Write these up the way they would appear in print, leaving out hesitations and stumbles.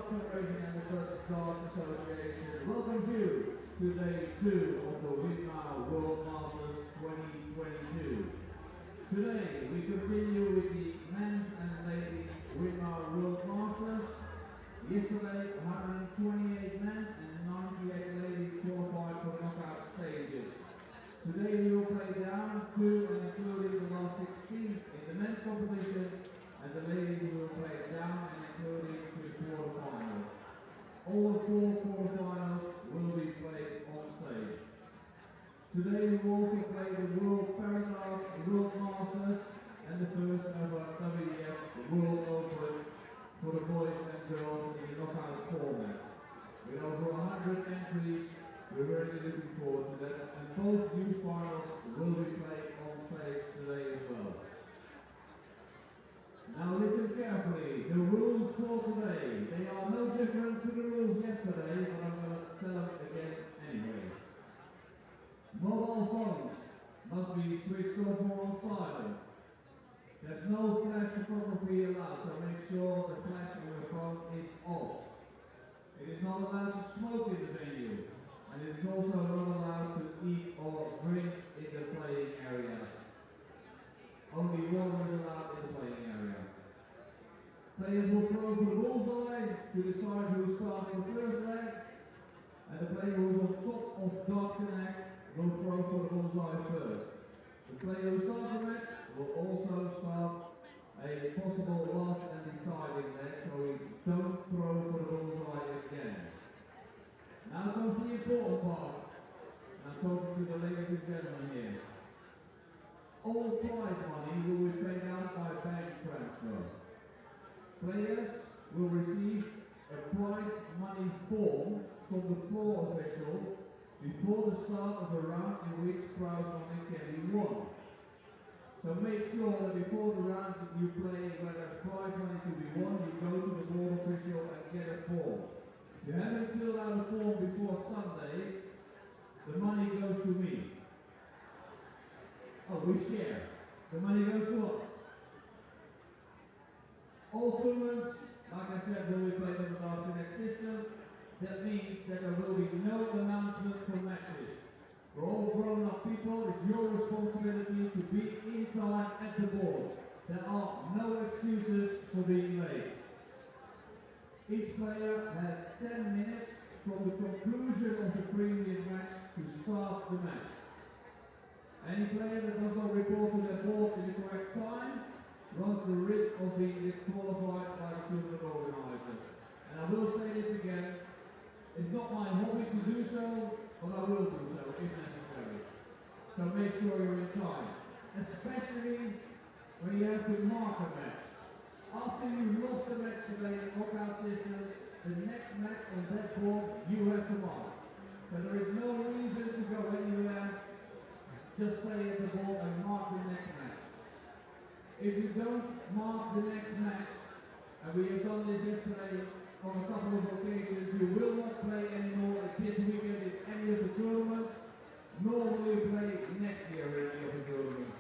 Darts Federation and the Dutch Darts Association welcomes you to day 2 of the Windmau World Masters 2022. Today we continue with the men's and ladies Windmau World Masters. Yesterday 128 men and 98 ladies qualified for knockout stages. Today we will play down 2 and including the last 16 in the men's competition, and the ladies will play down and including the quarterfinals. All 4 quarterfinals will be played on stage. Today we will also play the World Paraclass World Masters and the first ever WEF World Open for the boys and girls in the knockout format. With over 100 entries, we're really looking forward to that, and both youth finals will be played on stage today as well. Now listen carefully, the rules for today. They are no different to the rules yesterday, but I'm going to tell them again anyway. Mobile phones must be switched off or on silent. There's no flash photography allowed, so make sure the flash on your phone is off. It is not allowed to smoke in the venue, and it is also not allowed to eat or drink in the playing areas. Only water is allowed in the playing area. Players will throw for the bullseye to decide who starts the first leg, and the player who is on top of Dart Connect will throw for the bullseye first. The player who starts the match will also start a possible last and deciding leg, so we don't throw for the bullseye again. Now comes the important part. I'm talking to the ladies and gentlemen here. All prize money will be paid out by bank transfer. Players will receive a prize money form from the floor official before the start of the round in which prize money can be won. So make sure that before the round that you play where there's prize money to be won, you go to the board official and get a form. If you haven't filled out a form before Sunday, the money goes to me. Oh, we share. The money goes to us. All tournaments, like I said, will be played on the Dart Connect system. That means that there will be no announcement for matches. For all grown-up people, it's your responsibility to be in time at the board. There are no excuses for being late. Each player has 10 minutes from the conclusion of the previous match to start the match. Any player that does not report to their board in the correct time runs the risk of being disqualified by the tournament organisers. And I will say this again, it's not my hobby to do so, but I will do so if necessary. So make sure you're in time, especially when you have to mark a match. After you lost the match today in the knockout system, the next match on that board you have to mark. So there is no reason to go anywhere, just stay at the board and mark the next match. If you don't mark the next match, and we have done this yesterday on a couple of occasions, you will not play anymore this weekend in any of the tournaments, nor will you play next year in any of the tournaments.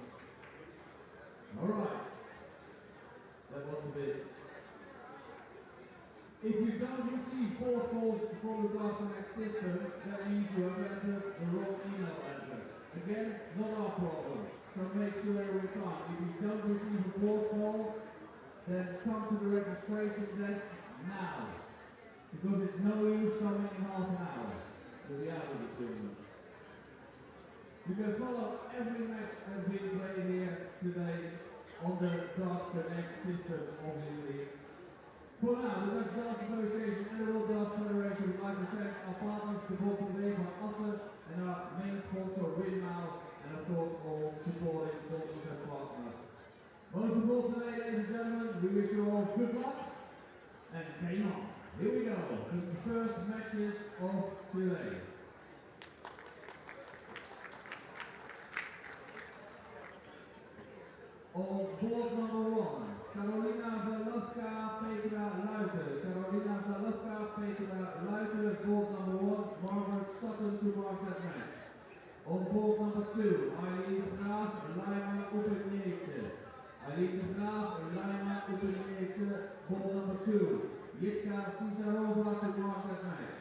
Alright, that was a bit. If you don't receive board calls from the Dart Connect system, that means you have entered the wrong email address. Again, not our problem, so make sure you're in time. If you don't receive a board call, then come to the registration desk now, because it's no use coming in half an hour to the out of the tournament. You can follow every match that's been played here today on the Dart Connect system, obviously. For now, the Dutch Darts Association and the World Darts Federation would like to thank our partners, the board today by Asse, and our main sponsor, Windmau, and of course all supporting sponsors and partners. Most of all today, ladies and gentlemen, we wish you all good luck, and game on. Here we go, the first matches of today. On board number 1, Karolina Zalewska, Petra Luijten. Karolina Zalewska, Petra Luijten, board number 1, Margaret Sutton to mark that match. On board number 2, Eileen de Graaf, Laima Oepenieke. Eileen de Graaf, Laima Oepenieke, board number 2. Jitka Cesarova to mark that match.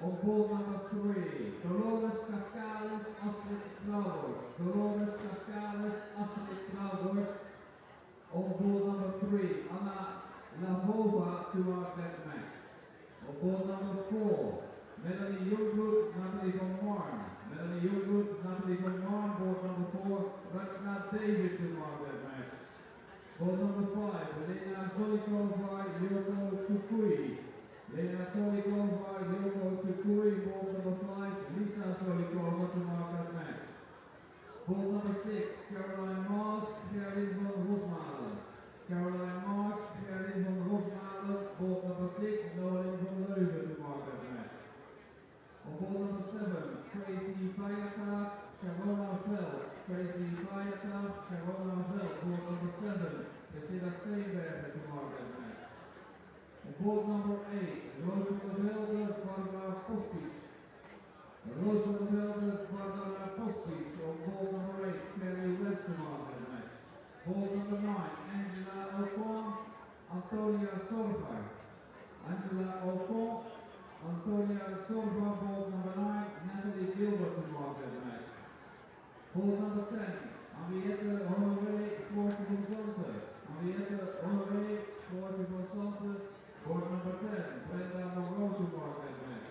On ball number 3, Dolores Cascales, Astrid Krauders. Dolores Cascales, Astrid Krauders. On ball number 3, Anna Lavova to mark that match. On ball number 4, Melanie Jungwood, Natalie van Marn. Melanie Jungwood, Natalie van Marn, ball number 4, Rachna David to mark that match. Ball number 5, Elena Zolikova, Yoko Tsukui. Elena Zolikova, Yoko Tsukui, ball number 5, Lisa Zolikova to mark that match. Ball number 6, Caroline Maas, Gerlin van Rosmalen. Caroline Maas, Gerlin van Rosmalen, ball number 6, Norin van Leuven to mark that match. On ball number 7, Tracy Vajata, Sharona Veld. Tracy Vajata, Sharona Veld, ball number 7, Priscilla Steenbergen to mark that match. On ball number 8, Rosa de Velde, Barbara Pospic. Rosa de Velde, Barbara Pospic. On ball number 8, Kerry West to mark that match. Ball number 9, Angela Ocon, Antonia Sorva. Angela Ocon, Antonia Sorva, ball number 9, Natalie Gilbert to mark that match. Ball number 10, Henriette Honoré, Forty van Zanten. Henriette Honoré, Forty van Zanten, ball number 10, Brenda Monroe to mark that match.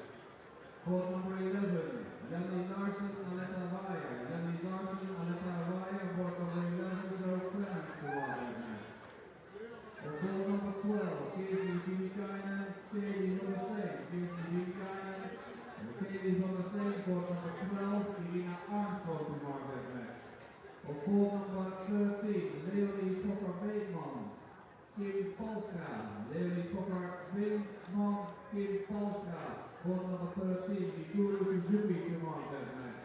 Ball number 11, Jannie Larsen, Aletta Weijer. Jannie Larsen, Aletta Weijer, ball number 11, Joe Clemens to mark that match. On ball number 12, Kirsi Viikainen, Katie van der Steen. Kirsi Viikainen, Katie van der Steen, ball number 12, Irina Armstrong to mark that match. On ball number 13, Leonie Schokker-Beekman, Kim Palska. Leonie Schokker-Beekman, Kim Palska, ball number 13, Mikuru Suzuki to mark that match.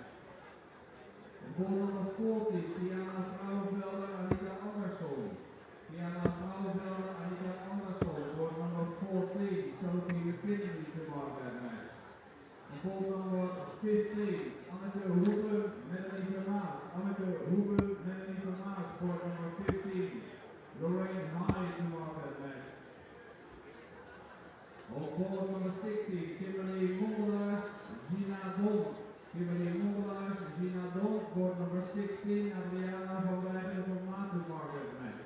On ball number 14, Tiana Vrouwenvelder, Anita Andersson. Tiana Vrouwenvelder, Anita Andersson, ball number 14, Sophie McKinley to mark that match. On ball number 15, Anneke Hoeben, Melanie Vermaas. Anneke Hoeben, Melanie Vermaas, ball number 15, Lorraine Hyde to mark that match. On ball number 16, Kimberly Mongelaars, Gina Don. Kimberly Mongelaars, Gina Don, ball number 16, Adriana van Wijken van Maat to mark that match.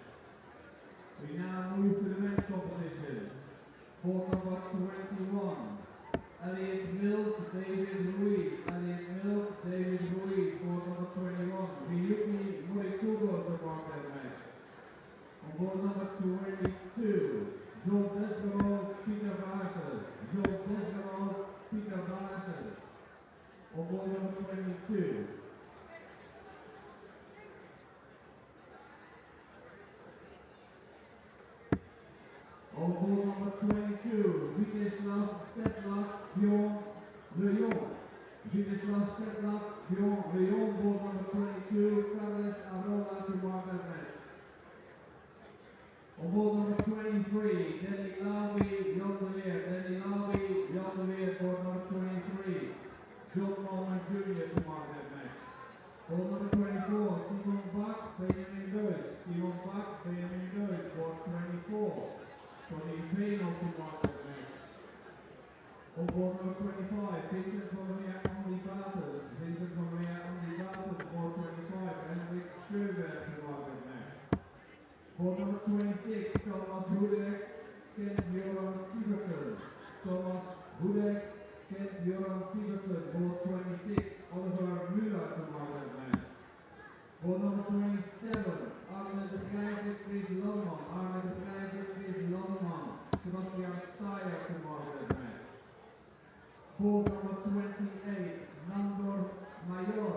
We now move to the men's competition. Ball number 21, Elliot Milk, David Ruiz. Elliot Milk, David Ruiz, ball number 21, Miyuki Morikubo to mark that match. On ball number 22, John Desgarov, Peter Vaarsen. John Desgarov, Peter Vaarsen. On ball number 22. On ball number 22, Viteslav Setlak, Bjorn Leon. Viteslav Setlak, Bjorn Leon, ball number 22, Carles Arola to mark that match. On ball number 23, Danny Lawi, Jan de Weer. Danny Lawi, Jan de Weer, ball number 23, John Norman Jr. to mark that match. Ball number 24, Simon Bach, Benjamin Deutsch. Simon Bach, Benjamin Deutsch, ball 24, Tony Veno to mark that match. On ball number 25, Vincent van Meer, Andy Bates. Vincent van Meer, Andy Bates, ball 25, Henrik Sjöberg to mark that match. Ball number 26, Thomas Hudek, Kent Joran Sivertsen. Thomas Hudek, Kent Joran Sivertsen, ball 26, Oliver Müller to mark that match. Ball number 27, Arne de Keizer, Chris Lohman. Arne de Keizer, Chris Lohman, Sebastian Steyer to mark that match. Ball number 28, Nandor Major,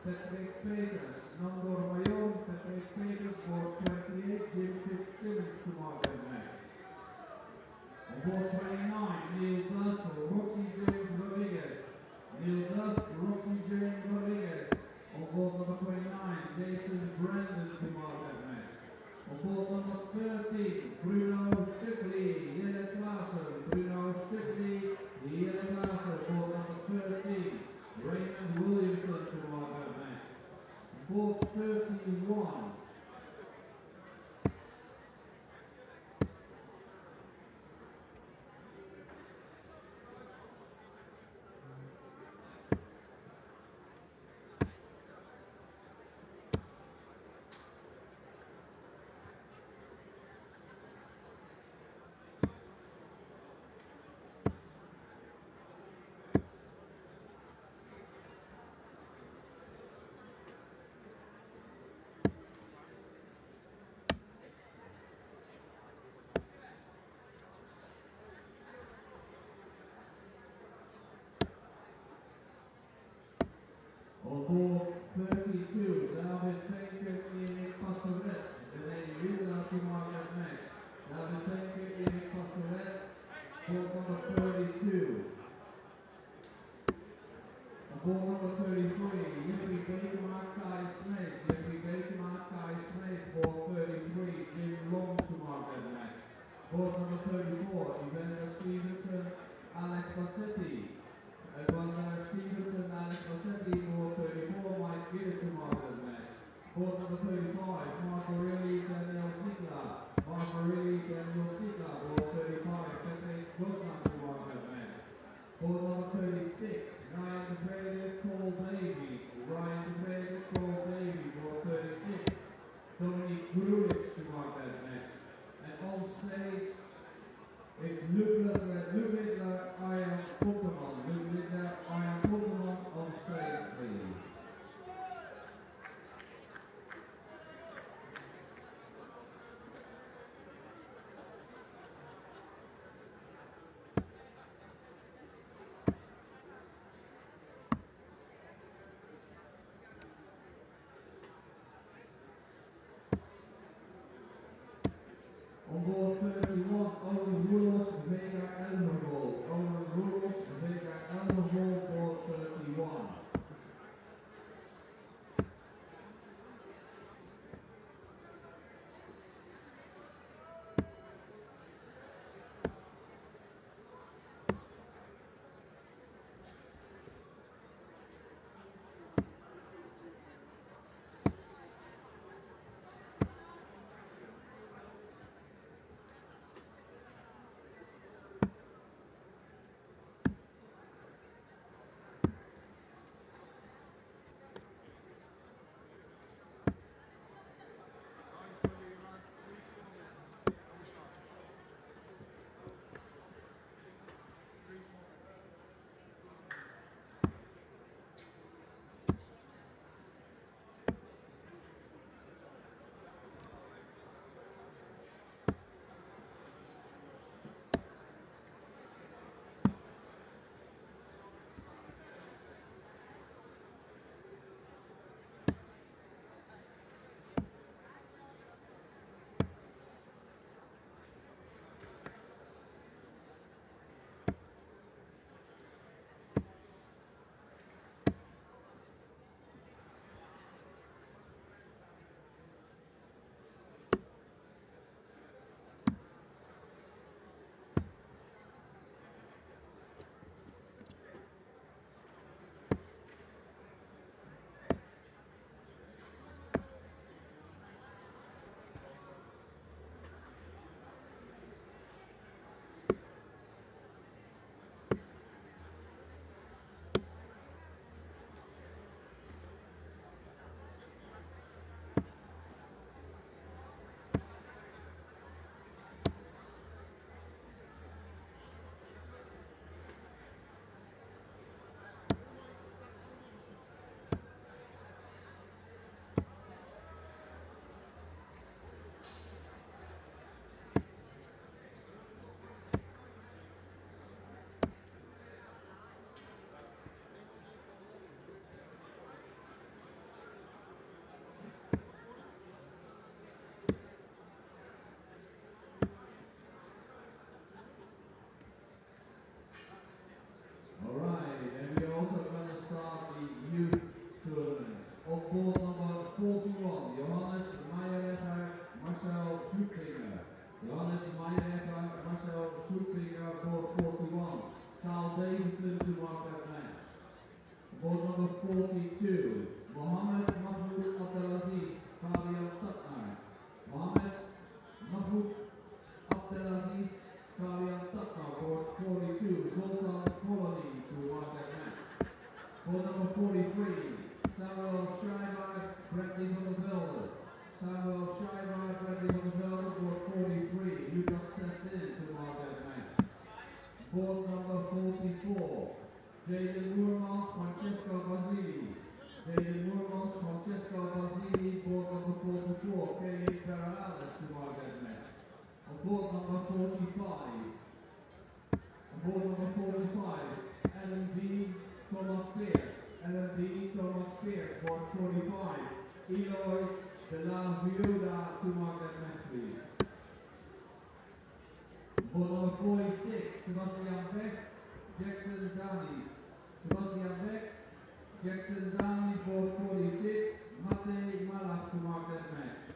Patrick Peters. Nandor Major, Patrick Peters, ball 28, Jim Fitzsimmons to mark that match. On ball 29, Neil Duff, Roxy James Rodriguez. Neil Duff, Roxy James Rodriguez. On ball number 29, Jason Brandon to mark that match. On ball number 30, Bruno Stukely, Jelle Klaassen. Bruno Stukely, Jelle Klaassen, ball number 13, Raymond Williamson to mark that match. On ball Board number 32. Board number 33, Jeffrey Baker Mackay Smith. Jeffrey Baker Mackay Smith, board 33, Jim Long to mark that match. Board number 34, Evander Stevenson, Alex Bassetti. Evander Stevenson, Alex Bassetti, board 34, Mike Gill to mark that match. Board number 35, Mark Morelli, Daniel Sigler. Mark Morelli, Daniel Sigler, board 35, Patrick Grossman to mark that match. Board number 36, Ryan DeFrede, Cole Davey. Ryan DeFrede, Cole Davey, board 36. Dominic Grulich to mark that match. And on stage, it's Luke Littler, Ian Pokemon. Luke Littler, Ian Pokemon on stage, please. On board 31, Owen Rulos, Vega Elmervold. Owen Rulos, Vega Elmervold, board 31. Board number 46, Sebastian Beck, Jackson Downies. Sebastian Beck, Jackson Downies, board 46, Mate Malak to mark that match.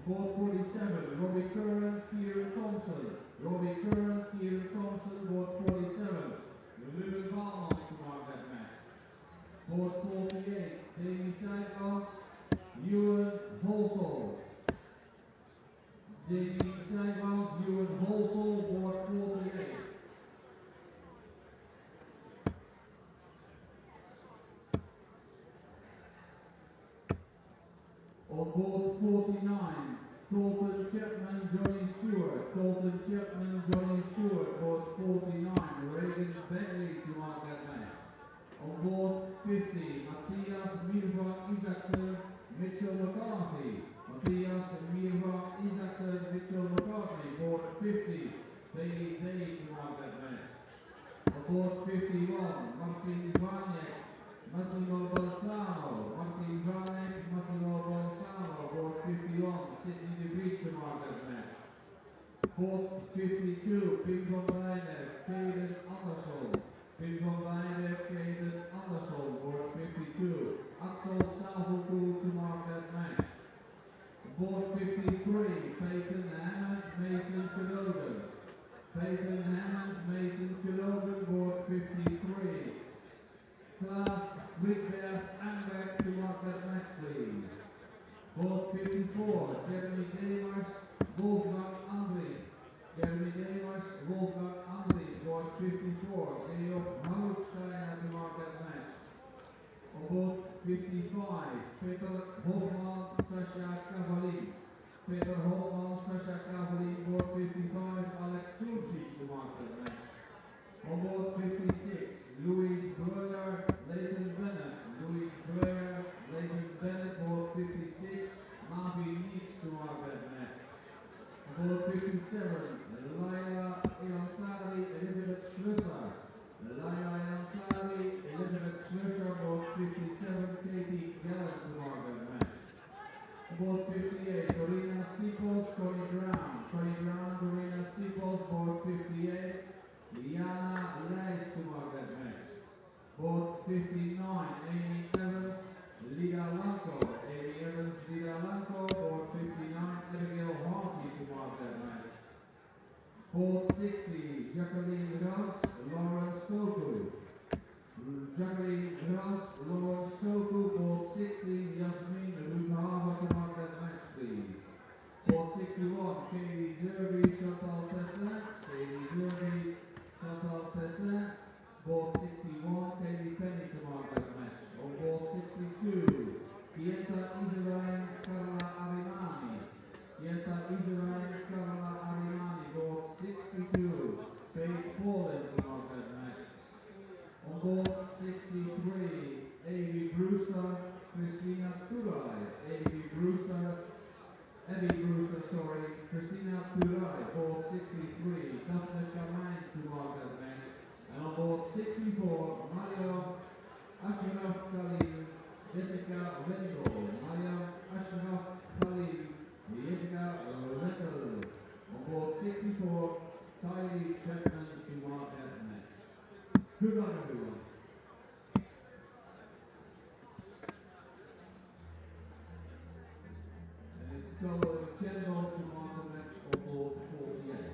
Board 47, Robbie Curran, Kieran Thompson. Robbie Curran, Kieran Thompson, board 47. Ruben Valmans to mark that match. Board 48, Davy Seidmans, Ewan Holsall. Davy Seidmans, Ewan Holsall, board 48. On board 49, Colton Chapman, Johnny Stewart. Colton Chapman, Johnny Stewart, board 49. Reagan Bentley to mark that match. On board 50, Matthias Mirva Isaacson, Mitchell McCarthy. Matthias Mirva Isaacson, Mitchell McCarthy, board 50. Bailey Day to mark that match. On board 51, Martin Vanek, Massimo Balsamo. Martin Vanek, Massimo Balsamo, board 51. Sydney DeVries to mark that match. Board 52, Pim van Wijnen, Caden Anderson. Pim van Wijnen, Caden Anderson, board 52. Axel Salvokool to mark that match. Board 53, Peyton Hammond, Mason Kelogan. Peyton Hammond, Mason Kelogan, board 53. Klaas Rickberg Ambeck to mark that match, please. Board 54, Jeremy Demers, Wolfgang Andri. Jeremy Demers, Wolfgang Andri, board 54. Georg Houtsteiner to mark that match. On board 55, Peter Hofman, Sasha Cavalli. Peter Hofman, Sasha Cavalli, board 55. Alex Sulci to mark that match. On board 56, Louis Breuer, Leighton Bennett. Louis Breuer, Leighton Bennett, board 56. Marvin Needs to mark that match. On board 57, Laila Ilansari, Elizabeth Schlösser. Laila Ilansari, Elizabeth Schlösser, board 57. Katie Gallant to mark that match. On board 58, Corina Sipos, Connie Brown. Connie Brown, Corina Sipos, board 58. Liana Leis to mark that match. Board 59, Amy Evans, Lida Lanko. Amy Evans, Lida Lanko, board 59. Abigail Harty to mark that match. Board 60, Jacqueline Ross, Lauren Stoku. Jacqueline Ross, Lauren Stoku, board 60. Yasmin Ruthava to mark that match, please. Board 61, Katie Zerby, Chantal Tessin. Katie Zerby, Chantal Tessin. Board 61, Katie Penny to mark that match. On board 62, Kieta Israel, Carla Arimani. Kieta Israel, Carla Arimani. Board 62, Paige Pauling to mark that match. On board 63, Avi Brewster, Christina Turai. Abby Brewster, Christina Turai. Board 63, Daphne Carmine to mark that match. And on board 64, Mario Ashraf Khalil, Jessica Wendell. Mario Ashraf Khalil, Jessica Wendell. On board 64, Kylie Chapman to mark that match. Good luck, everyone. And it's called Kendall to mark the match on board 48.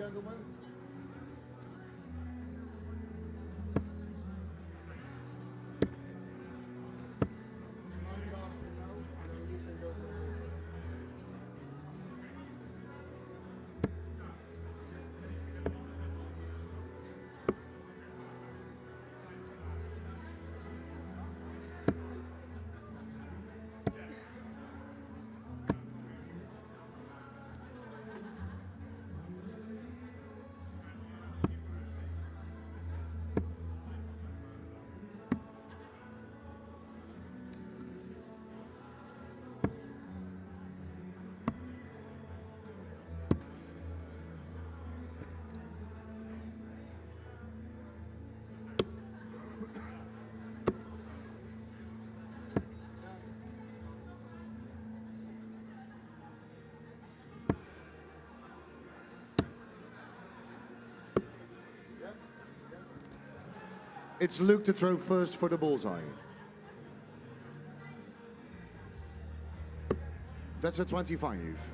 gentlemen. It's Luke to throw first for the bullseye. That's a 25.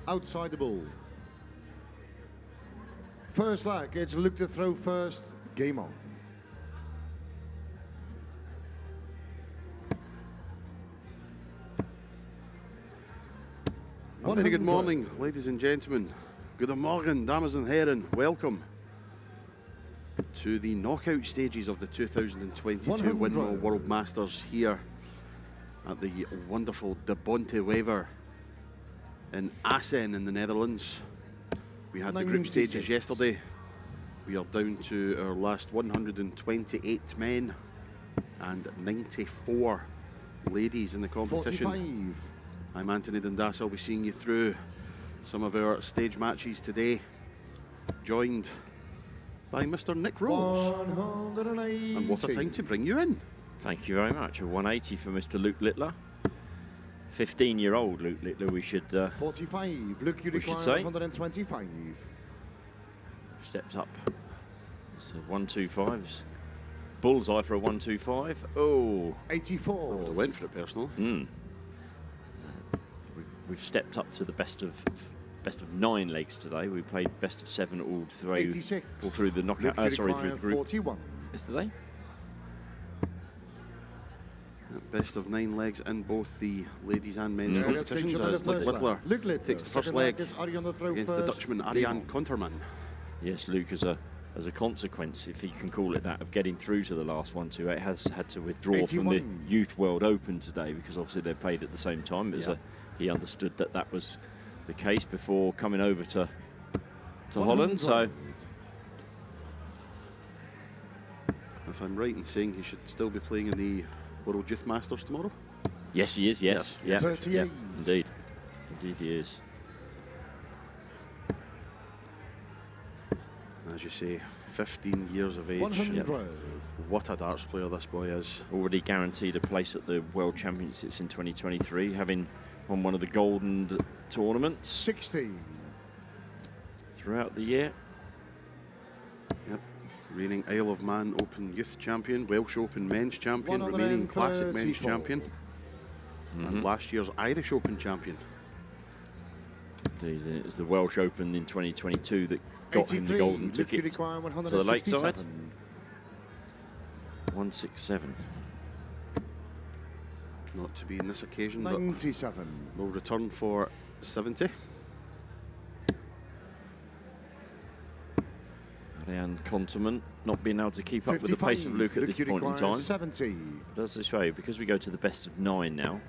Outside the ball. First leg, it's Luke to throw first. Game on. A very good morning, ladies and gentlemen. Good morning, dames and heren. Welcome to the knockout stages of the 2022 Windmill World Masters here at the wonderful De Bonte Wever in Assen in the Netherlands. We had the group stages yesterday. We are down to our last 128 men and 94 ladies in the competition. 45. I'm Anthony Dundas. I'll be seeing you through some of our stage matches today, joined by Mr. Nick Rose. 180. And what a time to bring you in. Thank you very much. A 180 for Mr. Luke Littler. 15-year-old Luke Littler, we should 45. Luke, you we should require say. 125. Stepped up. So 125s. Bullseye for a 125. Oh. 84. I went for it personal. We've stepped up to the best of 9 legs today. We played best of 7 all through 86. all through the knockout. Luke, you Sorry, through require the group 41. yesterday. Best of 9 legs in both the ladies and men's Yeah, let's competitions take as the Luke first Littler leg. Luke Littler. takes the first Second leg is Arjan to throw against the first. Dutchman Game Arjan on. Konterman. Yes, Luke, as a consequence, if you can call it that, of getting through to the last 128, has had to withdraw from the 81. Youth World Open today because obviously they played at the same time. But Yeah. he understood that that was the case before coming over to Holland. So If I'm right in saying he should still be playing in the World Youth Masters tomorrow. yes, he is. Yes, Yes. yeah, 38. yeah, indeed, indeed he is. As you say, 15 years of age. 100. What a darts player this boy is. Already guaranteed a place at the World Championships in 2023, having won one of the golden tournaments 60. throughout the year. Yep. Reigning Isle of Man Open Youth Champion, Welsh Open Men's Champion, Romanian Classic Men's 134. Champion, and last year's Irish Open Champion. Indeed, it was the Welsh Open in 2022 that got him the 83. golden Luke, you ticket require to the lakeside. 167. 167. Not to be in this occasion, but 97. will return for 70. Arjan Konterman not being able to keep up with the pace of 55. Luke at this you point in require time. 70. But as I say, because we go to the best of 9 now,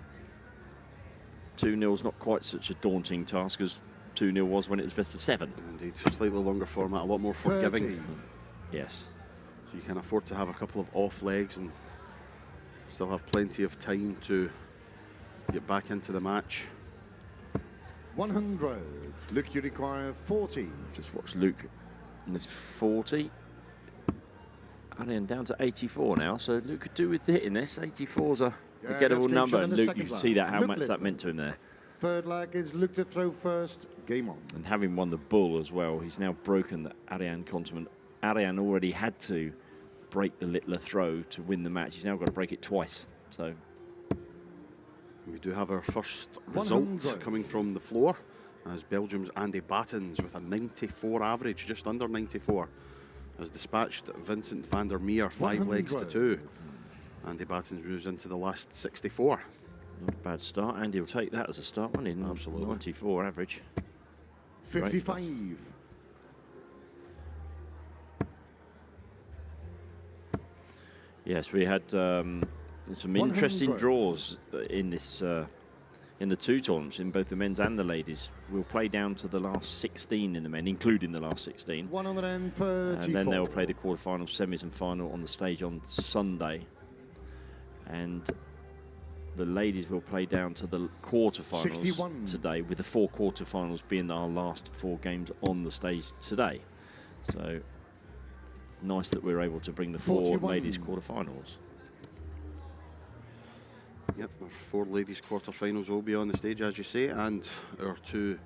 2-0's not quite such a daunting task as 2-0 was when it was best of 7. Indeed, slightly longer format, a lot more forgiving. 30. Yes. So you can afford to have a couple of off legs and still have plenty of time to get back into the match. 100. Luke, you require 40. Just watch Luke in this 40. Arjan down to 84 now, so Luke could do with hitting this. 84's a Yeah, gettable that's number, good. and The Luke, second you can leg. see that how Luke much that Littler. meant to him there. Third leg is Luke to throw first. Game on. And having won the bull as well, he's now broken the Arjan Konterman. Arjan already had to break the Littler throw to win the match. He's now got to break it twice. So We do have our first result 100. coming from the floor, as Belgium's Andy Battens, with a 94 average, just under 94, has dispatched Vincent van der Meer 5 legs to 2. Andy Battens moves into the last 64. Not a bad start. Andy will take that as a start, won't he? Absolutely. 94 average. 55. Yes, we had some interesting 100. draws in this in the two tournaments, in both the men's and the ladies. We'll play down to the last 16 in the men, including the last 16. 134. And then they'll play the quarterfinals, semis and final on the stage on Sunday. And the ladies will play down to the quarterfinals 61. today, with the 4 quarterfinals being our last 4 games on the stage today. So nice that we're able to bring the 4 41. ladies quarterfinals. Yep, our 4 ladies quarterfinals will be on the stage, as you say, and our 2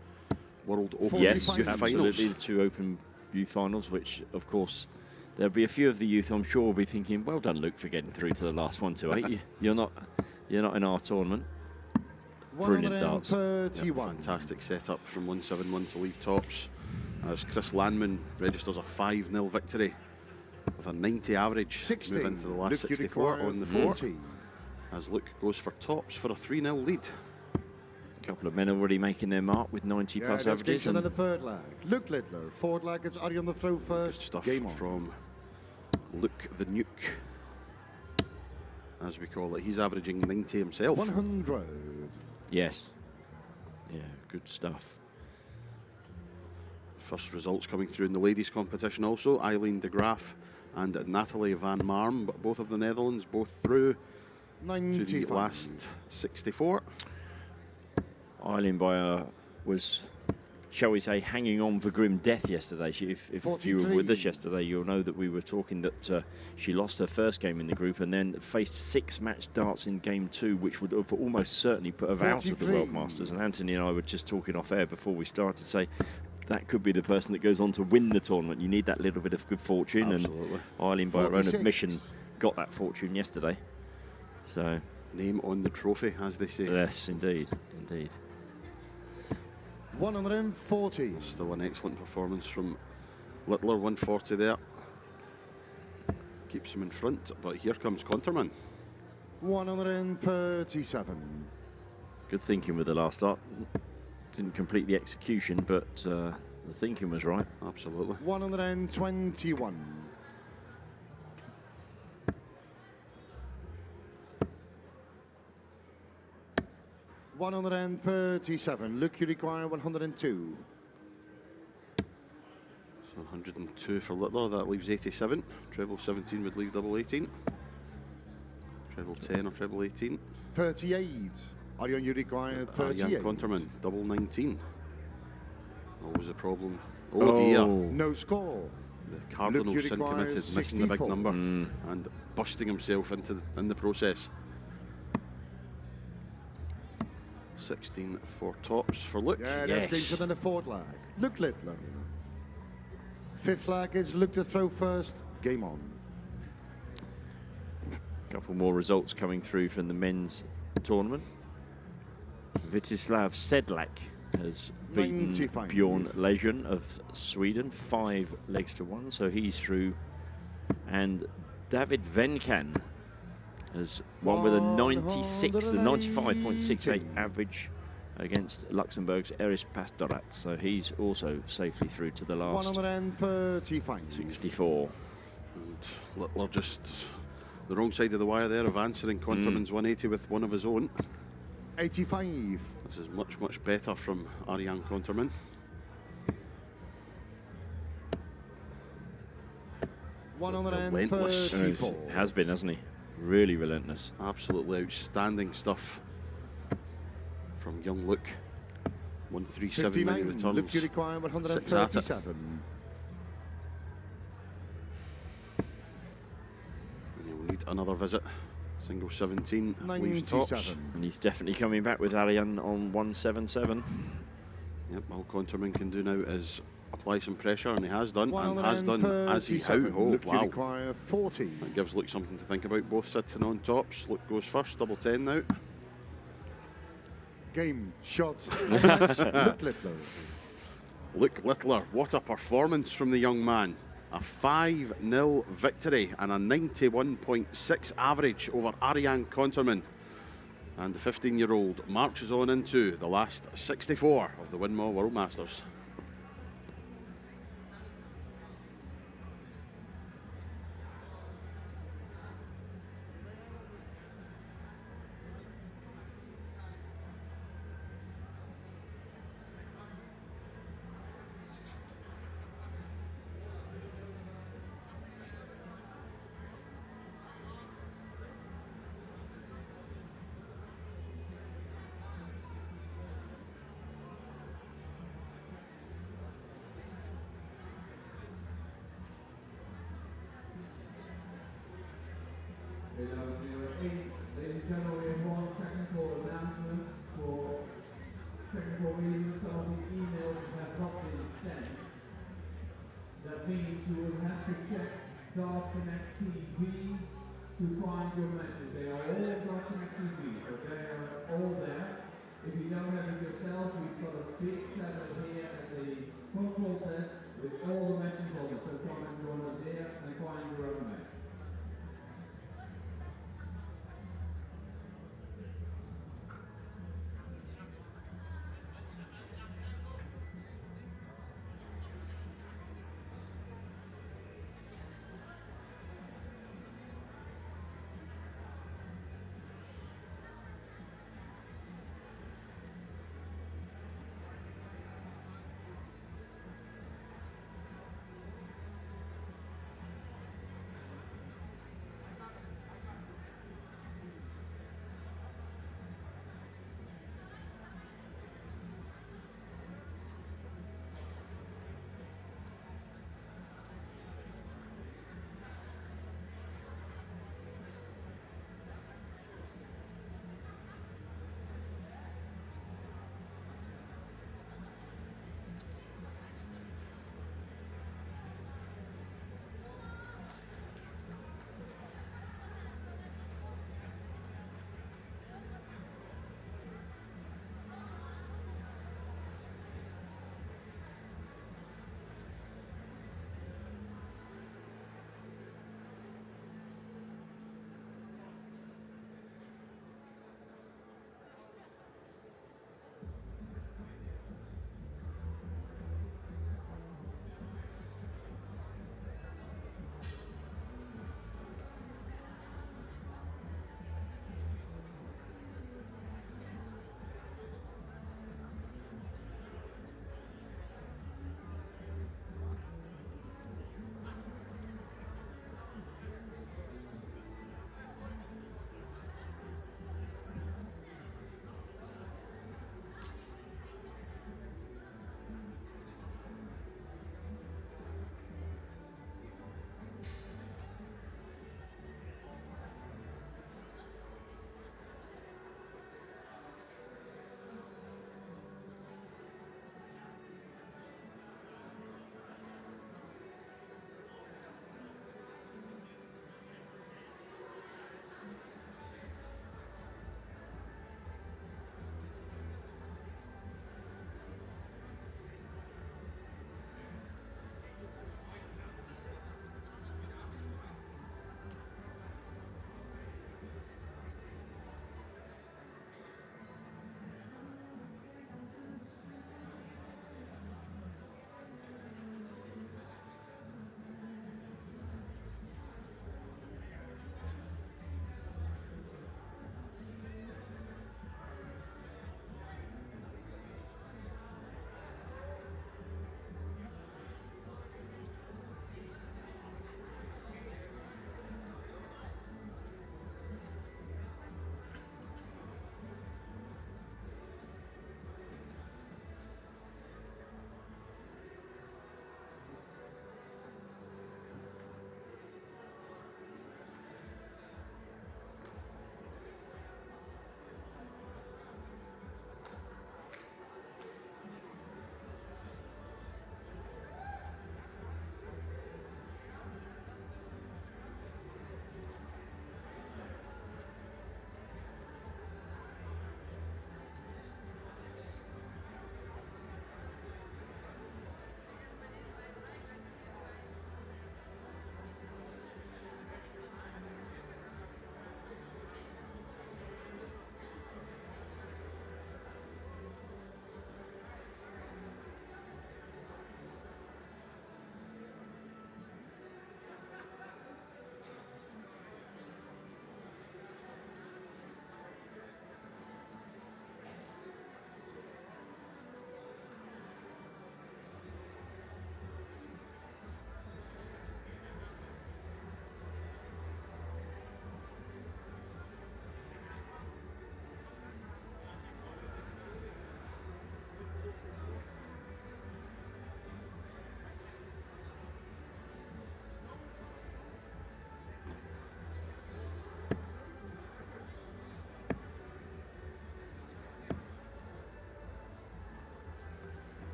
World Open Yes, Youth absolutely, Finals. the 2 Open Youth Finals, which of course there'll be a few of the youth, I'm sure, will be thinking, well done, Luke, for getting through to the last 1 to 8. You're not in our tournament. Brilliant darts. 131. Fantastic setup from 171 to leave tops, as Chris Landman registers a 5-0 victory with a 90 average to 60. move into the last Luke 64 Uniquire, on the 4, 40. as Luke goes for tops for a 3-0 lead. A couple of men already making their mark with 90 plus averages. And And the third leg. Luke Littler. Forward leg, it's Ari on the throw Good first. stuff Game on. from Luke the Nuke, as we call it. He's averaging 90 himself. 100. yes, yeah, good stuff. First results coming through in the ladies' competition also. Eileen de Graaf and Natalie van Marm, but both of the Netherlands, both through to the 95. last 64. Eileen Bayer was, shall we say, hanging on for grim death yesterday. If you were with us 43. yesterday, you'll know that we were talking that she lost her first game in the group and then faced 6 match darts in game 2, which would have almost certainly put her out of the 43. World Masters. And Anthony and I were just talking off air before we started to say that could be the person that goes on to win the tournament. You need that little bit of good fortune. Absolutely. And Eileen, by her own 46. admission, got that fortune yesterday. So, Name on the trophy, as they say. yes, indeed, indeed. 140. Still an excellent performance from Littler, 140 there. Keeps him in front, but here comes Conterman. 137. Good thinking with the last dart. Didn't complete the execution, but the thinking was right. Absolutely. 121. $137. Luke, you require 102. So 102 for Littler, that leaves 87. Treble 17 would leave double 18. Treble 10 or treble 18. 38. Ariane, you require 38. Jan Conterman, double 19. Always a problem. Oh dear. No score. The Cardinals Luke, you sin require committed, missing the big 64. number and busting himself in the process. 16 for tops for Luke. Yeah, that's Yes. game in the fourth leg. Luke Littler. Fifth leg is Luke to throw first. Game on. A couple more results coming through from the men's tournament. Vitislav Sedlak has beaten 95. Bjorn Lejeune of Sweden 5 legs to 1, so he's through. And David Venkan has won with a 96, a 95.68 average against Luxembourg's Eris Pastorat, so he's also safely through to the last 135. 64. And Littler just the wrong side of the wire there of answering Conterman's 180 with one of his own. 85. This is much, much better from Ariane Conterman. Relentless. 134. Has been, hasn't he? Really relentless. Absolutely outstanding stuff from young Luke. 137 many 59. Luke, you returns. require 6 at it. 137. And he'll need another visit. Single 17 leaves tops. 97. And he's definitely coming back with Ariane on 177. Yep, all Conterman can do now is apply some pressure, and he has done, and has done as he's out. 137. Oh, Luke, you wow. require 40. That gives Luke something to think about. Both sitting on tops. Luke goes first, double 10 now. Game, shot, match, Luke Littler. Luke Littler, what a performance from the young man. A 5-0 victory and a 91.6 average over Ariane Conterman. And the 15-year-old marches on into the last 64 of the Winmau World Masters. Ladies and gentlemen, we have one technical announcement for technical reasons. Some of the emails have not been sent. That means you will have to check Dark Connect TV to find your matches. They are all Dark Connect TV, so they are all there. If you don't have it yourself, we've got a big tablet here at the control desk with all the matches on it. So come and join us here and find your own match.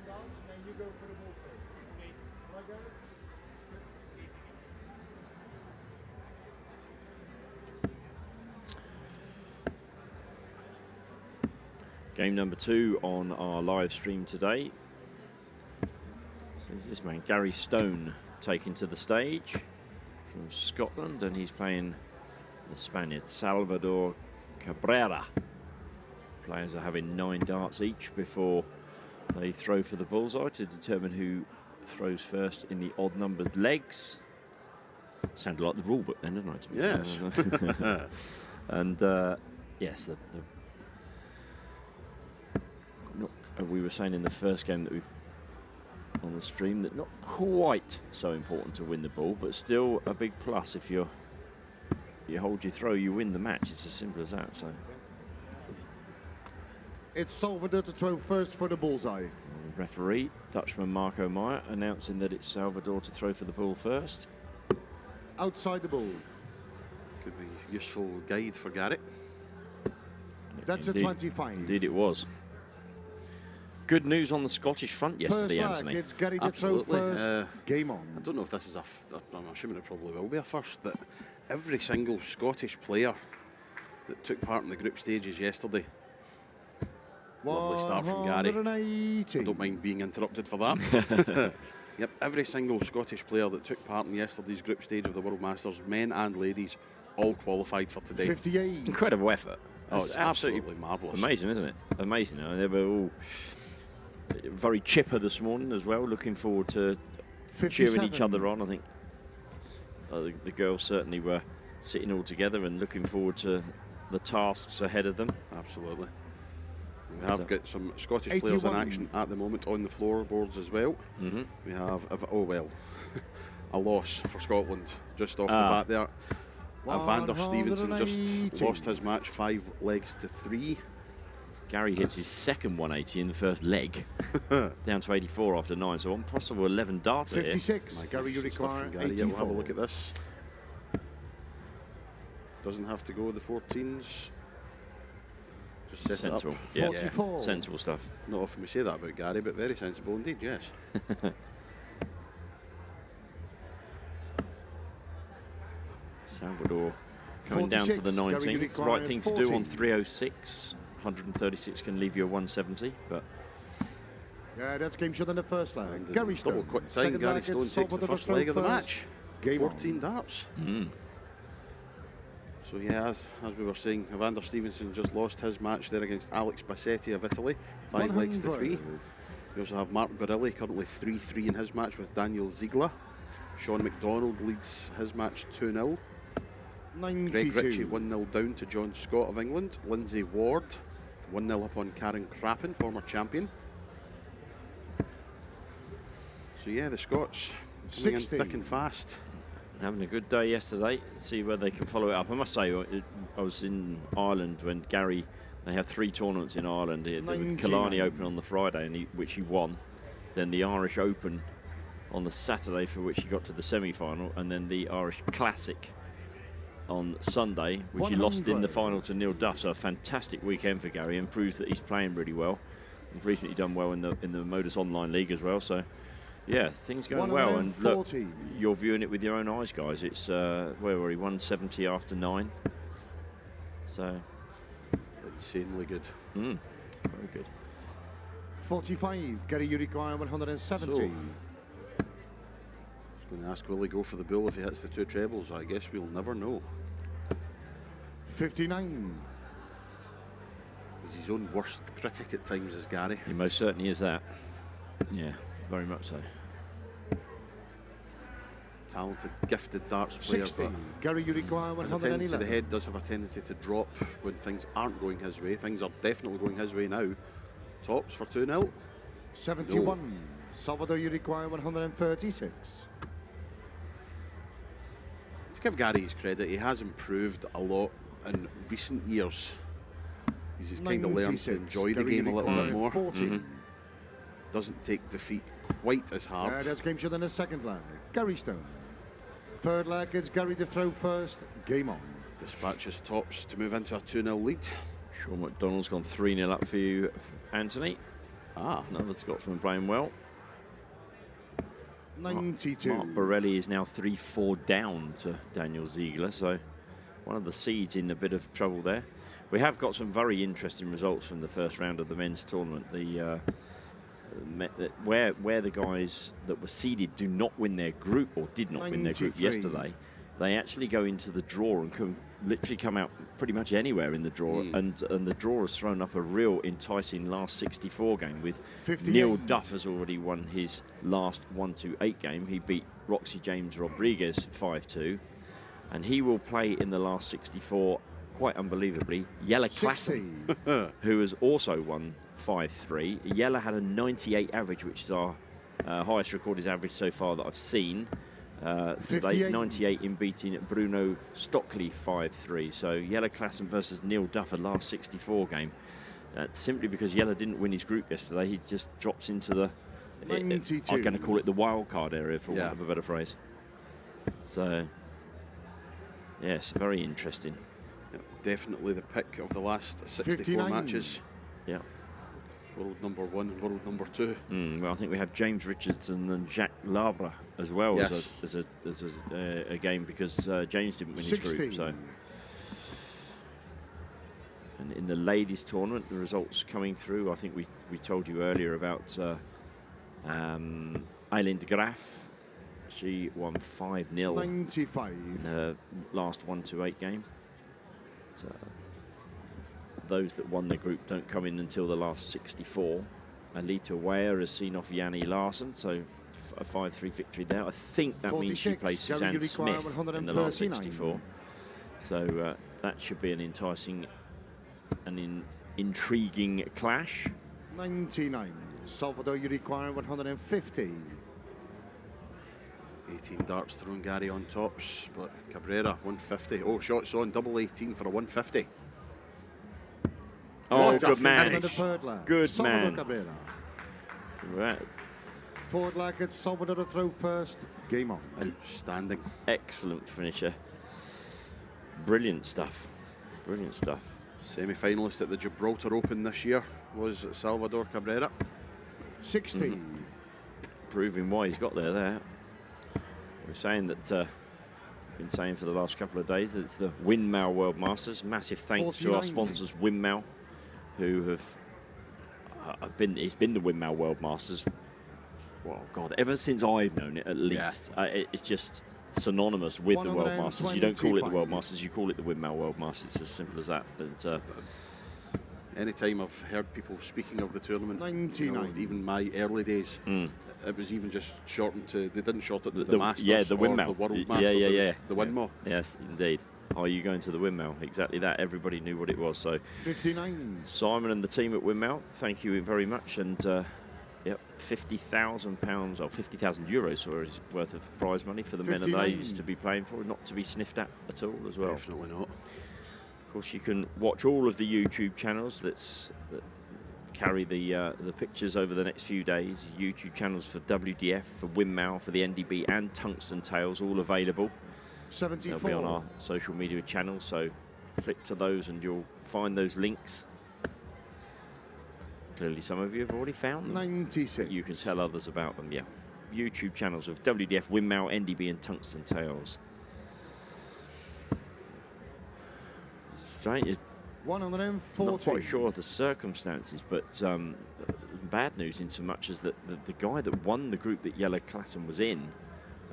darts, and then you go for the ball first. Right, Gary? Game number 2 on our live stream today. So this is this man, Gary Stone, taken to the stage from Scotland, and he's playing the Spaniard, Salvador Cabrera. Players are having 9 darts each before they throw for the bullseye to determine who throws first in the odd-numbered legs. Sounded like the rule book then, didn't it? Yes. And yes, we were saying in the first game that we've on the stream that not quite so important to win the ball, but still a big plus if you hold your throw, you win the match. It's as simple as that. So It's Salvador to throw first for the bullseye. referee, Dutchman Marco Meyer, announcing that it's Salvador to throw for the ball first. Outside the ball. Could be a useful guide for Gary. That's Indeed. a 25. Indeed it was. Good news on the Scottish front yesterday, First Anthony. leg, it's Gary to throw Absolutely. first. Game on. I don't know if this is I'm assuming it probably will be a first, that every single Scottish player that took part in the group stages yesterday. Lovely start from Gary. 180. I don't mind being interrupted for that. Yep, every single Scottish player that took part in yesterday's group stage of the World Masters, men and ladies, all qualified for today. 58. Incredible effort. Oh, That's it's absolutely marvellous. amazing, isn't it? Amazing. They were all very chipper this morning as well. Looking forward to 57. cheering each other on. I think the girls certainly were sitting all together and looking forward to the tasks ahead of them. Absolutely. We have got some Scottish 81. players in action at the moment on the floorboards as well. Mm-hmm. We have, a loss for Scotland just off the bat there. Evander Stevenson just 180. lost his match 5 legs to 3. Gary hits his second 180 in the first leg, down to 84 after 9. So one possible 11 darter here. 56. Gary, you Magnificent stuff require from Gary. Yeah, we'll have a 84. look at this. Doesn't have to go the 14s. Just set Sensible, it up. yeah. 44. Sensible stuff. Not often we say that about Gary, but very sensible indeed, yes. Salvador coming down to the 46. Gary, you 19th. require Right thing to do on 14. 306. 136 can leave you a 170, but Yeah, that's game shot in the first leg. And in Gary Stone. double quick time, Second Gary leg, Stone it's takes the Salvador first to leg of the throw match. first. Game 14 on. darts. So yeah, as we were saying, Evander Stevenson just lost his match there against Alex Bassetti of Italy, 5 legs to 3. 100. We also have Mark Barilli currently 3-3 in his match with Daniel Ziegler. Sean McDonald leads his match 2-0. 92. Greg Ritchie 1-0 down to John Scott of England. Lindsay Ward 1-0 up on Karen Crappen, former champion. So yeah, the Scots coming in 60. thick and fast. having a good day yesterday. See where they can follow it up. I must say, I was in Ireland when Gary, they have 3 tournaments in Ireland. The 99. Killarney Open on the Friday, and which he won. Then the Irish Open on the Saturday, for which he got to the semi-final, and then the Irish Classic on Sunday, which he lost in the 100. final to Neil Duff. So a fantastic weekend for Gary, and proves that he's playing really well. He's recently done well in the Modus Online League as well. So yeah, things going well. And look, 140. you're viewing it with your own eyes, guys. It's where were we? 170 after 9. So Insanely good. very good. 45. Gary, you require 170. So, I was going to ask, will he go for the bull if he hits the 2 trebles? I guess we'll never know. 59. He's his own worst critic at times, is Gary. He most certainly is that. Yeah, very much so. Talented, gifted darts player, 60. but Gary, you require has a tendency, the 111. head does have a tendency to drop when things aren't going his way. Things are definitely going his way now. Tops for 2-0. 71. Salvador, you require 136. To give Gary his credit, he has improved a lot in recent years. He's kind of learned to 96. enjoy the Gary, you game a little bit require more. 40. Doesn't take defeat quite as hard. That's game shot in the second leg. Gary Stone. Third leg, it's Gary to throw first. Game on. Dispatches tops to move into a 2-0 lead. Sean McDonald's gone 3-0 up for you, Anthony. Another Scotsman playing well. 92. Mark Borelli is now 3-4 down to Daniel Ziegler, so one of the seeds in a bit of trouble there. We have got some very interesting results from the first round of the men's tournament. Where the guys that were seeded do not win their group, or did not win their group yesterday, they actually go into the draw and can literally come out pretty much anywhere in the draw. And the draw has thrown up a real enticing last 64 game with 58. Neil Duff has already won his last 1-2-8 game. He beat Roxy James Rodriguez 5-2, and he will play in the last 64, quite unbelievably, Jelle Klassen, who has also won 5-3. Jelle had a 98 average, which is our highest recorded average so far that I've seen. Today, 98 in beating Bruno Stockley 5-3. So Jelle Klassen versus Neil Duff, a last 64 game. Simply because Jelle didn't win his group yesterday, he just drops into the, I'm going to call it the wild card area, for want of a better phrase. So, yes, very interesting. Yep, definitely the pick of the last 64 59. matches. Yeah. World number 1 and world number 2. Well, I think we have James Richardson and Jacques Labre as well as a game, because James didn't win his group. So, and in the ladies' tournament, the results coming through. I think we told you earlier about Eileen de Graaf. She won 5-0 95. in her last 1-2-8 game. So, those that won the group don't come in until the last 64. Alita Weyer has seen off Yanni Larsen, so a 5-3 victory there. I think that means she plays Suzanne Smith in the last 64. So that should be an enticing and intriguing clash. 99. Salvador, you require 150. 18 darts thrown, Gary, on tops, but Cabrera 150. Oh, shots on, double 18 for a 150. Oh, What a good man. finish. Good Salvador man. Cabrera. Right. Forward leg, it's Salvador to throw first. Game on. Outstanding. Excellent finisher. Brilliant stuff. Brilliant stuff. Semi-finalist at the Gibraltar Open this year was Salvador Cabrera. 60. Proving why he's got there. We're saying that, been saying for the last couple of days, that it's the Windmill World Masters. Massive thanks to our 49. sponsors, Windmill, who have it's been the Windmill World Masters, well, God, ever since I've known it, at least. It's just synonymous with the World Masters. You don't call it the World Masters, you call it the Windmill World Masters. It's as simple as that. And, anytime I've heard people speaking of the tournament, 99. even my early days, it was even just shortened to, they didn't short it to the Masters, yeah, the Windmill. or the World Masters. Yeah. The Windmill. Yes, indeed. Are you going to the Windmill? Exactly that. Everybody knew what it was. So, 59. Simon and the team at Windmill, thank you very much. And yep, £50,000 or €50,000 worth of prize money for the men and ladies to be playing for, not to be sniffed at all as well. Definitely not. Of course, you can watch all of the YouTube channels that carry the pictures over the next few days. YouTube channels for WDF, for Windmill, for the NDB, and Tungsten Tales, all available. 74. They'll be on our social media channels, so flick to those and you'll find those links. Clearly, some of you have already found them. 96. But you can tell others about them, yeah. YouTube channels of WDF, Windmill, NDB, and Tungsten Tales. Strange. 140. Not quite sure of the circumstances, but bad news in so much as that the guy that won the group that Jelle Klassen was in,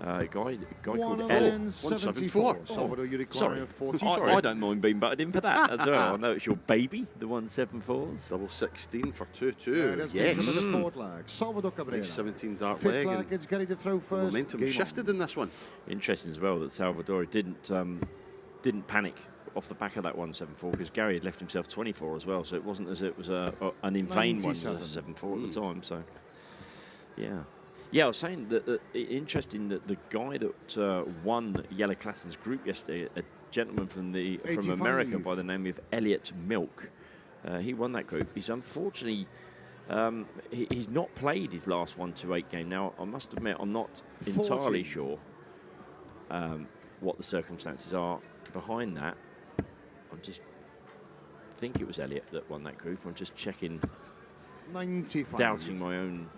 a guy called Elliot. 174. Salvador, you require 40. I don't mind being butted in for that as well. I know it's your baby, the 174s. Double 16 for 2-2. That's Yes. good for the forward leg. Salvador Cabrera. Nice 17 dart Fifth leg. leg, And it's Gary to throw first. momentum Game shifted on. in this one. Interesting as well that Salvador didn't panic off the back of that 174, because Gary had left himself 24 as well, so it wasn't as it was an in vain 174 at the time. So yeah, I was saying that interesting that the guy that won Jelle Klassen's group yesterday, a gentleman from 85. America by the name of Elliot Milk, he won that group. He's unfortunately he's not played his last 1-2-8 game. Now I must admit I'm not entirely 40. sure what the circumstances are behind that. I just think it was Elliot that won that group. I'm just checking 95. doubting my own.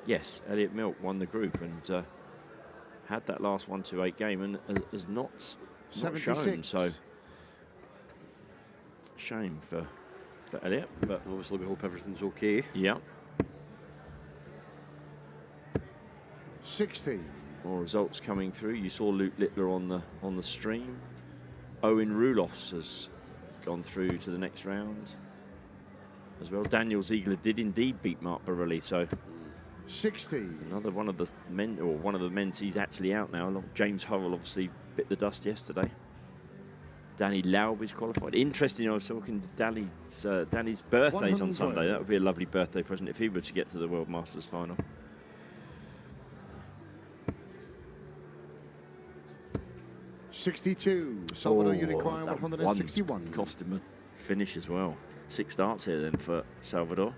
Yes, Elliot Milk won the group and had that last 1-2-8 game and has not shown. 76. So shame for Elliot, but Obviously, we hope everything's okay. yeah. 60. More results coming through. You saw Luke Littler on the stream. Owen Roelofs has gone through to the next round as well. Daniel Ziegler did indeed beat Mark Borelli, so 60. another one of the men, or one of the men, he's actually out now. James Hurrell obviously bit the dust yesterday. Danny Laub is qualified. Interesting, I was talking to Danny's birthday's on 100. Sunday. That would be a lovely birthday present if he were to get to the World Masters final. $62. Salvador, you require that 161. one's cost him a finish as well. 6 starts here then for Salvador.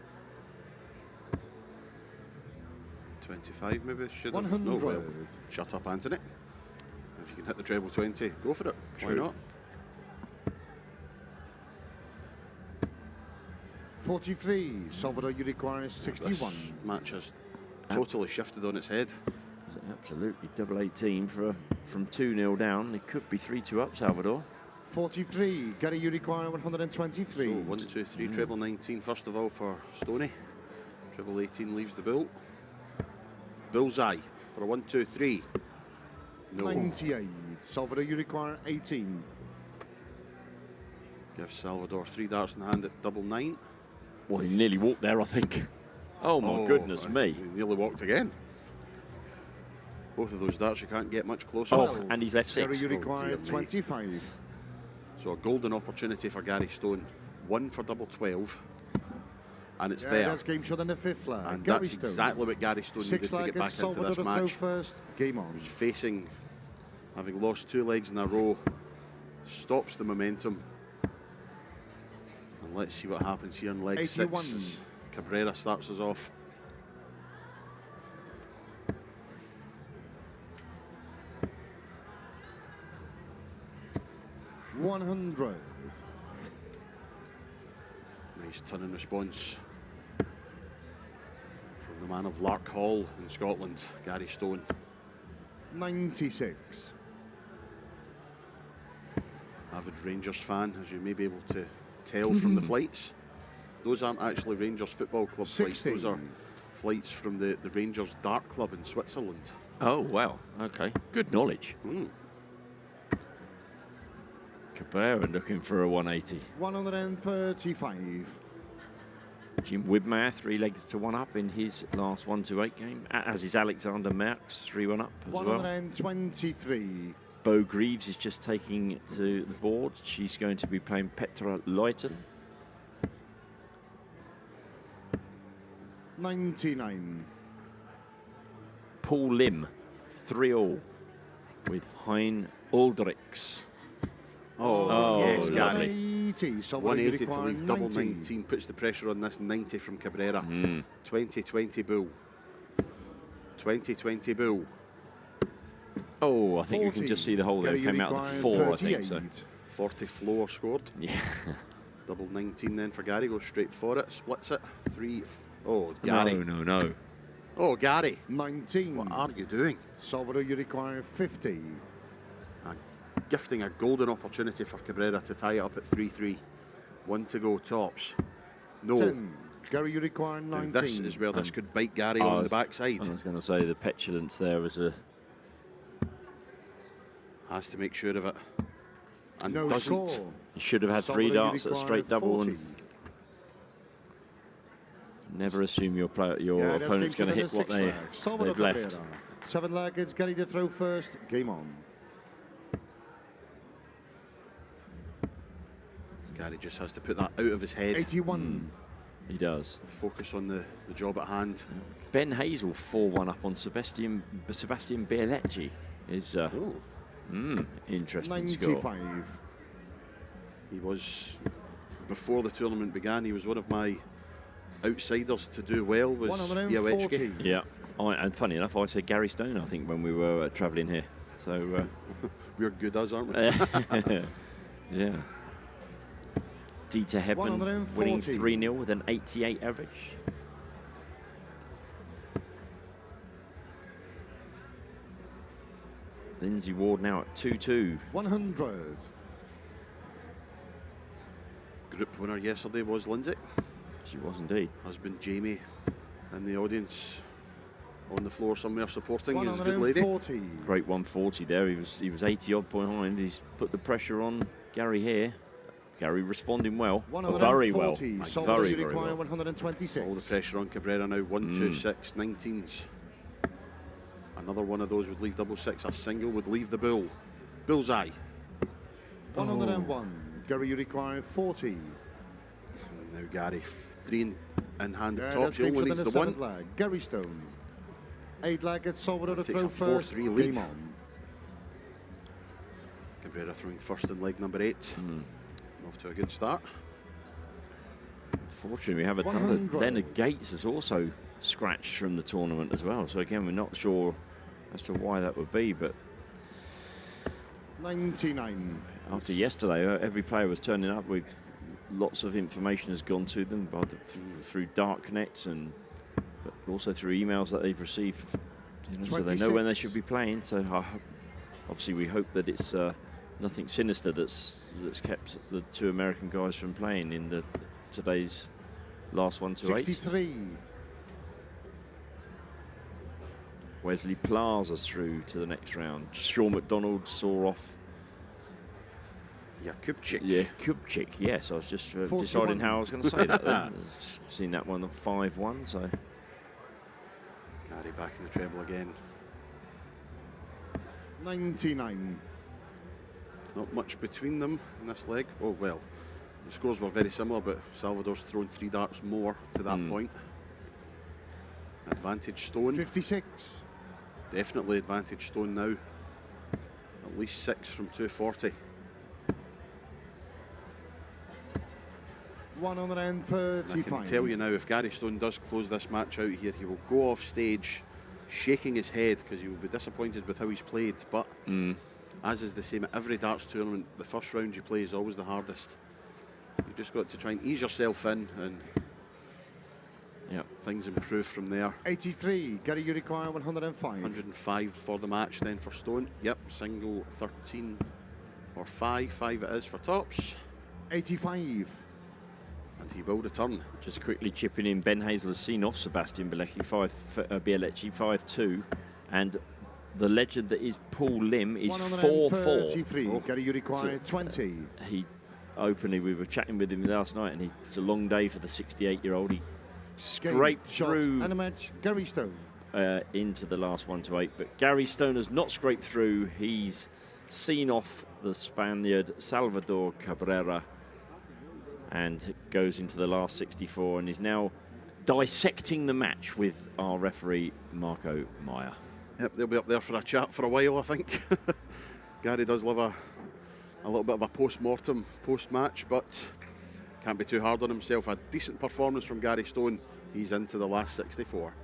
25 maybe, should have. 100. No, well, shut up, Anthony. If you can hit the treble 20, go for it. Why True. not? 43. Salvador, you require 61. This match has totally shifted on its head. Absolutely, double 18 from 2-0 down. It could be 3-2 up, Salvador. 43. Gary, you require 123. So 1, 2, 3, treble 19 first of all for Stoney. Treble 18 leaves the bill. Bullseye for a 1, 2, 3. No. 98. Salvador, you require 18. Gives Salvador 3 darts in hand at double 9. Well, he nearly walked there, I think. Oh, my goodness me. He nearly walked again. Both of those darts, you can't get much closer. Oh, and he's left Gary, 6. you require dear me. 25. So a golden opportunity for Gary Stone. 1 for double 12. And it's Yeah, there. that's game shot in the 5th leg. And Gary that's Stone. exactly what Gary Stone 6 needed to leg get back against into Salvador this to throw match. first. Game on. He's facing, having lost 2 legs in a row, stops the momentum. And let's see what happens here in leg 81. 6 as Cabrera starts us off. $100. Nice turn in response from the man of Lark Hall in Scotland, Gary Stone. 96. Avid Rangers fan, as you may be able to tell from the flights. Those aren't actually Rangers Football Club flights, 60. those are flights from the Rangers Dart Club in Switzerland. Oh, wow. Okay. Good knowledge. Cabrera looking for a 180. 135. Jim Widmer, 3 legs to 1 up in his last 1-2-8 game, as is Alexander Merckx, 3-1 up as well. 123. Bo Greaves is just taking it to the board. She's going to be playing Petra Leuten. 99. Paul Lim, 3-all with Hein Aldrichs. Oh, yes, lovely. Gary. 180. So 180 to leave double 19 puts the pressure on this 90 from Cabrera. 2020 Bull. 2020 Bull. Oh, I think you can 40. just see the hole there. Gary, It came you out of the require 4, I think. So. 38. 40 floor scored. Yeah. Double 19 then for Gary. Goes straight for it. Splits it. 3. Oh, Gary. No. Oh, Gary. 19. What are you doing? Salvador, you require 50. Gifting a golden opportunity for Cabrera to tie it up at 3-3. 1 to go tops. No. 10. Gary, you require Now 19. this is where this could bite Gary on the backside. I was going to say the petulance there was a... Has to make sure of it. And No doesn't. score. You should have had 3 Salvador, you darts at a require straight double 40. and never assume your Yeah, that's opponent's game going to shot in hit the what 6th leg. Salvador they've left. Cabrera. 7 leg, it's Gary to throw first. Game on. Gary just has to put that out of his head. 81. He does. Focus on the job at hand. Ben Hazel 4-1 up on Sebastian Bialecci is Oh, interesting score. 95. he was, before the tournament began, he was one of my outsiders to do well. Was 140. Białecki. Yeah. And funny enough, I said Gary Stone, I think, when we were travelling here. So, We're good as, aren't we? yeah. Dieter Hebman winning 140. 3-0 with an 88 average. Lindsay Ward now at 2-2. 100. Group winner yesterday was Lindsay. She was indeed. Husband Jamie in the audience on the floor somewhere supporting his good lady. 140. Great 140 there. He was 80 odd behind. He's put the pressure on Gary here. Gary responding well. Very well. Very, very well. 126. All the pressure on Cabrera now. 1-2-6 19s. Another one of those would leave double six. A single would leave the bull. Bullseye. 101. Gary, you require 40. Now Gary, 3 in hand at top. That's He only Kingston needs in the the one. 7th lag. Gary Stone. 8 lag at Salvador to Takes throw a first. 4-3 lead. Game on. Cabrera throwing first in leg number 8. Off to a good start. Fortunately, we have another. 100. Leonard Gates is also scratched from the tournament as well. So again, we're not sure as to why that would be, but 99. after yesterday, every player was turning up with lots of information has gone to them by through Dark Connect and but also through emails that they've received, so they know when they should be playing. So obviously we hope that it's nothing sinister that's kept the 2 American guys from playing in today's last 1-8. 63. Wesley Plaza's through to the next round. Sean McDonald saw off. Yeah, Kupchik. Yeah, Kupchik. Yes, I was just 41. deciding how I was going to say that. Then. Seen that one on 5-1. So Gary back in the treble again. 99. Not much between them in this leg. Oh, well, the scores were very similar, but Salvador's thrown 3 darts more to that point. Advantage Stone. 56. Definitely advantage Stone now. At least 6 from 240. 135. I can tell you now, if Gary Stone does close this match out here, he will go off stage shaking his head because he will be disappointed with how he's played. But as is the same at every darts tournament, the first round you play is always the hardest. You've just got to try and ease yourself in, and things improve from there. 83. Gary, you require 105. 105 for the match then for Stone. Yep, single 13 or 5. 5 it is for tops. 85. And he will return. just quickly chipping in, Ben Hazel has seen off Sebastian Bielecki 5-2, and the legend that is Paul Lim is 4-4. 133. Gary, you require 20. He openly, we were chatting with him last night, and it's a long day for the 68-year-old. He scraped through and a match. Gary Stone. into the last 1-8, but Gary Stone has not scraped through. He's seen off the Spaniard Salvador Cabrera and goes into the last 64 and is now dissecting the match with our referee Marco Meyer. Yep, they'll be up there for a chat for a while, I think. Gary does love a little bit of a post-mortem, post-match, but can't be too hard on himself. A decent performance from Gary Stone. He's into the last 64.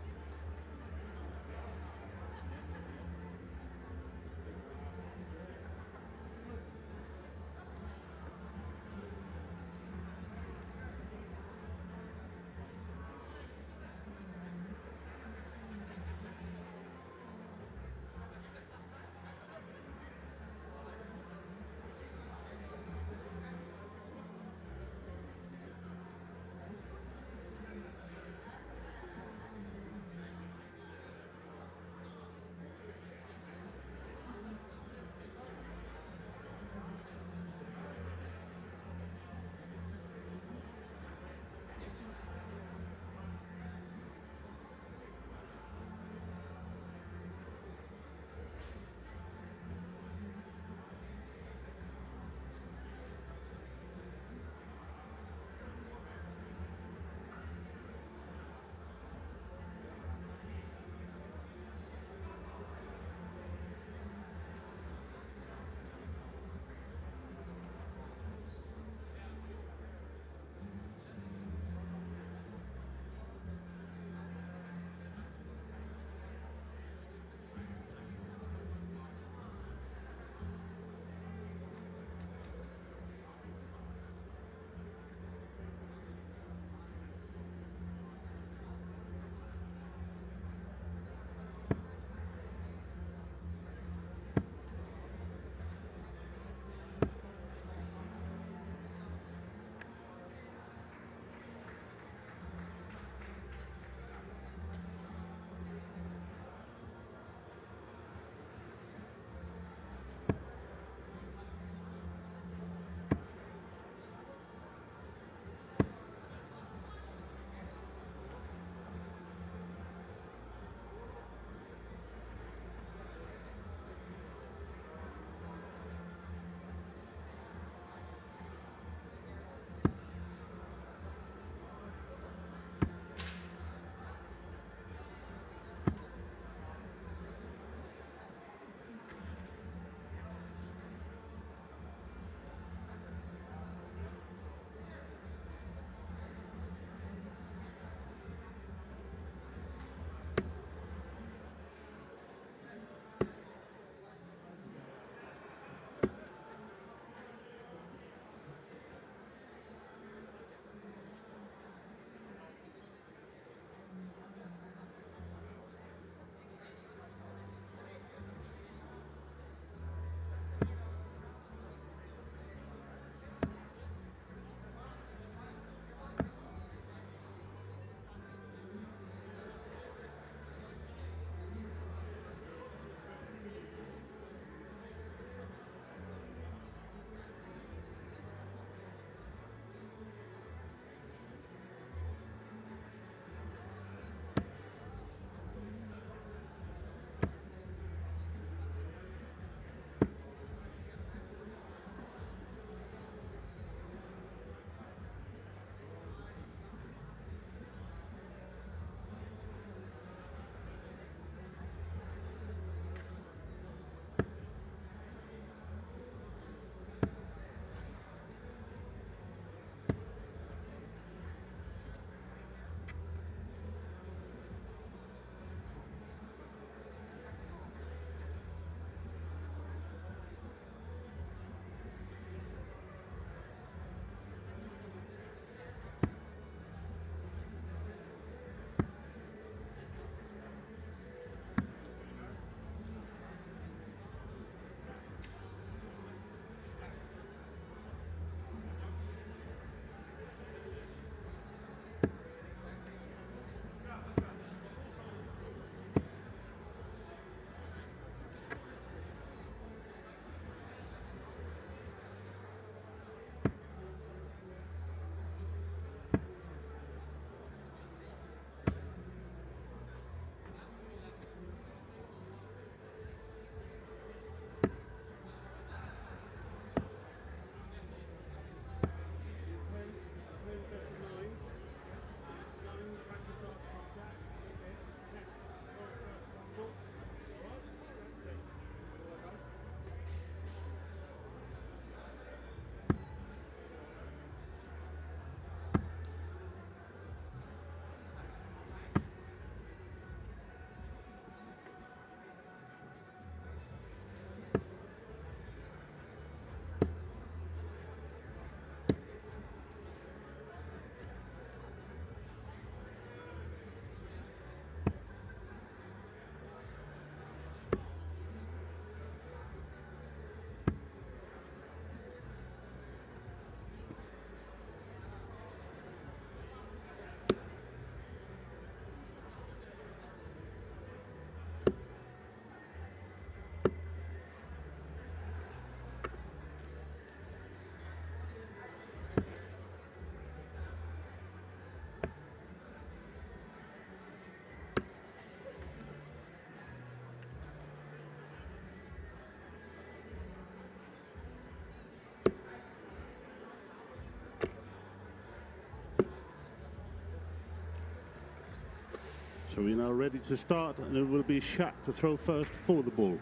So we're now ready to start, and it will be Schack to throw first for the bull.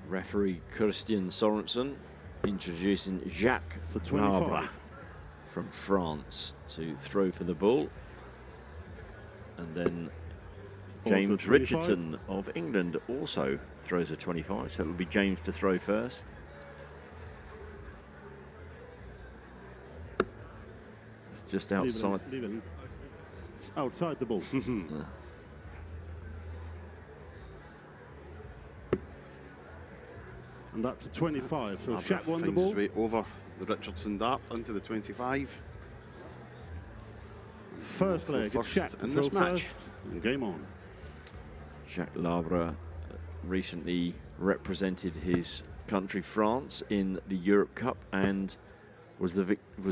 Referee Christian Sorensen introducing Jacques For 25. Labre from France to throw for the bull. And then James Also 25. Richardson of England also throws a 25, so it'll be James to throw first. It's just outside. Leave it outside the bull. And that's a 25. So Labre Schack won the finds ball. his way over the Richardson dart into the 25. First leg, it's First Schack to in throw this match. first. And game on. Jacques Labre recently represented his country, France, in the Europe Cup and was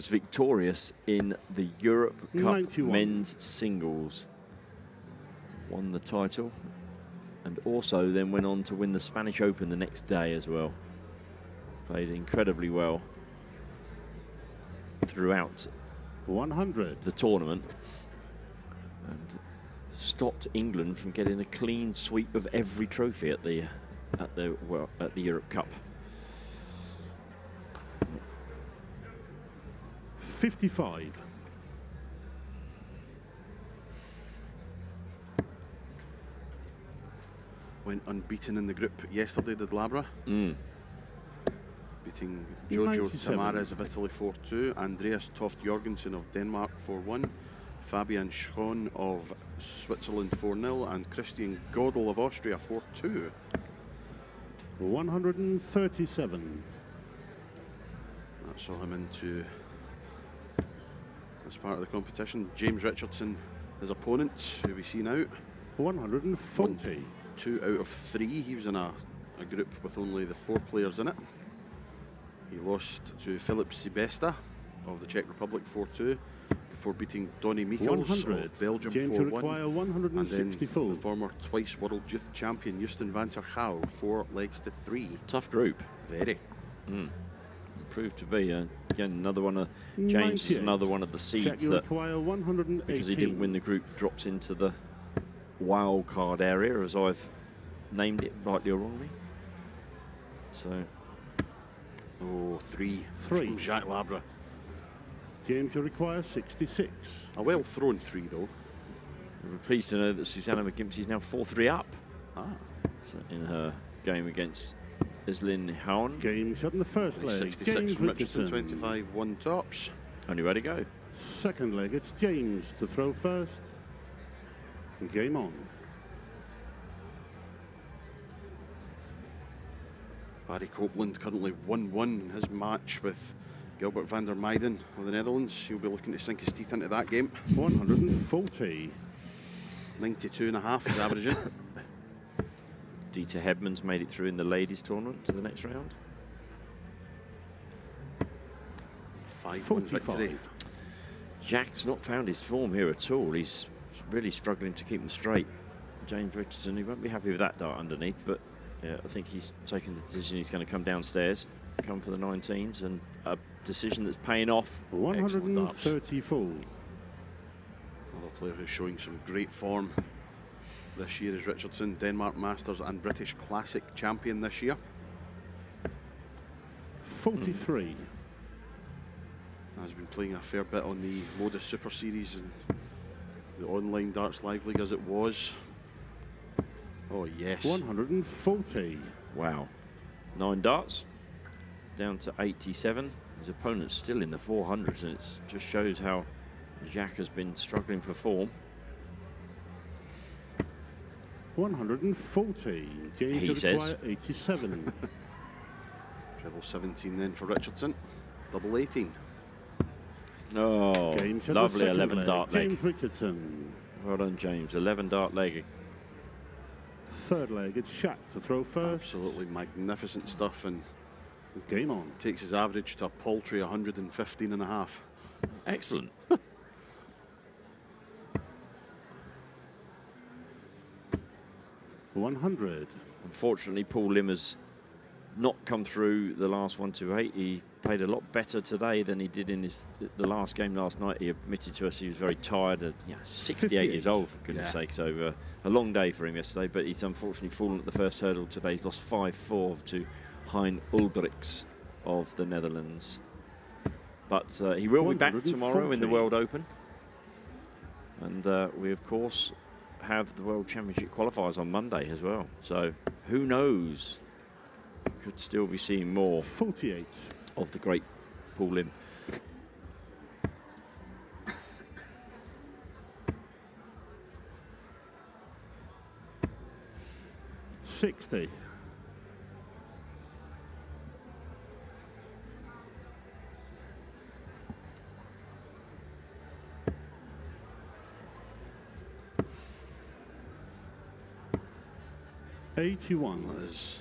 victorious in the Europe Cup 91. men's singles. Won the title and also then went on to win the Spanish Open the next day as well. Played incredibly well throughout 100. the tournament and stopped England from getting a clean sweep of every trophy at the Europe Cup. 55. Went unbeaten in the group yesterday, did Labre. Beating Giorgio 97. Tamares of Italy 4-2, Andreas Toft Jorgensen of Denmark 4-1, Fabian Schron of Switzerland 4-0, and Christian Godel of Austria 4-2. 137. That saw him into this part of the competition. James Richardson, his opponent, who we see now. 140. 2 out of 3. He was in a group with only the 4 players in it. He lost to Filip Sibesta of the Czech Republic 4-2 before beating Donny Michels 100. of Belgium James will require 4-1. And then 164. the former twice world youth champion Justin van ter Gouw 4 legs to 3. Tough group. Very. Proved to be again another one of James is 98. another one of the Schack, seeds you that, require 118. because he didn't win the group, drops into the wild card area, as I've named it, rightly or wrongly. So Oh, 3 3. from Jacques Labre. James will require 66. A well thrown 3 though. we're pleased to know that Susanna McGimpsey is now 4-3 up in her game against Iselin Houn. Game shot in the first leg. 66 James from Richardson, Richardson. 25, 1 tops. Only way to go. Second leg, it's James to throw first. And game on. Barry Copeland currently 1-1 in his match with Gilbert van der Meijden of the Netherlands. He'll be looking to sink his teeth into that game. 140. 92.5 is averaging. Dieter Hedman's made it through in the ladies tournament to the next round. 5-1 victory. 45. Jack's not found his form here at all. He's really struggling to keep them straight. James Richardson, he won't be happy with that dart underneath, but yeah, I think he's taken the decision he's going to come downstairs, come for the 19s, and a decision that's paying off. 134. Another player who's showing some great form this year is Richardson, Denmark Masters and British Classic champion this year. 43. Has been playing a fair bit on the Modus Super Series and the online Darts Live League as it was. Oh yes. 140. Wow. 9 darts, down to 87. His opponent's still in the 400s, and it just shows how Jack has been struggling for form. 140. James He will says. require 87. Treble 17 then for Richardson. Double 18. Oh, Game shot lovely the second 11 leg. dart leg. James Richardson. Well done, James. 11 dart leg. Third leg, it's Schack to throw first. Absolutely magnificent stuff, and Game on. takes his average to a paltry 115.5. Excellent. 100. Unfortunately, Paul Limmer's not come through the last 128. He played a lot better today than he did in the last game last night. He admitted to us he was very tired at 68 years old, for goodness sake. So a long day for him yesterday, but he's unfortunately fallen at the first hurdle today. He's lost 5-4 to Hein Uldrichs of the Netherlands. But he will be back tomorrow in the World Open. And we, of course, have the World Championship qualifiers on Monday as well. So who knows? Could still be seeing more 48 of the great Paul Lim. $60. $81. That is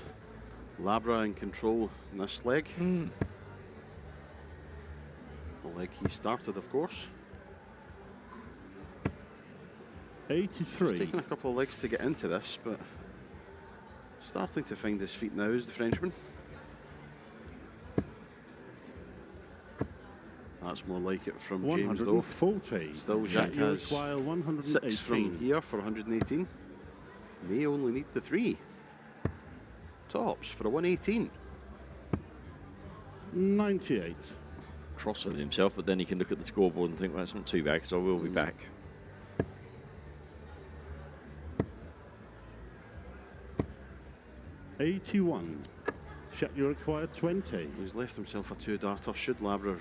Labra in control in this leg. The leg he started, of course. 83. He's taken a couple of legs to get into this, but starting to find his feet now is the Frenchman. That's more like it from James, though. 140. Still, Jacques has 118. 6 from here for 118. May only need the 3. Tops for a 118. 98. Cross with himself, but then he can look at the scoreboard and think, well, it's not too bad because I will be back. $81. Shaq, you require 20. He's left himself a 2-darter. Should Labra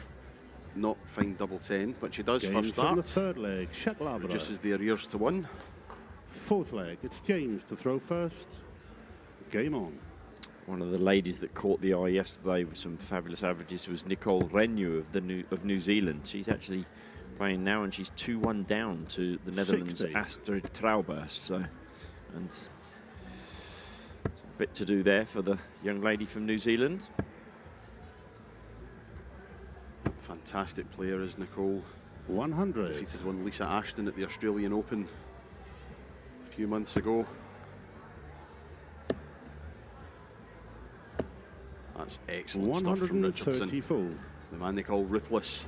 not find double 10, which he does James first from the start. third leg. Shaq Labra. Reduces the arrears to 1. Fourth leg. It's James to throw first. Game on. One of the ladies that caught the eye yesterday with some fabulous averages was Nicole Renew of New Zealand. She's actually playing now, and she's 2-1 down to the Netherlands' 60. Astrid Trouwburst. So, and a bit to do there for the young lady from New Zealand. Fantastic player is Nicole. 100. Defeated one Lisa Ashton at the Australian Open a few months ago. That's excellent stuff from Richardson. 134. The man they call Ruthless.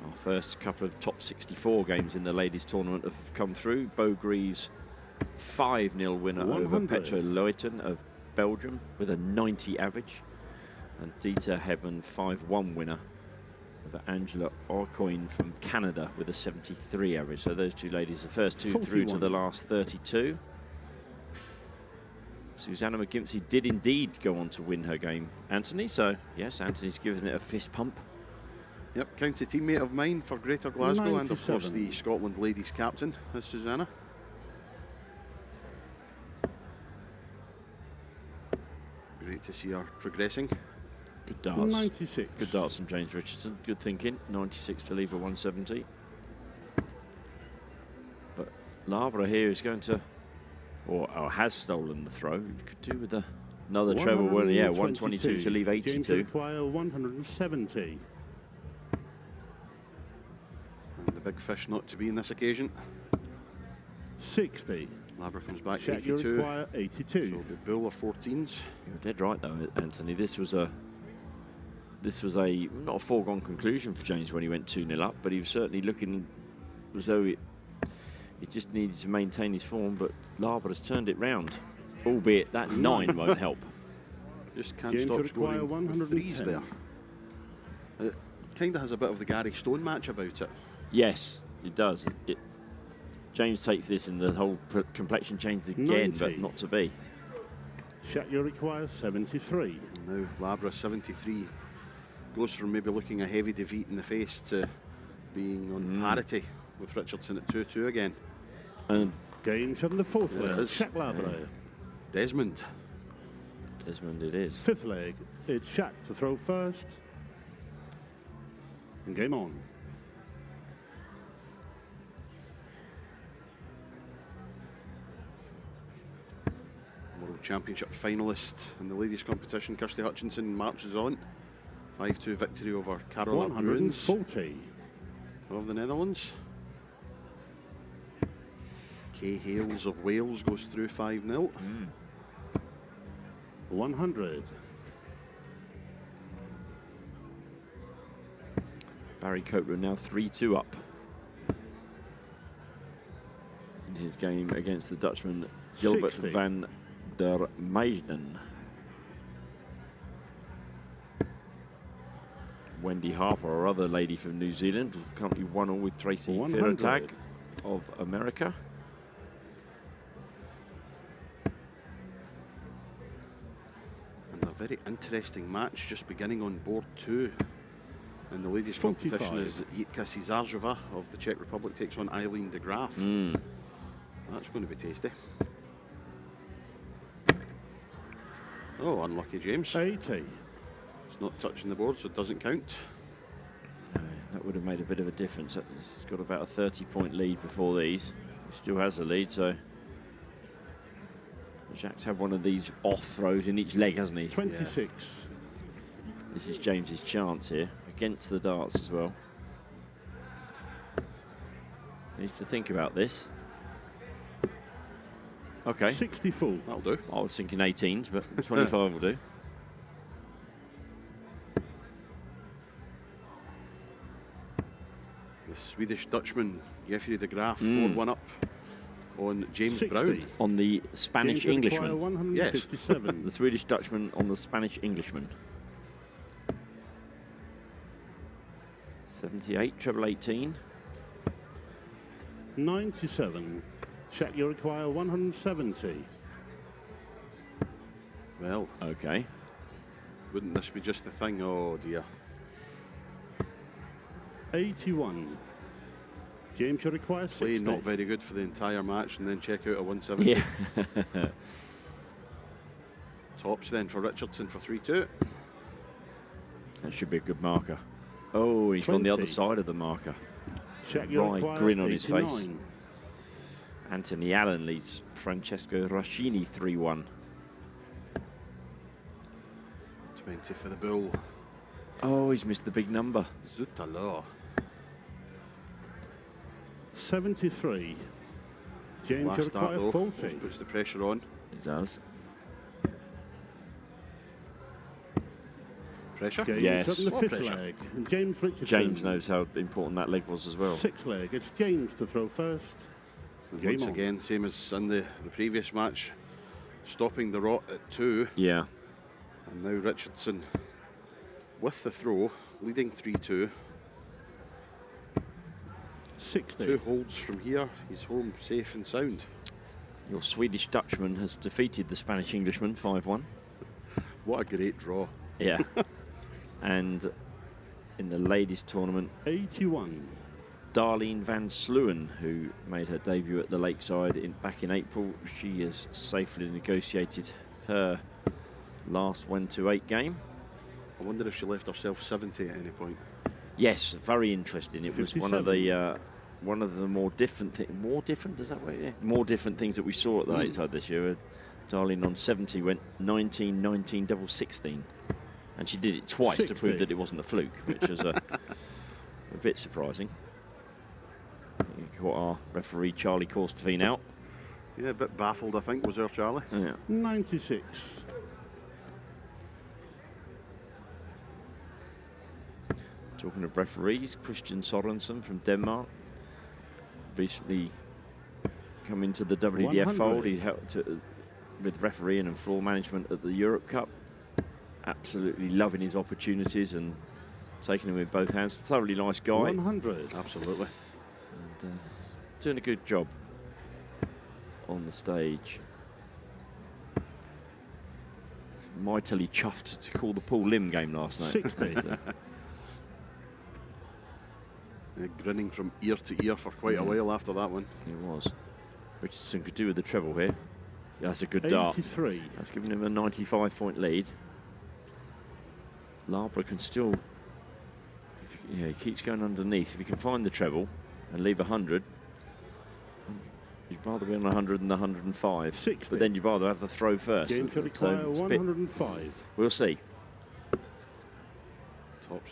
Our first couple of top 64 games in the ladies' tournament have come through. Bo Greaves, 5-0 winner over 100. Petra Leuyten of Belgium with a 90 average. And Dieter Hebben, 5-1 winner over Angela Orcoin from Canada with a 73 average. So those two ladies, the first two 41. through to the last 32. Susanna McGimpsey did indeed go on to win her game, Anthony. So, yes, Anthony's given it a fist pump. Yep, county teammate of mine for Greater Glasgow, and of course 97. the Scotland ladies captain is Susanna. Great to see her progressing. Good darts. 96. Good darts from James Richardson. Good thinking. 96 to leave a 170. But Labra here is going to, or has stolen the throw. Could do with another treble winner. Yeah, 122 to leave 82. James require 170. And the big fish not to be in this occasion. 60. Labra comes back Shaq, you 82. require 82. So the bull of 14s. You're dead right though, Anthony. This was a not a foregone conclusion for James when he went 2-0 up, but he was certainly looking as though he just needed to maintain his form. But Labra has turned it round, albeit that 9 won't help. Just can't James stop require scoring with 3s 110. there. It kind of has a bit of the Gary Stone match about it. Yes, it does. James takes this and the whole complexion changes again, 90. but not to be. Shaq, you require 73. And now Labra 73 goes from maybe looking a heavy defeat in the face to being on parity with Richardson at 2-2 again. And Games from the fourth There it leg. is. Shaq Labra. Desmond. Desmond it is. Fifth leg. It's Shaq to throw first. And game on. World Championship finalist in the ladies competition, Kirsty Hutchinson marches on. 5-2 victory over Carola Bruins 140. of the Netherlands. Kay Hales of Wales goes through 5-0. 100. Barry Copeland now 3-2 up in his game against the Dutchman Gilbert 60. van der Meijden. Wendy Harper, our other lady from New Zealand, currently 1-1 with Tracy 100. Firotag of America. And a very interesting match just beginning on board 2. In the ladies' 25. competition is Jitka Cizarzova of the Czech Republic takes on Eileen de Graaf. That's going to be tasty. Oh, unlucky James. 80. It's not touching the board, so it doesn't count. That would have made a bit of a difference. He's got about a 30-point lead before these. He still has the lead, so Jacques had one of these off throws in each leg, hasn't he? 26. This is James's chance here, against the darts as well. Needs to think about this. Okay. 64. That'll do. I was thinking 18s, but 25 will do. The Swedish Dutchman, Jeffrey de Graaf, 4-1 up on James 60. Brown. On the Spanish James Englishman. 157. The Swedish Dutchman on the Spanish Englishman. 78, treble 18. 97. Czech, you require 170. Well, Okay. wouldn't this be just the thing? Oh dear. 81. James, you require 60. Play not very good for the entire match and then check out a 170. Yeah. Tops then for Richardson for 3-2. That should be a good marker. Oh, he's on the other 20. side of the marker. Czech, you Wry require grin on his face. 89. Anthony Allen leads Francesco Rascini 3-1. 20 for the Bull. Oh, he's missed the big number. Zutalo. 73. James, you Last start require though. 40. Just puts the pressure on. He does. Pressure? James Yes. up in the More fifth pressure. leg. And James Richardson. James knows how important that leg was as well. Sixth leg. It's James to throw first. And Game once on. again, same as in the previous match, stopping the rot at 2. Yeah. And now Richardson with the throw, leading 3-2. 60. 2 holds from here. He's home safe and sound. Your Swedish Dutchman has defeated the Spanish Englishman 5-1. What a great draw. Yeah. And in the ladies tournament, 81. Darlene van Sluwen, who made her debut at the Lakeside back in April, she has safely negotiated her last 1-8 game. I wonder if she left herself 70 at any point. Yes, very interesting. It was one of 57. the more different more different, is that way? Yeah. More different things that we saw at the Lakeside this year. Darlene on 70 went 19, 19, double 16. And she did it twice 60. to prove that it wasn't a fluke, which was a bit surprising. You caught our referee Charlie Corstevine out. Yeah, a bit baffled, I think, was our Charlie. Yeah. 96. Talking of referees, Christian Sorensen from Denmark recently come into the WDF 100. fold. He helped with refereeing and floor management at the Europe Cup. Absolutely loving his opportunities and taking them with both hands. Thoroughly nice guy. 100. Absolutely. And, doing a good job on the stage. Mightily chuffed to call the Paul Lim game last night. 60. Grinning from ear to ear for quite a while after that one. He was. Richardson could do with the treble here. That's a good dart. 83. That's given him a 95-point lead. Labra can still, he keeps going underneath. If he can find the treble and leave 100, you'd rather be on 100 than 105. 60. But then you'd rather have the throw first. James could require it's a bit- 105. we'll see.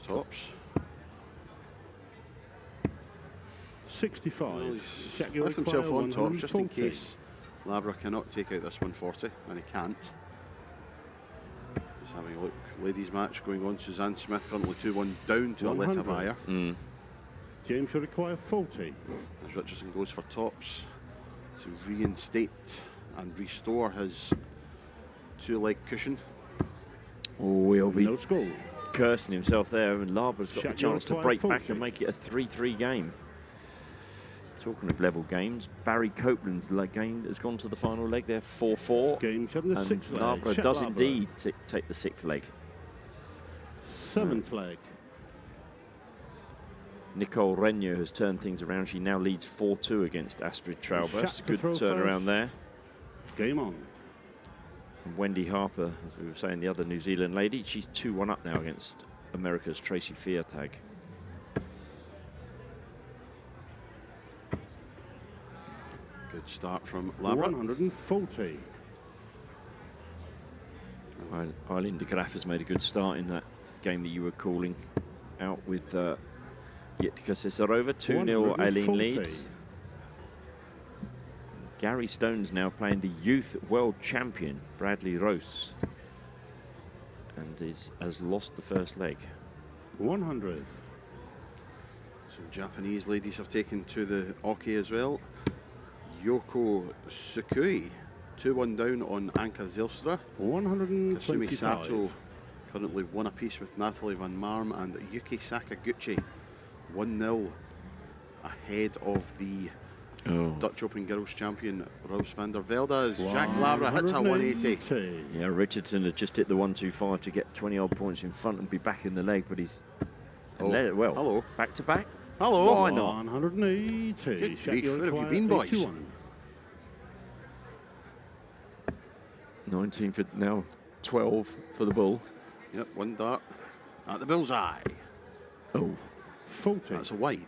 Tops. 65. Well, he's Check your left himself require on top just in 140. case Labra cannot take out this 140, and he can't. Let's have a look. Ladies match going on. Suzanne Smith currently 2-1 down to 100. Aletta Beyer. James will require 40. As Richardson goes for tops to reinstate and restore his 2-leg cushion. Oh, he'll be No score. cursing himself there, and Labra's got the Shaq, chance to you're break required back and 40. make it a 3-3 game. Talking of level games, Barry Copeland's game has gone to the final leg there, 4-4. Game 7, the And 6th leg. Labra Shaq does Labra. indeed take the 6th leg. 7th leg. Nicole Renier has turned things around. She now leads 4-2 against Astrid Traubest. to Good throw turnaround first. there. Game on. And Wendy Harper, as we were saying, the other New Zealand lady, she's 2-1 up now against America's Tracy Feartag. Good start from Labra. 140. Eileen de Graaf has made a good start in that game that you were calling out with Jitka Cesarova. 2-0 Eileen 140. leads. Gary Stone's now playing the youth world champion, Bradley Rose, and has lost the first leg. 100. Some Japanese ladies have taken to the Oki as well. Yoko Tsukui, 2-1 down on Anka Zylstra. Kasumi 125. Sato currently one apiece with Natalie Van Marm, and Yuki Sakaguchi 1-0 ahead of the Dutch Open Girls champion Roos van der Velde as Jacques Labra hits a 180. Yeah, Richardson has just hit the 125 to get 20 odd points in front and be back in the leg, but he's well, hello. back to back. Hello. Why not? 180. Good Shaq, grief, you where have you require been, boys? 81. 19 for now, 12 for the bull. Yep, one dart at the bullseye. Oh, 40. That's a wide.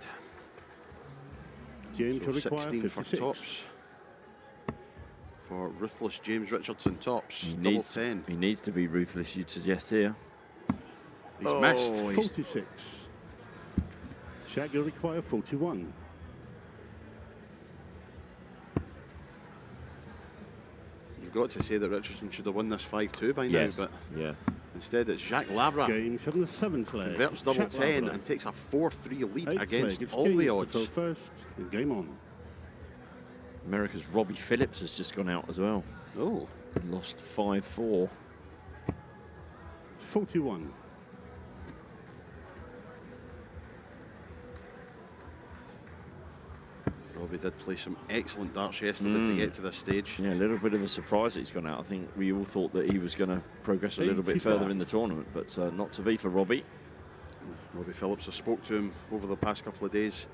James So will require 16 for 56. tops. For ruthless James Richardson tops. he Double needs 10. he needs to be ruthless, you'd suggest here. He's missed. Oh, 46. Shaq, you'll require 41. You've got to say that Richardson should have won this 5-2 by Yes, now, but yeah. instead it's Jacques Labra. Game 7, the 7th leg. Converts double Shaq 10 Labra. and takes a 4-3 lead 8th against leg. It's all James the to odds. throw first. And game on. America's Robbie Phillips has just gone out as well. Oh, Lost 5-4. 41. Robbie did play some excellent darts yesterday to get to this stage. Yeah, a little bit of a surprise that he's gone out. I think we all thought that he was going to progress a little bit further in the tournament, but not to be for Robbie. Robbie Phillips, I spoke to him over the past couple of days,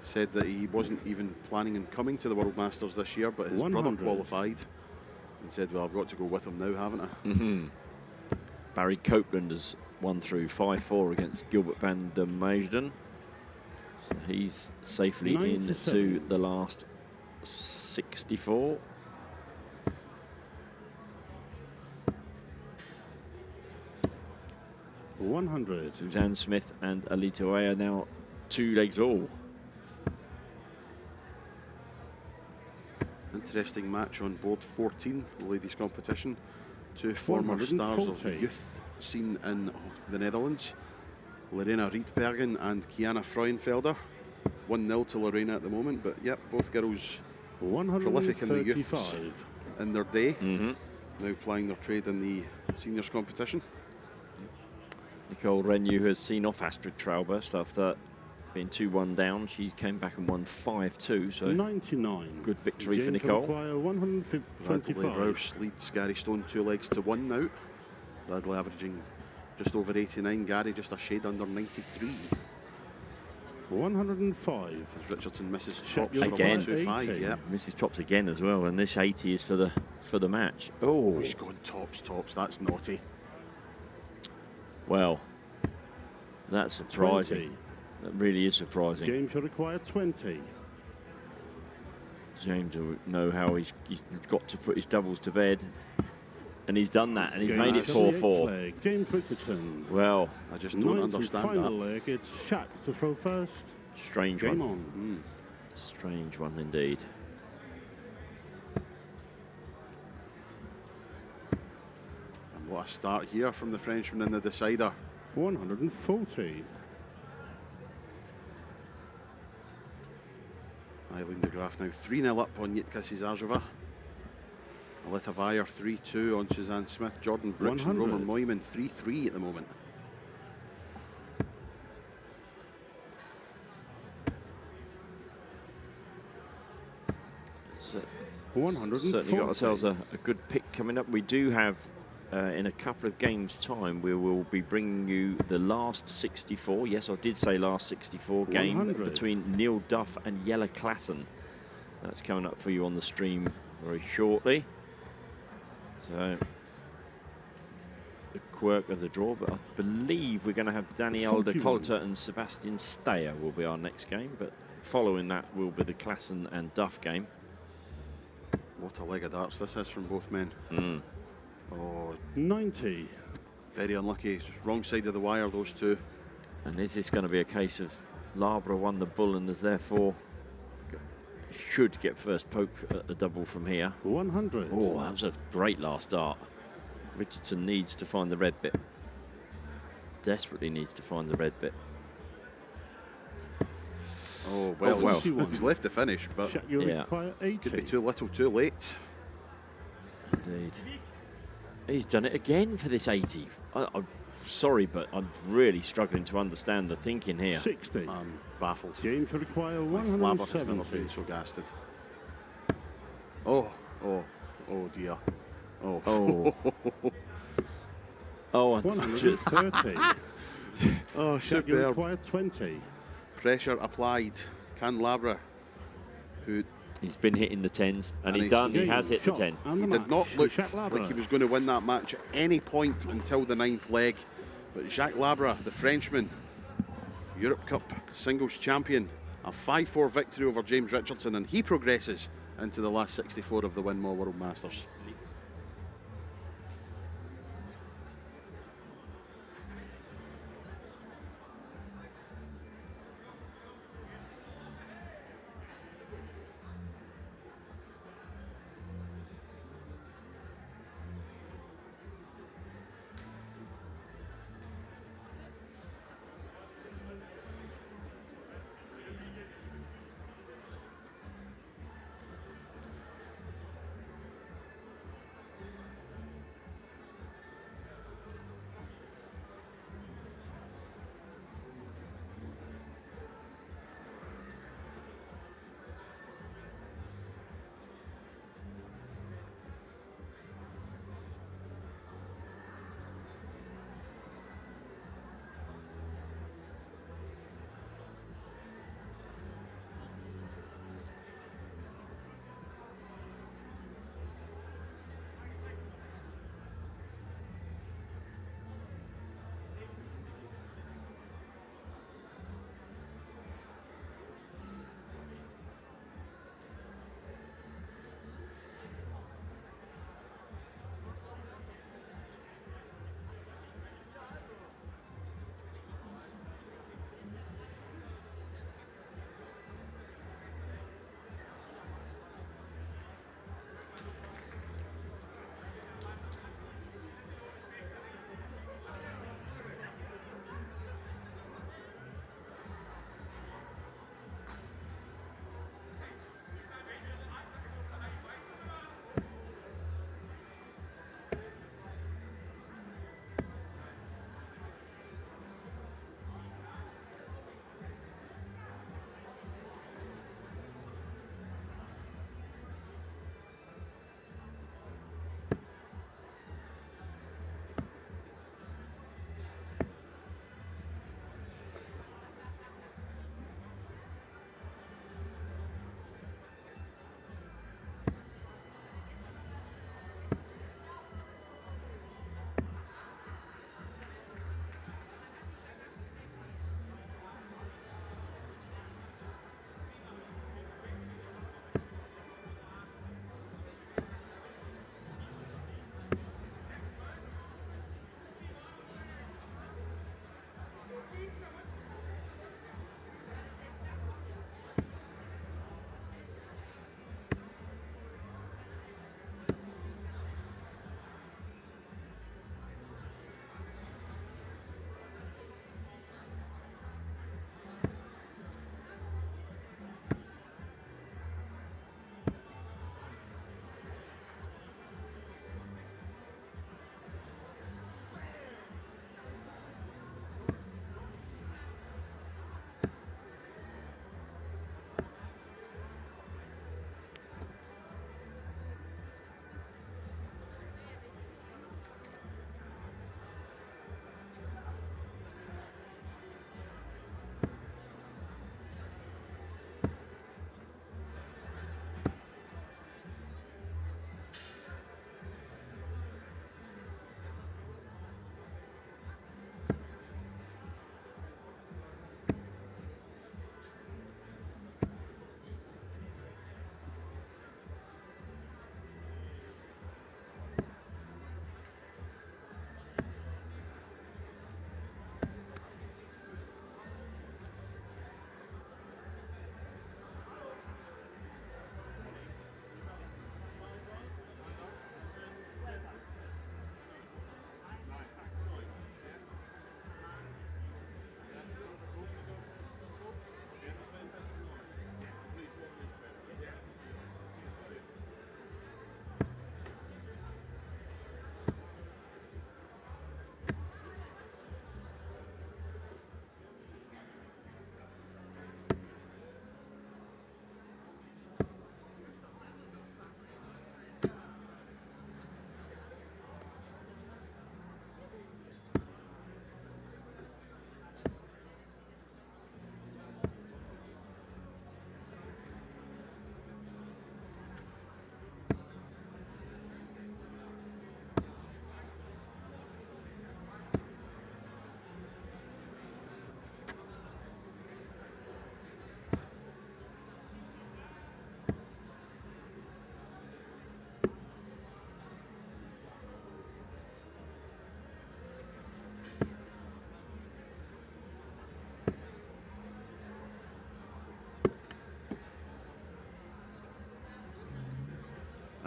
said that he wasn't even planning on coming to the World Masters this year, but his 100. brother qualified and said, well, I've got to go with him now, haven't I? Barry Copeland has won through 5-4 against Gilbert van der Meijden. So he's safely 97. into the last 64. $100. Suzanne Smith and Alita Oya now 2 legs all. Interesting match on board 14, the ladies competition. Two former stars of the 140. youth scene in the Netherlands, Lorena Rietbergen and Kiana Freuenfelder. 1-0 to Lorena at the moment, but yep, both girls prolific in the youths 135. in their day, now plying their trade in the seniors competition. Nicole Renu has seen off Astrid Traubest after being 2-1 down. She came back and won 5-2, so 99. good victory for James Nicole. Require Bradley 125. Rouse leads Gary Stone 2 legs to 1 now. Bradley averaging just over 89, Gary just a shade under 93. 105. As Richardson misses Check tops your from Again. 125. 80. Yep. Misses tops again as well, and this 80 is for the match. Oh, He's gone tops. That's naughty. well, that's surprising. 20. That really is surprising. James will require 20. James will know how he's got to put his doubles to bed, and he's done that, and he's made it James on the 4-4. eighth leg. James Richardson. Well, I just don't 90 understand final that. leg. It's Shaq to throw first. strange Game one. on. Strange one indeed. And What a start here from the Frenchman in the decider. 140. Eileen de Graaf now 3-0 up on Jitka Cesarova. Aletta Veijer 3-2 on Suzanne Smith. Jordan Brooks and 100. Roman Moyman 3-3 at the moment. So, 140. certainly got ourselves a good pick coming up. We do have, in a couple of games' time, we will be bringing you the last 64. Yes, I did say last 64 game 100. between Neil Duff and Jelle Klassen. That's coming up for you on the stream very shortly. So, the quirk of the draw, but I believe we're going to have Daniel de 41. Colter and Sebastian Steyer will be our next game, but following that will be the Klassen and Duff game. What a leg of darts this is from both men. Oh, 90. very unlucky. Wrong side of the wire, those two. And is this going to be a case of Labra won the bull and is therefore should get first poke at a double from here? 100. Oh, that was a great last dart. Richardson needs to find the red bit. Desperately needs to find the red bit. Oh, well, well. he's left to finish, but Check you Yeah. require 80. could be too little, too late. Indeed. He's done it again for this 80. I'm sorry, but I'm really struggling to understand the thinking here. 60. I'm baffled. James will require My Flabber has never 170. been so gasted. Oh dear. Oh. Oh. Oh, and 130. Oh, Check you superb. require 20. Pressure applied. Can Labra, who he's been hitting the 10s, and And he's he's done. He Game, has hit the shot, 10. and the he did match. not look Jacques Labra. like he was going to win that match at any point until the 9th leg. But Jacques Labra, the Frenchman, Europe Cup singles champion, a 5-4 victory over James Richardson, and he progresses into the last 64 of the Winmore World Masters.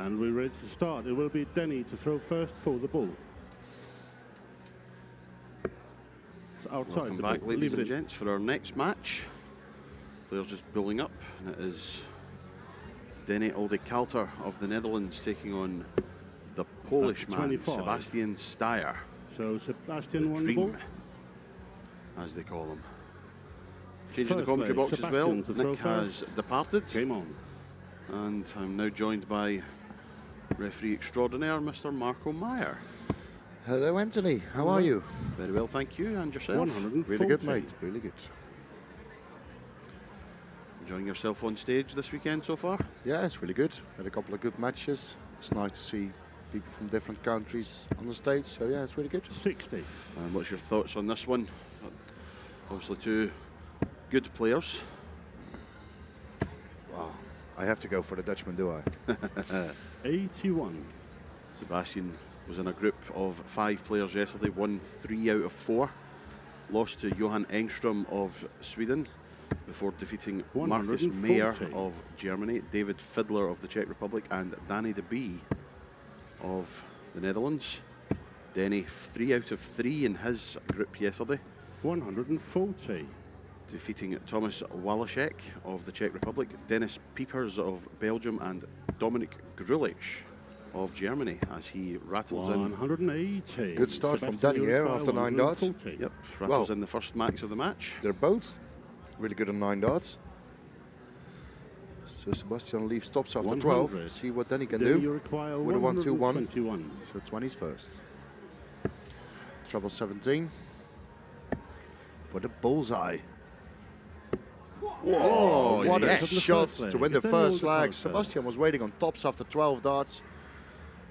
And we're ready to start. It will be Denny to throw first for the bull. It's outside Welcome the back, bull. ladies Leave it and in. gents, for our next match. Players just building up, and it is Denny Oldekalter of the Netherlands taking on the Polish At man, 25. Sebastian Steyer. So Sebastian The won the ball. Dream, as they call him. Changing the First commentary leg, box as well. Sebastian to throw Nick has first. departed, Game on. and I'm now joined by referee extraordinaire, Mr. Marco Meyer. Hello, Anthony. How are you? Very well, thank you, and yourself. 140. Really good, mate. Really good. Enjoying yourself on stage this weekend so far? Yeah, it's really good. Had a couple of good matches. It's nice to see people from different countries on the stage. So yeah, it's really good. 60. And what's your thoughts on this one? Obviously, two good players. Wow. I have to go for the Dutchman, do I? 81. Sebastian was in a group of 5 players yesterday, won 3 out of 4. Lost to Johan Engström of Sweden before defeating Marcus 140. Mayer of Germany, David Fiddler of the Czech Republic, and Danny de Bie of the Netherlands. Denny 3 out of 3 in his group yesterday, 140. defeating Thomas Walaszek of the Czech Republic, Dennis Piepers of Belgium, and Dominik Grulich of Germany as he rattles in. 180. Good start from Sebastian Danny here Uruguay, after 9 darts. 140. Yep, rattles Well, in the first max of the match. They're both really good on 9 darts. So Sebastian leaves stops after 12. 100. See what Danny can Denny do Uruguay, with a 1-2-1. 121. So 20s first. Treble 17 for the bullseye. Oh, What yes. a From the shot first leg. to win the Denny first Oldekalter. lag. Sebastian was waiting on tops after 12 darts.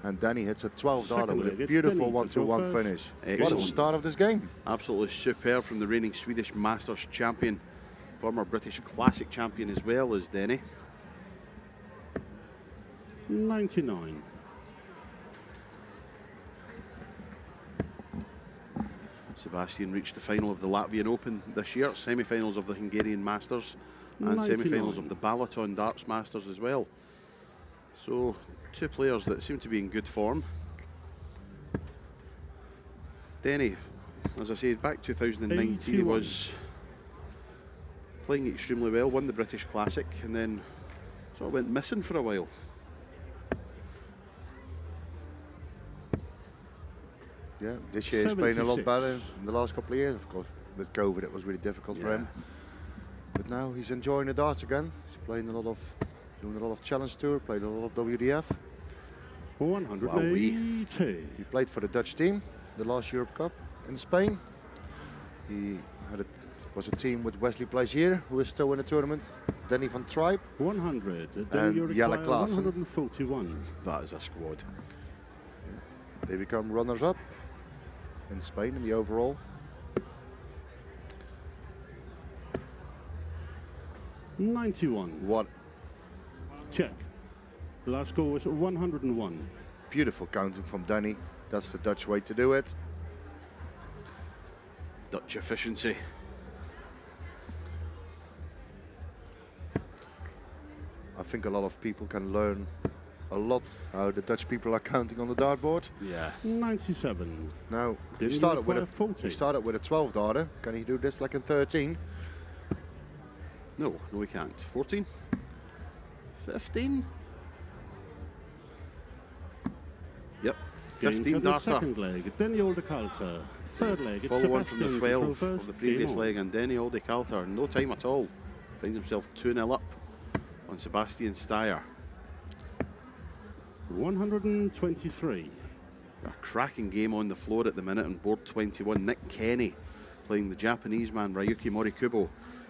And Danny hits a 12 darter Second with a leg, it's beautiful Denny to go 1-2-1 first. finish. What Excellent. a start of this game. Absolutely superb from the reigning Swedish Masters champion, former British Classic champion as well as Denny. 99. Sebastian reached the final of the Latvian Open this year, semi-finals of the Hungarian Masters, and 99. semi-finals of the Balaton Darts Masters as well. So, two players that seem to be in good form. Denny, as I said, back 2019, he 81. was playing extremely well, won the British Classic, and then sort of went missing for a while. Yeah, this year he's playing a lot 76. better in the last couple of years. Of course, with COVID it was really difficult for Yeah. him. But now he's enjoying the darts again. He's playing doing a lot of Challenge Tour, played a lot of WDF. 180. He played for the Dutch team, the last Europe Cup in Spain. He was a team with Wesley Plaisier, who is still in the tournament, Danny van Tribe, 100. And Denny Uruguay, Jelle Klaassen. 141. That is a squad. They become runners-up in Spain in the overall. 91. What Check. The last score was 101. beautiful counting from Danny. That's the Dutch way to do it. Dutch efficiency. I think a lot of people can learn a lot how the Dutch people are counting on the dartboard. Yeah. 97. Now, Didn't he started with require 40. he started with a 12 darter. Can he do this like in 13? No, we can't. 14? 15? Yep. Game 15 for the darter. second leg. Denny Oldekalter. Third leg. It's Follow on from the Sebastian 12 to throw of the first. previous Game on. leg, and Denny Oldekalter, no time at all, finds himself 2-0 up on Sebastian Steyer. 123. A cracking game on the floor at the minute on board 21. Nick Kenny playing the Japanese man Ryuki Morikubo.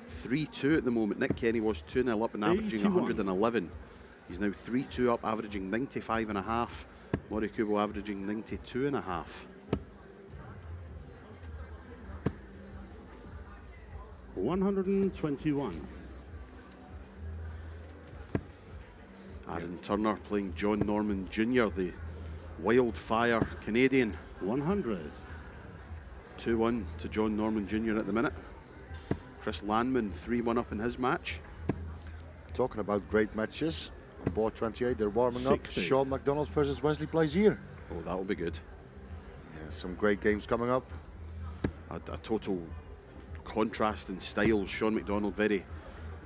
3-2 at the moment. Nick Kenny was 2-0 up and averaging 81. 111. He's now 3-2 up, averaging 95.5. Morikubo averaging 92.5. 121. Aaron Turner playing John Norman Jr., the wildfire Canadian. 100. 2-1 to John Norman Jr. at the minute. Chris Landman 3-1 up in his match. Talking about great matches, Board 28, they're warming up. 60. Sean McDonald versus Wesley Blazier. Oh, that'll be good. Yeah, some great games coming up. A total contrast in styles. Sean McDonald, very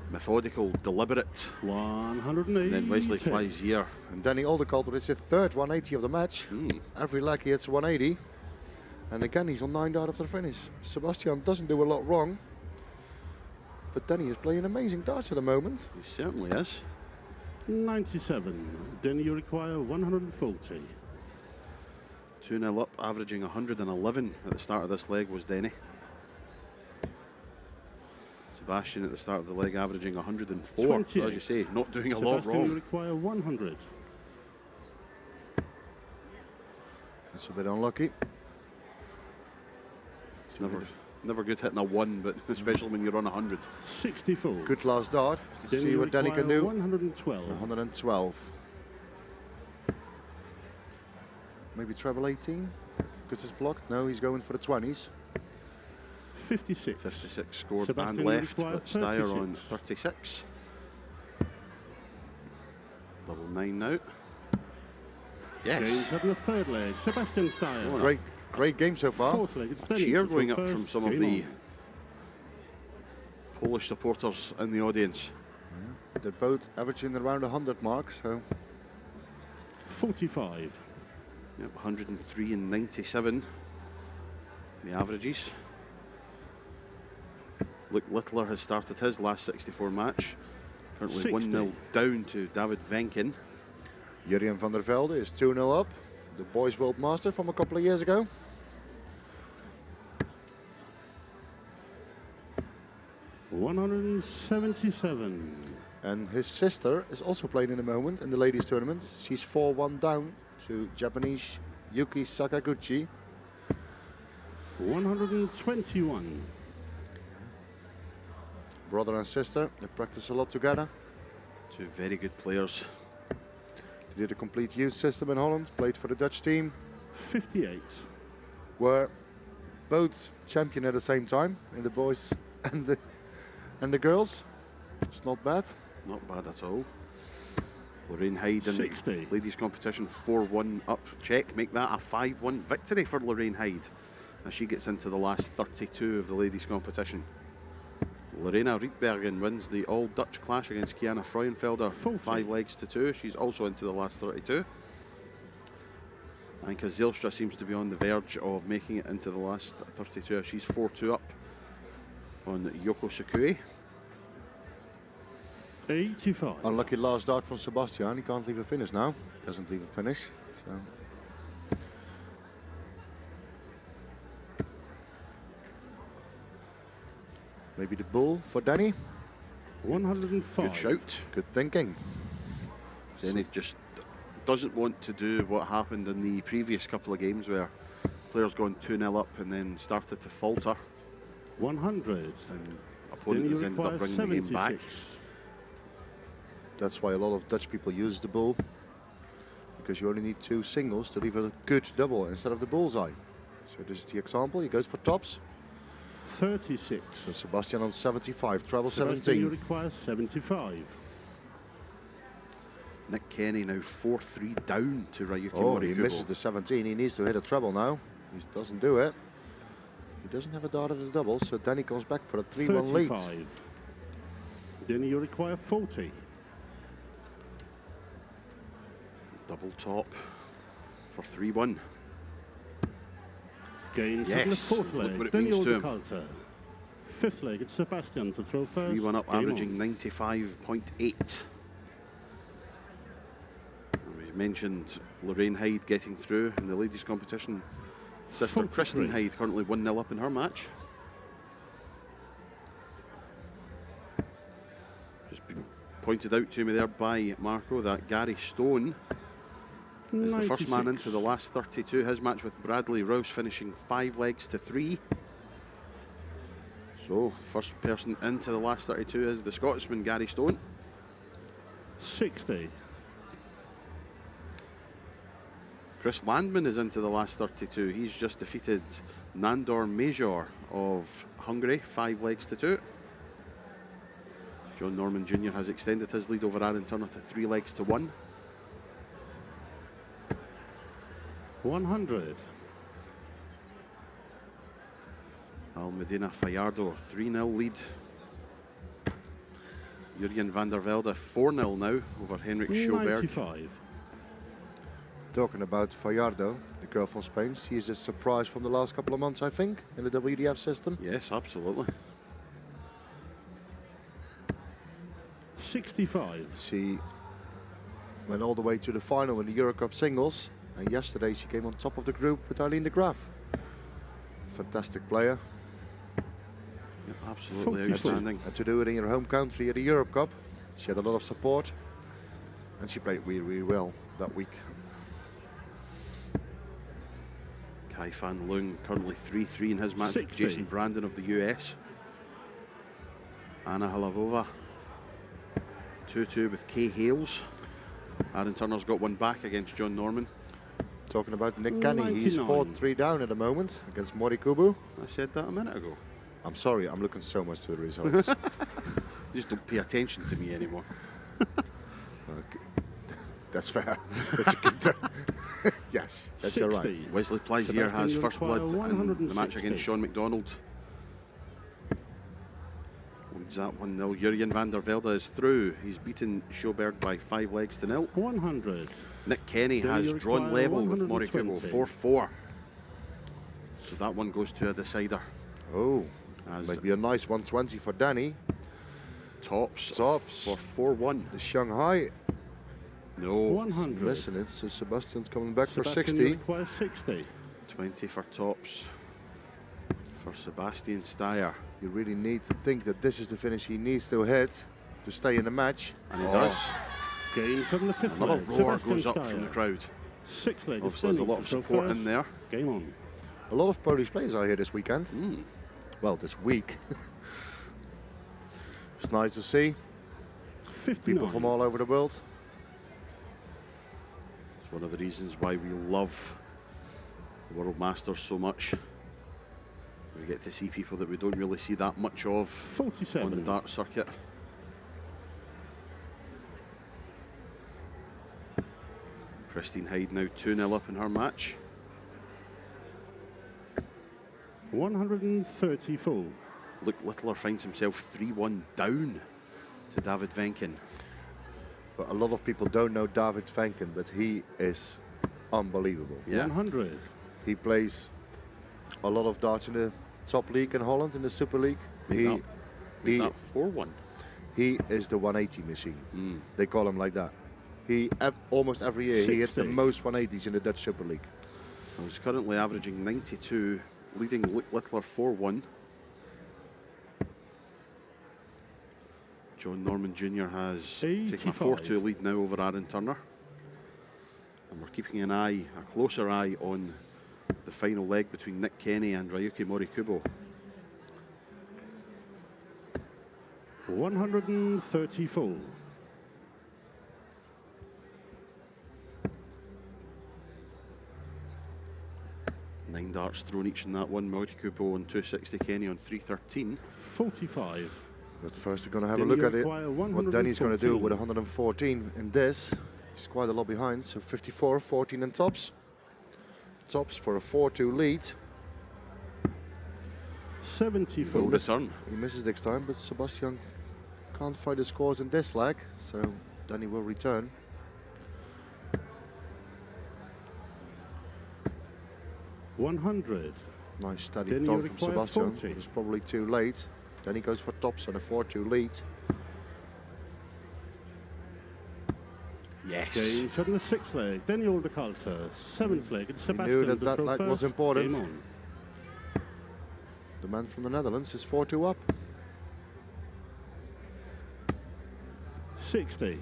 methodical, deliberate. 180. And then Wesley Blazier. And Danny Aldercoulter is the third 180 of the match. Every leg he hits 180. And again, he's on 9 darts after the finish. Sebastian doesn't do a lot wrong. But Danny is playing amazing darts at the moment. He certainly is. 97. Then you require 140. 2-0 up, averaging 111 at the start of this leg was Denny. Sebastian at the start of the leg averaging 104. 28. So as you say, not doing a lot Sebastian, you wrong. require 100. It's a bit unlucky. It's never good hitting a 1, but especially when you're on 100. 64. Good last dart. Let's Then see you what Danny can require do. 112. 112. Maybe treble 18? Because it's blocked. No, he's going for the 20s. 56. 56 scored Sebastian, and you left, require but Steyer on 36. 36. Double 9 now. James Yes. having the third leg. Sebastian Steyer. Great game so far. Fourth leg. It's Denny Cheer to going throw up from first. some of Game the on. Polish supporters in the audience. They're both averaging around 100 marks. So 45. Yep, 103 and 97. The averages. Luke Littler has started his last 64 match. Currently 60. 1-0 down to David Venkin. Jurjen van der Velde is 2-0 up. The boys world master from a couple of years ago. $177. And his sister is also playing in the moment in the ladies tournament. She's 4-1 down to Japanese Yuki Sakaguchi. 121. Brother and sister, they practice a lot together. Two very good players. They did a complete youth system in Holland, played for the Dutch team. 58. Were both champion at the same time in the boys and the girls. It's not bad. Not bad at all. Lorraine Hyde in 60. the ladies competition 4-1 up. Check, make that a 5-1 victory for Lorraine Hyde as she gets into the last 32 of the ladies competition. Lorena Rietbergen wins the all-Dutch clash against Kiana Freuenfelder, 5 legs to 2. She's also into the last 32. Anka Zylstra seems to be on the verge of making it into the last 32. She's 4-2 up on Yoko Sukui. 85. Unlucky last dart from Sebastian. He can't leave a finish now. Doesn't leave a finish. So maybe the bull for Danny. 105. Good shout. Good thinking. Then he just doesn't want to do what happened in the previous couple of games where players gone 2-0 up and then started to falter 100. and Then opponents you ended require up bringing the game back. 76. That's why a lot of Dutch people use the bull, because you only need 2 singles to leave a good double instead of the bullseye. So this is the example. He goes for tops. 36. So Sebastian on 75, treble Sebastian, you 17. require 75. Nick Kenny now 4-3 down to Ryuki Oh, he Morikubo. misses the 17. He needs to hit a treble now. He doesn't do it. He doesn't have a dart at the double, so Danny comes back for a 3-1 lead. 35. Then you require 40. Double top for 3-1. Gains Yes, of the fourth look leg. what it Daniel means to him. DeCalter. Fifth leg, it's Sebastian to throw first. 3-1 up, Game averaging on. 95.8. We mentioned Lorraine Hyde getting through in the ladies' competition. Sister 43. Kristen Hyde currently 1-0 up in her match. Just been pointed out to me there by Marco that Gary Stone is the first man 96. into the last 32. His match with Bradley Rouse finishing 5 legs to 3. So, first person into the last 32 is the Scotsman Gary Stone. 60. Chris Landman is into the last 32. He's just defeated Nandor Major of Hungary, 5 legs to 2. John Norman Jr. has extended his lead over Aaron Turner to 3 legs to 1. 100. Almudena Fallardo, 3-0 lead. Jurgen van der Velde, 4-0 now over Henrik Sjoberg. 95. Talking about Fallardo, the girl from Spain, she is a surprise from the last couple of months, I think, in the WDF system. Yes, absolutely. 65. She went all the way to the final in the Euro Cup singles, and yesterday she came on top of the group with Eileen de Graaf. Fantastic player. Yep, absolutely 44. outstanding. And to do it in your home country at the Euro Cup, she had a lot of support, and she played really, really well that week. Kai Fan Leung currently 3-3 in his match with 60. Jason Brandon of the US. Anna Halavova 2-2 with Kay Hales. Aaron Turner's got one back against John Norman. Talking about Nick Kenny, he's 99. 4-3 down at the moment against Mori Kubu. I said that a minute ago. I'm sorry, I'm looking so much to the results. You just don't pay attention to me anymore. Okay. That's fair. That's a good yes, that's your right. 60. Wesley Plaisier Sebastian has first require blood in the match 160. against Sean McDonald. Leads that 1-0. Jurgen van der Velde is through. He's beaten Sjoberg by 5 legs to 0. 100. Nick Kenny Then has you drawn require level with Mori Kubo, 120. 4-4. So that one goes to a decider. Oh, As maybe a nice 120 for Danny. Tops Tops. for 4-1. The Shanghai, No, 100. listen, it's Sebastian's coming back for Sebastian 60. requires 60. 20 for tops for Sebastian Steyer. You really need to think that this is the finish he needs to hit to stay in the match. And he does. Game from the 5th Another leg. roar Sebastian goes up Steyer. from the crowd. 6 legs. Obviously, there's a lot of support in there. Game on. A lot of Polish players are here this weekend. Well, this week. It's nice to see 59. people from all over the world. It's one of the reasons why we love the World Masters so much. We get to see people that we don't really see that much of 47. on the dart circuit. Christine Hyde now 2-0 up in her match. 130 full. Luke Littler finds himself 3-1 down to David Venkin. But a lot of people don't know David Venkin, but he is unbelievable. Yeah. 100. He plays a lot of darts in the top league in Holland, in the Super League. Made that 4-1. He is the 180 machine. They call him like that. Almost every year he hits the 60. most 180s in the Dutch Super League. He's currently averaging 92, leading Luke Littler 4-1. John Norman Jr. has taken a 85. 4-2 lead now over Aaron Turner. And we're keeping a closer eye on the final leg between Nick Kenny and Ryuki Morikubo. 130 full. Nine darts thrown each in that one. Morikubo on 260, Kenny on 313. 45. But first we're going to have a Then look you at it. require What Danny's going to do 114. with 114 in this. He's quite a lot behind, so 54, 14 and tops. Tops for a 4-2 lead. 70 Full full. return. He misses next time, but Sebastian can't find the scores in this leg, so Danny will return. $100. Nice steady Then you done from require Sebastian. 40. It's probably too late. Then he goes for tops on a 4-2 lead. Yes. Game from the 6th leg. Daniel de Calter. 7th leg. And Sebastian knew that to that throw leg was first. important. Game on. The man from the Netherlands is 4-2 up. 60.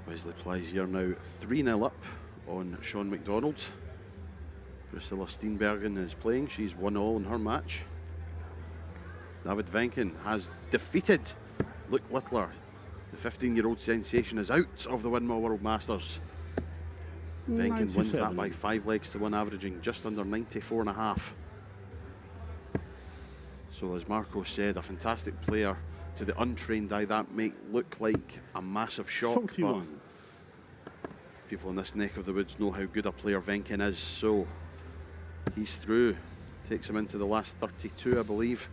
Wesley Plaisier now 3-0 up on Sean McDonald. Priscilla Steenbergen is playing. She's 1-all in her match. David Venkin has defeated Luke Littler. The 15-year-old sensation is out of the Winmore World Masters. Venkin wins that 97. by 5 legs to 1, averaging just under 94.5. So as Marco said, a fantastic player to the untrained eye, that may look like a massive shock, 41. but people in this neck of the woods know how good a player Venkin is, so he's through. Takes him into the last 32, I believe.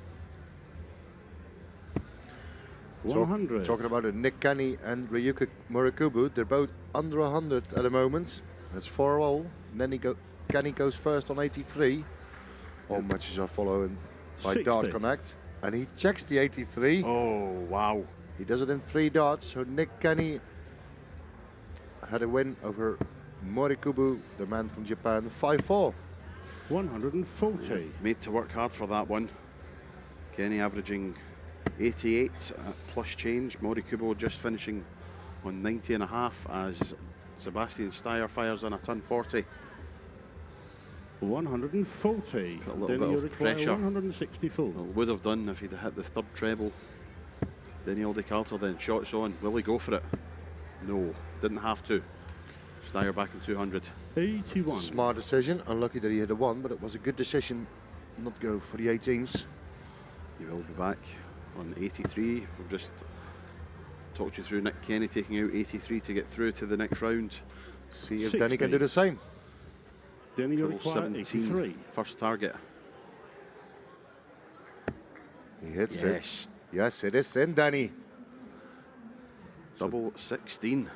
100. Talking about it, Nick Kenny and Ryuka Murakubu, they're both under 100 at the moment. That's 4-all. And then Kenny goes first on 83. All matches are following by 60. Dart Connect. And he checks the 83. Oh, wow. He does it in 3 darts. So Nick Kenny had a win over Morikubu, the man from Japan, 5-4. 140. Made to work hard for that one. Kenny averaging 88 plus change. Morikubo just finishing on 90.5 as Sebastian Steyer fires on a ton 40. 140. Put a little Then bit you of require pressure. 164. Well, would have done if he'd hit the third treble. Daniel De Carter then shots on. Will he go for it? No, didn't have to. Steyer back in 200. 81. Smart decision. Unlucky that he hit a 1, but it was a good decision not to go for the 18s. He will be back on 83. We've just talked you through Nick Kenny taking out 83 to get through to the next round. See if 60. Danny can do the same. Then you Treble require 17, 83. first target. He hits Yes. it. Yes, it is in, Danny. Double 16.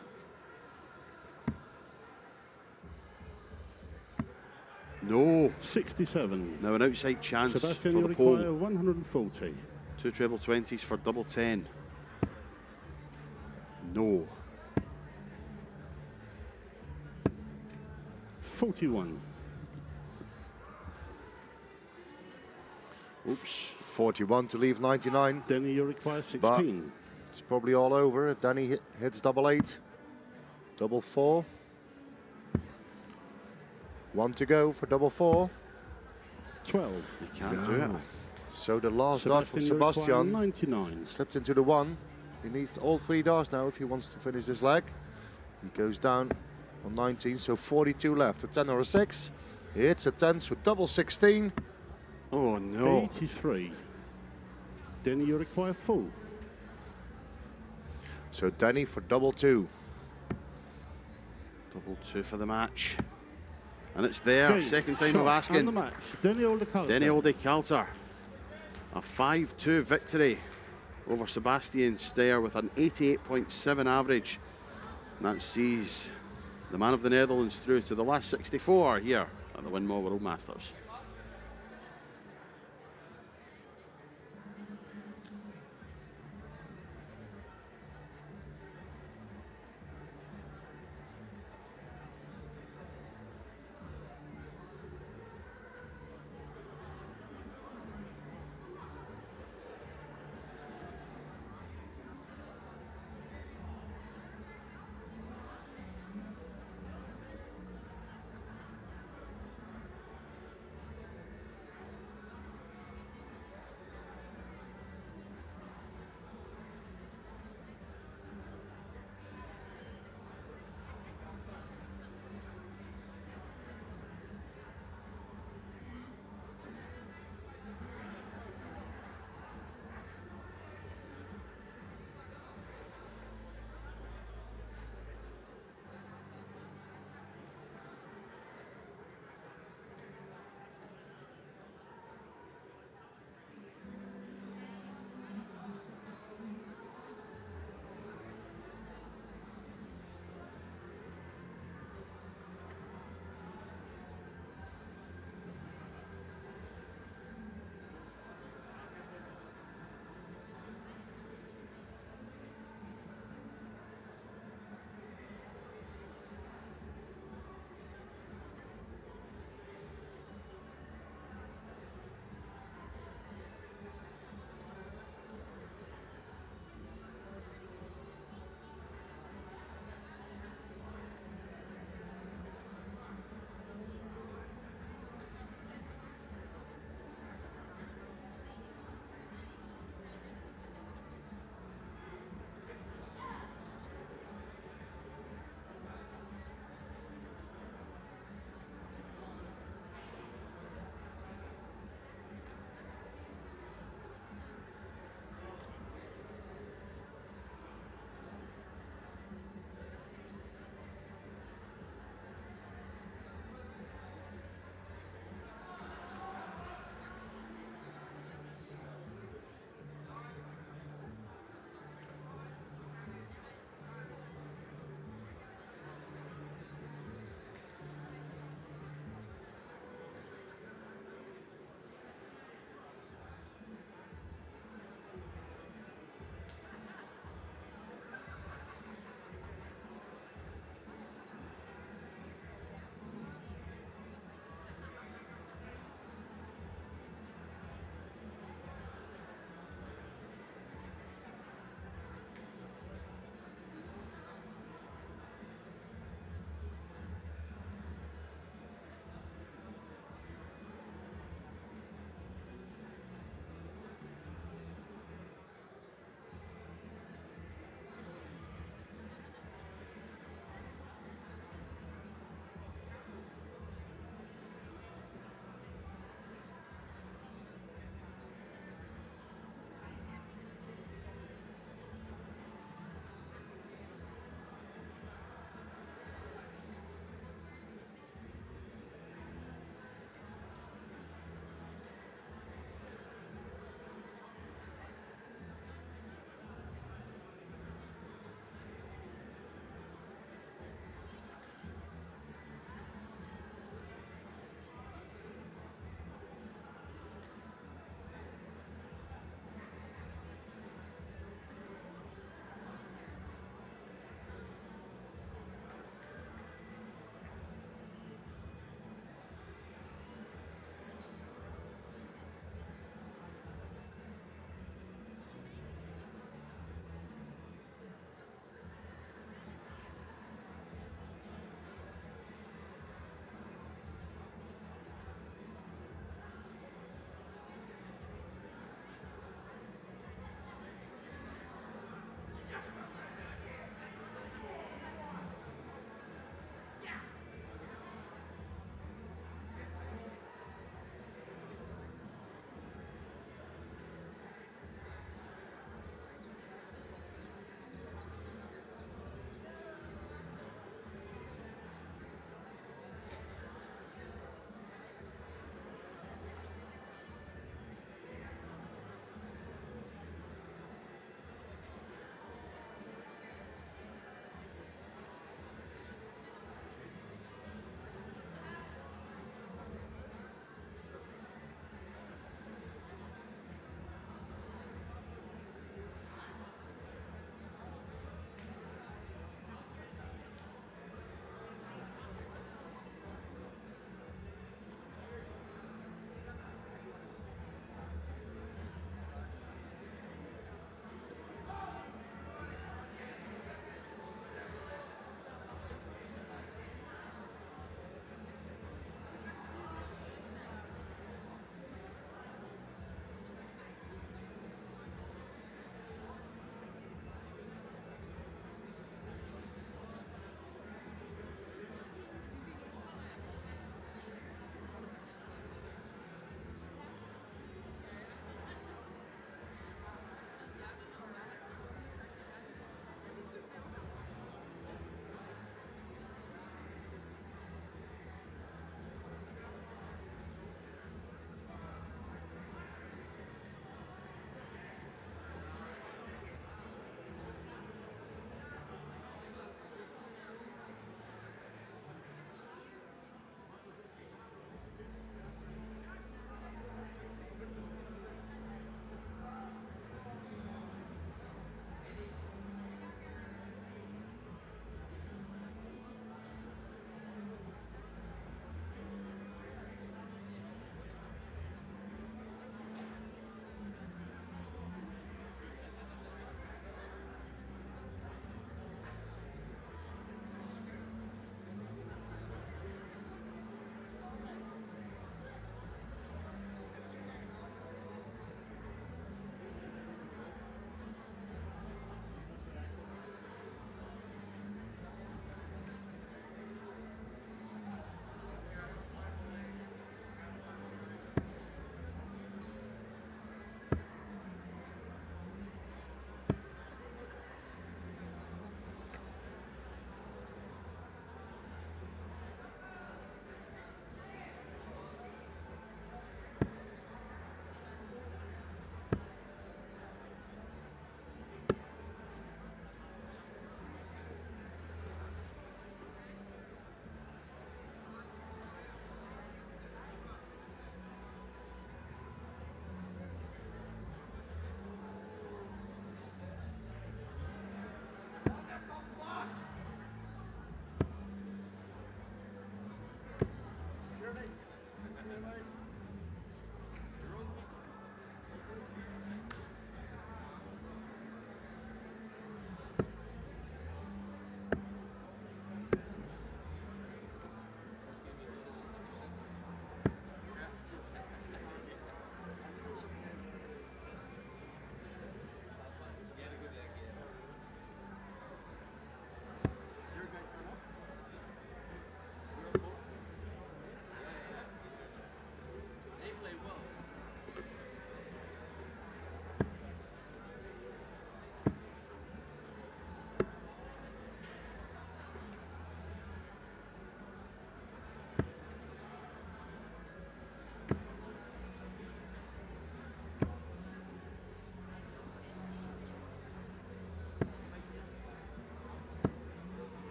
No. 67. Now an outside chance Sebastian, for you the pole. require 140. 2 treble 20s for double 10. No. 41. Oops. 41 to leave 99. Then you require 16. But it's probably all over if Danny hits double 8. Double 4. 1 to go for double 4. 12. You can't do it. So the last dart from you require Sebastian 99. slipped into the 1. He needs all 3 darts now if he wants to finish this leg. He goes down on 19, so 42 left. A 10 or a 6. He hits a 10, so double 16. Oh no. 83. Then you require full. So Danny for double 2. Double 2 for the match. And it's there. Okay, Second time shot of and asking. the match. Daniel De Carter. Daniel De Carter. A 5-2 victory over Sebastian Steyer with an 88.7 average. And that sees the man of the Netherlands through to the last 64 here at the Winmau World Masters.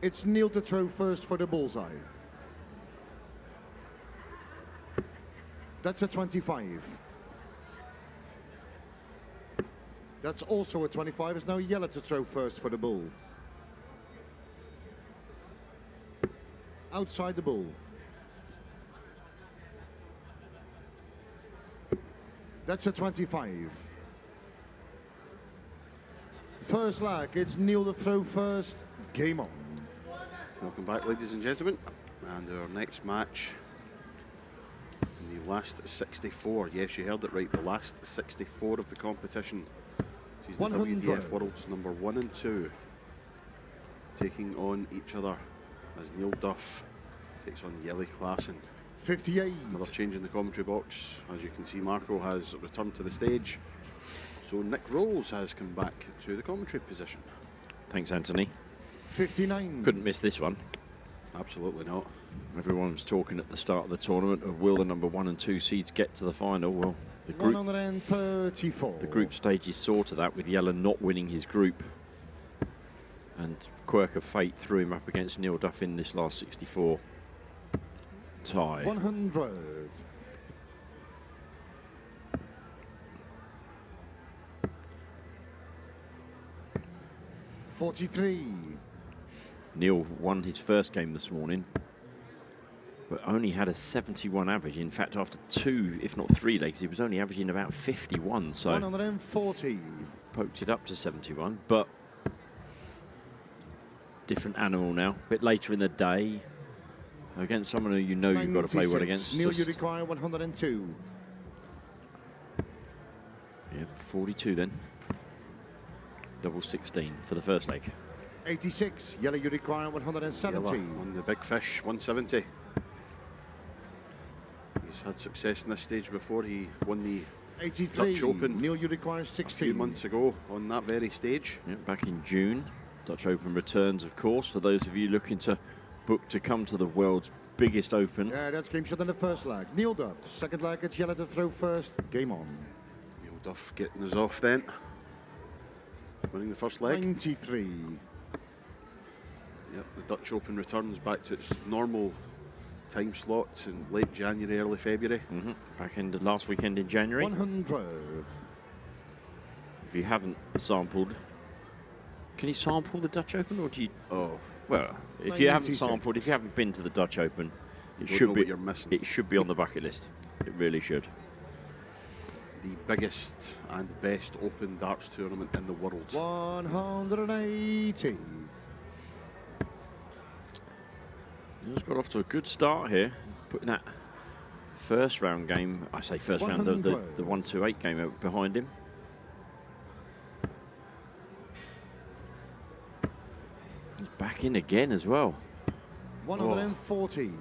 it's Neil to throw first for the bullseye. That's a 25. That's also a 25. It's now Jelle to throw first for the bull. Outside the bull. That's a 25. First leg, it's Neil to throw first. Game on. Welcome back, ladies and gentlemen. And our next match in the last 64. Yes, you heard it right. The last 64 of the competition. She's the 100. WDF World's number 1 and 2. Taking on each other as Neil Duff takes on Jelle Klaassen. 58. Another change in the commentary box. As you can see, Marco has returned to the stage. So Nick Rolls has come back to the commentary position. Thanks, Anthony. 59. Couldn't miss this one. Absolutely not. Everyone was talking at the start of the tournament of will the number 1 and 2 seeds get to the final. Well, the group 134. The group stages saw to that, with Jelle not winning his group. And quirk of fate threw him up against Neil Duff in this last 64 tie. 100. $43. Neil won his first game this morning, but only had a 71 average. In fact, after 2, if not 3 legs, he was only averaging about 51. So 140. poked it up to 71, but different animal now. A bit later in the day, against someone who you know you've got to play well against. Neil, you require 102. Yeah, 42 then. Double 16 for the first leg. 86. Jelle, you require 170. Jelle on the big fish, 170. He's had success in this stage before. He won the 83. Dutch Open Neil, you require a 16. few months ago on that very stage. Yeah, back in June. Dutch Open returns, of course, for those of you looking to book to come to the world's biggest open. Yeah, that's game shot in the first leg. Neil Duff. Second leg, it's Jelle to throw first. Game on. Neil Duff getting us off then. Winning the first leg. 93. Yep, the Dutch Open returns back to its normal time slot in late January, early February. Back in the last weekend in January. 100. If you haven't sampled, can you sample the Dutch Open, or do you? Oh, Well, if you haven't 96. sampled, if you haven't been to the Dutch Open, it don't should know be. what you're missing. It should be on the bucket list. It really should. the biggest and best open darts tournament in the world. 180. He's got off to a good start here, putting that first round game, I say first round, the 128 game out behind him. He's back in again as well. 140.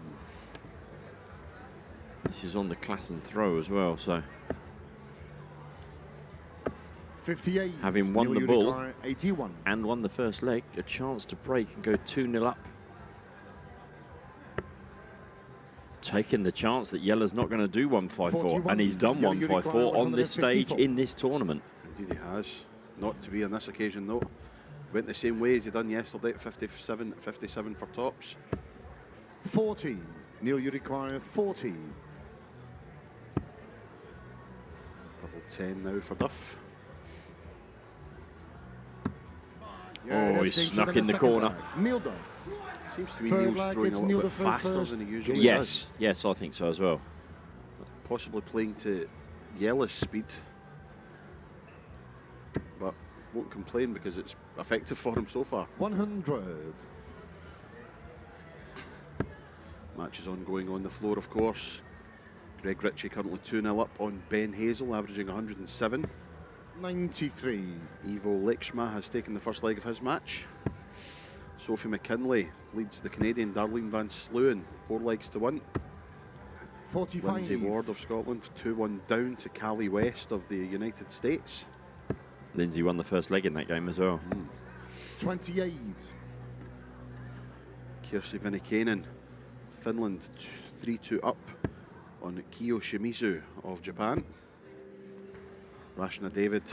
This is on the Klaassen throw as well, so 58. having won the Neil bull Udicar, 81. and won the first leg, a chance to break and go 2-0 up. Taking the chance that Jelle's not going to do 154, 41. and he's done Jelle 154 on this stage 154. in this tournament. Indeed he has. Not to be on this occasion though. Went the same way as he done yesterday at 57 for tops. 40. Neil, you require 40. Double 10 now for Duff. Oh, that's he's James snuck Sutton in the second corner. leg. Neil Duff. Seems to me Third Neil's leg, throwing it's a little Neil bit the throw faster first. than he usually Yes, does. yes, I think so as well. Possibly playing to Jelle's speed. But won't complain because it's effective for him so far. 100. Match is ongoing on the floor, of course. Greg Ritchie currently 2-0 up on Ben Hazel, averaging 107. 93. Ivo Lekshma has taken the first leg of his match. Sophie McKinley leads the Canadian Darlene Van Sluwen 4-1. 45. Lindsay Ward of Scotland 2-1 down to Callie West of the United States. Lindsay won the first leg in that game as well. 28. Kirsi Vinikainen, Finland 3-2 up on Kiyo Shimizu of Japan. Rashna David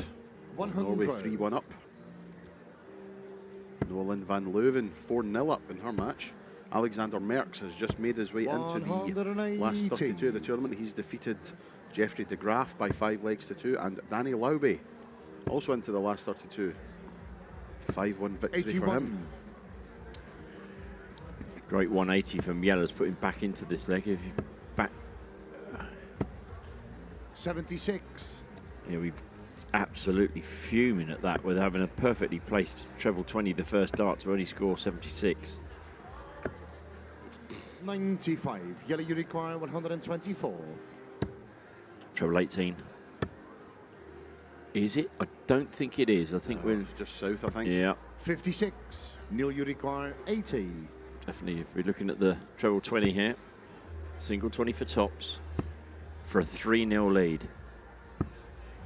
of Norway 100. 3-1 up. Noah Madeline Van Leuven 4-0 up in her match. Alexander Merckx has just made his way into the last 32 of the tournament. He's defeated Jeffrey de Graaf by 5 legs to 2, and Danny Laube also into the last 32. 5-1 victory 81. for him. Great 180 from Yellers, putting back into this leg. If you back, 76. yeah, we've absolutely fuming at that with having a perfectly placed treble 20 the first dart to only score 76. 95. Yellow, you require 124. Treble 18. Is it? I don't think it is. I think we're Just south, I think. yeah. 56. Neil, you require 80. Definitely, if we're looking at the treble 20 here, single 20 for tops for a 3-0 lead.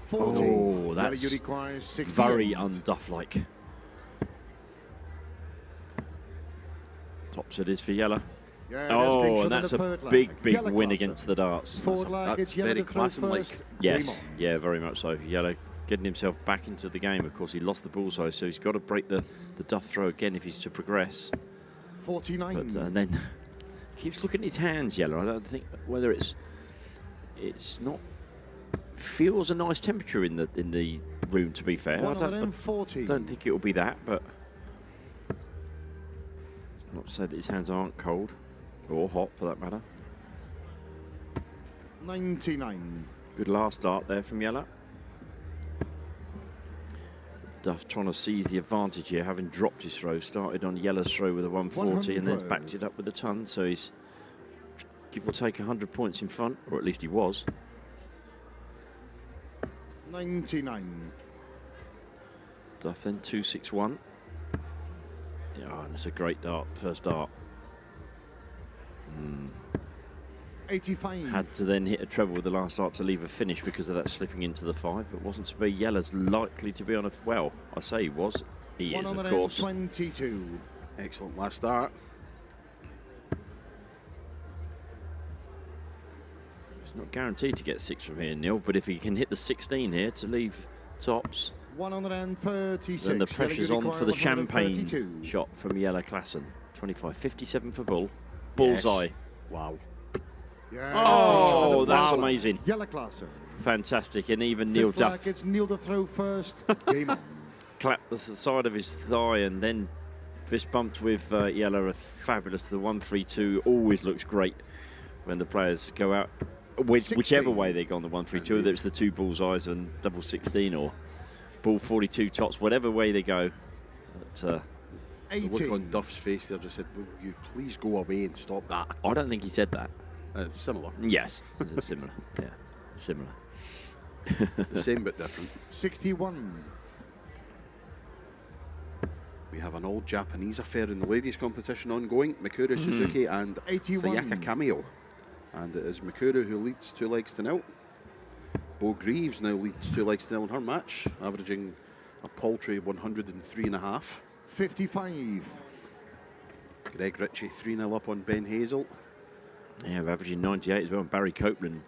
40. Oh, that's Yellow, you require 68. very unduff-like. Tops it is for Yellow. Yeah, there's big Oh, trouble and in that's the a third big, leg. big Yellow win classer. against the darts. Fourth leg, That's it's Yellow very to throw Klassen-like. first. Yes, Game on. yeah, very much so. Yellow getting himself back into the game. Of course, he lost the bullseye, so he's got to break the duff throw again if he's to progress. 49. But and then keeps looking at his hands, Yellow. I don't think whether it's not feels a nice temperature in the room. To be fair, I 140. don't think it will be that, but not to say that his hands aren't cold or hot for that matter. 99. Good last start there from Yellow. Duff trying to seize the advantage here, having dropped his throw. Started on Yellow's throw with a 140 and then 100. backed it up with a ton. So he's give or take 100 points in front, or at least he was. 99. Duff then 261. Yeah, and it's a great dart, first dart. 85. Had to then hit a treble with the last dart to leave a finish because of that slipping into the 5, but wasn't to be. Yellow's likely to be on a, well, I say he was. He is, of course. 122. Excellent last start. It's not guaranteed to get 6 from here, Neil, but if he can hit the 16 here to leave tops, 136. then the pressure's on for the champagne 132. shot from Yellow Klassen. 25, 57 for Bull. Bullseye. Yes. Wow. Yeah, Oh, that's wow. amazing. Yellow Klassen. Fantastic. And even Neil Fifth leg, Duff it's Neil to throw first. Game on. clapped the side of his thigh and then fist bumped with Yellow. A fabulous. The 1-3-2 always looks great when the players go out, whichever way they go on the 1-3-2, whether it's the 2 bullseyes and double 16 or ball 42 tops, whatever way they go. But, The look 80. on Duff's face there just said, will you please go away and stop that? I don't think he said that. Similar. Yes, similar. Yeah, similar. The same but different. 61. We have an all-Japanese affair in the ladies' competition ongoing. Mikuru Suzuki and 81. Sayaka Kamio. And it is Mikuru who leads 2 legs to 0. Bo Greaves now leads 2 legs to 0 in her match, averaging a paltry 103.5. 55. Greg Ritchie 3-0 up on Ben Hazel. Yeah, we're averaging 98 as well. Barry Copeland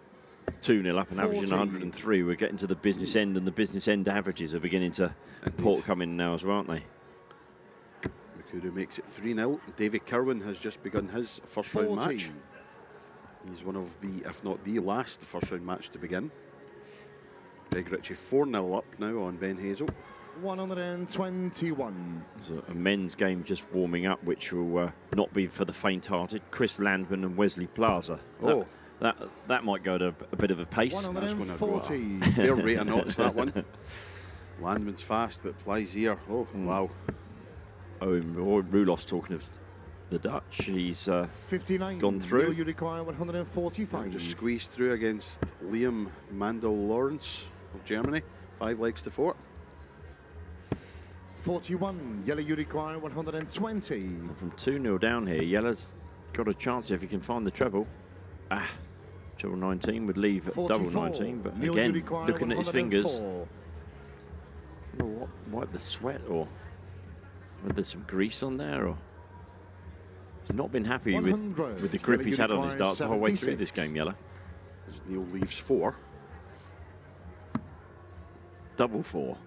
2-0 up and averaging 40. 103. We're getting to the business end, and the business end averages are beginning to port come in now as well, aren't they? Mikuru makes it 3-0. David Kirwan has just begun his first round 40. match. He's one of the, if not the last, first round match to begin. Greg Ritchie 4-0 up now on Ben Hazel. 121. There's a men's game just warming up, which will not be for the faint-hearted. Chris Landman and Wesley Plaza. Oh. That might go at a bit of a pace. That's going to go at 140. a fair rate of knots, that one. Landman's fast, but Plaisier, oh, wow. Oh, and Rulof's talking of the Dutch. He's 59. Gone through. Neil, you require 145. Just squeezed through against Liam Mandel-Lawrence of Germany. 5 legs to 4. 41. Yellow, you require 120. from 2-0 down here. Yellow's got a chance if he can find the treble. Treble 19 would leave at 44. double 19, but Neil, you again, require looking at his fingers. 104. Wipe the sweat, or whether there's some grease on there, or he's not been happy with 100. the grip Yellow, he's you had on his require darts the whole way through 76. this game. Yellow As Neil leaves 4. double 4.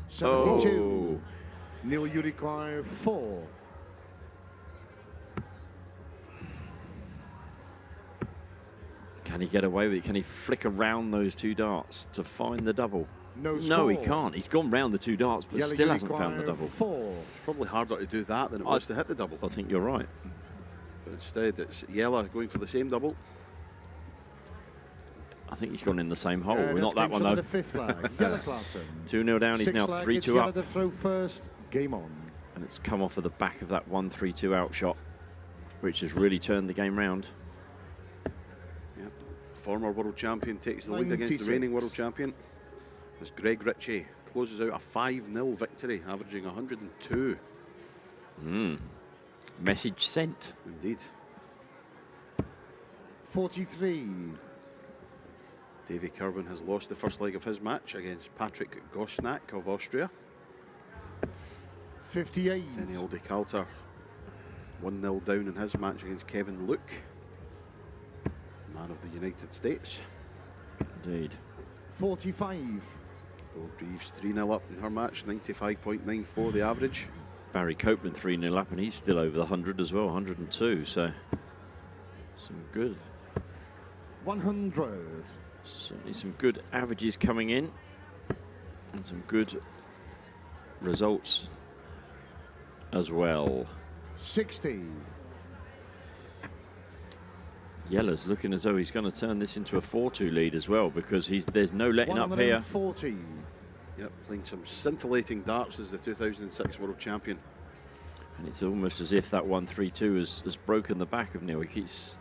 72. Neil, you require 4. Can he get away with it? Can he flick around those 2 darts to find the double? No No, he score. can't. He's gone round the 2 darts, but Yellow, still you hasn't found the require double. 4. It's probably harder to do that than it was to hit the double. I think you're right. But instead, it's Yella going for the same double. I think he's gone in the same hole. That's Not that game one, shot though. of the 5th lag. Yellow Klassen. 2-0 down. He's 6 now lag, 3-2 it's Yellow up. to throw first. Game on. And it's come off of the back of that 1-3-2 out shot, which has really turned the game round. Yep. Former world champion takes the lead against 96. the reigning world champion. As Greg Ritchie closes out a 5-0 victory, averaging 102. Message sent. Indeed. 43. Davy Kirwan has lost the first leg of his match against Patrick Gosnack of Austria. 58. Daniel De Kalter 1-0 down in his match against Kevin Luke, man of the United States. Indeed. 45. Bill Greaves 3-0 up in her match, 95.94 the average. Barry Copeland 3-0 up, and he's still over the 100 as well, 102. So some good, 100. certainly some good averages coming in, and some good results as well. 60. Yellow's looking as though he's going to turn this into a 4-2 lead as well, because there's no letting up here. 140. Yep, playing some scintillating darts as the 2006 world champion. And it's almost as if that 1-3-2 has broken the back of Neil. He keeps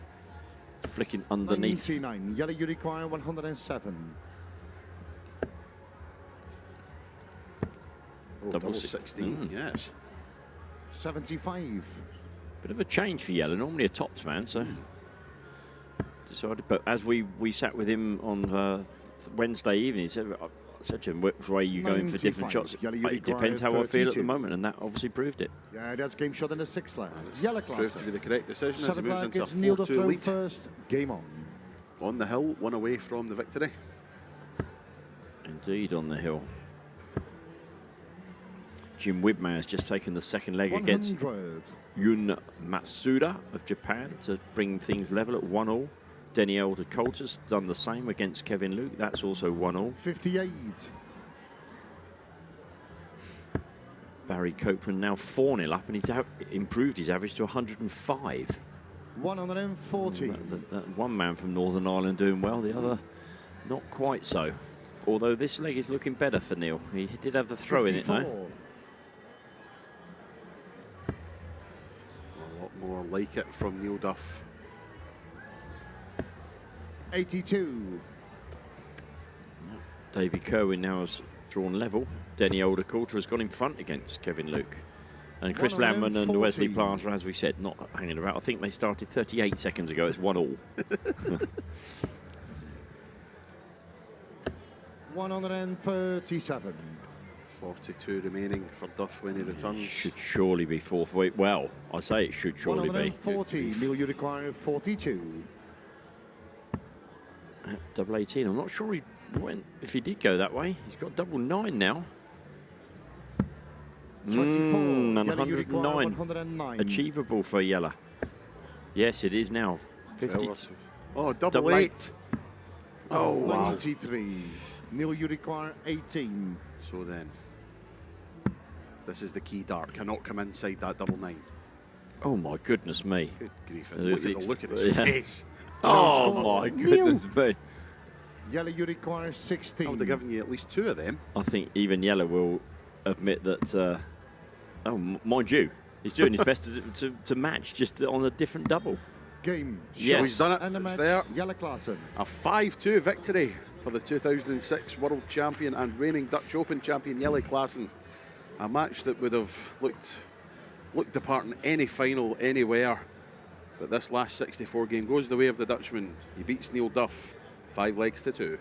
flicking underneath. 99. Yellow, you require 107. Oh, Double double 16. 16, yes. 75. Bit of a change for Yellow, normally a tops man, so decided. But as we sat with him on Wednesday evening, he said, I said to him, which way are you going for different 95. shots? Yellow, you It depends how require I feel at the 32. moment, and that obviously proved it. Yeah, that's game shot in the 6th lag. Yellow Proved to be Klassen. the correct decision as he 7 moves lag, into a it's Neil to 4-2 throw lead. first. Game on. On the hill, one away from the victory. Indeed, on the hill. Jim Widmer has just taken the second leg against 100. Yun Matsuda of Japan to bring things level at 1-1. Daniel De Kalter's done the same against Kevin Luke. That's also 1-1. 58. Barry Copeland now 4-0 up, and he's improved his average to 105. 140. That one man from Northern Ireland doing well, the other not quite so. Although this leg is looking better for Neil. He did have the throw in it, though. 54. A lot more like it from Neil Duff. 82. Davy Kerwin now has drawn level. Denny De Kalter has gone in front against Kevin Luke. And Chris Landman and 140. Wesley Planter, as we said, not hanging about. I think they started 38 seconds ago. It's 1-1. 137. 42 remaining for Duff when he returns. Should surely be 4-4. Well, I say it should surely be. 140. Neil, you require 42. At double 18. I'm not sure he went, if he did go that way. He's got double 9 now. 24. And Yellow, you require 109. 109. Achievable for Yella. Yes, it is now. 50. Oh, double Double 8. Oh, wow. 93. Neil, you require 18. So then, this is the key dart. Cannot come inside that double 9. Oh, my goodness me. Good grief. And look at the look at his Yeah. face. Oh, my goodness me. Yellow, you require 16. I would have given you at least 2 of them. I think even Yella will admit that, mind you, he's doing his best to match just on a different double. Game. Yes. So he's done it. And the It's match, there. Yellow Klassen. A 5-2 victory for the 2006 World Champion and reigning Dutch Open champion Jelle Klaassen. A match that would have looked the part in any final anywhere. But this last 64 game goes the way of the Dutchman. He beats Neil Duff 5 legs to 2.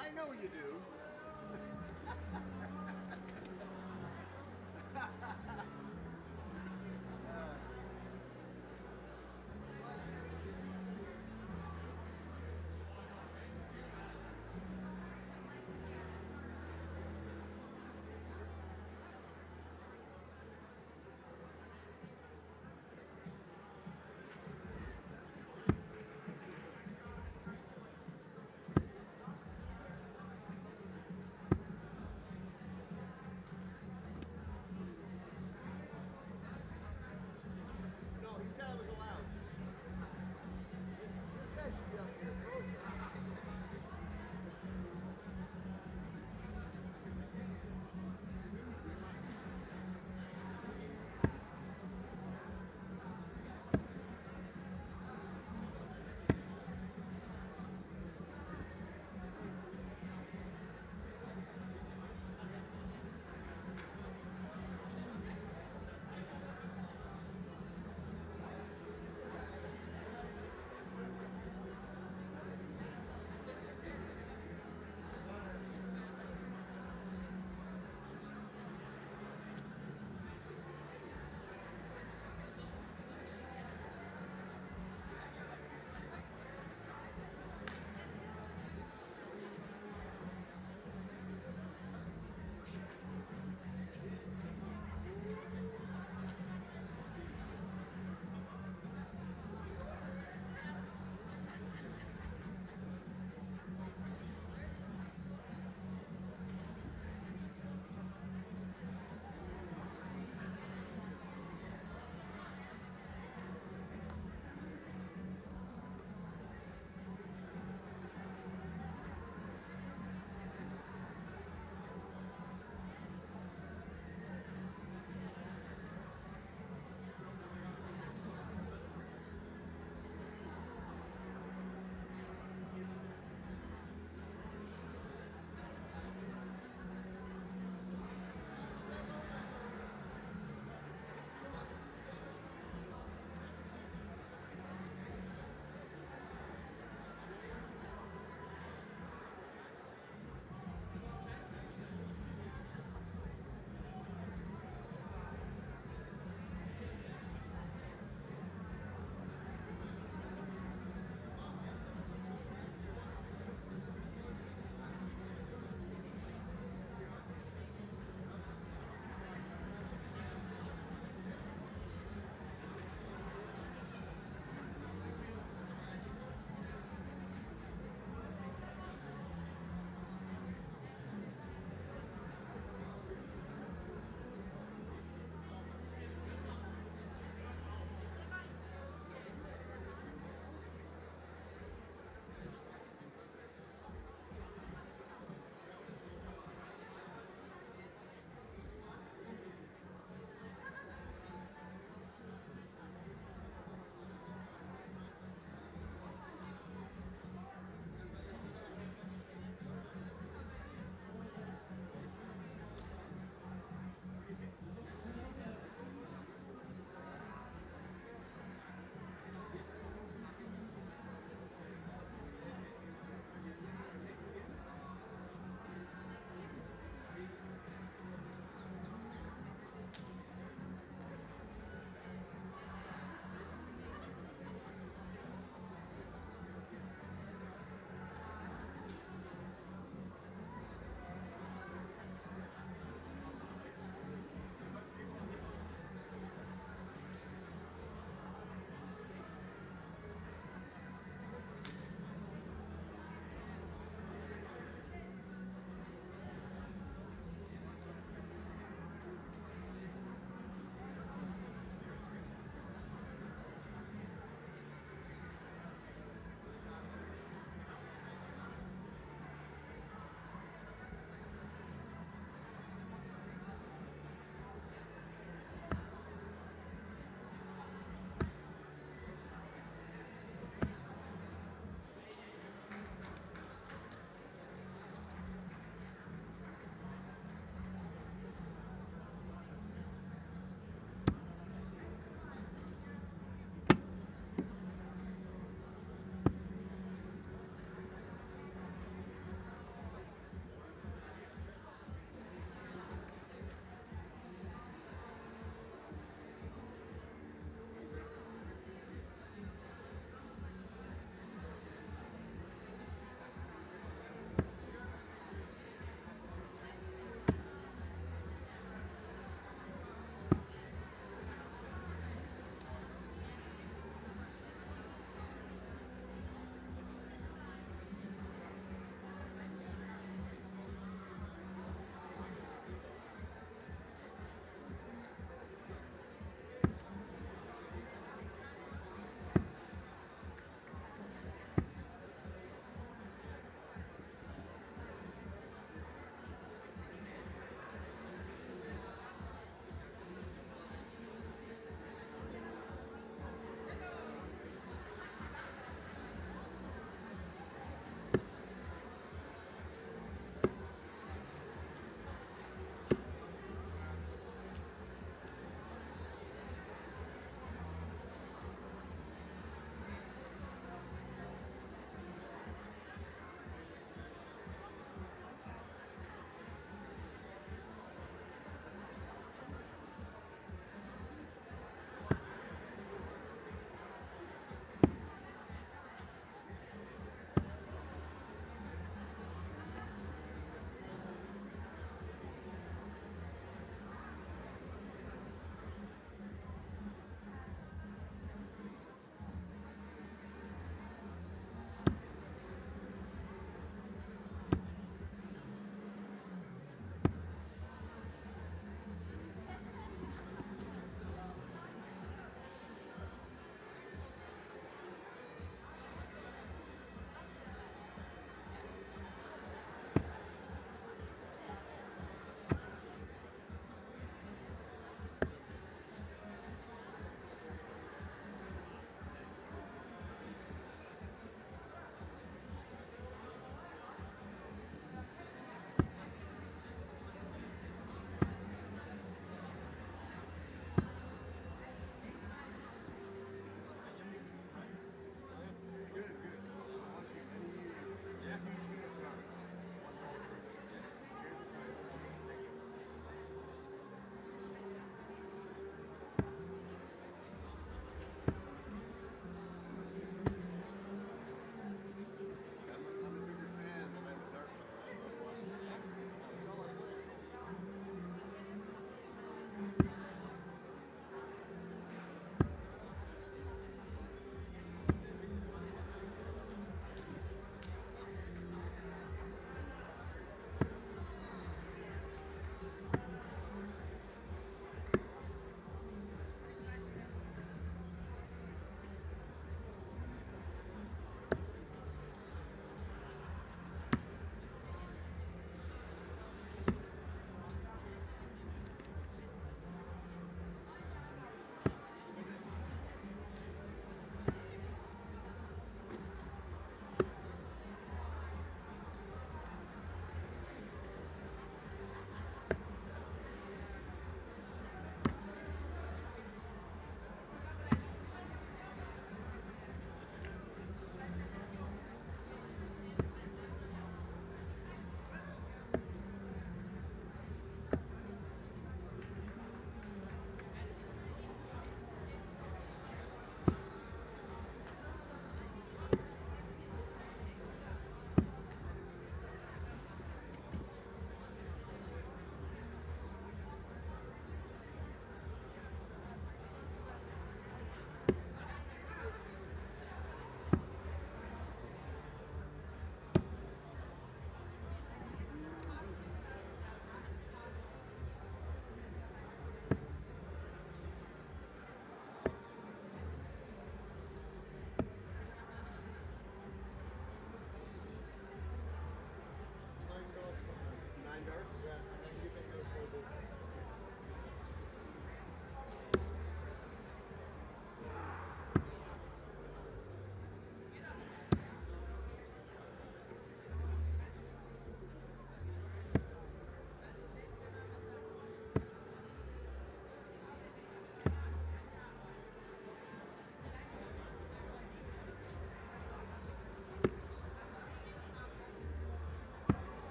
I know you do.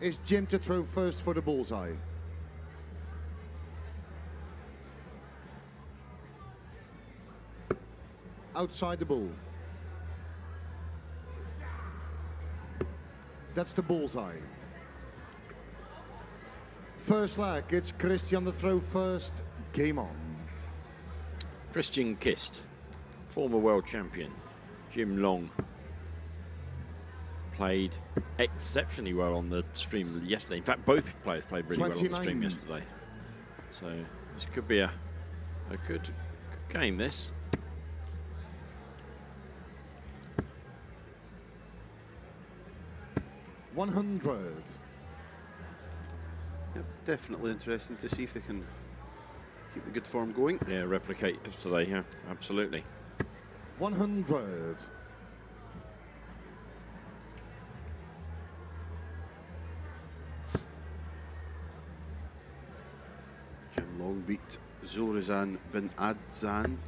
is Jim to throw first for the bullseye. Outside the bull. That's the bullseye. First leg, it's Christian to throw first. Game on. Christian Kist, former world champion. Jim Long played exceptionally well on the stream yesterday. In fact, both players played really well on the stream yesterday. So this could be a good game, this. $100. Yep, definitely interesting to see if they can keep the good form going. Yeah, replicate yesterday, yeah, absolutely. 100. Jim Long beat Zorazan bin Azdan,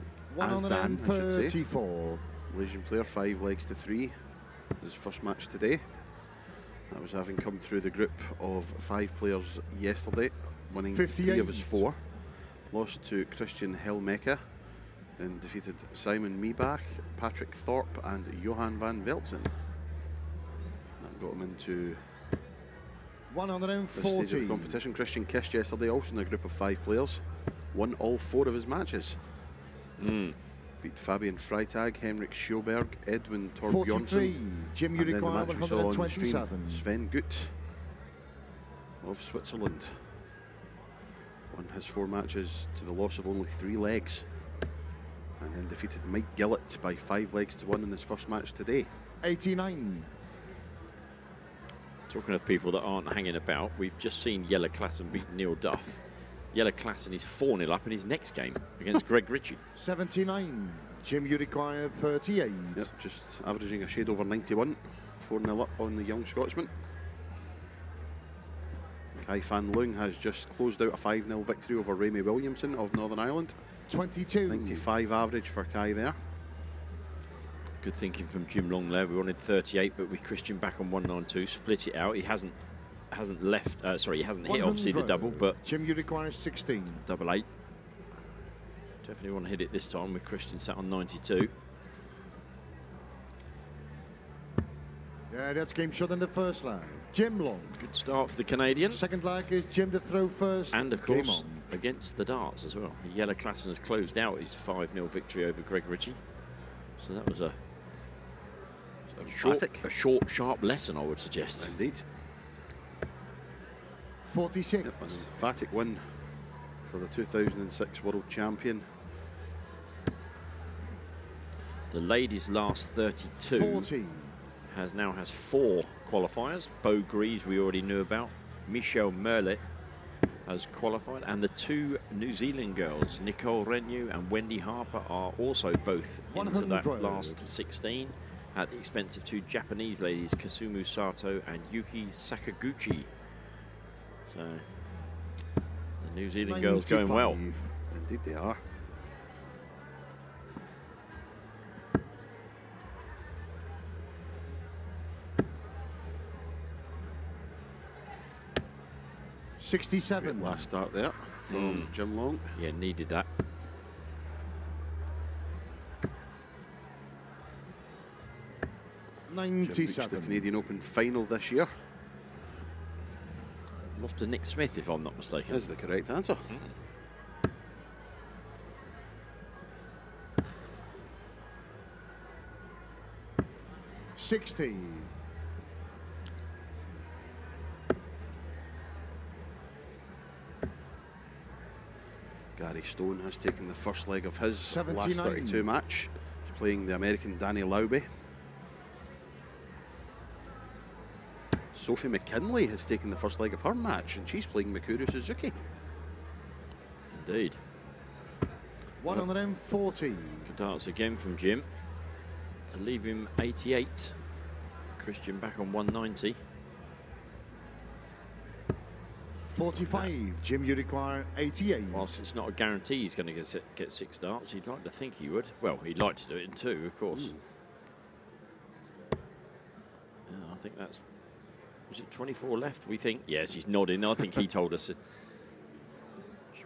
I should say. 134. Malaysian player, 5 legs to 3. His first match today. That was having come through the group of 5 players yesterday, winning 3 of his 4. Lost to Christian Helmeke and defeated Simon Miebach, Patrick Thorpe and Johan van Veltzen. That got him into this stage of the competition. Christian Kist yesterday, also in a group of 5 players, won all 4 of his matches. Beat Fabian Freitag, Henrik Sjoberg, Edwin Torbjornsson, Jim, you and then the require match we saw on the stream, 127. Sven Gut of Switzerland. Won his 4 matches to the loss of only 3 legs, and then defeated Mike Gillett by 5 legs to 1 in his first match today. 89. Talking of people that aren't hanging about, we've just seen Jelle Klassen beat Neil Duff. Jelle Klassen is 4-0 up in his next game against Greg Ritchie. 79. Jim, you require 38. Yep, just averaging a shade over 91. 4-0 up on the young Scotsman. Kai Fan Leung has just closed out a 5-0 victory over Remy Williamson of Northern Ireland. 22. 95 average for Kai there. Good thinking from Jim Long there. We wanted 38, but with Christian back on 192, split it out. He hasn't left. He hasn't hit obviously the double, but Jim, you require 16. double 8. Definitely want to hit it this time with Christian sat on 92. Yeah, that's game shot in the first leg. Jim Long. Good start for the Canadian. Second leg is Jim to throw first. And of Game course, on. against the darts as well. Jelle Klassen has closed out his 5-0 victory over Greg Ritchie. So that was a short, sharp lesson, I would suggest. Indeed. 46. Yep, an emphatic win for the 2006 World Champion. The ladies' last 32 40. now has 4 qualifiers. Bo Greaves we already knew about. Michelle Merlet has qualified, and the 2 New Zealand girls, Nicole Renew and Wendy Harper, are also both into that last 16 at the expense of 2 Japanese ladies, Kasumu Sato and Yuki Sakaguchi. So the New Zealand girls going well. Indeed they are. $67. Last start there from Jim Long. Yeah, needed that. Jim reached the 97. Canadian Open final this year. Lost to Nick Smith, if I'm not mistaken. Is the correct answer. 60. Gary Stone has taken the first leg of his 79. last 32 match. He's playing the American Danny Laube. Sophie McKinley has taken the first leg of her match, and she's playing Mikuru Suzuki. Indeed. 140. Good darts again from Jim to leave him 88. Christian back on 190. 45. Jim, you require 88. Whilst it's not a guarantee he's going to get 6 darts, he'd like to think he would. Well, he'd like to do it in 2, of course. Yeah, I think that's is it 24 left, we think? Yes, he's nodding. I think he told us.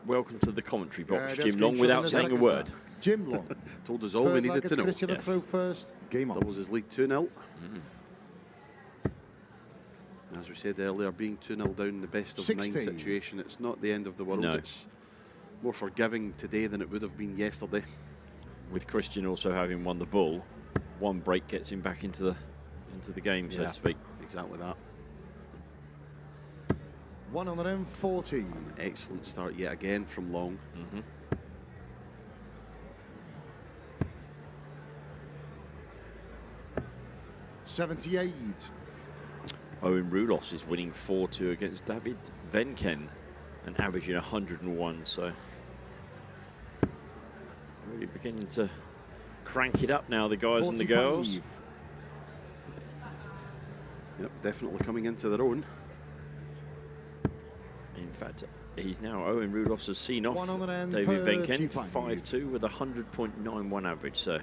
Welcome to the commentary box, Jim Long, without saying a word. Jim Long. Told us all we needed to know. Christian Yes. throw first. Game on. Doubles his lead 2-0. As we said earlier, being 2-0 down in the best of 9 situation, it's not the end of the world. No. It's more forgiving today than it would have been yesterday. With Christian also having won the bull, one break gets him back into the game, so to speak. Exactly that. 140. An excellent start yet again from Long. 78. Owen Rudolphs is winning 4-2 against David Venken and averaging 101, so really beginning to crank it up now, the guys 45. and the girls. Yep, definitely coming into their own. In fact, he's now, Owen Rudolphs has seen off 135. David Venken 5-2 with a 100.91 average, so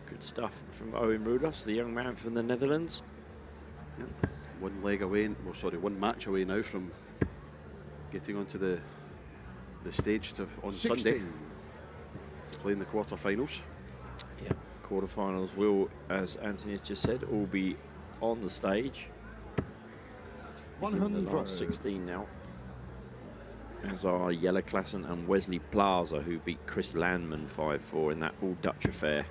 good stuff from Owen Rudolphs, the young man from the Netherlands. Yep. One leg away, well, sorry, one match away now from getting onto the stage on 60. Sunday to play in the quarterfinals. Yeah, quarterfinals will, as Anthony has just said, all be on the stage. It's in the 100. last 16 now. As are Jelle Klassen and Wesley Plaza, who beat Chris Landman 5-4 in that all-Dutch affair.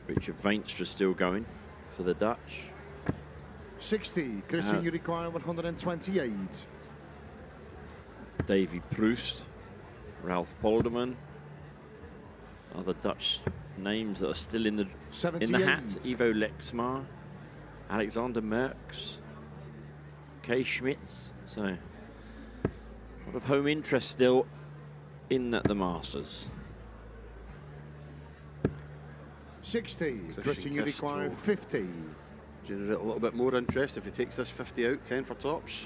Richard Veinstra still going for the Dutch. 60. Christian, you require 128. Davy Proust, Ralph Polderman, other Dutch names that are still in the 78. hat. Ivo Lexmar, Alexander Merckx, Kay Schmitz. So a lot of home interest still in the Masters. 60. Christian, you Kist require will 50. generate a little bit more interest if he takes this 50 out, 10 for tops.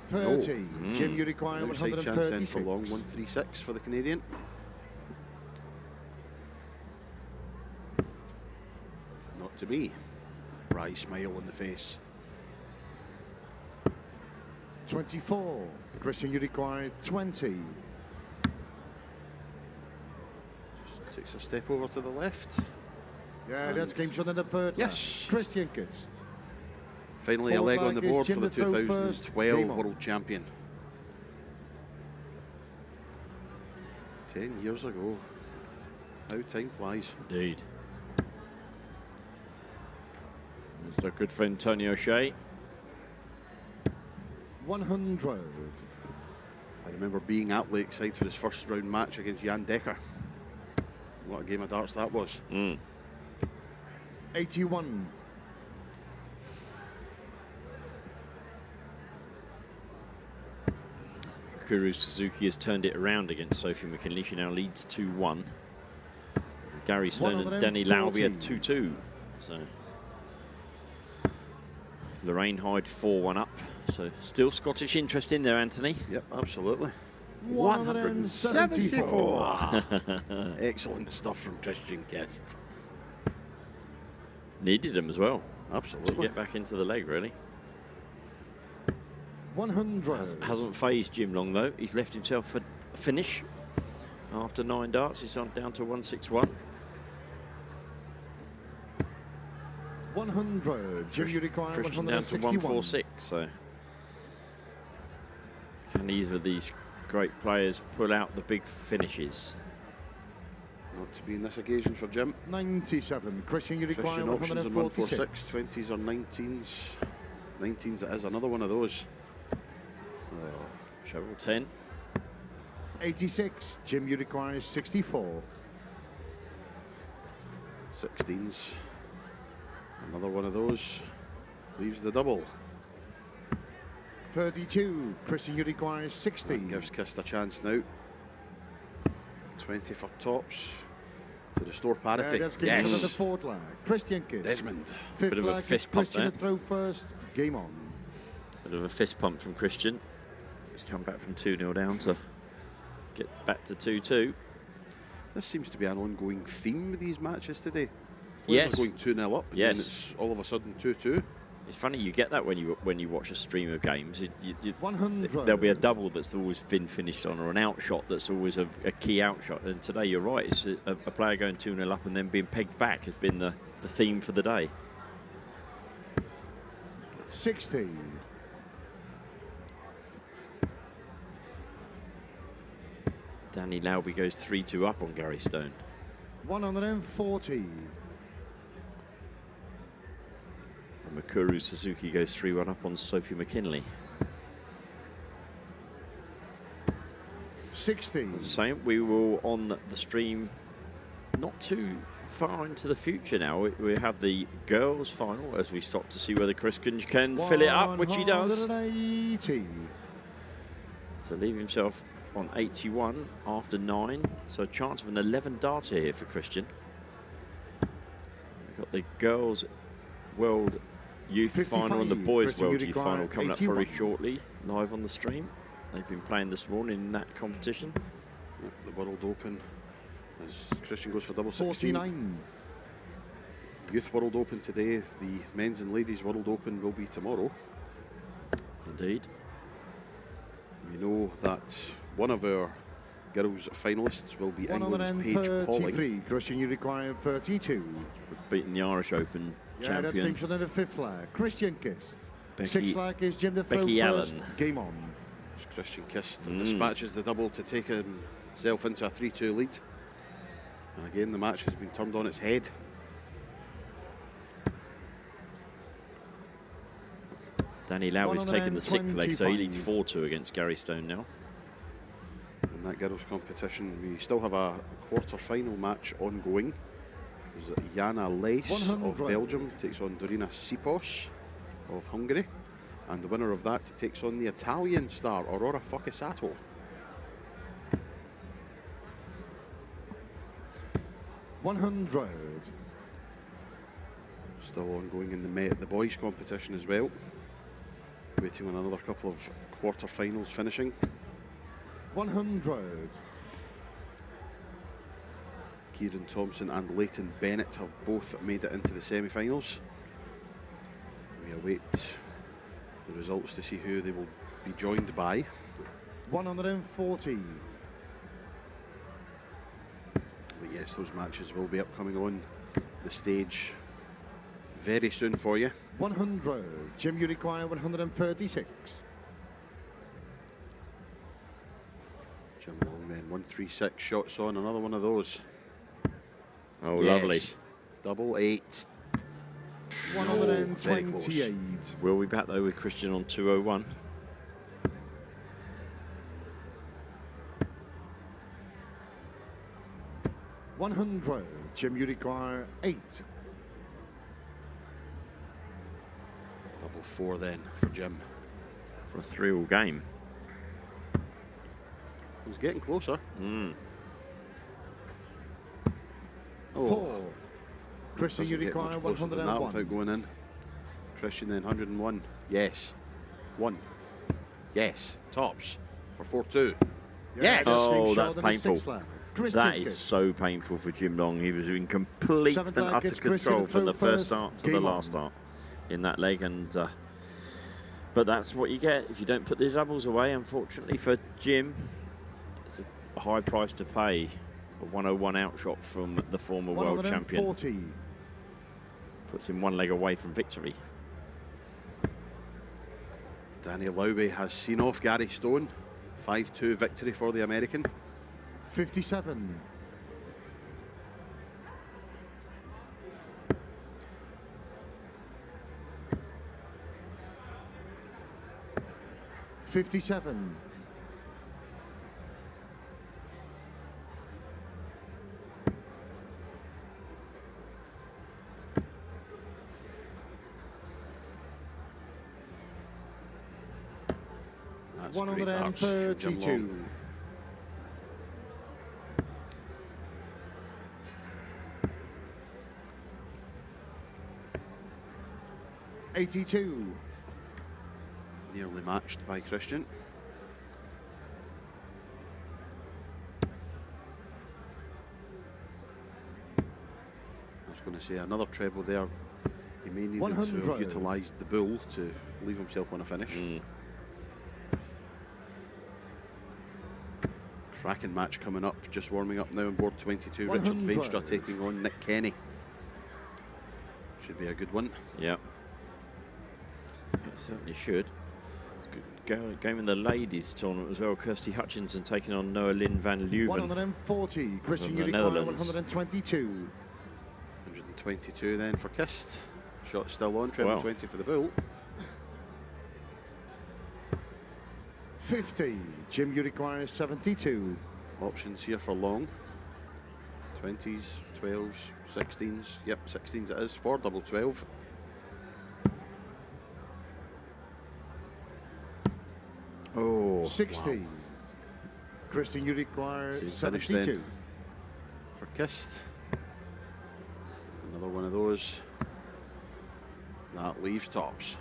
30. Jim, you require Outside chance then for 136. Long, 136 for the Canadian. Not to be. Bright smile on the face. 24. Christian, you require 20. Just takes a step over to the left. Yeah, And that's game shot in the third. yes. Christian Kist. Finally a Forward leg on the leg is board Jim for the to throw first. 2012 Game on. World Champion. 10 years ago. How time flies. Indeed. It's our good friend Tony O'Shea. 100. I remember being at Lakeside for his first round match against Jan Dekker. What a game of darts that was. 81. Kuru Suzuki has turned it around against Sophie McKinley. She now leads 2-1. Gary Stone and Danny Lauby at 2-2. So Lorraine Hyde 4-1 up. So still Scottish interest in there, Anthony. Yep, absolutely. 174. Excellent stuff from Christian Kist. Needed him as well to Absolutely. get back into the leg, really. 100. Hasn't phased Jim Long, though. He's left himself a finish. After 9 darts, he's on down to 161. 100. Jim, you require Christian down to 161. 146. So can either of these great players pull out the big finishes? Not to be in this occasion for Jim. 97. Christian, you require Christian options on 146. 146, 20s or 19s. 19s it is, another one of those. Shovel 10. 86. Jim, you require 64. 16s. Another one of those. Leaves the double. 32. Christian, you require 60. Gives Kist a chance now. 20 for tops to restore parity. That's game shot of the fourth lag. Christian Kist. Desmond. Fifth Bit of a lag is fist pump Christian there. to throw first. Game on. Bit of a fist pump from Christian. He's come back from 2-0 down to get back to 2-2. This seems to be an ongoing theme with these matches today. Yes. They're going 2-0 up, and Yes. then it's all of a sudden 2-2. It's funny, you get that when you watch a stream of games. 100. There'll be a double that's always been finished on, or an outshot that's always a key outshot. And today, you're right, it's a player going 2-0 up and then being pegged back has been the theme for the day. 60. Danny Lauby goes 3-2 up on Gary Stone. 140. And Mikuru Suzuki goes 3-1 up on Sophie McKinley. 60. As I was saying, we were on the stream not too far into the future now. We have the girls' final as we stop to see whether Kriskin can fill it up, which he does. 180. To leave himself on 81 after 9. So a chance of an 11 darter here for Christian. We've got the girls' World Youth 55, Final and the boys' Christian World Youth Uruguay, Final coming up 81. very shortly, live on the stream. They've been playing this morning in that competition. Yep, the World Open as Christian goes for double 16. 49. Youth World Open today. The men's and ladies World Open will be tomorrow. Indeed. We know that one of our girls' finalists will be England's Paige Pauling. 133. Christian Uruguay 32. Beating the Irish Open Yeah, that's champion game shot in the 5th leg. Christian Kist. Becky- 6th leg is Jim the throw Becky first. Allen. Game on. As Christian Kist dispatches the double to take himself into a 3-2 lead. And again, the match has been turned on its head. Danny Lowry's taken the 6th leg, so he leads 125. 4-2 against Gary Stone now. In that girls' competition, we still have a quarter-final match ongoing. As Jana Leis of 100. Belgium takes on Dorina Sipos of Hungary. And the winner of that takes on the Italian star, Aurora Focasato. $100. Still ongoing in the boys' competition as well. Waiting on another couple of quarter-finals finishing. 100. Kieran Thompson and Leighton Bennett have both made it into the semi-finals. We await the results to see who they will be joined by. 140. But yes, those matches will be upcoming on the stage very soon for you. 100. Jim Uruguay 136. Jim Long then 136 shots on another one of those. Oh, Yes. lovely. Double 8. very close. 128. We'll be back though with Christian on 201. $100. Jim Uruguay 8. Double 4 then for Jim. For a 3-all game. He's getting closer. Oh, 4. Christian doesn't get Uruguay much closer than that 101. without going in. Christian then 101. Yes. 1. Yes. Tops for 4-2. Yes. Oh, Same that's shot in the painful. 6th leg. Christian That is Kist. so painful for Jim Long. He was in complete 7th and leg utter gets Christian control to from the throw first first. start to the Game last on. start in that leg. And but that's what you get if you don't put the doubles away, unfortunately, for Jim. It's a high price to pay. A 101 outshot from the former world champion. 140. Puts him one leg away from victory. Danny Lowby has seen off Gary Stone. 5-2 victory for the American. 57. $57. That's great darts from Jim 132. Long. $82. Nearly matched by Christian. was going to say another treble there. He may need to 100. have utilised the bull to leave himself on a finish. Cracking match coming up, just warming up now on board 22. 100. Richard Veenstra taking on Nick Kenny. Should be a good one. Yeah. It certainly should. Game in the ladies tournament as well. Kirsty Hutchinson taking on Noah Lynn van Leuven. 140. Christian From the Uruguay, Netherlands. 122. 122 then for Kist. Shot still on, treble 20 for the bull. 50. Jim Uruguay, 72. Options here for long. 20s, 12s, 16s. Yep, 16s it is for double 12. Oh, 60. wow. Christian Uruguay, Same finish 72. then for Kist. Another one of those. That leaves tops.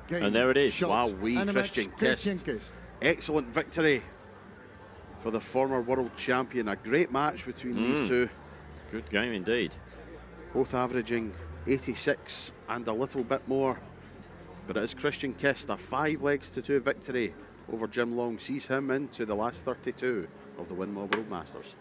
Game, And there it is. shot, Wow, wee and a Christian match, Christian Kist. Kist. Excellent victory for the former world champion. A great match between these two. Good game indeed. Both averaging 86 and a little bit more. But it is Christian Kist, a 5 legs to 2 victory over Jim Long, sees him into the last 32 of the Winmau World Masters.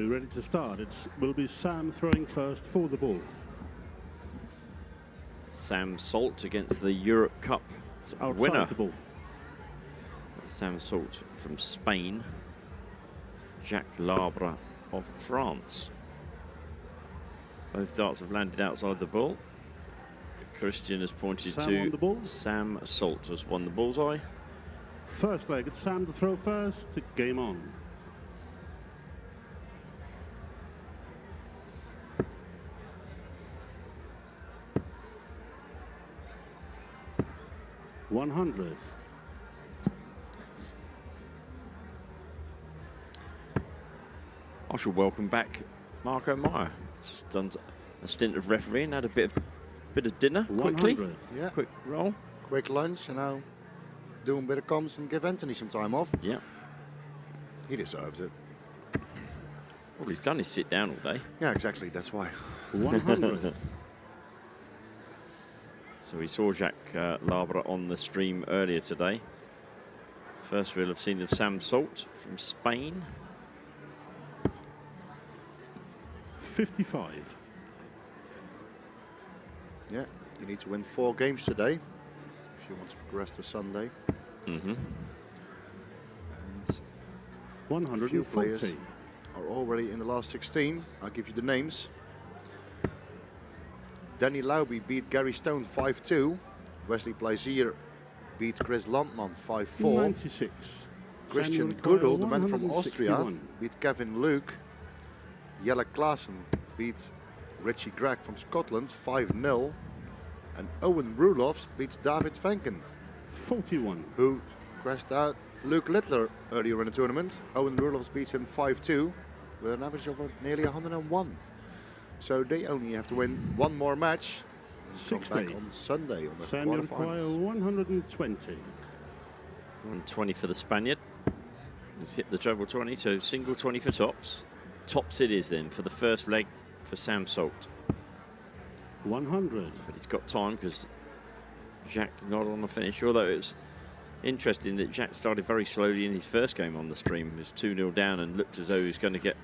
We're ready to start. It will be Sam throwing first for the ball. Sam Salt against the Europe Cup It's outside winner. the ball. Sam Salt from Spain. Jacques Labre of France. Both darts have landed outside the ball. Christian has pointed Sam on the ball. to Sam Salt has won the bullseye. First leg, it's Sam to throw first. Game on. $100. I shall welcome back Marco Meyer. He's done a stint of refereeing, had a bit of dinner quickly. 100. Yeah. Quick roll. Quick lunch and now doing a bit of comms and give Anthony some time off. Yeah. He deserves it. All he's done is sit down all day. Yeah, exactly. That's why. 100. So we saw Jacques Labre on the stream earlier today. First we'll have seen of Sam Salt from Spain. 55. Yeah, you need to win 4 games today if you want to progress to Sunday. Mm-hmm. And a few 140. players are already in the last 16. I'll give you the names. Danny Lauby beat Gary Stone 5-2. Wesley Plaisir beat Chris Landman 5-4. 96. Christian Samuel Goodall, Coyle, the man from Austria, 161. beat Kevin Luke. Jelle Klaassen beats Richie Gregg from Scotland 5-0. And Owen Roelofs beats David Venken, 41. who crashed out Luke Littler earlier in the tournament. Owen Roelofs beats him 5-2 with an average of nearly 101. So they only have to win 1 more match and come 60. back on Sunday on the Samuel Coyle, quarterfinals. 120. 120 for the Spaniard. He's hit the treble 20, so single 20 for tops. Tops it is then for the first leg for Sam Salt. 100. But he's got time because Jacques not on the finish, although it was interesting that Jacques started very slowly in his first game on the stream. He was 2-0 down and looked as though he was going to get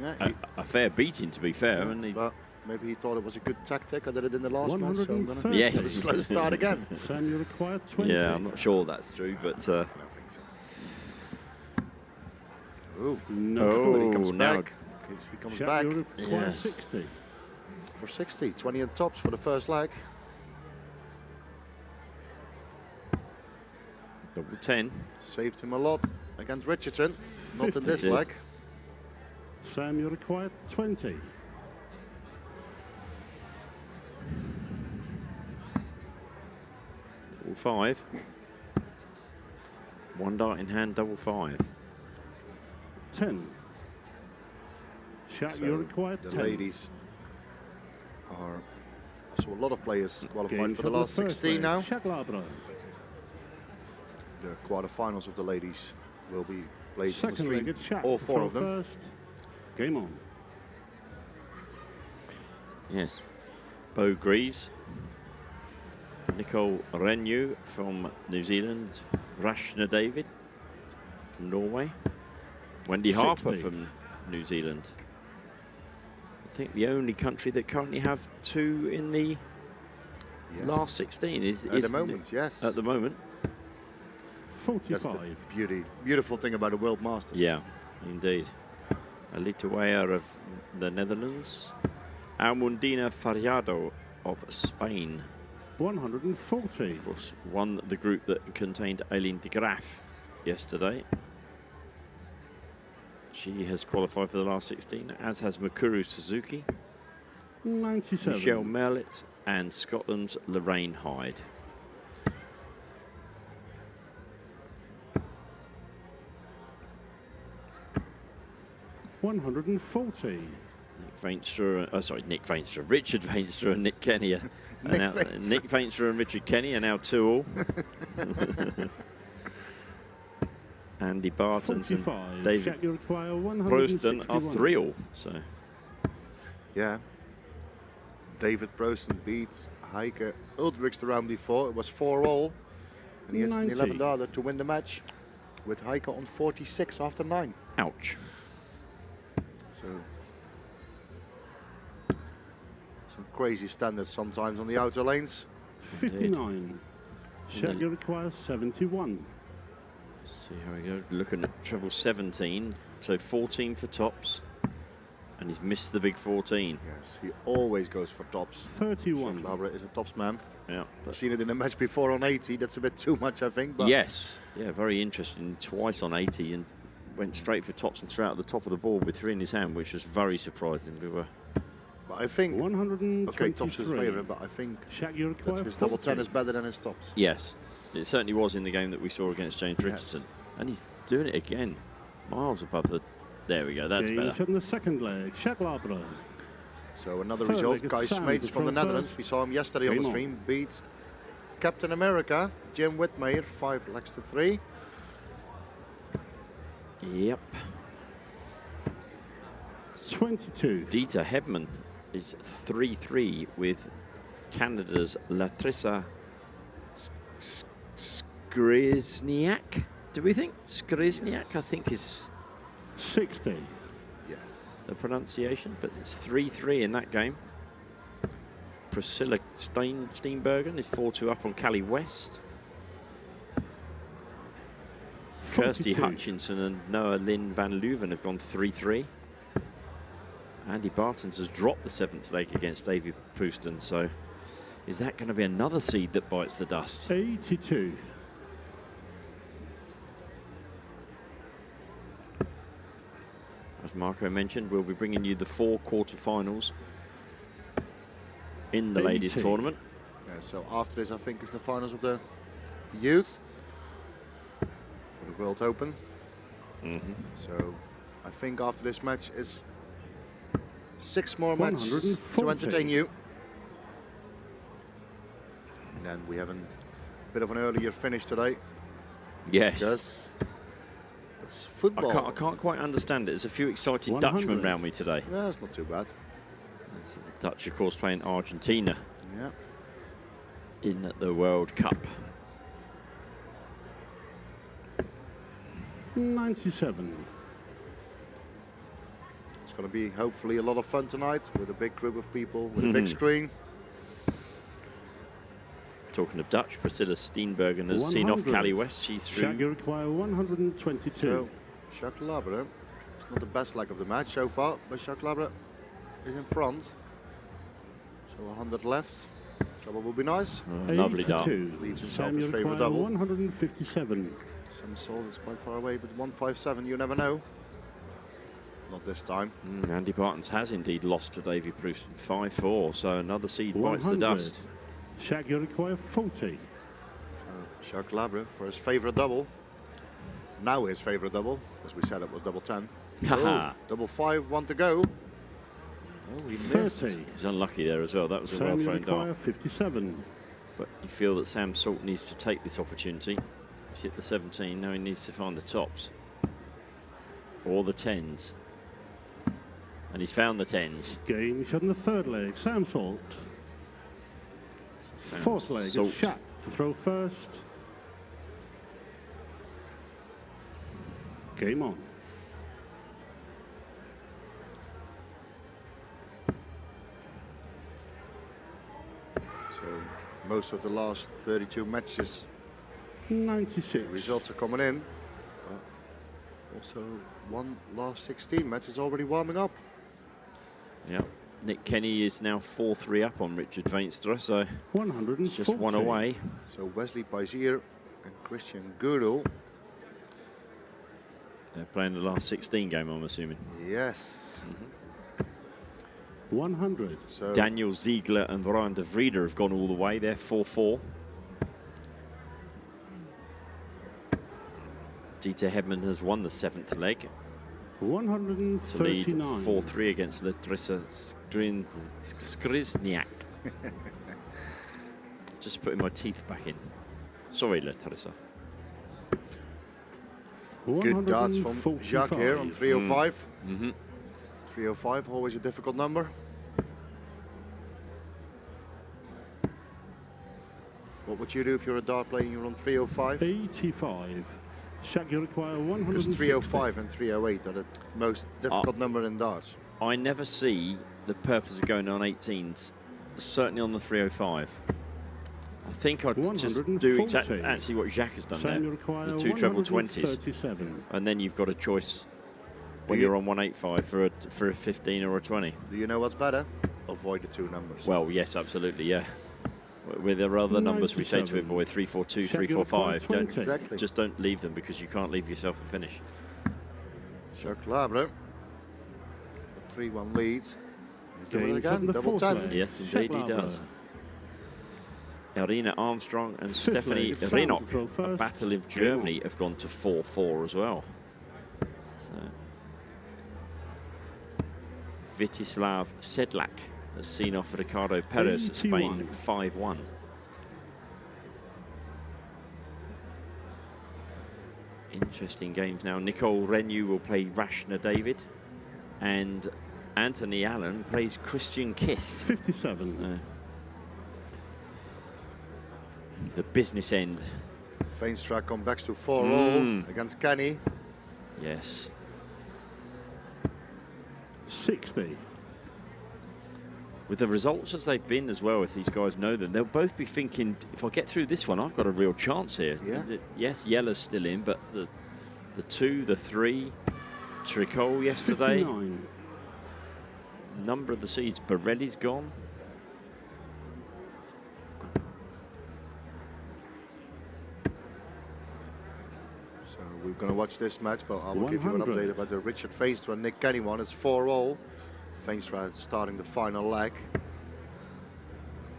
Yeah, a fair beating, to be fair. And he, but maybe he thought it was a good tactic. I did it in the last match. So I'm gonna 130. Yeah. have a slow start again. Samuel required 20. yeah, I'm not sure that's true, but I don't think so. Ooh, No. when he comes now- back. He comes Jack back Europe required Yes. 60. for 60. 20 on tops for the first leg. double 10. Saved him a lot against Richardson. Not in 50. this Did. leg. Samuel required 20. Double 5. 1 dart in hand, double 5. 10. Jack So Europe required the 10. ladies are. So a lot of players qualified Game for the for last first 16 leg. now. Jacques Labre. The quarterfinals of the ladies will be played on the Second leg, stream. it's Jack. All 4 of them. First. Game on. Yes. Bo Greaves. Nicole Renyu from New Zealand. Rashna David from Norway. Wendy Harper 60. from New Zealand. I think the only country that currently have 2 in the Yes. last 16 is At the moment, yes. At the moment. That's 45. the beautiful thing about the World Masters. Yeah, indeed. Alita Weyer of the Netherlands. Almundina Fariado of Spain. 140. Of course, won the group that contained Aileen de Graaf yesterday. She has qualified for the last 16, as has Mikuru Suzuki, 97. Michelle Merlitt, and Scotland's Lorraine Hyde. $140. Richard Veinstra and Nick Kenny. Nick Veinstra and Richard Kenny are now 2-all. Andy Bartons and 45. David Jack, you require Broston are 161. 3-all. So Yeah. David Broston beats Heike Uldrichs the round before. It was 4-all. And he has an 90. $11 to win the match with Heike on 46 after 9. ouch. So some crazy standards sometimes on the outer lanes. 59. Shaggy requires 71. See how we go. Looking at treble 17, so 14 for tops, and he's missed the big 14. Yes, he always goes for tops. 31. Jacques Labre is a tops man. Yeah. I've seen it in a match before on 80. That's a bit too much, I think. But Yes. Yeah, very interesting. Twice on 80 and went straight for tops and threw out the top of the board with 3 in his hand, which was very surprising. We were. But I think 123. okay, tops is his favourite, but I think Shaggy that requires his double 10 40. is better than his tops. Yes, it certainly was in the game that we saw against James Yes. Richardson, and he's doing it again, miles above the. There we go. That's Games better. on the second leg. Shaggy Labre. So another Third result, leg, Guy it's Sam Smates to from the throw Netherlands. first. We saw him yesterday on the Game on. stream. Beats Captain America, Jim Whitmire, 5 legs to 3. Yep. 22. Dieter Hebman is 3-3 with Canada's Latrissa Skrzniak. Do we think Skrzniak? I think is 60. Yes. the pronunciation, but it's 3-3 in that game. Priscilla Steenbergen is 4-2 up on Callie West. Kirsty 42. Hutchinson and Noah Lynn van Leuven have gone 3-3. Andy Bartons has dropped the 7th leg against Davy Pouston, so is that going to be another seed that bites the dust? 82. As Marco mentioned, we'll be bringing you the 4 quarterfinals in the ladies 80. tournament. Yeah, so after this, I think, is the finals of the youth for the World Open. So I think after this match is 6 more matches to 140. entertain you. And then we have a bit of an earlier finish today Yes. because it's I football. can't quite understand it. There's a few excited 100. Dutchmen around me today. Yeah, it's not too bad. So the Dutch, of course, playing Argentina Yeah. in the World Cup. 97. It's going to be hopefully a lot of fun tonight with a big group of people, with a big screen. Talking of Dutch, Priscilla Steenbergen has seen off 100. Callie West. She's Shaggy through. require 122. So, Jacques Labre, it's not the best leg of the match so far, but Jacques Labre is in front. So 100 left. Trouble will be nice. Lovely dart. 82. Leaves himself Sam his favourite require double. 157. Some Sol is quite far away, but 157, you never know. Not this time. Andy Bartons has indeed lost to Davy Proust 5-4, so another seed bites the 100. dust. Shaggy require 40. So Jacques Labre for his favourite double. Now his favourite double, as we said it was double 10. Haha. Oh, double 5, 1 to go. Oh, he missed. 30. He's unlucky there as well. That was a well Sam thrown require dart. 57. But you feel that Sam Salt needs to take this opportunity. He's hit the 17, now he needs to find the tops. Or the 10s. And he's found the 10s. Games on the third leg. Sam Salt. Sam Fourth leg Salt. is Shaq to throw first. Game on. So most of the last 32 matches, 96. results are coming in. But also one last 16 match is already warming up. Yeah. Nick Kenny is now 4-3 up on Richard Veinstra, so 140. it's just one away. So Wesley Bazier and Christian Gudel. They're playing the last 16 game, I'm assuming. Yes. 100. So Daniel Ziegler and Ryan de Vrieder have gone all the way. They're 4-4. Dieter Hebman has won the 7th leg to lead 139. 4-3 against Latrissa Skrzniak. Just putting my teeth back in. Sorry, Latrissa. good darts from Jacques here on 305. Mm-hmm. 305, always a difficult number. What would you do if you're a dart player and you're on 305? 85. Shaq, you require Because 160. 305 and 308 are the most difficult number in darts. I never see the purpose of going on 18s, certainly on the 305. I think I'd just do 140. actually what Jacques has done Sam, you there, require the 2 treble 20s, 137. and then you've got a choice when Do you- you're on 185 for a 15 or a 20. Do you know what's better? Avoid the 2 numbers. Well, yes, absolutely, yeah. With the other numbers we say to 97. avoid 342, Shaq, you 345. require Don't 20. Exactly. just don't leave them because you can't leave yourself a finish. Jacques Labre. 3-1 leads. He's doing it Gains again, from the double fourth 10. leg. Yes, indeed he Shaq does. Labre. Irina Armstrong and Fifth Stephanie leg, it's Sam to Renock, throw a first. battle of Germany, have gone to 4-4 as well. So, Vitislav Sedlak has seen off Ricardo Perez of Spain 81. 5-1. Interesting games now. Nicole Renew will play Rashna David, and Anthony Allen plays Christian Kist. 57. The business end. Veenstra comes back to 4-all against Kenny. Yes. 60. With the results as they've been as well, if these guys know them, they'll both be thinking, if I get through this one, I've got a real chance here. Yeah. Yes, Yella's still in, but the 2, the 3, Tricol yesterday, 59. number of the seeds, Borelli's gone. So we're going to watch this match, but I will give you an 100. update about the Richard Veenstra and Nick Kenny one. It's 4-all. Veenstra is starting the final leg.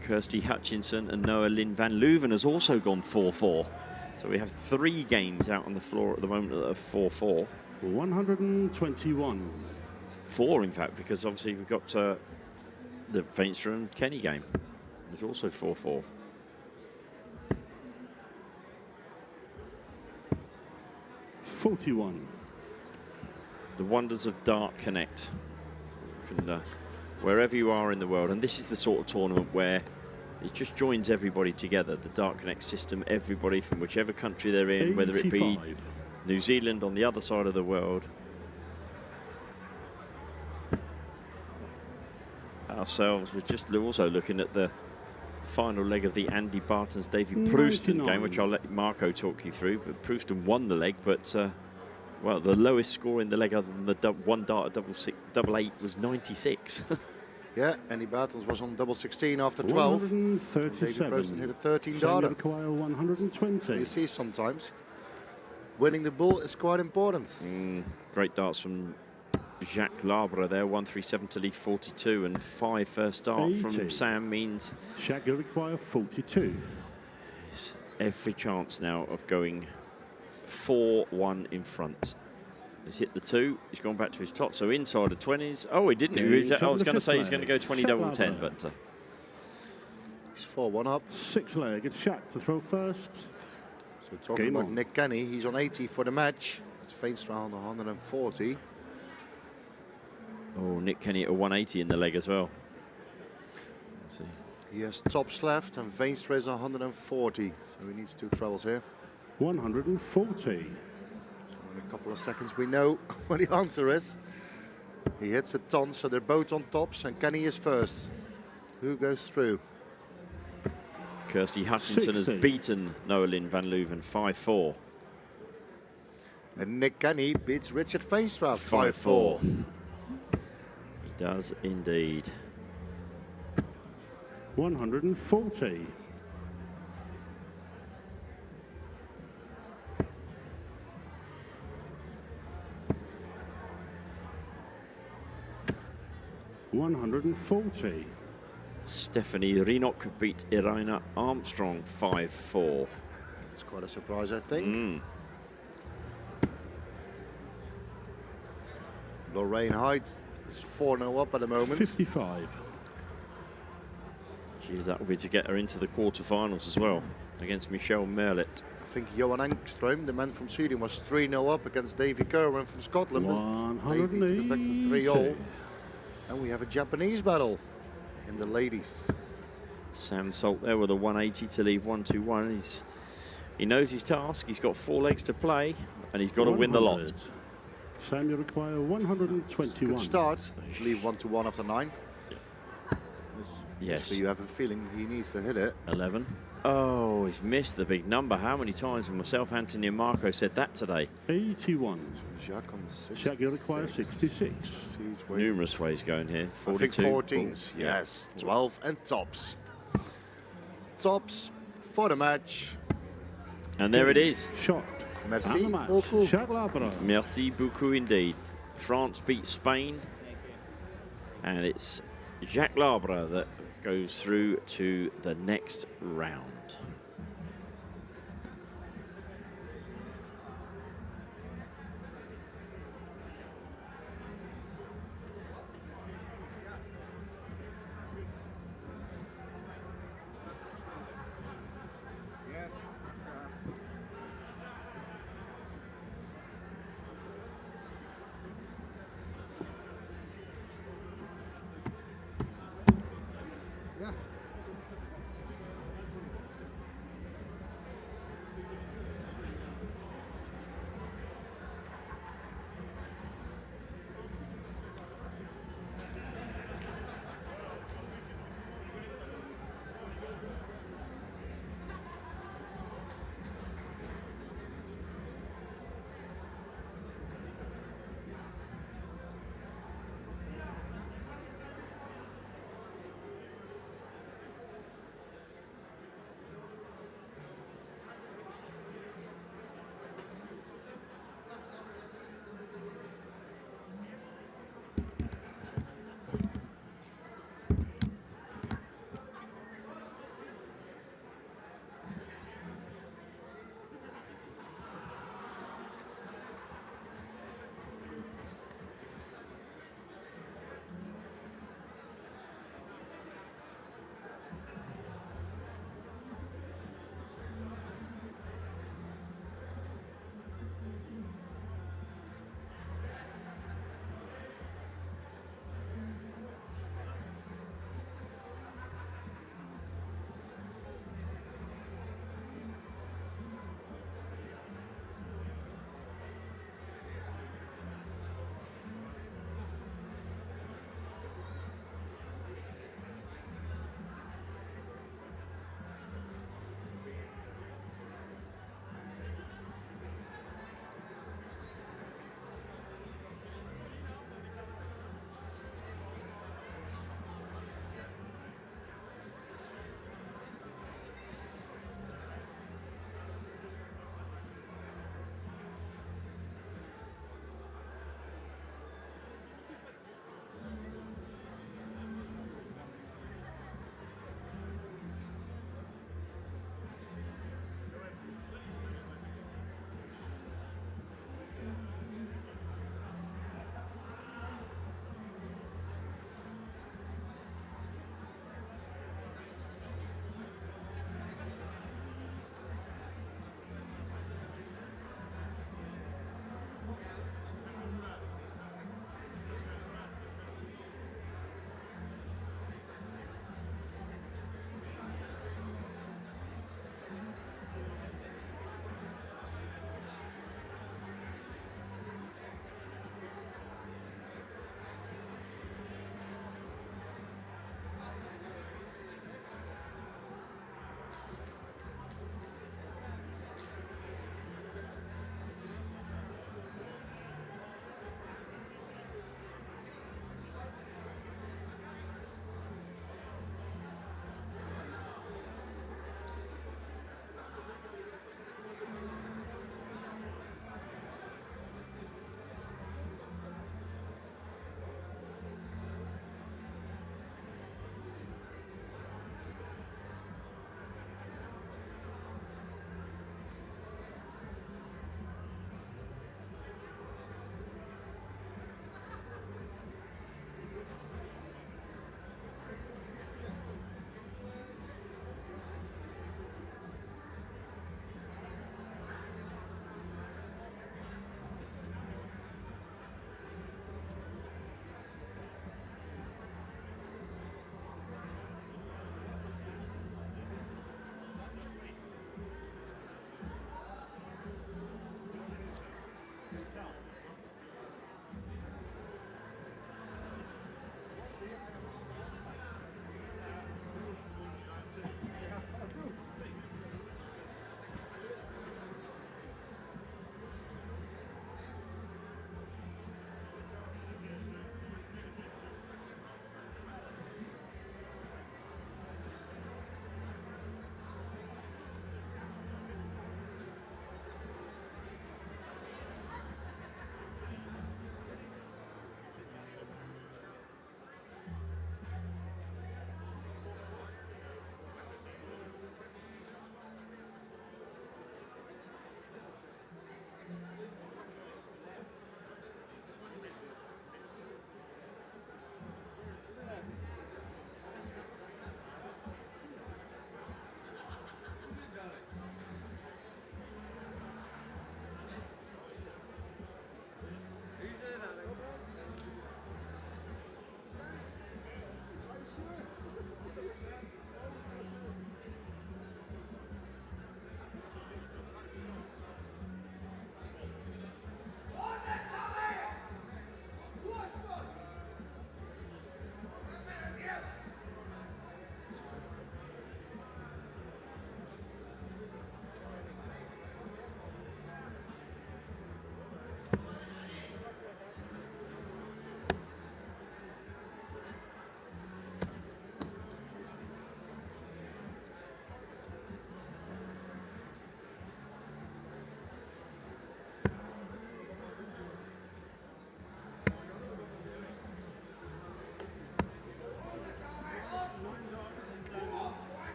Kirsty Hutchinson and Noah Lynn Van Leuven has also gone 4-4. So we have 3 games out on the floor at the moment that are 4-4. 121. 4, in fact, because obviously we've got the Veenstra and Kenny game. There's also 4-4. $41. The wonders of Dart Connect. You can, wherever you are in the world, and this is the sort of tournament where it just joins everybody together. The Dart Connect system, everybody from whichever country they're in, whether it be 85. New Zealand on the other side of the world, ourselves. We're just also looking at the final leg of the Andy Barton's Davy Prouston 99. game, which I'll let Marco talk you through. But Prouston won the leg, but well, the lowest score in the leg other than the one dart at double eight was 96. Yeah, Andy Bartels was on double 16 after 12. Davy 137. Prouston hit a 13 Sam, you darter. require 120. You see sometimes winning the bull is quite important. Great darts from Jacques Labre there, 137 to lead 42, and 5 first dart from 80. Sam means Shaq, you require 42. every chance now of going 4-1 in front. He's hit the 2, he's gone back to his top, so inside the 20s. Oh, he didn't. I was going to say he's going to go 20 double 10, but He's 4-1 up. 6 leg. It's Shaq to throw first. So talking Game about on. Nick Kenny, he's on 80 for the match. It's Veenstra on 140. oh, Nick Kenny at a 180 in the leg as well. Let's see. He has tops left and Veenstra is 140. So he needs 2 trebles here. 140. In a couple of seconds we know what the answer is. He hits a ton, so they're both on tops and Kenny is first. Who goes through? Kirsty Hutchinson 60. has beaten Noah Lynn Van Leuven 5-4. And Nick Kenny beats Richard Veenstra 5-4. 5-4. He does indeed. 140. $140. Stephanie Renock beat Irina Armstrong 5-4. It's quite a surprise, I think. Lorraine Hyde is 4-0 up at the moment. 55. Geez, that will be to get her into the quarterfinals as well against Michelle Merlet. I think Johan Engström, the man from Sweden, was 3-0 up against Davy Kerwin from Scotland. But Davy took it back to 3-0. And we have a Japanese battle in the ladies. Sam Salt there with a 180 to leave 1-2-1. He's He knows his task. He's got 4 legs to play, and he's got to win the lot. 100. Sam, you require 121. Good start. Leave 1 to 1 after 9. Yes. So you have a feeling he needs to hit it. 11. Oh, he's missed the big number. How many times have myself, Anthony and Marco said that today? 81. Jacques on 66. Jacques, you require 66. He's waiting. Numerous ways going here. 42. I think 14s. Yes, 12 and tops. Tops for the match. And there it is. Shot. Merci And the match. beaucoup. Jacques Labre. Merci beaucoup indeed. France beat Spain. And it's Jacques Labre that goes through to the next round.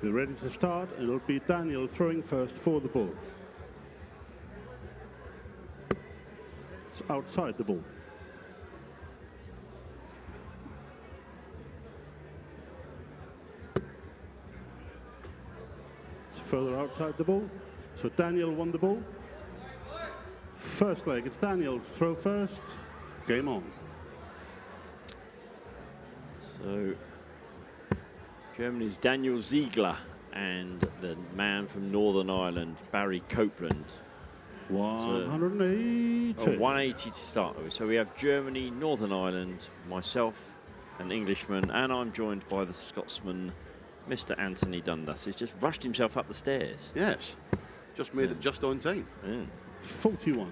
be ready to start, and it'll be Daniel throwing first for the ball. It's outside the ball. It's further outside the ball. So Daniel won the ball. First leg, it's Daniel throw first. Game on. So Germany's Daniel Ziegler and the man from Northern Ireland, Barry Copeland. 180. 180 to start with. So we have Germany, Northern Ireland, myself, an Englishman, and I'm joined by the Scotsman, Mr. Anthony Dundas. He's just rushed himself up the stairs. Yes, just made it just on time. 41.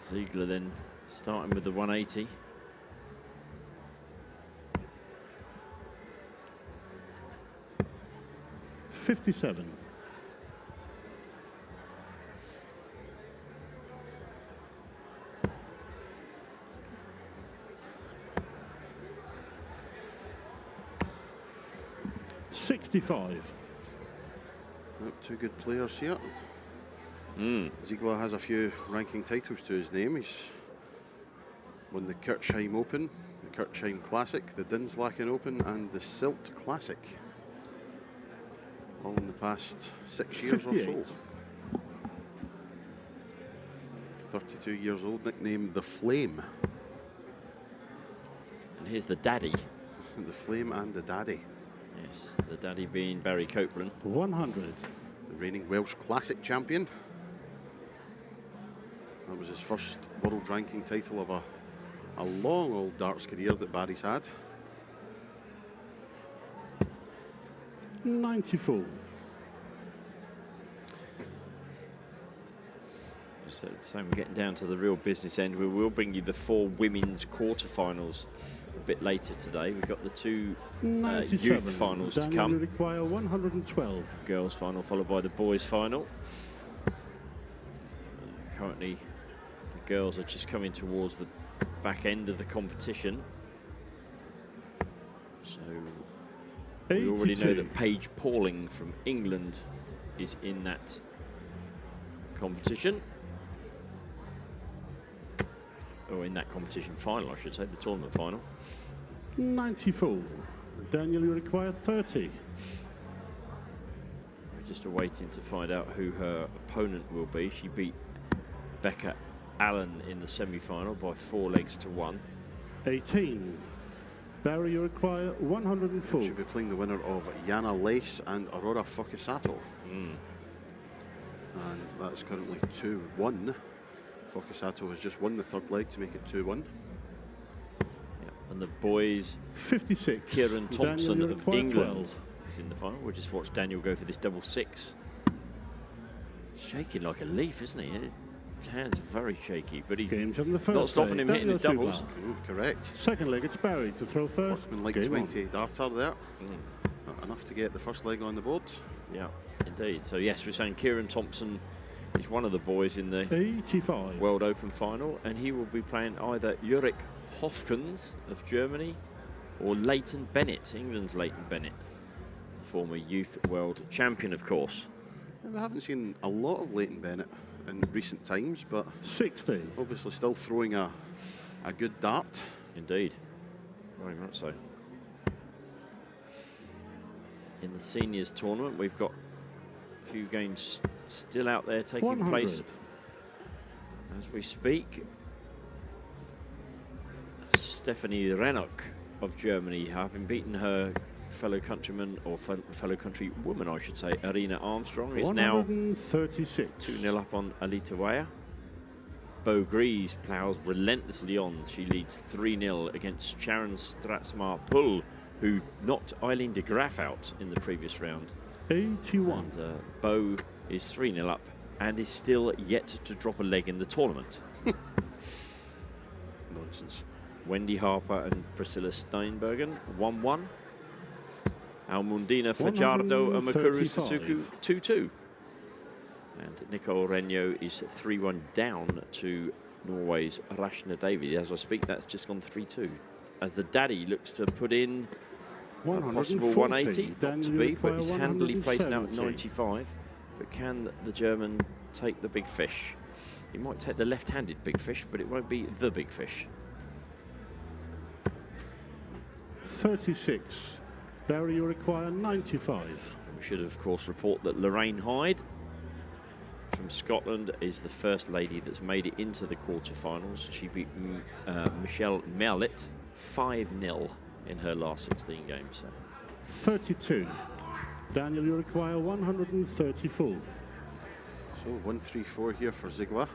Ziegler then starting with the 180. $57. $65. Two good players here. Ziegler has a few ranking titles to his name. He's won the Kirchheim Open, the Kirchheim Classic, the Dinslaken Open, and the Silt Classic. All in the past 6 years 58. or so. 32 years old, nicknamed the Flame. And here's the daddy. The Flame and the Daddy. Yes, the daddy being Barry Copeland. 100. The reigning Welsh Classic champion. That was his first world ranking title of a long old darts career that Barry's had. 94. So we're getting down to the real business end. We will bring you the 4 women's quarterfinals a bit later today. We've got the 2 youth finals to Daniel come. will require 112. Girls final followed by the boys final. Currently the girls are just coming towards the back end of the competition. So we already know 82. that Paige Pauling from England is in that competition. Or in that competition final, I should say, the tournament final. 94. Daniel, you require 30. We're just awaiting to find out who her opponent will be. She beat Becca Allen in the semi-final by 4 legs to 1. 18. Barry, you require 104. Should be playing the winner of Yana Lace and Aurora Fukusato. And that's currently 2-1. Fukusato has just won the third leg to make it 2-1. And the boys, 56. Kieran Thompson Daniel, you of require England 12. is in the final. We'll just watch Daniel go for this double 6. Shaking like a leaf, isn't he? His hands are very shaky, but he's Games on the first not stopping leg. him hitting his Daniel doubles. Correct. Second leg, it's Barry to throw first. Workman like Game 20 darter there. Not enough to get the first leg on the board. Yeah, indeed. So yes, we're saying Kieran Thompson is one of the boys in the 85. World Open final, and he will be playing either Jurek Hofkens of Germany or Leighton Bennett, England's Leighton Bennett, the former youth world champion, of course. We haven't seen a lot of Leighton Bennett in recent times, but 60. obviously still throwing a good dart. Indeed, very much so. In the seniors tournament, we've got a few games still out there taking 100. place as we speak. Stephanie Rennock of Germany, having beaten her fellow countryman, or fellow countrywoman, I should say, Arena Armstrong, is now 136. 2-0 up on Alita Weyer. Bo Grease ploughs relentlessly on. She leads 3-0 against Sharon Stratzmar-Pull, who knocked Eileen de Graaf out in the previous round. 81. And Bo is 3-0 up and is still yet to drop a leg in the tournament. Nonsense. Wendy Harper and Priscilla Steinbergen, 1-1. Almundina Fajardo and Makuru 135. Suzuki, 2-2. And Nicole Renyo is 3-1 down to Norway's Rashna David. As I speak, that's just gone 3-2. As the daddy looks to put in a possible 180, not to be, but he's handily placed now at 95. But can the German take the big fish? He might take the left-handed big fish, but it won't be the big fish. 36. Barry, you require 95. We should, of course, report that Lorraine Hyde from Scotland is the first lady that's made it into the quarterfinals. She beat Michelle Merlet 5-0 in her last 16 games. 32. Daniel, you require 134. So 134 here for Ziegler.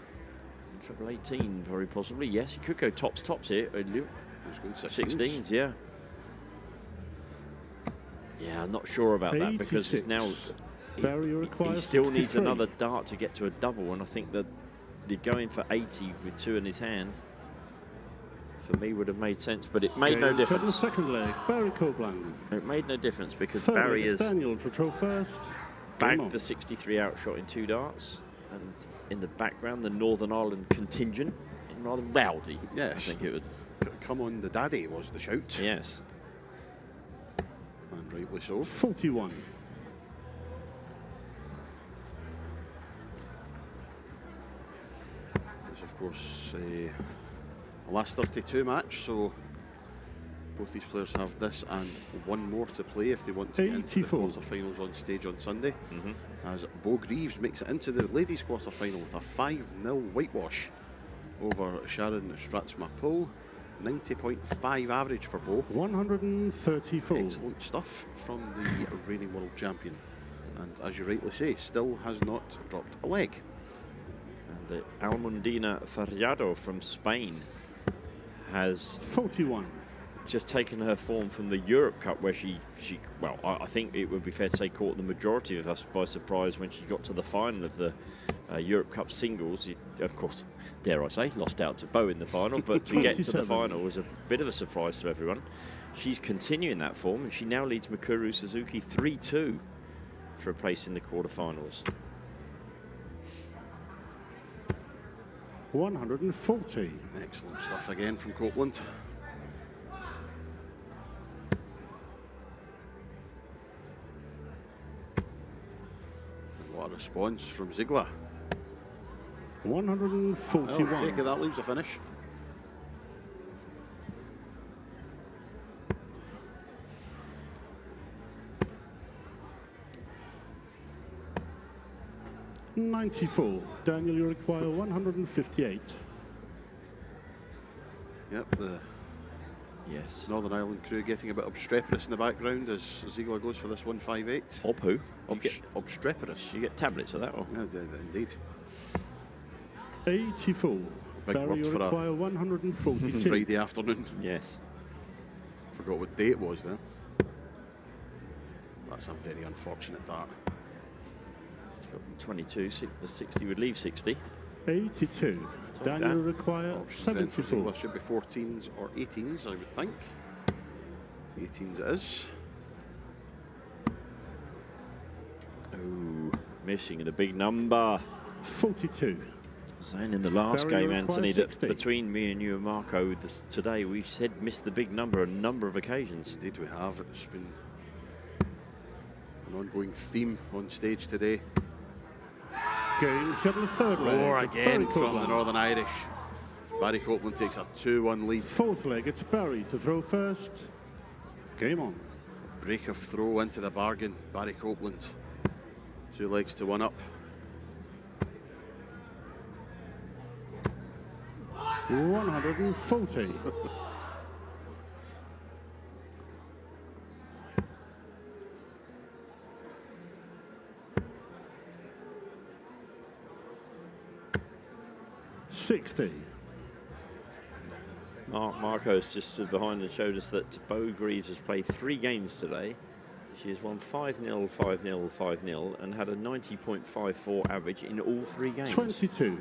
Triple 18, very possibly. Yes, he could go tops here. He's going 16s, yeah. Yeah, I'm not sure about that because he's now. He still needs another dart to get to a double, and I think that the going for 80 with 2 in his hand for me would have made sense, but it made no difference. Second leg, Barry Copeland. It made no difference because Third Barry leg, has Daniel to throw first. bagged the 63 outshot in 2 darts, and in the background the Northern Ireland contingent, and rather rowdy. Yes, I think it would. Come on, the daddy was the shout. Yes, and rightly so. 41. It's of course a last 32 match, so both these players have this and one more to play if they want to get into the quarterfinals on stage on Sunday. As Bo Greaves makes it into the ladies' quarterfinal with a 5-0 whitewash over Sharon Stratsma-Pool. 90.5 average for Bo. 134. Excellent stuff from the reigning world champion. And as you rightly say, still has not dropped a leg. and the Almudena Ferrado from Spain has 41. just taken her form from the Europe Cup, where she well, I think it would be fair to say caught the majority of us by surprise when she got to the final of the Europe Cup singles. Of course, dare I say, lost out to Bo in the final, but to get to the final was a bit of a surprise to everyone. She's continuing that form, and she now leads Mikuru Suzuki 3-2 for a place in the quarterfinals. 140. Excellent stuff again from Copeland. And what a response from Ziegler. 141. I'll take it, that leaves the finish. $94. Daniel, you require 158. Yep, the Yes. Northern Ireland crew getting a bit obstreperous in the background as Ziegler goes for this 158. Ob who? Obstreperous. You get tablets for that one. Yeah, indeed. 84. Big Barry, word you for a require 142. Friday afternoon. Yes. Forgot what day it was there. That's a very unfortunate dart. It's got 22, 60 would leave 60. 82. Daniel that. require Options then for 74. Ziegler should be 14s or 18s, I would think. 18s it is. Oh, missing the big number. 42. Saying in the last Barry, game, you Anthony, require that 60. between me and you and Marco today, we've said missed the big number a number of occasions. Indeed we have. It's been an ongoing theme on stage today. Game 7, third leg. Roar again Barry from the Copeland. Northern Irish. Barry Copeland takes a 2-1 lead. Fourth leg, it's Barry to throw first. Game on. Break of throw into the bargain. Barry Copeland. 2 legs to 1 up. 140. $60. Marco's just stood behind and showed us that Bo Greaves has played 3 games today. She has won 5-0, 5-0, 5-0, and had a 90.54 average in all 3 games. 22.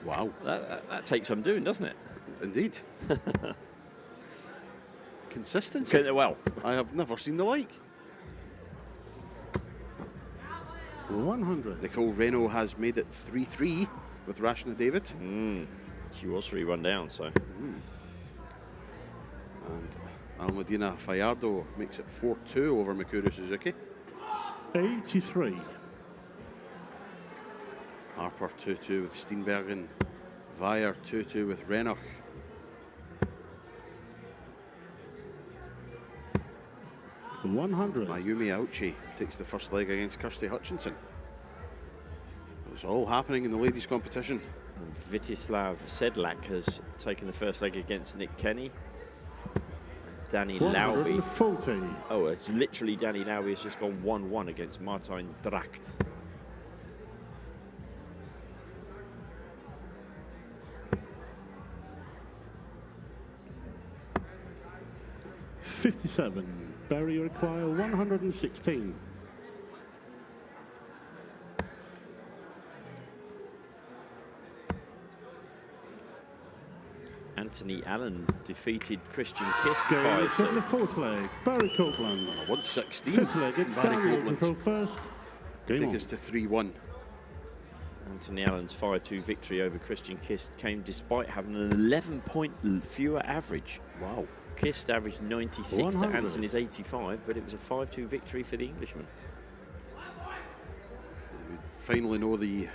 Wow. That takes some doing, doesn't it? Indeed. Consistency. Well, I have never seen the like. 100. Nicole Reno has made it 3-3 with Rashna David. she was 3-1 down, so. And Almudena Fajardo makes it 4-2 over Mikuru Suzuki. 83. Harper 2-2 with Steenbergen. Weyer 2-2 with Renoch. Mayumi Auchi takes the first leg against Kirsty Hutchinson. It's all happening in the ladies' competition. And Vitislav Sedlak has taken the first leg against Nick Kenny. Danny Lauby. Oh, it's literally Danny Lauby has just gone 1-1 against Martijn Dracht. .57. Barry require 116. Anthony Allen defeated Christian Kist Game 5-2. the fourth leg. Barry Copeland. 116. Fifth leg. It's Barry Daniel Copeland. control first. Game Take on. us to 3-1. Anthony Allen's 5-2 victory over Christian Kist came despite having an 11-point fewer average. Wow. Kist averaged 96 100. to Anthony's 85, but it was a 5-2 victory for the Englishman. We finally know the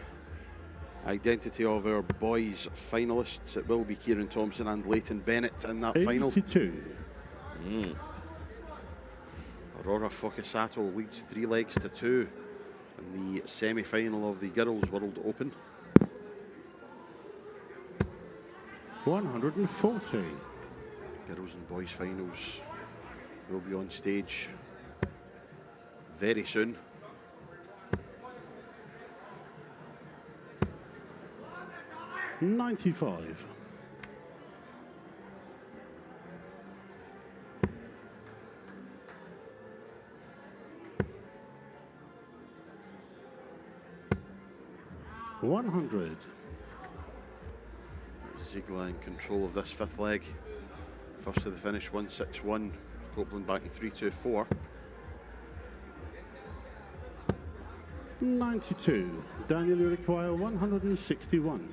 identity of our boys finalists. It will be Kieran Thompson and Leighton Bennett in that final. 82. Aurora Focusato leads 3 legs to 2 in the semi-final of the Girls World Open. 140. Girls and boys finals will be on stage very soon. .95. .100. Ziegler in control of this 5th leg. First to the finish, 161. Copeland back in 3-2-4. .92. Daniel, you require 161.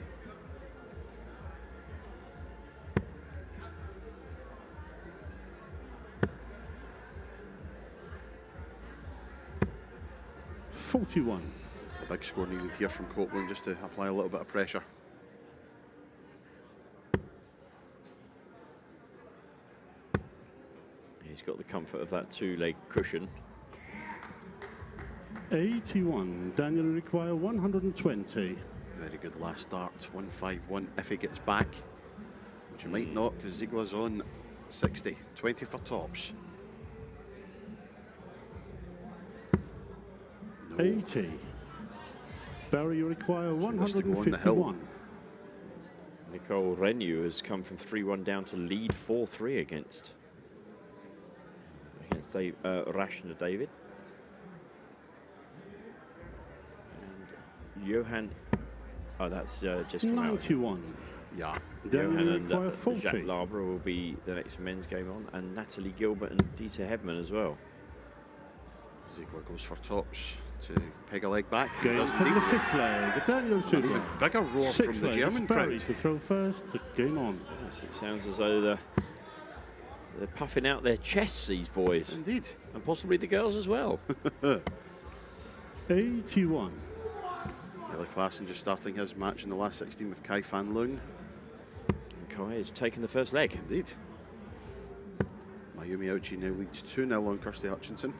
.41. A big score needed here from Copeland just to apply a little bit of pressure. He's got the comfort of that 2-leg cushion. 81. Daniel require 120. Very good last start, 151 if he gets back, which he might not because Ziegler's on 60, 20 for tops. No. 80. Barry, you require So he has to go on the hill. 151. Nicole Renew has come from 3-1 down to lead 4-3 against Rashna David. And Johan, oh, that's just come out. 91. Yeah. Daniel Johan and require 40. Jacques Labra will be the next men's game on, and Natalie Gilbert and Dieter Hebman as well. Ziegler goes for tops to peg a leg back. Game Does from the indeed. 5th leg. Daniel An even Ziegler. bigger roar Sixth from the leg, German it's Barry crowd. to throw first. Game on. Yes, it sounds as though they're puffing out their chests, these boys, Indeed. and possibly the girls as well. 81. Ellie Klassen just starting his match in the last 16 with Kai Fan Leung. And Kai has taken the first leg. Indeed. Mayumi Auchi now leads 2-0 on Kirsty Hutchinson.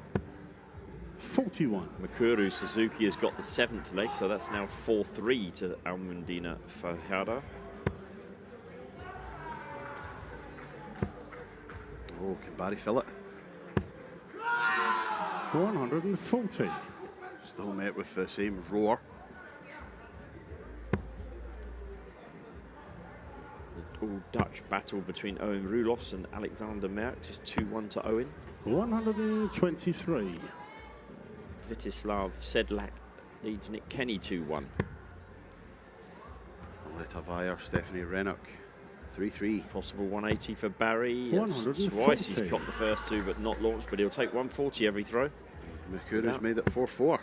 41. Mikuru Suzuki has got the 7th leg, so that's now 4-3 to Almudena Fajardo. Oh, can Barry fill it? 140. Still met with the same roar. The all-Dutch battle between Owen Roelofs and Alexander Merckx is 2-1 to Owen. 123. Vitislav Sedlak leads Nick Kenny 2-1. Aletta Weyer, Stephanie Renoch, 3-3. Possible 180 for Barry. That's 140. twice he's got the first 2 but not launched, but he'll take 140 every throw. Mikuru's Yeah. made it 4-4.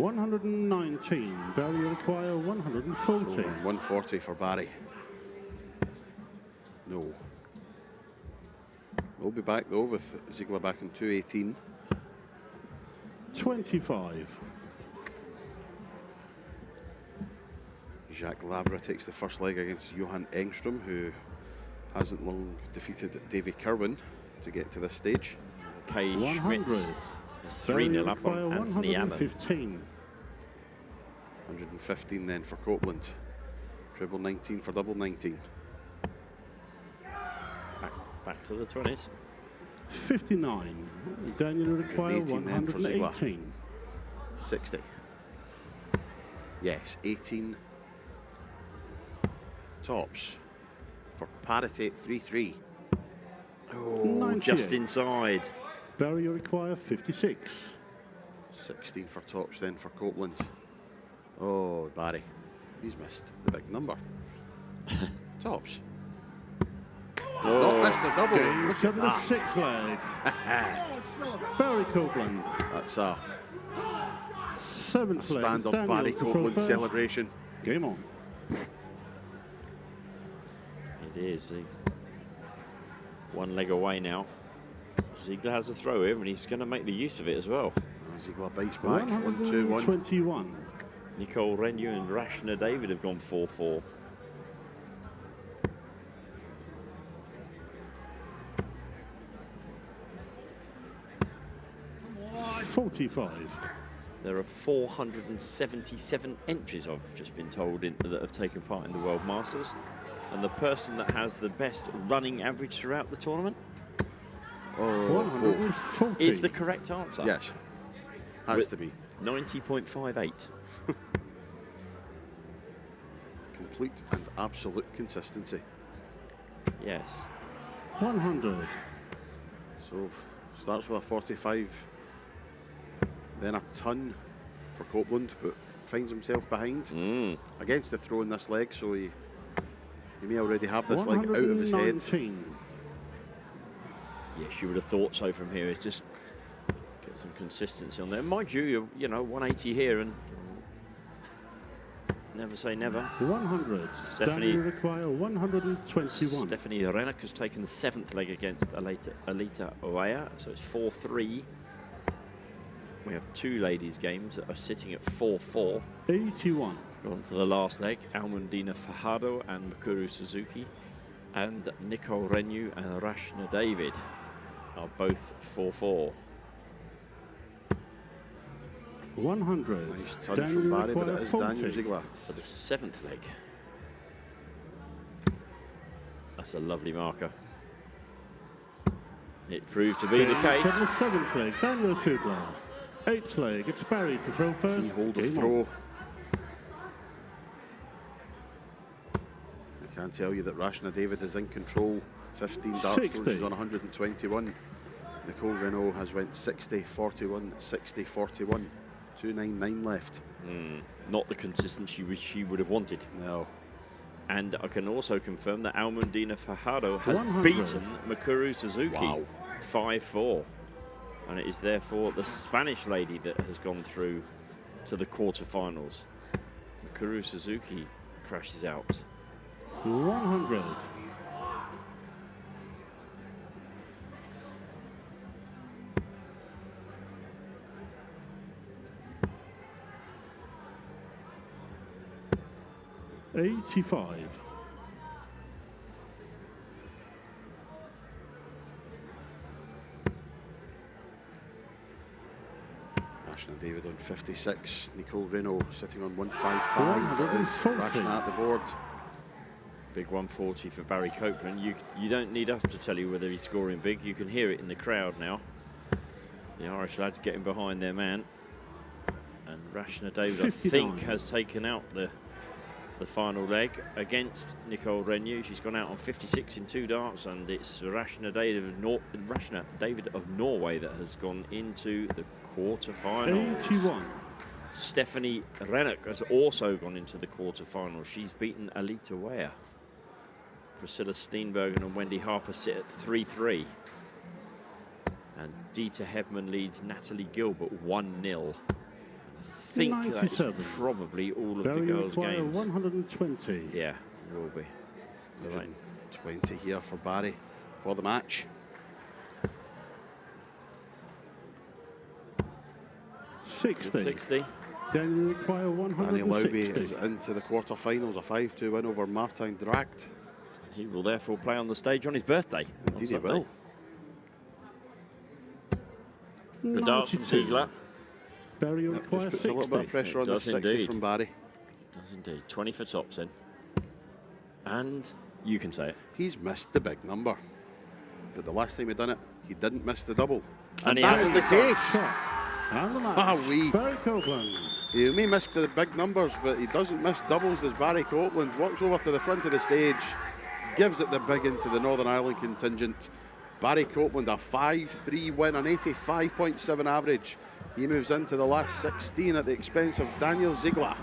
119. Barry require 140. So 140 for Barry. No. We'll be back though with Ziegler back in 218. 25. Jacques Labra takes the first leg against Johan Engstrom, who hasn't long defeated Davy Kirwan to get to this stage. Kay 100. Schmitz is 3-0 up on Anthony Allen. 115. 115 then for Copeland. Treble 19 for double 19. Back to the 20s. 59. Daniel require 18 then for Ziegler. 118. 60. Yes, 18 tops for parity 3-3. Oh, 98. just inside. Barry require 56. 16 for tops then for Copeland. Oh, Barry, he's missed the big number. Tops. Not missed the double. Game Look at 76 that. leg. Barry Copeland. That's a 7th leg. standard Daniel Barry to throw Copeland first. celebration. Game on. It is. He's one leg away now. Ziegler has a throw here, and he's going to make the use of it as well. Ziegler bites back. 1-2-1. 121. Nicole Renew and Rashna David have gone 4-4. There are 477 entries, I've just been told, that have taken part in the World Masters. And the person that has the best running average throughout the tournament 140. is the correct answer. Yes, has to be. 90.58. Complete and absolute consistency. Yes. 100. So starts with a 45, then a ton for Copeland, but finds himself behind against the throw in this leg, so he may already have this leg out of his head. 119. Yes, you would have thought so from here. It's just get some consistency on there. Mind you, you know, 180 here, and never say never. 100. Stephanie- Daniel require 121. Stephanie Rennock has taken the 7th leg against Alita Oaya, so it's 4-3. We have 2 ladies' games that are sitting at 4-4. 81. On to the last leg, Almundina Fajardo and Mikuru Suzuki, and Nicole Renew and Rashna David are both 4-4. 100. Nice touch Daniel from Barry, but require it is 40. Daniel Ziegler. For the 7th leg. That's a lovely marker. It proved to be the case. 7th leg. Daniel Ziegler. 8th leg. It's Barry to throw first. Key hold of Game throw. on. I can tell you that Rashna David is in control. 15 darts, 60. she's on 121. Nicole Renault has went 60, 41, 60, 41. 299 left. Not the consistency which she would have wanted. No. And I can also confirm that Almundina Fajardo has 100. beaten Mikuru Suzuki Wow. 5-4. And it is therefore the Spanish lady that has gone through to the quarterfinals. Mikuru Suzuki crashes out. 100. $85. Rashna David on 56. Nicole Renault sitting on 155. It is 140. Rashna at the board. Big 140 for Barry Copeland. You don't need us to tell you whether he's scoring big. You can hear it in the crowd now. The Irish lads getting behind their man. And Rashna David, 59. I think, has taken out the final leg against Nicole Renew. She's gone out on 56 in 2 darts, and it's Rashna David of Norway that has gone into the quarterfinals. 81. Stephanie Rennock has also gone into the quarterfinals. She's beaten Alita Ware. Priscilla Steenbergen and Wendy Harper sit at 3-3. And Dieter Hebman leads Natalie Gilbert 1-0. think that's 97. probably all of Barry the girls' require games. 120. Yeah, will be. Right. 120 here for Barry for the match. 60. 60. Daniel require 160. Danny Lowby is into the quarterfinals, a 5-2 win over Martin Dracht. He will therefore play on the stage on his birthday. on Indeed he Sunday. will. Good darts from 92. Ziegler. Barry Yep, require just puts a little bit of 60. pressure on It the does 60 indeed. from Barry. Does indeed. 20 for tops in. And you can say it. He's missed the big number. But the last time he done it, he didn't miss the double. And he that hasn't is the this case. Top. And the match. Ah, wee. Barry Copeland. He may miss the big numbers, but he doesn't miss doubles as Barry Copeland walks over to the front of the stage, gives it the big into the Northern Ireland contingent. Barry Copeland, a 5-3 win, an 85.7 average. He moves into the last 16 at the expense of Daniel Ziegler.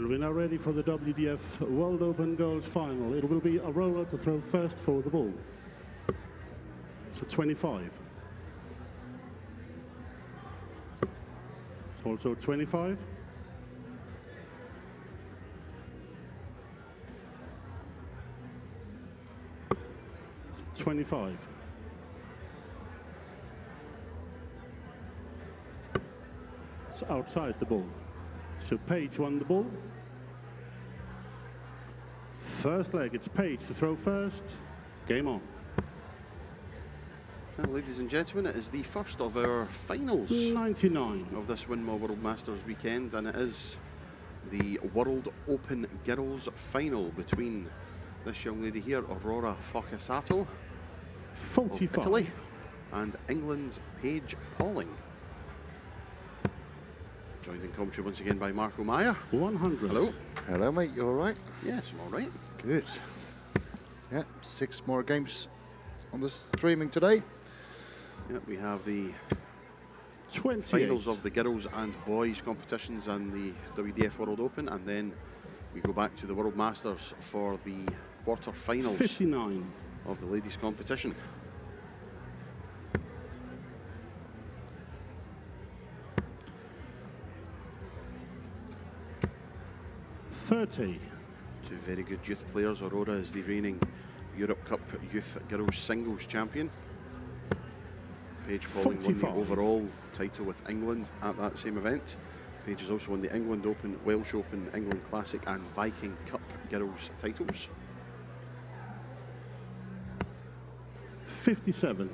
And we're now ready for the WDF World Open Girls Final. It will be Aurora to throw first for the ball. So 25. Also 25. So 25. It's outside the ball. So Page won the ball. First leg, it's Page to throw first. Game on. Well, ladies and gentlemen, it is the first of our finals 99. of this Winmore World Masters weekend, and it is the World Open Girls Final between this young lady here, Aurora Focasato of 45. Italy, and England's Paige Pauling. Joined in commentary once again by Marco Maya. 100. Hello. Hello, mate. You all right? Yes, I'm all right. Good. Yeah, 6 more games on the streaming today. Yep, we have the 28. finals of the girls and boys competitions and the WDF World Open, and then we go back to the World Masters for the quarter-finals 59. of the ladies competition. $30. Two very good youth players. Aurora is the reigning Europe Cup Youth Girls Singles Champion. Paige Pauling won the 45. overall title with England at that same event. Paige has also won the England Open, Welsh Open, England Classic and Viking Cup Girls titles. 57.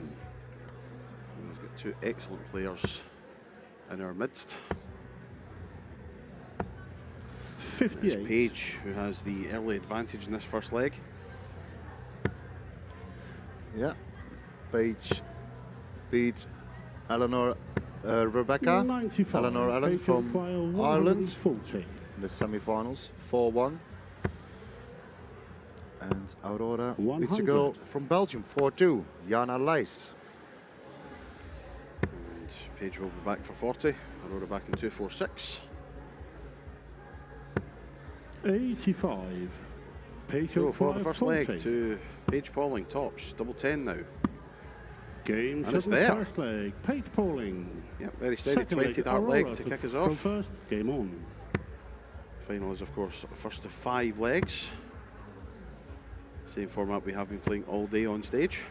We've got two excellent players in our midst. It's 58. Paige who has the early advantage in this first leg. Yeah. Page beats Eleanor Rebecca. 95. Eleanor Allen Page from require Ireland 140. in the semi-finals, 4-1. And Aurora beats a 100. girl from Belgium, 4-2, Jana Leijs. And Paige will be back for 40. Aurora back in 2-4-6. 85. Page So for the require first 40. leg to Paige Pauling, tops, double 10 now. Game And it's set the there. first leg. Page Pauling. Yep, very steady, Second 20 dart Aurora leg to kick us throw off. first. Game on. Final is, of course, first to 5 legs. Same format we have been playing all day on stage.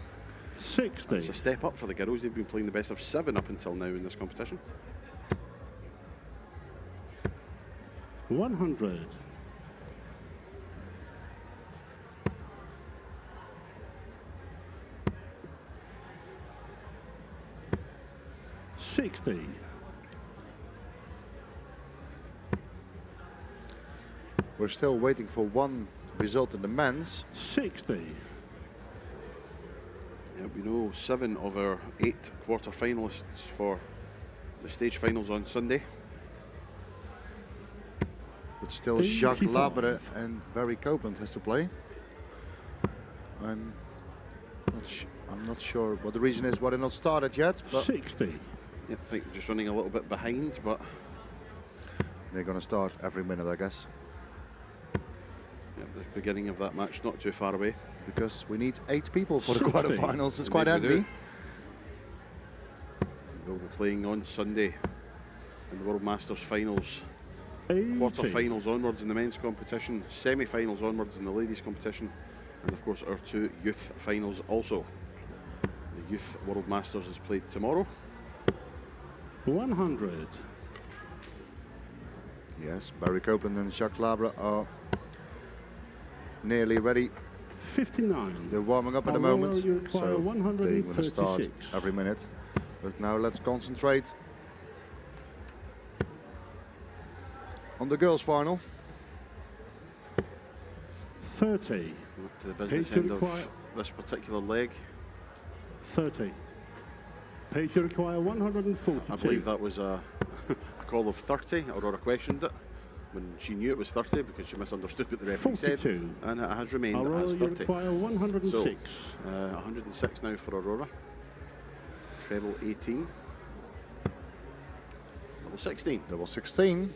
60. It's a step up for the girls. They've been playing the best of 7 up until now in this competition. 100. 60. We're still waiting for one result in the men's. 60. Yeah, we know 7 of our 8 quarter finalists for the stage finals on Sunday. But still Jacques 85. Labre and Barry Copeland has to play. I'm not sure what the reason is why they're not started yet, but 60. Yeah, I think just running a little bit behind, but they're going to start every minute, I guess, yeah, the beginning of that match not too far away. because we need 8 people for the 60. quarterfinals. It's quite Indeed we handy. We'll be playing on Sunday in the World Masters finals. 80. Quarter-finals onwards in the men's competition, semi-finals onwards in the ladies' competition, and of course our 2 youth finals also. The Youth World Masters is played tomorrow. 100. Yes, Barry Copeland and Jacques Labre are nearly ready. 59. They're warming up at the Aurora, moment, you require so they're going to start 136. every minute. But now let's concentrate on the girls' final. 30. Up to the business Page end require- of this particular leg. 30. Page you require 142. I believe that was a, a call of 30. Aurora questioned it when she knew it was 30 because she misunderstood what the referee said, 42. and it has remained Aurora, as you 30. require 106. So, 106 now for Aurora. Treble 18. Double 16. Double 16.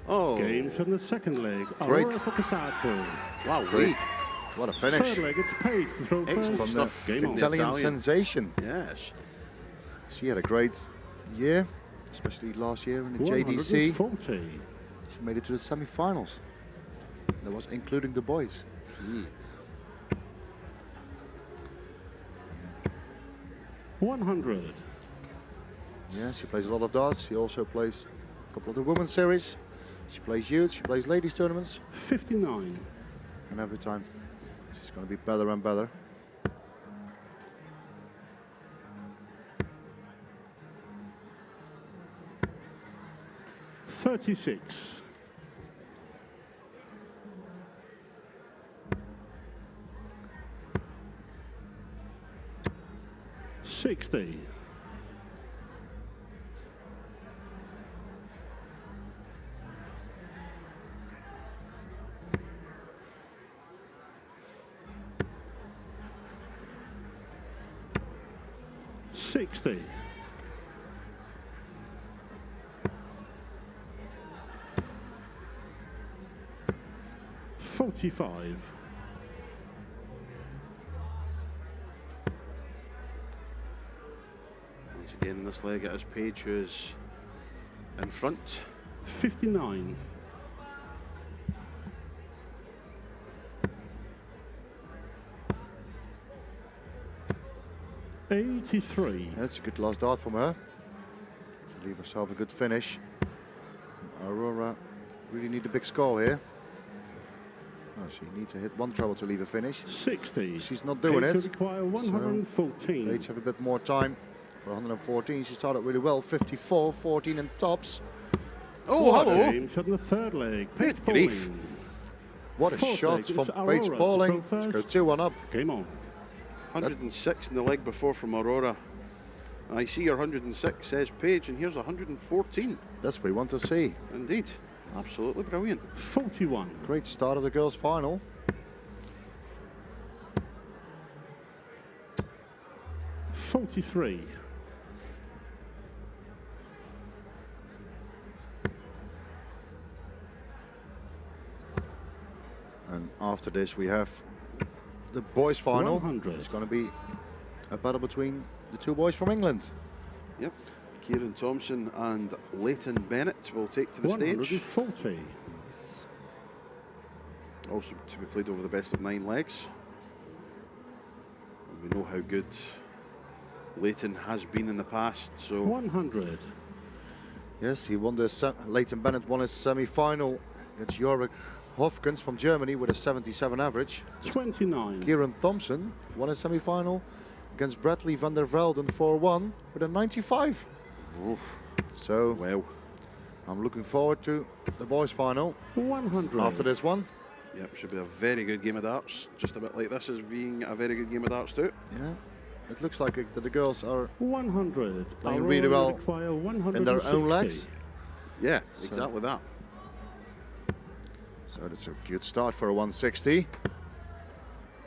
Oh, Games on the second leg. Great. Aurora Focasato. wow, Great. What a finish. Third leg, it's Page to throw Excellent first. stuff. Game on. Italian Italian. sensation. Yes. She had a great year, especially last year in the JDC. 140. She made it to the semi-finals. That was including the boys. 100. Yeah, she plays a lot of darts. She also plays a couple of the women's series. She plays youth, she plays ladies tournaments. 59. And every time she's going to be better and better. $36. $60. $60. $45. Once again in this leg, it is Page who's in front. 59. $83. That's a good last dart from her to leave herself a good finish. Aurora really need a big score here. Well, she needs to hit one treble to leave a finish. 60. She's not doing Page it. require 114. Page have a bit more time for 114. She started really well. 54, 14 and tops. Oh, hello. Games on the third leg. Good Page grief. bowling. What a Fourth shot leg, from it's Paige Aurora to Balling. throw Let's go first. 2-1 up. Game on. 106 in the leg before from Aurora. I see your 106, says Page, and here's 114. That's what we want to see. Indeed. Absolutely brilliant. 41. Great start of the girls' final. $43. And after this, we have the boys' final. 100. It's going to be a battle between the two boys from England. Yep. Kieran Thompson and Leighton Bennett will take to the stage. 140. Also to be played over the best of 9 legs. And we know how good Leighton has been in the past, so 100. Yes, he won the Leighton Bennett won his semi-final against Jorik Hofkens from Germany with a 77 average. 29. Kieran Thompson won a semi-final against Bradley van der Velden 4-1 with a 95. Oof. So well. I'm looking forward to the boys' final 100. after this one. Yep, should be a very good game of darts. Just a bit like this is being a very good game of darts too. Yeah, it looks like that the girls are 100. playing really well require in their own 160. legs. Yeah, exactly that. So that's a good start for a 160.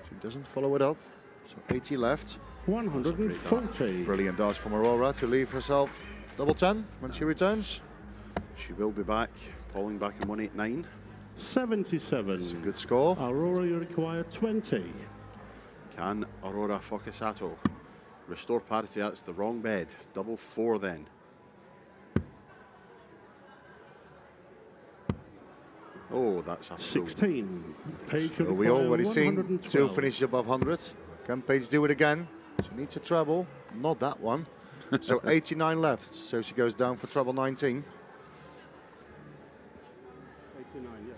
She doesn't follow it up. So 80 left. 140. Brilliant darts from Aurora to leave herself double 10 when she returns. She will be back, falling back in 189. 77. It's a good score. Aurora, you require 20. Can Aurora Focasato restore parity? That's the wrong bed. Double 4 then. Oh, that's a fool. 16. Page So we require already seen 112. two finishes above 100. Can Paige do it again? She needs a treble. Not that one. So 89 left. So she goes down for treble 19. 89, yes.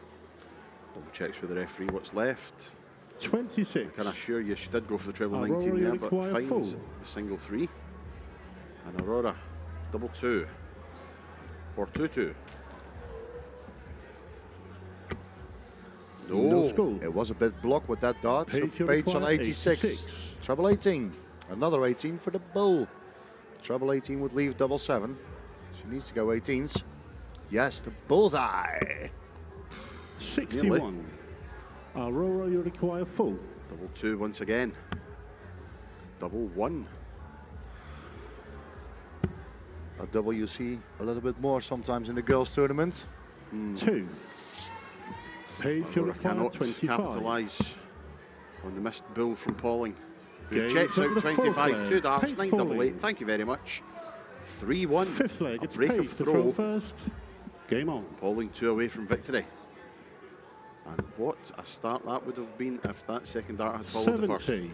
Double checks with the referee what's left. 26. I can assure you she did go for the treble Aurora, 19 you there, but require finds full. the single 3. And Aurora, double 2 for 2-2. No score. It was a bit blocked with that dart. So Paige, you Paige on require 86. 86. Treble 18. Another 18 for the bull. Treble 18 would leave double 7. She needs to go 18s. Yes, the bullseye. 61. Aurora, you require full. Double 2 once again. Double 1. A double you see a little bit more sometimes in the girls' tournament. 2. Page, you Aurora require cannot 25. capitalise on the missed bull from Pauling, who Game checks over out the fourth 25, leg. 2 darts, Page 9 double Pauling. 8. Thank you very much. 3-1. Fifth leg, A it's break Page of to throw throw. first. Game on. Pauling 2 away from victory. And what a start that would have been if that second dart had followed the first. 70.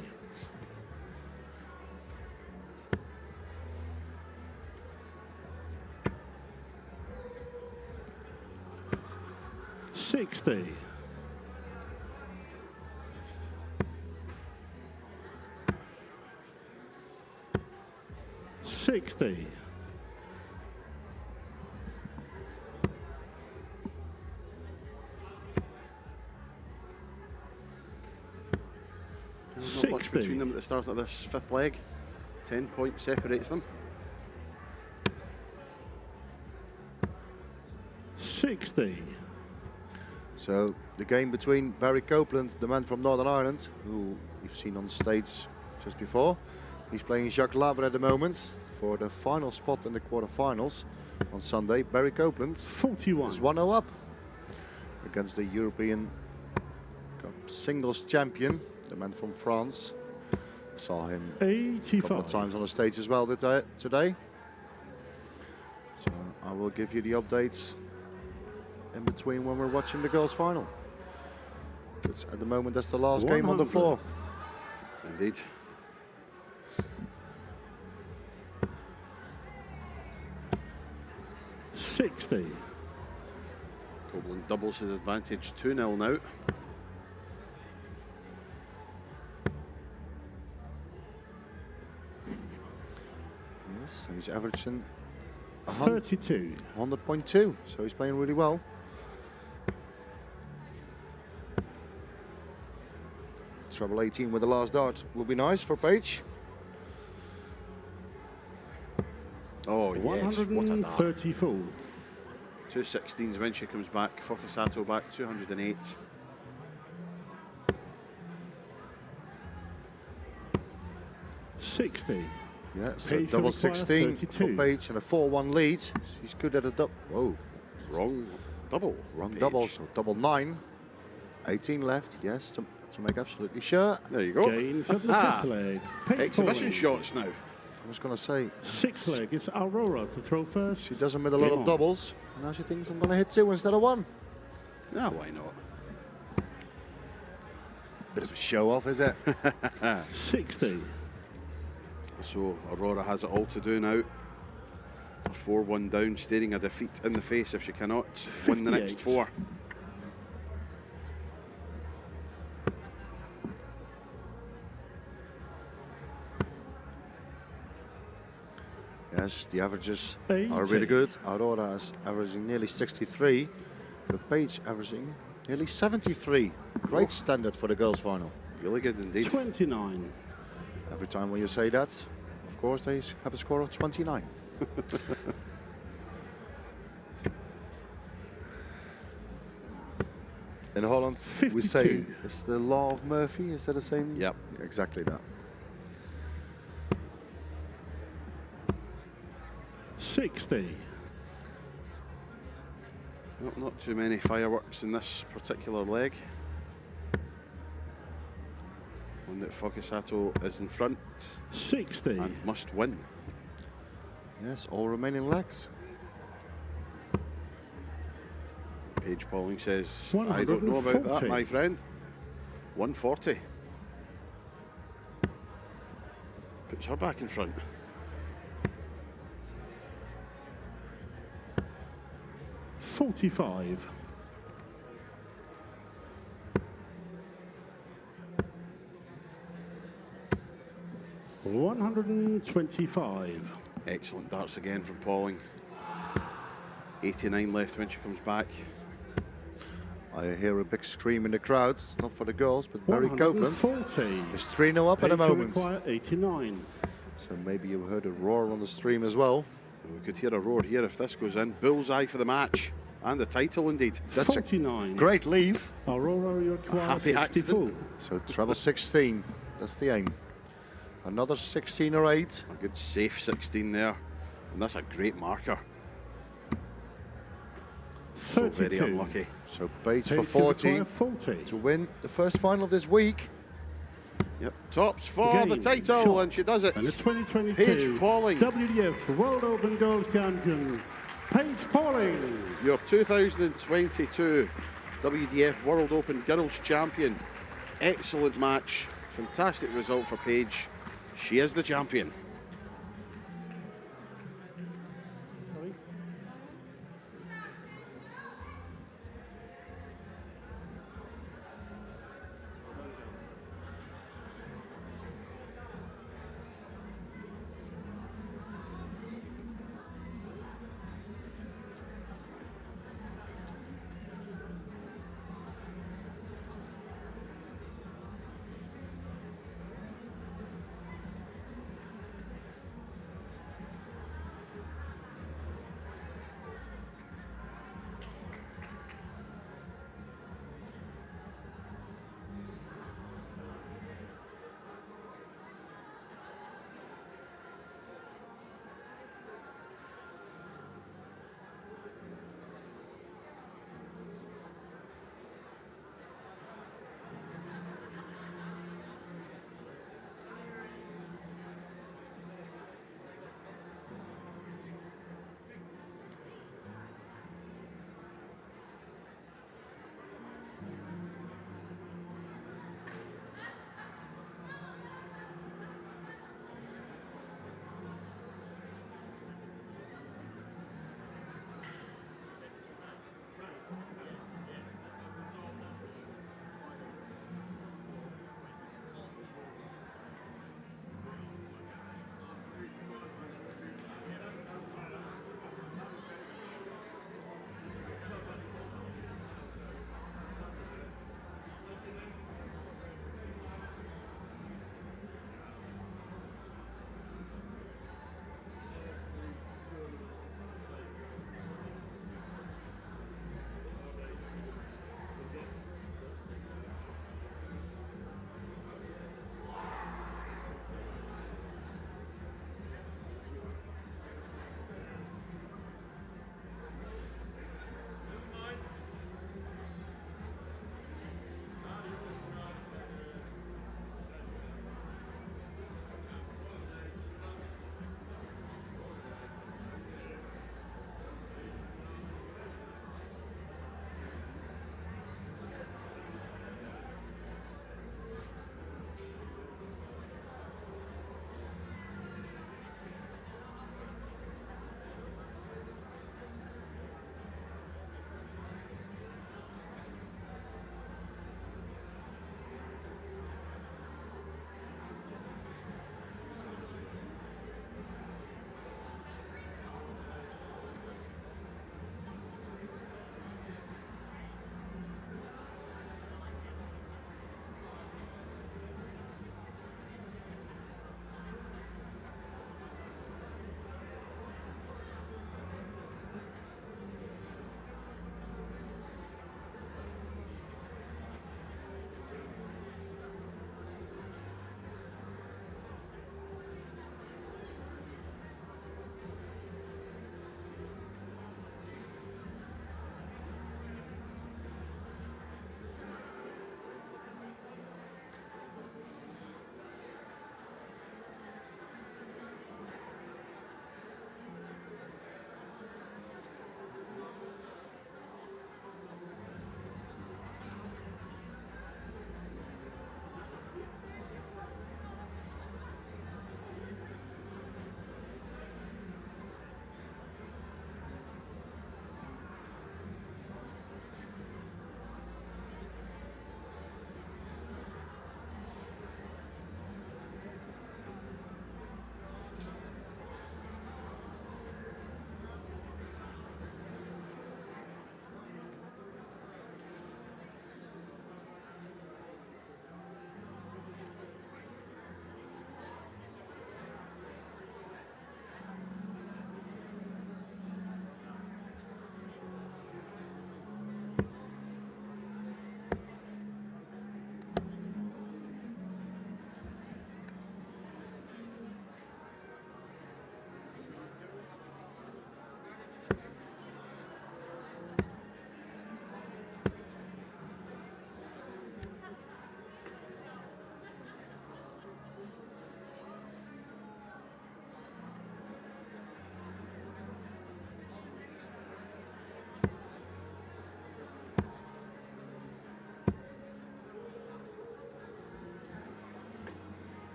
60. 60. 'Not much between them at the start of this fifth leg. 10 points separates them. 60. So the game between Barry Copeland, the man from Northern Ireland, who you've seen on stage just before. He's playing Jacques Labre at the moment for the final spot in the quarterfinals on Sunday. Barry Copeland 41. is 1-0 up against the European Cup singles champion, the man from France. Saw him a couple of 85. times on the stage as well today. So I will give you the updates in between when we're watching the girls' final. But at the moment, that's the last game on the 100. floor. Indeed. $60. Copeland doubles his advantage 2-0 now. Yes, and he's averaging 32. 100.2, so he's playing really well. Treble 18 with the last dart will be nice for Page. Oh, yes, what a dart. 134. 216s when she comes back. Focusato back 208. $60. Yeah, so Page double will require 16 for 32. Page and a 4-1 lead. She's good at a double. Whoa, Wrong double. wrong Page. double, so double 9. 18 left, yes, to make absolutely sure. There you go. Gains of the fifth leg. Page Exhibition Pauling. shots now. I was going to say, Sixth leg, it's Aurora to throw first. she does them with a lot Game of on. doubles. Now she thinks I'm going to hit 2 instead of 1. Yeah, why not? Bit of a show off, is it? 60. So Aurora has it all to do now. 4-1 down, staring a defeat in the face if she cannot win the next 58. 4. Yes, the averages 80. are really good. Aurora is averaging nearly 63, but Page averaging nearly 73. Great standard for the girls' final. Really good indeed. 29. Every time when you say that, of course, they have a score of 29. In Holland, we say 52. it's the law of Murphy. Is that the same? Yep. Exactly that. 60. Not too many fireworks in this particular leg. One that Focusato is in front 60. and must win. Yes, all remaining legs. Paige Pauling says, I don't know about that, 140. my friend. 140. Puts her back in front. $45. $125. Excellent darts again from Pauling. 89 left when she comes back. I hear a big scream in the crowd. It's not for the girls, but Barry Copeland 140. is 3-0 up at the Page will moment. require 89. So maybe you heard a roar on the stream as well. We could hear a roar here if this goes in. Bullseye for the match. And the title indeed. That's a 49. great leave. Aurora, you require happy 64. accident. So treble 16, that's the aim. Another 16 or 8. A good safe 16 there. And that's a great marker. So 32. very unlucky. So Bates for Page 40 require 40. to win the first final of this week. Yep, tops for Again, the title, shot. and she does it. And the 2022 Paige Pauling, WDF World Open Gold Champion, Paige Pauling. your 2022 WDF World Open Girls Champion. Excellent match, fantastic result for Paige. She is the champion.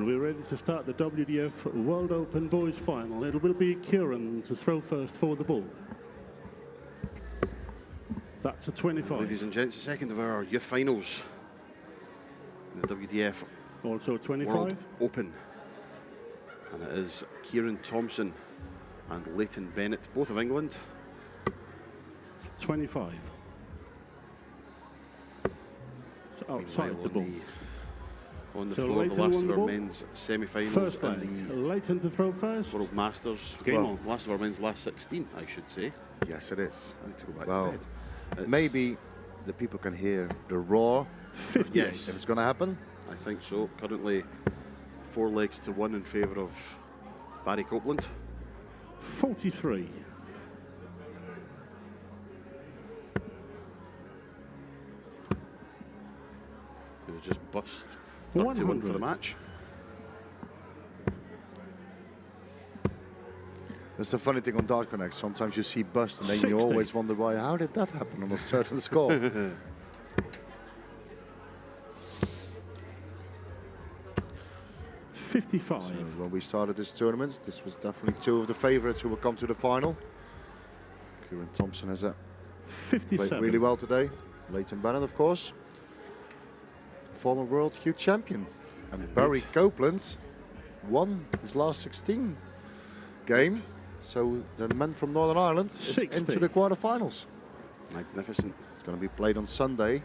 And we're ready to start the WDF World Open Boys Final. It will be Kieran to throw first for the bull. That's a 25. Ladies and gents, the second of our youth finals in the WDF Also a 25. World Open. And it is Kieran Thompson and Leighton Bennett, both of England. 25. So outside Meanwhile, the ball. on the So floor, the Leighton last won of the our ball. men's semi-finals First leg. in Leighton to throw first. the World Masters. Game Well, on. last of our men's last 16, I should say. Yes, it is. I need to go back Well, to bed. It's- maybe the people can hear the roar 50. Yes, if it's going to happen. I think so. Currently 4 legs to 1 in favour of Barry Copeland. 43. Who just bust 31 for 100. the match. That's the funny thing on Dart Connect. Sometimes you see bust and then 60. you always wonder why. How did that happen on a certain score? 55. So when we started this tournament, this was definitely 2 of the favourites who will come to the final. Kieran Thompson has played 57. really well today. Leighton Bennett, of course, former world youth champion. And Indeed. Barry Copeland won his last 16 game. So the men from Northern Ireland is 60. into the quarterfinals. Magnificent. It's going to be played on Sunday.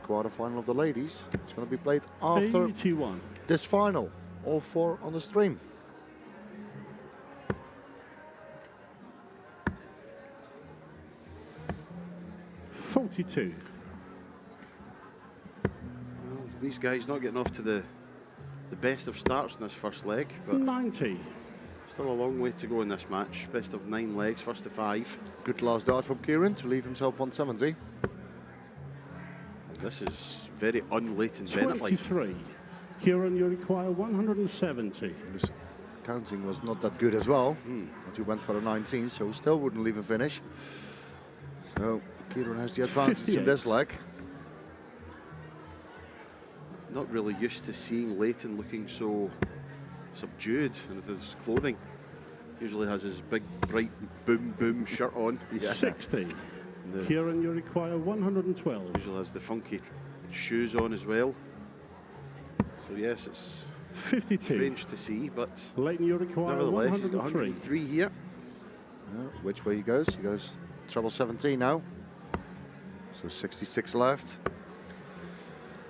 Quarterfinal of the ladies. It's going to be played after 81. this final. All 4 on the stream. $42. Well, these guys not getting off to the best of starts in this first leg, but 90. still a long way to go in this match. Best of 9 legs, first to 5. Good last dart from Kieran to leave himself 170. And this is very un-Leighton Bennett-like. 23. Kieran, you require 170. His counting was not that good as well. But he went for a 19, so he still wouldn't leave a finish. So Kieran has the advantage in 58. this leg. Not really used to seeing Leighton looking so subdued with his clothing. Usually has his big, bright, boom, boom shirt on. 60. And the- Kieran, you require 112. usually has the funky shoes on as well. So yes, it's 52. strange to see, but Leighton, you require nevertheless, he's got 103. 103 here. Which way he goes? He goes treble 17 now. So 66 left.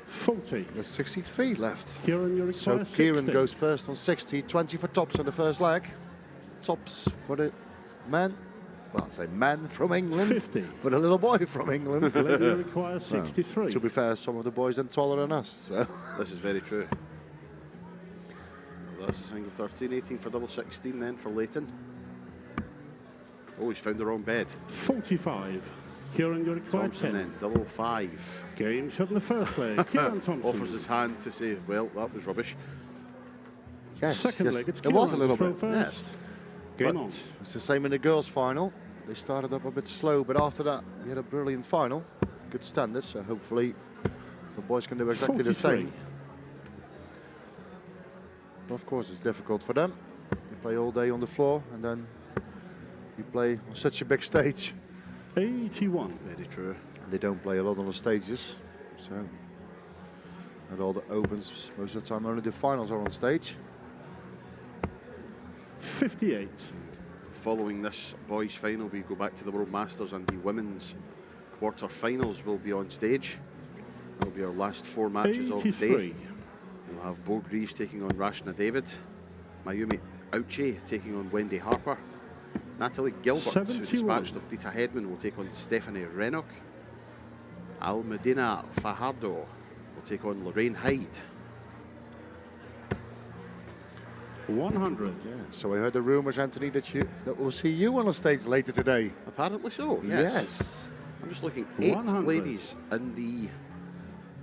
40. There's 63 left. Kieran, you require So 60. Kieran goes first on 60. 20 for tops on the first leg. Tops for the man. Well, I say man from England. 50. But a little boy from England. Leighton, you require 63. To be fair, some of the boys are taller than us. So. This is very true. Well, that's a single 13, 18 for double 16 then for Leighton. Oh, he's found the wrong bed. 45. Kieran, you require Thompson 10. then, double 5. Game shot in the first leg. Kieran Thompson. Offers his hand to say, well, that was rubbish. Yes, Second yes, leg. It's there was a Kieran little to bit. throw first. Game on. But it's the same in the girls' final. They started up a bit slow, but after that, we had a brilliant final. Good standards, so hopefully the boys can do exactly the 43. same. But of course, it's difficult for them. They play all day on the floor, and then you play on such a big stage. 81. Very true. And they don't play a lot on the stages, so at all the opens, most of the time only the finals are on stage. 58. Following this boys' final, we go back to the World Masters, and the women's quarter-finals will be on stage. That will be our last 4 matches of the day. 83. We'll have Bo Greaves taking on Rashna David, Mayumi Auchi taking on Wendy Harper, Natalie Gilbert, who 71. dispatched of Dita Hedman, will take on Stephanie Rennock, Al Medina Fajardo will take on Lorraine Hyde. 100. Yeah. So I heard the rumours, Anthony, that we'll see you on the stage later today. Apparently so, yes. I'm just looking, 8 100. ladies in the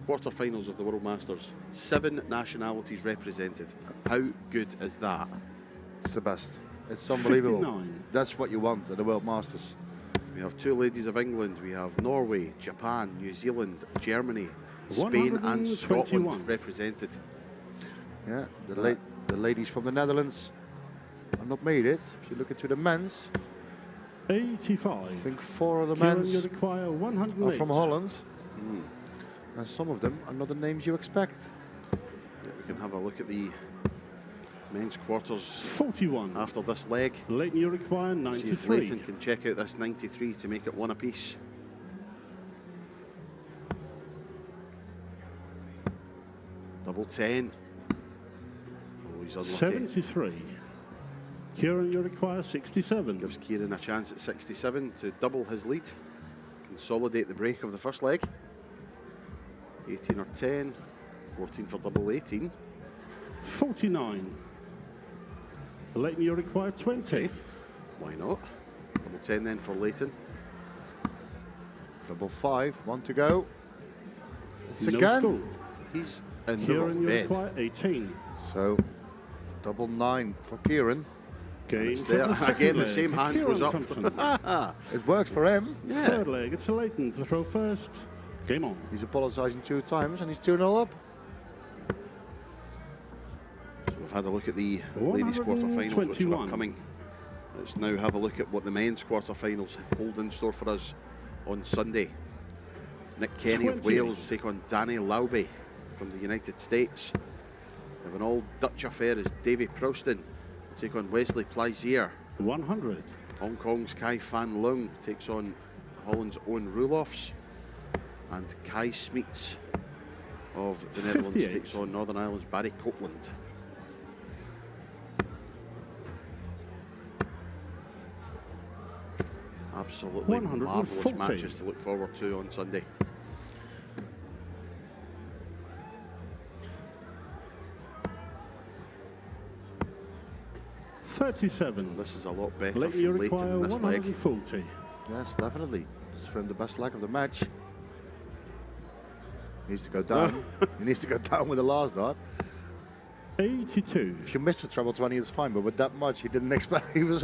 quarter-finals of the World Masters, 7 nationalities represented. How good is that? It's the best. It's unbelievable. 59. That's what you want at the World Masters. We have 2 ladies of England, we have Norway, Japan, New Zealand, Germany, Spain and 121. Scotland represented. Yeah, the That late The ladies from the Netherlands have not made it. If you look into the men's, 85. I think 4 of the Kieran, men's you require 108. are from Holland. And some of them are not the names you expect. We can have a look at the men's quarters 41. after this leg. Leighton, you require See if 93. Leighton can check out this 93 to make it 1 apiece. Double 10. Oh, he's unlucky. 73. Kieran, you require 67. Gives Kieran a chance at 67 to double his lead. Consolidate the break of the first leg. 18 or 10. 14 for double 18. 49. Leighton, you require 20. Okay. Why not? Double 10 then for Leighton. Double 5, 1 to go. It's No again. score. He's in the Kieran, wrong you bed. require 18. So, double 9 for Kieran. Game It's for there. the second Again, the leg. same hand Kieran goes up. Thompson. It worked for him. Yeah. Third leg, it's Leighton to throw first. Game on. He's apologising 2 times and he's 2-0 up. So we've had a look at the ladies' quarterfinals, which are 121. upcoming. Let's now have a look at what the men's quarterfinals hold in store for us on Sunday. Nick Kenny of 28. Wales will take on Danny Laube from the United States. We have an all-Dutch affair as Davy Proustin will take on Wesley Plaisier. 100. Hong Kong's Kai Fan Leung takes on Holland's Owen Roelofs. And Kai Smeets of the Netherlands 58. takes on Northern Ireland's Barry Copeland. Absolutely marvellous 140. matches to look forward to on Sunday. $37. This is a lot better Leighton, you from Leighton require in this leg. 140. Yes, definitely. This is for him the best leg of the match. He needs to go down. He needs to go down with the last dart. 82. If you miss a treble 20, it's fine, but with that much, he didn't expect. He was.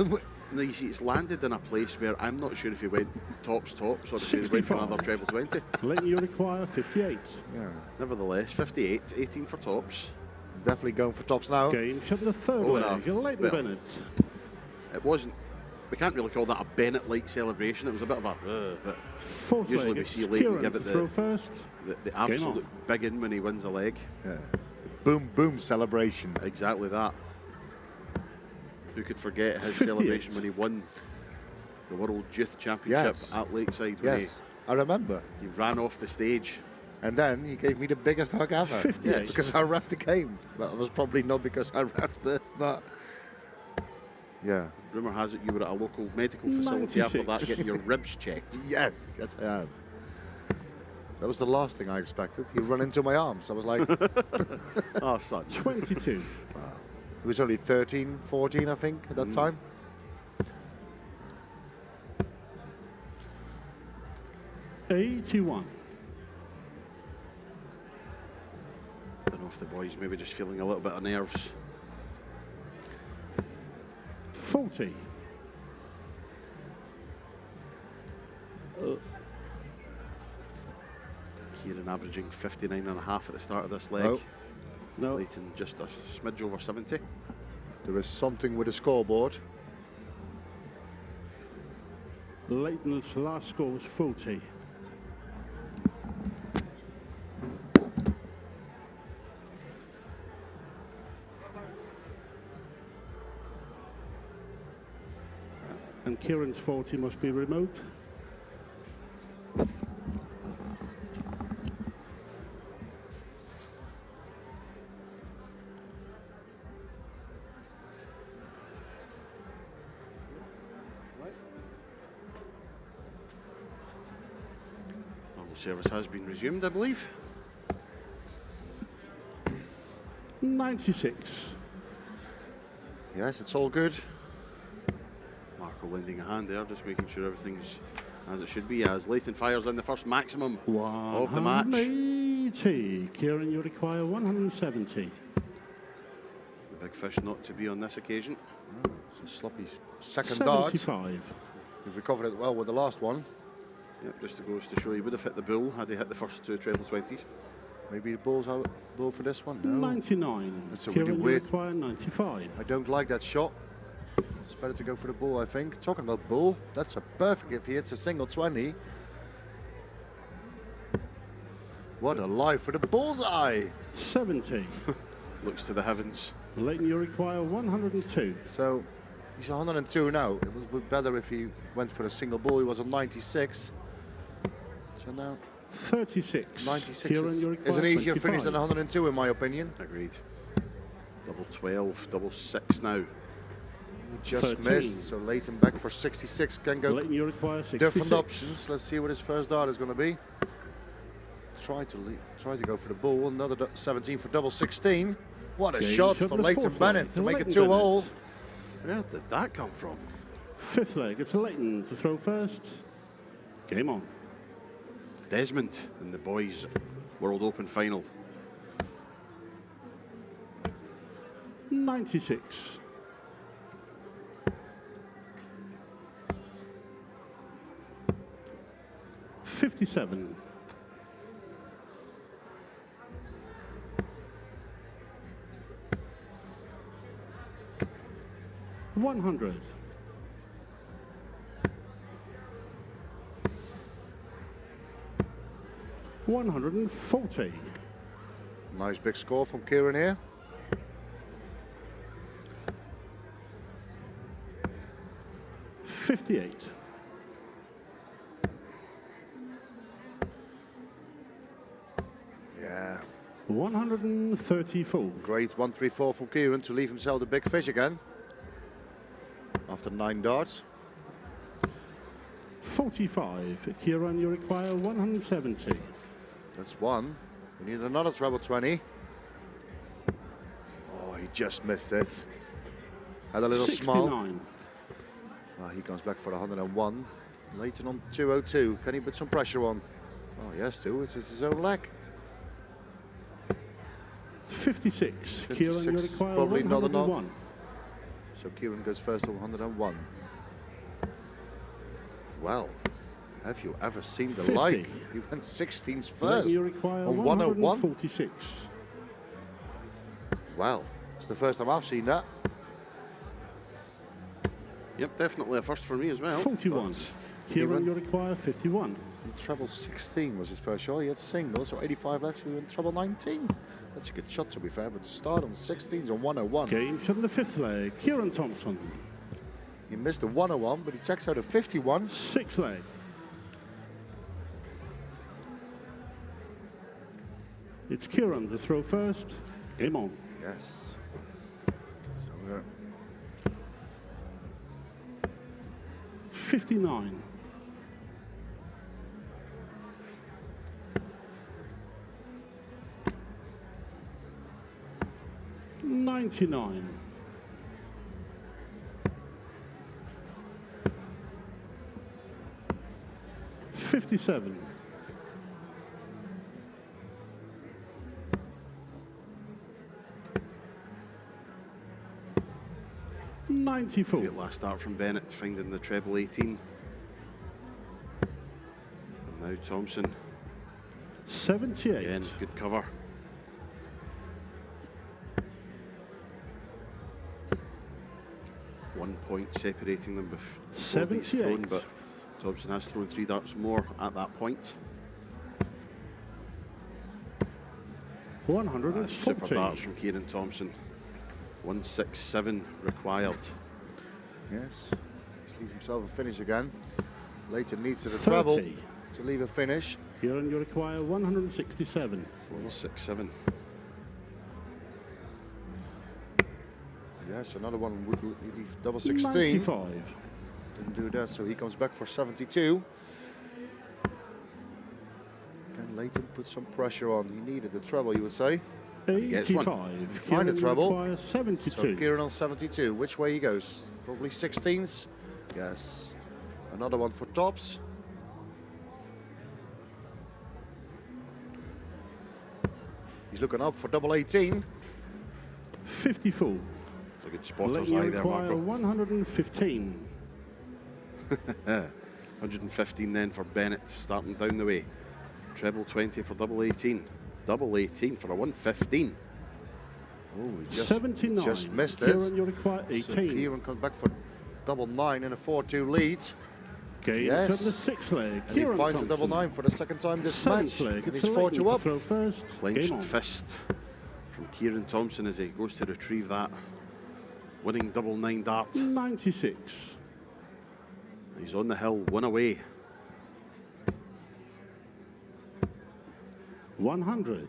No, you see, it's landed in a place where I'm not sure if he went tops, or if he went for 65. another treble 20. Leighton, you require 58. Yeah, Nevertheless, 58, 18 for tops. he's definitely going for tops now. Game to the third Oh, leg. no. Leighton Well, Bennett. It wasn't, we can't really call that a Bennett-like celebration. It was a bit of a, but Fourth usually leg. we It's see Leighton Kieran give it to throw first. the absolute big in when he wins a leg. Yeah. Boom, boom celebration. Exactly that. Who could forget his 58. celebration when he won the World Youth Championship Yes. at Lakeside when Yes, I remember. he ran off the stage. And then he gave me the biggest hug ever. 58. Yeah, because I reffed the game. Well, it was probably not because I reffed it, but yeah. Rumour has it you were at a local medical facility after 96. that getting your ribs checked. Yes, I have. That was the last thing I expected. He run into my arms. I was like, Oh, son. 22. he was only 13, 14, I think, at that time. $81. I don't know if the boys maybe just feeling a little bit of nerves. 40. Kieran averaging 59.5 at the start of this leg. Oh. No. Leighton just a smidge over 70. There is something with the scoreboard. Leighton's last score was 40. And Kieran's 40 must be remote. Normal service has been resumed, I believe. 96. Yes, it's all good. Marco lending a hand there, just making sure everything's as it should be as Leighton fires in the first maximum of the match. 180. Kieran, you require 170. The big fish not to be on this occasion. It's a sloppy second dart. 75. He's recovered it well with the last one. Yep, just goes to show he would have hit the bull had he hit the first two treble 20s. Maybe the bull's out, bull for this one? No. 99. That's a really Kieran, you weird- require 95. I don't like that shot. It's better to go for the bull, I think. Talking about bull, that's a perfect if he hits a single 20. What a lie for the bullseye. 70. Looks to the heavens. Leighton, you require 102. So he's 102 now. It would be better if he went for a single bull. He was on 96. So now 36. 96 Kieran, is you require an easier 25. finish than 102 in my opinion. Agreed. Double 12, double 6 now. He just 13. missed. So Leighton back for 66. Can go Leighton, you require 66. different options. Let's see what his first dart is going to be. Try to go for the bull. Another 17 for double 16. What a Game shot shot for the Leighton fourth Bennett leg. to make it Leighton 2-all. Where did that come from? Fifth leg, it's Leighton to throw first. Game on. Desmond in the boys' World Open final. 96. $57. 100. 140. Nice big score from Kieran here. $58. Yeah, 134. great 134 from Kieran to leave himself the big fish again. After 9 darts. 45. Kieran, you require 170. That's one. We need another treble 20. Oh, he just missed it. Had a little 69. smile. He comes back for the 101. Leighton on 202. Can he put some pressure on? Oh, yes, too. It's his own leg. 56. Kieran, you 56, require probably not 101. So Kieran goes first on 101. Well, have you ever seen the 50. like? He went 16s Leighton, first you require on 101. 146. Well, it's the first time I've seen that. Yep, definitely a first for me as well. 41. But Kieran, went- you require 51. And treble 16 was his first shot. He had singles, so 85 left. He went treble 19. That's a good shot, to be fair. But to start on 16s on 101, Game shot in the fifth leg. Kieran Thompson. he missed the 101, but he checks out a 51. Sixth leg. It's Kieran to throw first. Game on. Yes. So we're 59. 99. 57. 94. great last start from Bennett, finding the treble 18. And now Thompson. 78. Again, good cover. One point separating them before these 78. thrown, but Thompson has thrown 3 darts more at that point. Super 140. darts from Kieran Thompson. 167 required. Yes. He's leaving himself a finish again. Leighton needs the 30. treble to leave a finish. Kieran, you require 167. 167. Yes, another one would leave double 16. 95. Didn't do that, so he comes back for 72. Can Leighton put some pressure on? He needed the treble, you would say. gets one. 85. Find a Kieran, you treble. require 72. So Kieran on 72. Which way he goes? Probably 16s. Yes. Another one for tops. He's looking up for double 18. 54. It's a good spotter's Leighton, you eye there, require Marco. 115. 115 then for Bennett, starting down the way. Treble 20 for double 18. double 18 for a 115. Oh, he 79. just missed it. Kieran, you require 18. So Kieran comes back for double 9 in a 4-2 lead. Gains Yes. at the sixth leg. And he Kieran finds a Thompson. double 9 for the second time this Seventh match. leg. And It's he's a Leighton 4-2 to up. throw first. Game Clenched on. fist from Kieran Thompson as he goes to retrieve that winning double 9 dart. 96. He's on the hill, one away. 100.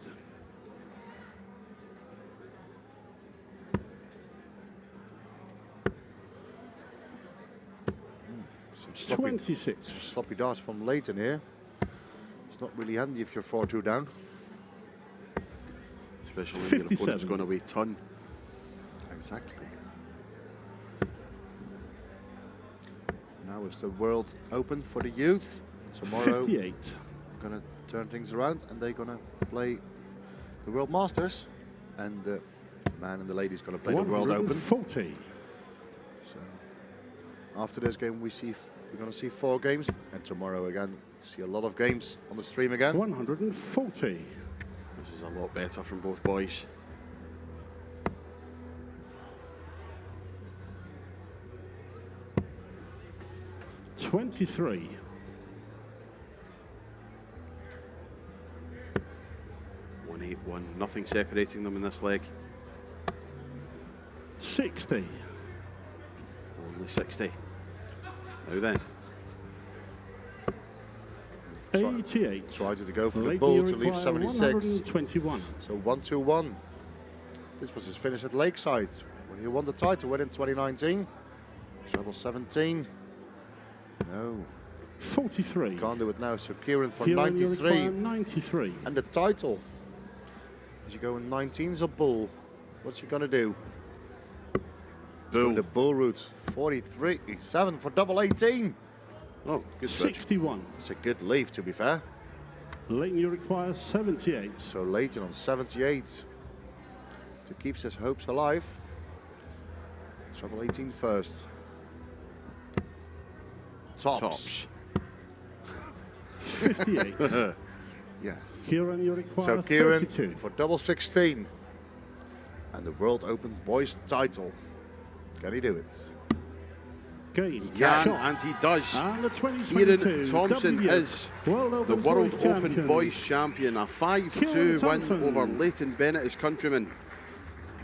Some sloppy, 26. some sloppy darts from Leighton here. It's not really handy if you're 4-2 down. Especially when your opponent's 57. gone away ton. Exactly. Now it's the World Open for the youth. Tomorrow, 58. we're going to turn things around and they're going to play the World Masters. And the man and the lady's going to play the World Open. 140. So after this game, we're going to see 4 games. And tomorrow again, see a lot of games on the stream again. 140. This is a lot better from both boys. $23. 181, nothing separating them in this leg. 60. Only 60. Now then, 88. Tried to go for the Leighton, bull you to leave require 76. 121. So 1-2-1. This was his finish at Lakeside when he won the title in 2019. Treble 17. No, 43. can't do it now. So Kieran for Kieran, you 93. require 93. And the title. Is he going 19s or bull? What's he going to do? bull. The bull route. 43. 7 for double 18. Oh, good switch. 61. It's a good leave, to be fair. Leighton, you require 78. So Leighton on 78 to keep his hopes alive. Treble 18 first. Tops. 58. Yes. Kieran, you require So Kieran 32. for double 16 and the World Open Boys title. Can he do it? Gain. Can, Shot. and he does. And the 2022 Kieran Thompson W is World the Open World Boys Open champion. Boys champion. A 5-2 Kieran win Thompson. over Leighton Bennett, his countryman.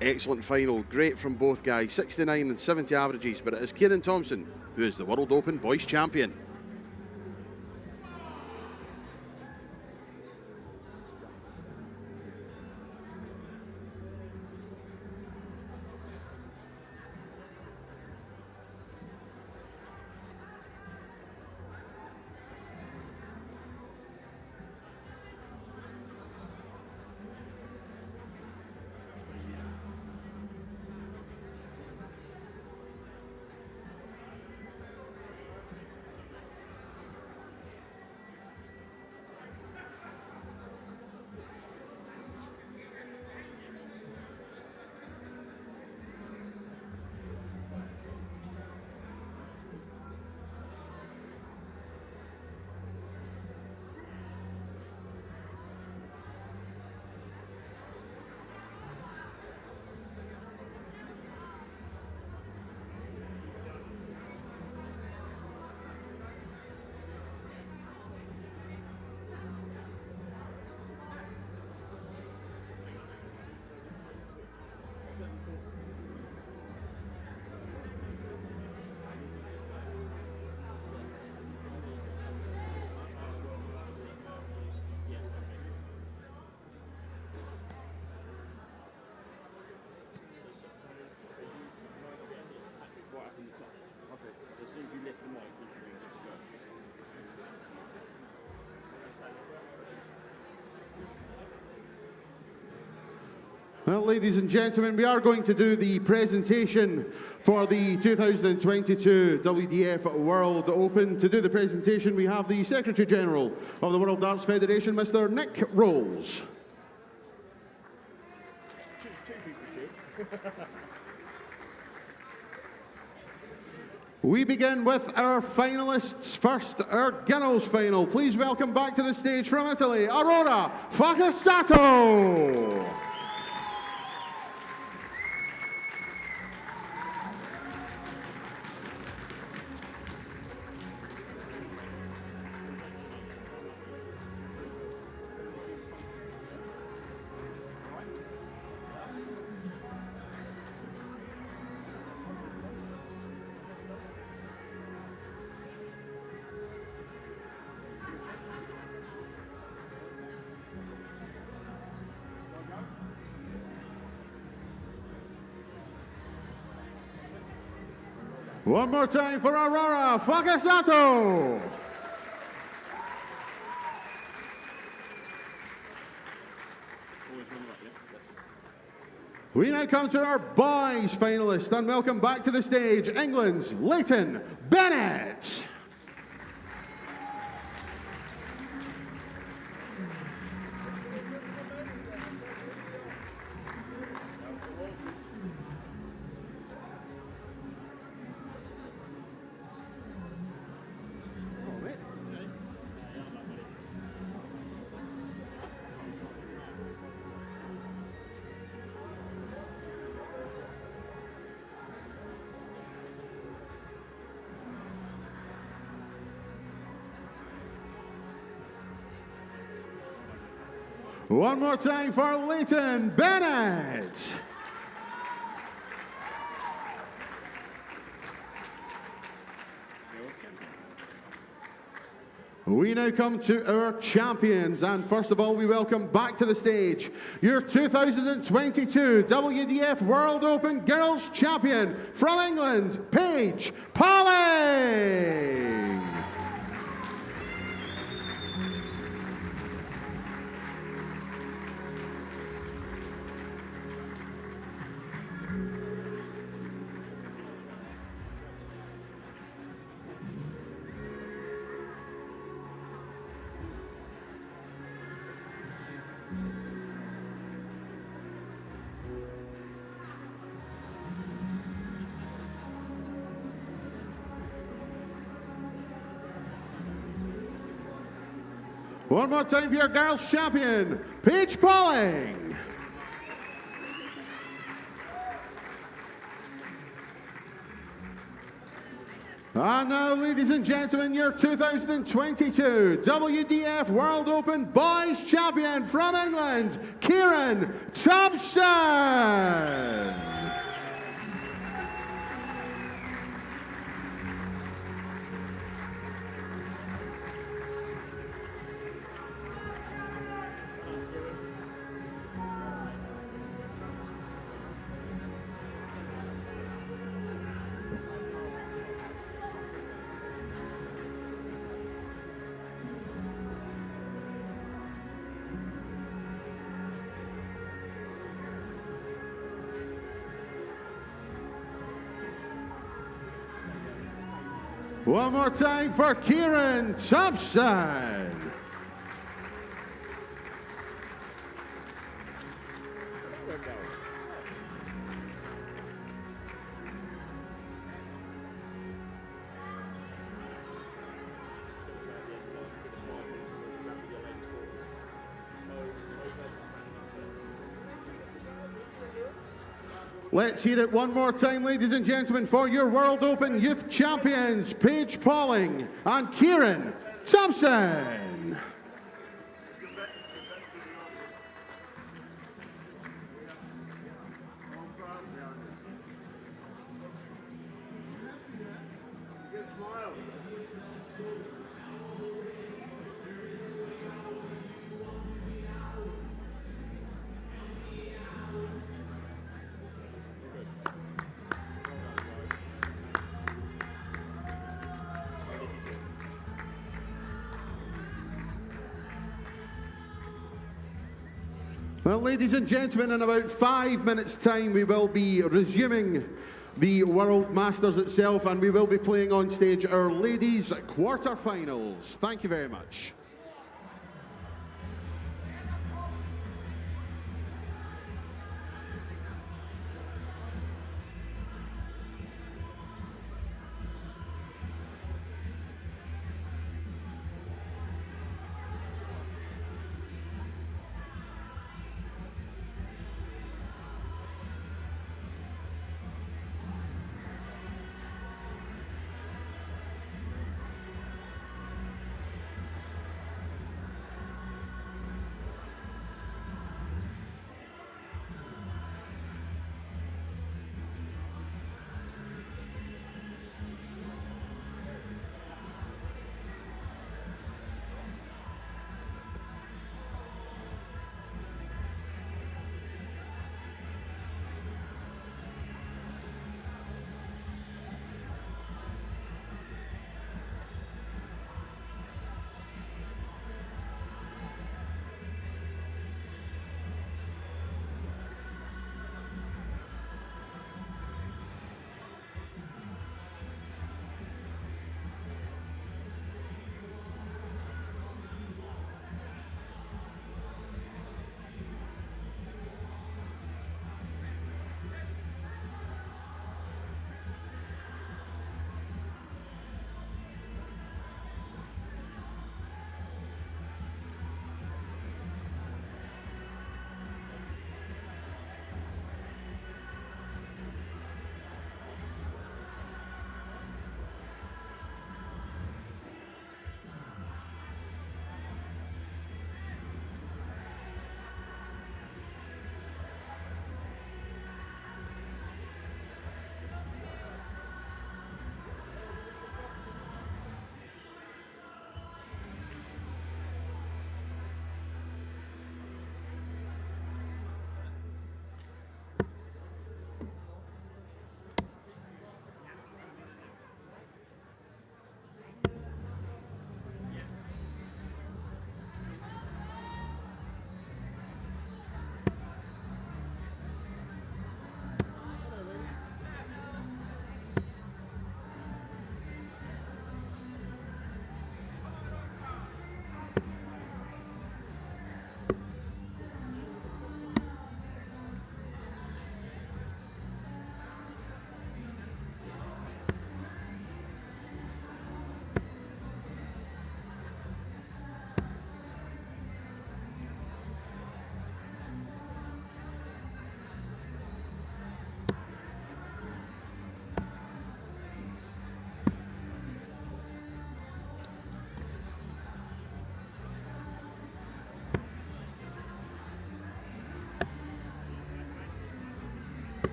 Excellent final, great from both guys. 69 and 70 averages, but it is Kieran Thompson who is the World Open Boys champion. Well, ladies and gentlemen, we are going to do the presentation for the 2022 WDF World Open. To do the presentation, we have the Secretary General of the World Darts Federation, Mr. Nick Rolls. We begin with our finalists. First, our girls final. Please welcome back to the stage from Italy, Aurora Fakasato. One more time for Aurora Fakasato. We now come to our boys finalists and welcome back to the stage England's Leighton Bennett. One more time for Leighton Bennett. We now come to our champions, and first of all, we welcome back to the stage your 2022 WDF World Open Girls Champion from England, Paige Pauling. One more time for your girls champion, Paige Pauling. And now, ladies and gentlemen, your 2022 WDF World Open Boys Champion from England, Kieran Thompson. One more time for Kieran Thompson. Let's hear it one more time, ladies and gentlemen, for your World Open Youth Champions, Paige Pauling and Kieran Thompson. Well, ladies and gentlemen, in about 5 minutes' time, we will be resuming the World Masters itself, and we will be playing on stage our ladies' quarterfinals. Thank you very much.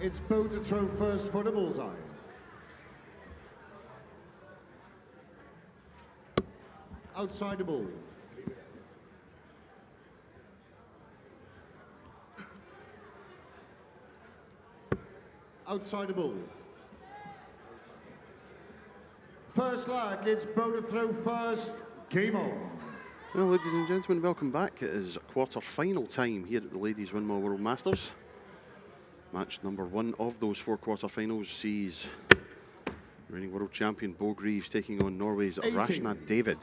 It's Bo to throw first for the bullseye. Outside the ball. Outside the ball. First leg, it's Bo to throw first. Game on. Well, ladies and gentlemen, welcome back. It is quarter-final time here at the Ladies Winmore World Masters. Match number 1 of those 4 quarter-finals sees reigning world champion Bo Greaves taking on Norway's 80. Rashna David.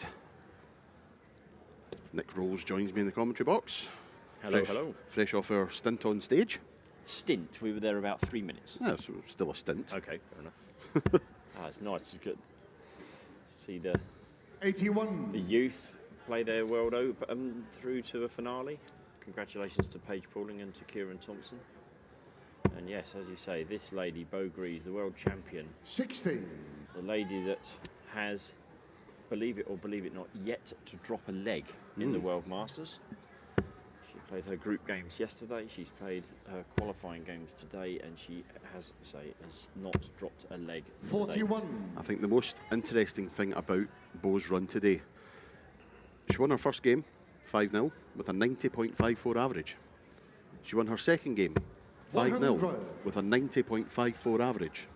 Nick Rolls joins me in the commentary box. Hello, hello. Fresh off our stint on stage. Stint. We were there about 3 minutes. Yeah, so still a stint. Okay, fair enough. It's nice to see the 81. youth play their World Open through to a finale. Congratulations to Paige Pauling and to Kieran Thompson. And yes, as you say, this lady, Bo Greaves, the world champion, 60. the lady that has, believe it or believe it not, yet to drop a leg in the World Masters. She played her group games yesterday, she's played her qualifying games today, and she has not dropped a leg to 41. date. I think the most interesting thing about Bo's run today, she won her first game 5-0 with a 90.54 average. She won her second game 5-0 with a 90.54 average.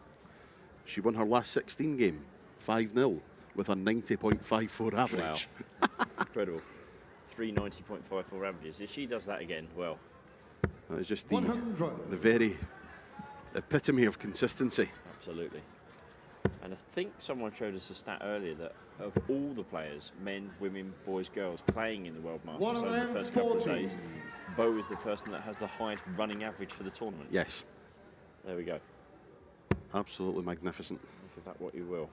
She won her last 16 game 5-0 with a 90.54 average. Wow, incredible. 3 90.54 averages. If she does that again, well, That is just the 100. very epitome of consistency. absolutely. And I think someone showed us a stat earlier that of all the players, men, women, boys, girls, playing in the World Masters over the first couple of 140. days, Bo is the person that has the highest running average for the tournament. Yes, There we go. absolutely magnificent. Think of that what you will.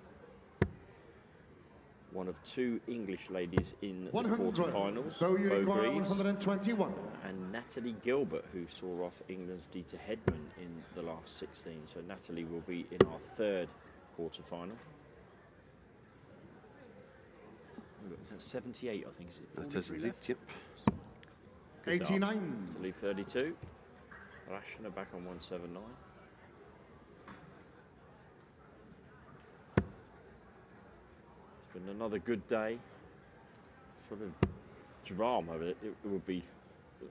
One of 2 English ladies in the 100. quarterfinals, So you Bo require Greaves 121. and Natalie Gilbert, who saw off England's Dieter Hedman in the last 16. So Natalie will be in our 3rd quarterfinal. Is that 78, I think? Is it That is 43 indeed, left? yep. Good dart. 89. To leave 32. Rashna back on 179. It's been another good day. Full of drama. It would be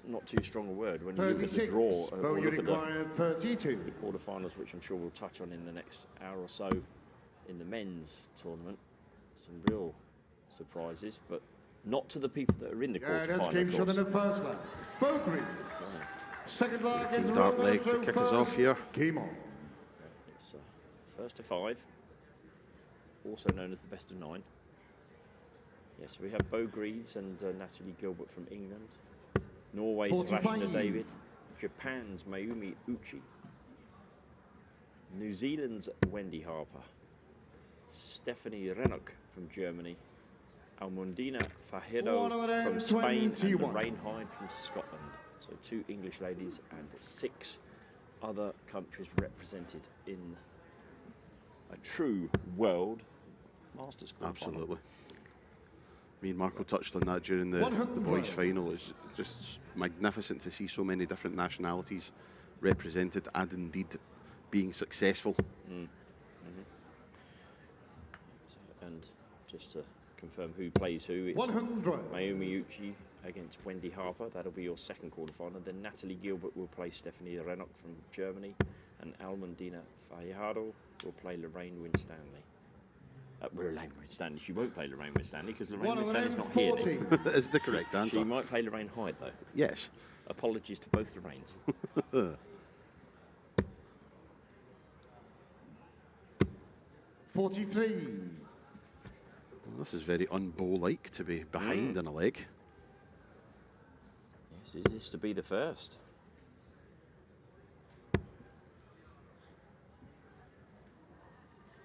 not too strong a word when you look at the 36. draw. Bo, Or you look at the require 32. quarterfinals, which I'm sure we'll touch on in the next hour or so in the men's tournament. Some real surprises, but not to the people that are in the Yeah, that's quarterfinal. game of shot in course. the first leg. Bo Greaves. Second leg is Dark Rowan leg to throw kick us off first. here. Game on. It's first to 5, also known as the best of 9. Yes, we have Bo Greaves and Natalie Gilbert from England. Norway's 45. Rashna David. Japan's Mayumi Uchi. New Zealand's Wendy Harper. Stephanie Rennock from Germany. Almundina Fajero from Spain and 121. Lorraine Hyde from Scotland. So 2 English ladies and 6 other countries represented in a true world Masters quarterfinal. Absolutely. Me and Marco touched on that during the 100. boys' final. It's just magnificent to see so many different nationalities represented and indeed being successful. And just to confirm who plays who, it's 100. Mayumi Uchi against Wendy Harper. That'll be your second quarterfinal. Then Natalie Gilbert will play Stephanie Rennock from Germany, and Almundina Fajardo will play Lorraine Winstanley. Lorraine Winstanley. She won't play Lorraine Winstanley because Lorraine Winstanley's not here. 140. That is the correct She answer. might play Lorraine Hyde though. Yes. Apologies to both Lorraines. 43. Well, this is very un-Bo-like to be behind in a leg. Yes, is this to be the first?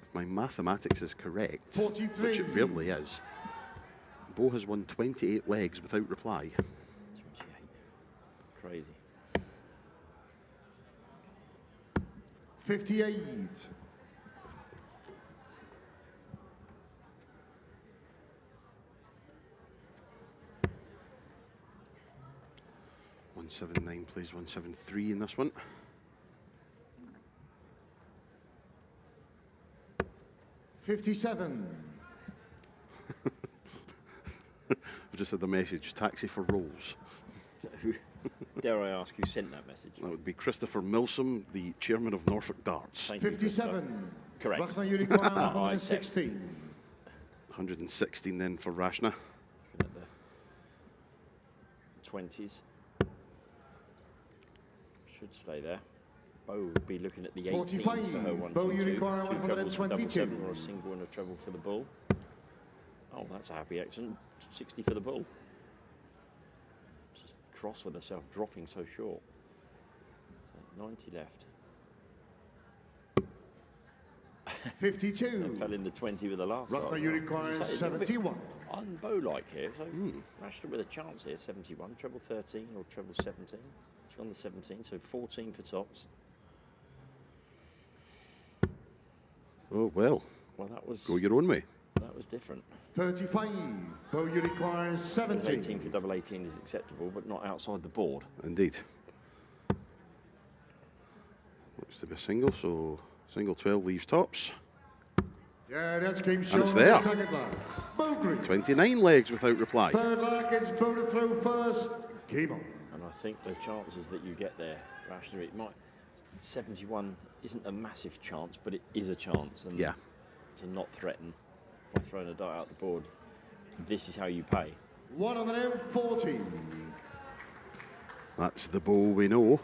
If my mathematics is correct, 43. which it rarely is, Bo has won 28 legs without reply. 28. Crazy. 58. '179 plays 173 in this one. 57. I've just had the message, taxi for Rolls. Dare I ask who sent that message? That would be Christopher Milsom, the chairman of Norfolk Darts. Thank you, 57. Correct. Rachna Unicorn, I 116. 116 then for Rachna. At the 20s. Should stay there. Bo would be looking at the 18s 45. for her 1, Bo 2, 2. Unicorn, Two trebles for double 122. seven or a single and a treble for the bull. Oh, that's a happy accident. 60 for the bull. Just cross with herself, dropping so short. So 90 left. 52. And fell in the 20 with the last. Rachna Unicorn, So a little bit 71. Un-Bo-like here. So Rashna with a chance here, 71. Treble 13 or treble 17. She's on the 17, so 14 for tops. Oh, well, Well, that was go your own way. different. 35. Bo Unicorn, 70. 18 for double 18 is acceptable, but not outside the board. Indeed. Looks to be a single, so single 12 leaves tops. Yeah, that's game shown. it's there. The second leg. Bo Green. 29 legs without reply. Third leg, it's Bo to throw first. Game on. And I think the chances that you get there, Rashna, it might 71 isn't a massive chance, but it is a chance. And Yeah. to not threaten by throwing a dart out the board, this is how you pay. 140. That's the bowl we know.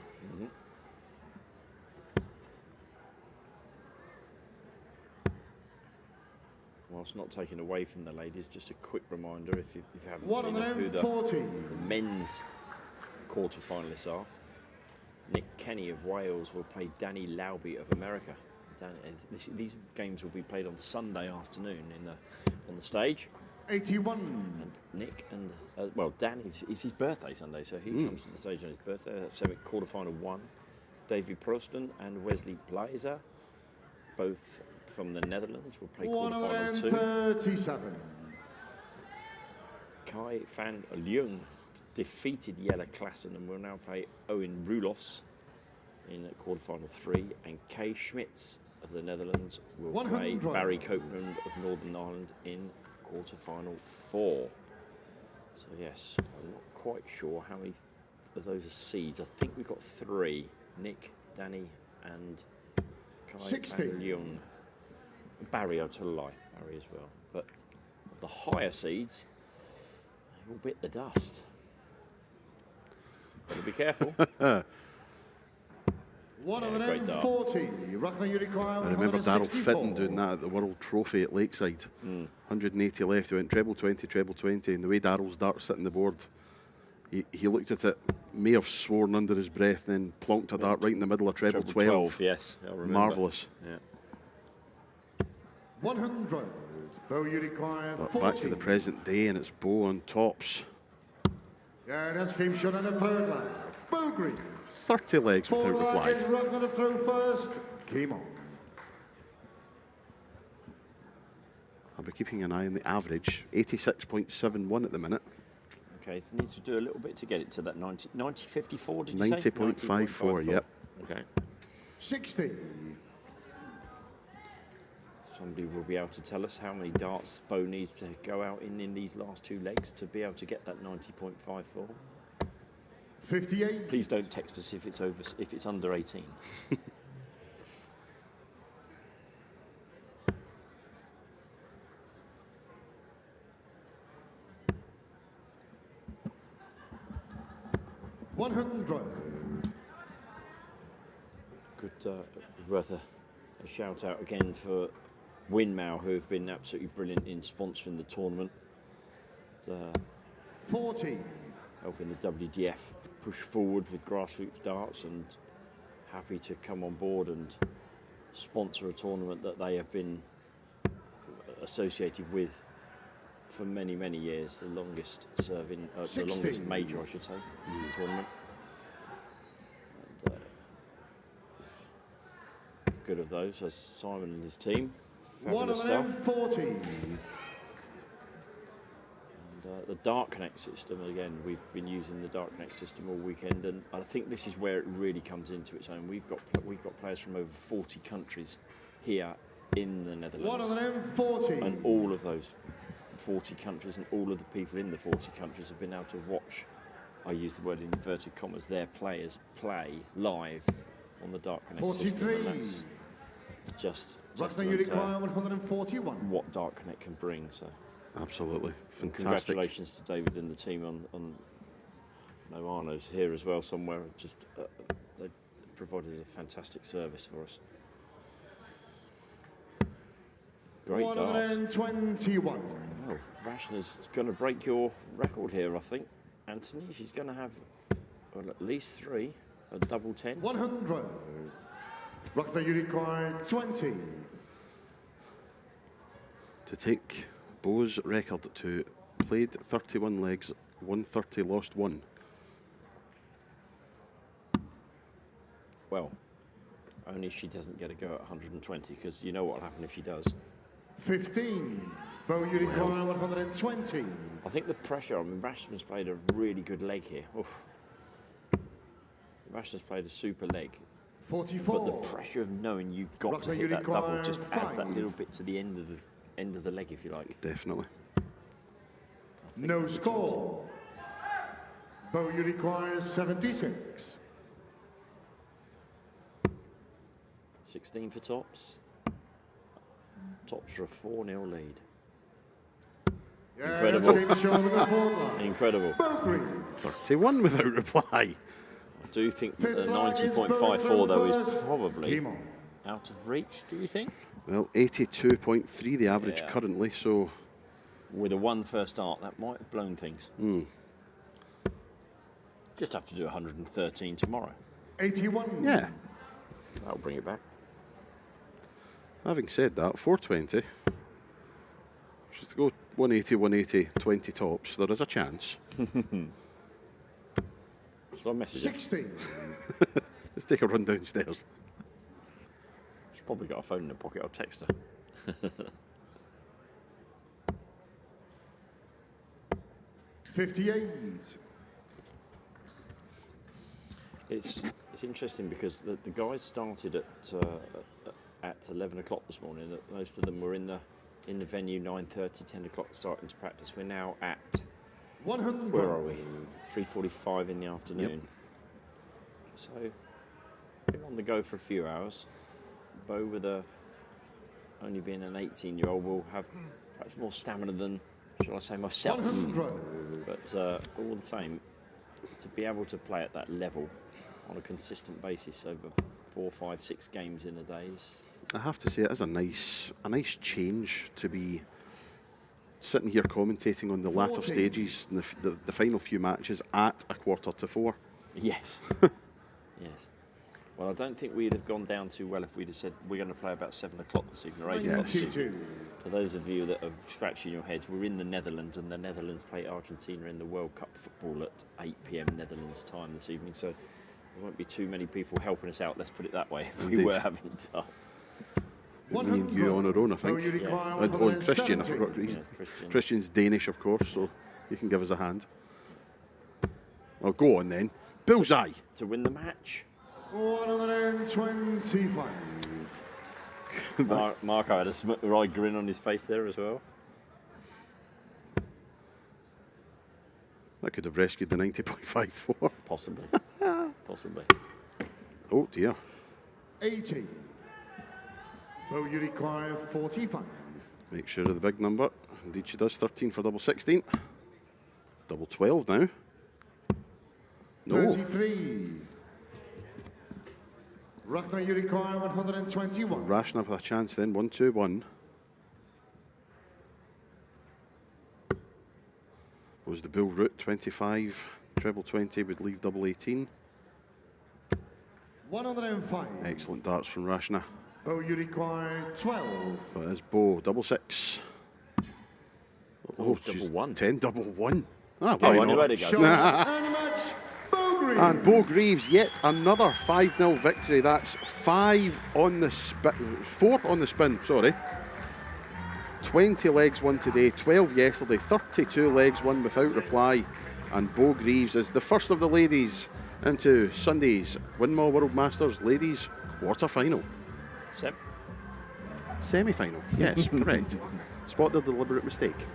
Whilst not taken away from the ladies, just a quick reminder if you haven't seen of who the 140. men's quarter-finalists are. Nick Kenny of Wales will play Danny Lauby of America. These games will be played on Sunday afternoon on the stage. 81. And Nick and well, Dan it's his birthday Sunday, so he comes to the stage on his birthday. So at quarter-final 1, Davy Proston and Wesley Blazer, both from the Netherlands, will play quarter-final 2. 137. Kai van Leung defeated Jelle Klassen and will now play Owen Roelofs in quarter-final 3, and Kay Schmitz of the Netherlands will play 100. Barry Copeland of Northern Ireland in quarter-final 4. So yes, I'm not quite sure how many of those are seeds. I think we've got 3: Nick, Danny, and Kai 60. van Leung. Barry, I'll tell a lie, Barry as well. But of the higher seeds, they all bit the dust. So be careful. 140. Rachna Unicorn. I remember Daryl 164. Fitton doing that at the World Trophy at Lakeside. 180 left, he went treble 20, and the way Daryl's dart sitting the board, he looked at it, may have sworn under his breath, then plonked a dart right in the middle of treble 12. Yes, I remember. Marvellous. Yeah. 100. Bo Unicorn. But 40. back to the present day, and it's Bo on tops. Yeah, that's game shot in the third leg. Bo Green. 30 legs Fourth without leg reply. is Rachna to throw first. Game on. I'll be keeping an eye on the average, 86.71 at the minute. Okay, so need to do a little bit to get it to that 90.54, did you say? 90.54, yep. Okay. 60. Somebody will be able to tell us how many darts Bo needs to go out in these last 2 legs to be able to get that 90.54. 58. Please don't text us if it's under 18. Good, worth a shout out again for Winmau, who have been absolutely brilliant in sponsoring the tournament, 40. helping the WDF push forward with grassroots darts, and happy to come on board and sponsor a tournament that they have been associated with for many, many years. The longest serving, the 60. longest major, I should say, in the tournament. And, good of those, as Simon and his team. Fabulous stuff. 140. And the Dart Connect system, again, we've been using the Dart Connect system all weekend, and I think this is where it really comes into its own. We've got players from over 40 countries here in the Netherlands. 140. And all of those 40 countries and all of the people in the 40 countries have been able to watch, I use the word in inverted commas, their players play live on the Dark Connect system. 43. And that's just Ragnar testament to Yurikaya, 141. what Dark Connect can bring. So Absolutely. Fantastic. congratulations to David and the team on no, Arno's here as well somewhere. Just they provided a fantastic service for us. Great darts. 121. Well, Rashna's going to break your record here, I think. Anthony, she's going to have at least 3, a double 10. 100. Ragnar Yurikaya, 20. To take Bo's record to played 31 legs, 130, lost 1. Well, only if she doesn't get a go at 120, because you know what will happen if she does. 15. Bo Yurikaya, 120. I think the pressure, I mean, Rashna's played a really good leg here. Oof. Rashna's played a super leg. 44. But the pressure of knowing you've got Ragnar to hit that double Yurikaya, just adds that 5. little bit to the end of the leg, if you like. Definitely. I think No that's score. Bo Yurikaya, 76. 16 for tops. Tops for a 4-0 lead. Incredible. Incredible. Bo Green. 31 without reply. I do think that the Fifth line is 90.54 though is Burton probably Came on. out of reach, do you think? Well, 82.3 the average Yeah. currently, so With a 1 first start, that might have blown things. Just have to do 113 tomorrow. 81. yeah. That'll bring it back. Having said that, 420. Just to go 180, 180, 20 tops, there is a chance. So I message her. 60. Let's take a run downstairs. She's probably got a phone in her pocket. I'll text her. 58. It's interesting because the guys started at 11 o'clock this morning. That most of them were in the venue 9:30, 10 o'clock starting to practice. We're now at 100. where are we? 3:45 in the afternoon. So been on the go for a few hours. Bo, with only being an 18-year-old, will have perhaps more stamina than, shall I say, myself. 100. But all the same, to be able to play at that level on a consistent basis over 4, 5, 6 games in a day is... I have to say it is a nice change to be sitting here commentating on the latter 40. stages, and the final few matches at 3:45. Yes. Yes. Well, I don't think we'd have gone down too well if we'd have said we're going to play about 7 o'clock this evening or 8 o'clock. this evening. 92. For those of you that are scratching your heads, we're in the Netherlands, and the Netherlands play Argentina in the World Cup football at 8 p.m. Netherlands time this evening. So there won't be too many people helping us out, let's put it that way, if we Indeed. were having to. Me and you on our own, I think. Bo Yurikaya, And on Christian, I 170. forgot. Yes, Christian. Christian's Danish, of course, so he can give us a hand. Oh, go on then. Bullseye. To win the match. 125. Marco had a right grin on his face there as well. That could have rescued the 90.54. Possibly. Possibly. Oh, dear. 80. Bo Yurikaya, 45. Make sure of the big number. Indeed she does. 13 for double 16. Double 12 now. No. 33. Ragnar Yurikaya, 121. Rashna with a chance then. 1-2-1. Was the bull route 25. Treble 20 would leave double 18. 105. Excellent darts from Rashna. Bo Yurikaya, 12. But it's Bo, double 6. Oh, she's double 1. 10, double 1. Ah, Oh, why I knew not? where to go. Shots and a match. Bo Green. And Bo Greaves, yet another 5-0 victory. That's 4 on the spin, sorry. 20 legs won today, 12 yesterday, 32 legs won without reply. And Bo Greaves is the first of the ladies into Sunday's Winmau World Masters Ladies quarter final. Seb. Semi-final, yes, correct. Spot their deliberate mistake.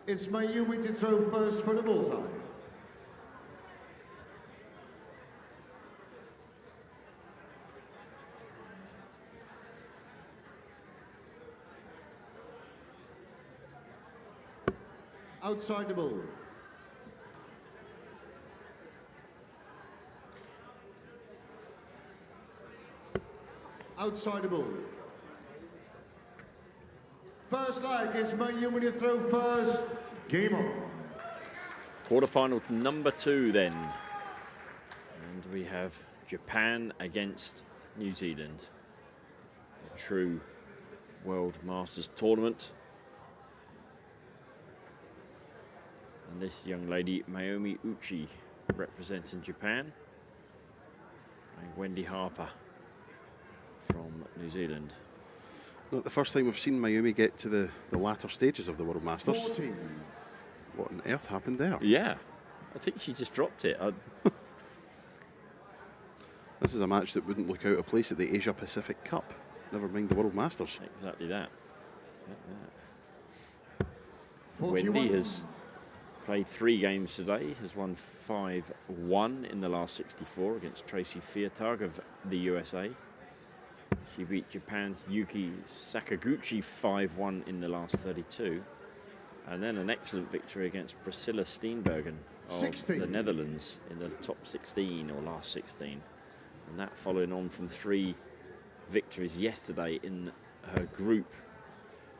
It's Mayumi to throw first for the bullseye. Outside the bull. Outside the bull. First leg is Mayumi to throw first. Game on. Quarterfinal number 2 then. And we have Japan against New Zealand. A true World Masters tournament. And this young lady, Mayumi Uchi, representing Japan. And Wendy Harper from New Zealand. Not the first time we've seen Mayumi get to the latter stages of the World Masters. 14. What on earth happened there? Yeah, I think she just dropped it. This is a match that wouldn't look out of place at the Asia Pacific Cup. Never mind the World Masters. Exactly that. Wendy 41. has played 3 games today, has won 5-1 in the last 64 against Tracy Fiatag of the USA. She beat Japan's Yuki Sakaguchi 5-1 in the last 32. And then an excellent victory against Priscilla Steenbergen of 16. the Netherlands in the top 16 or last 16. And that following on from 3 victories yesterday in her group,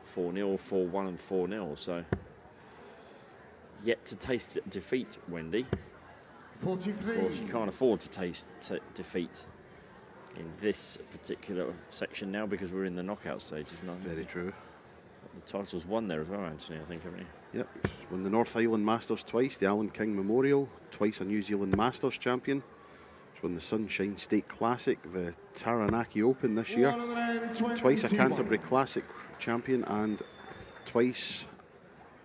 4-0, 4-1 and 4-0. So yet to taste defeat, Wendy. 43. Of course, you can't afford to taste defeat in this particular section now because we're in the knockout stages now. Very true. The title's won there as well, Anthony, I think, haven't you? Yep, she's won the North Island Masters twice, the Alan King Memorial, twice a New Zealand Masters champion. She's won the Sunshine State Classic, the Taranaki Open this year, 121. twice a Canterbury Classic champion, and twice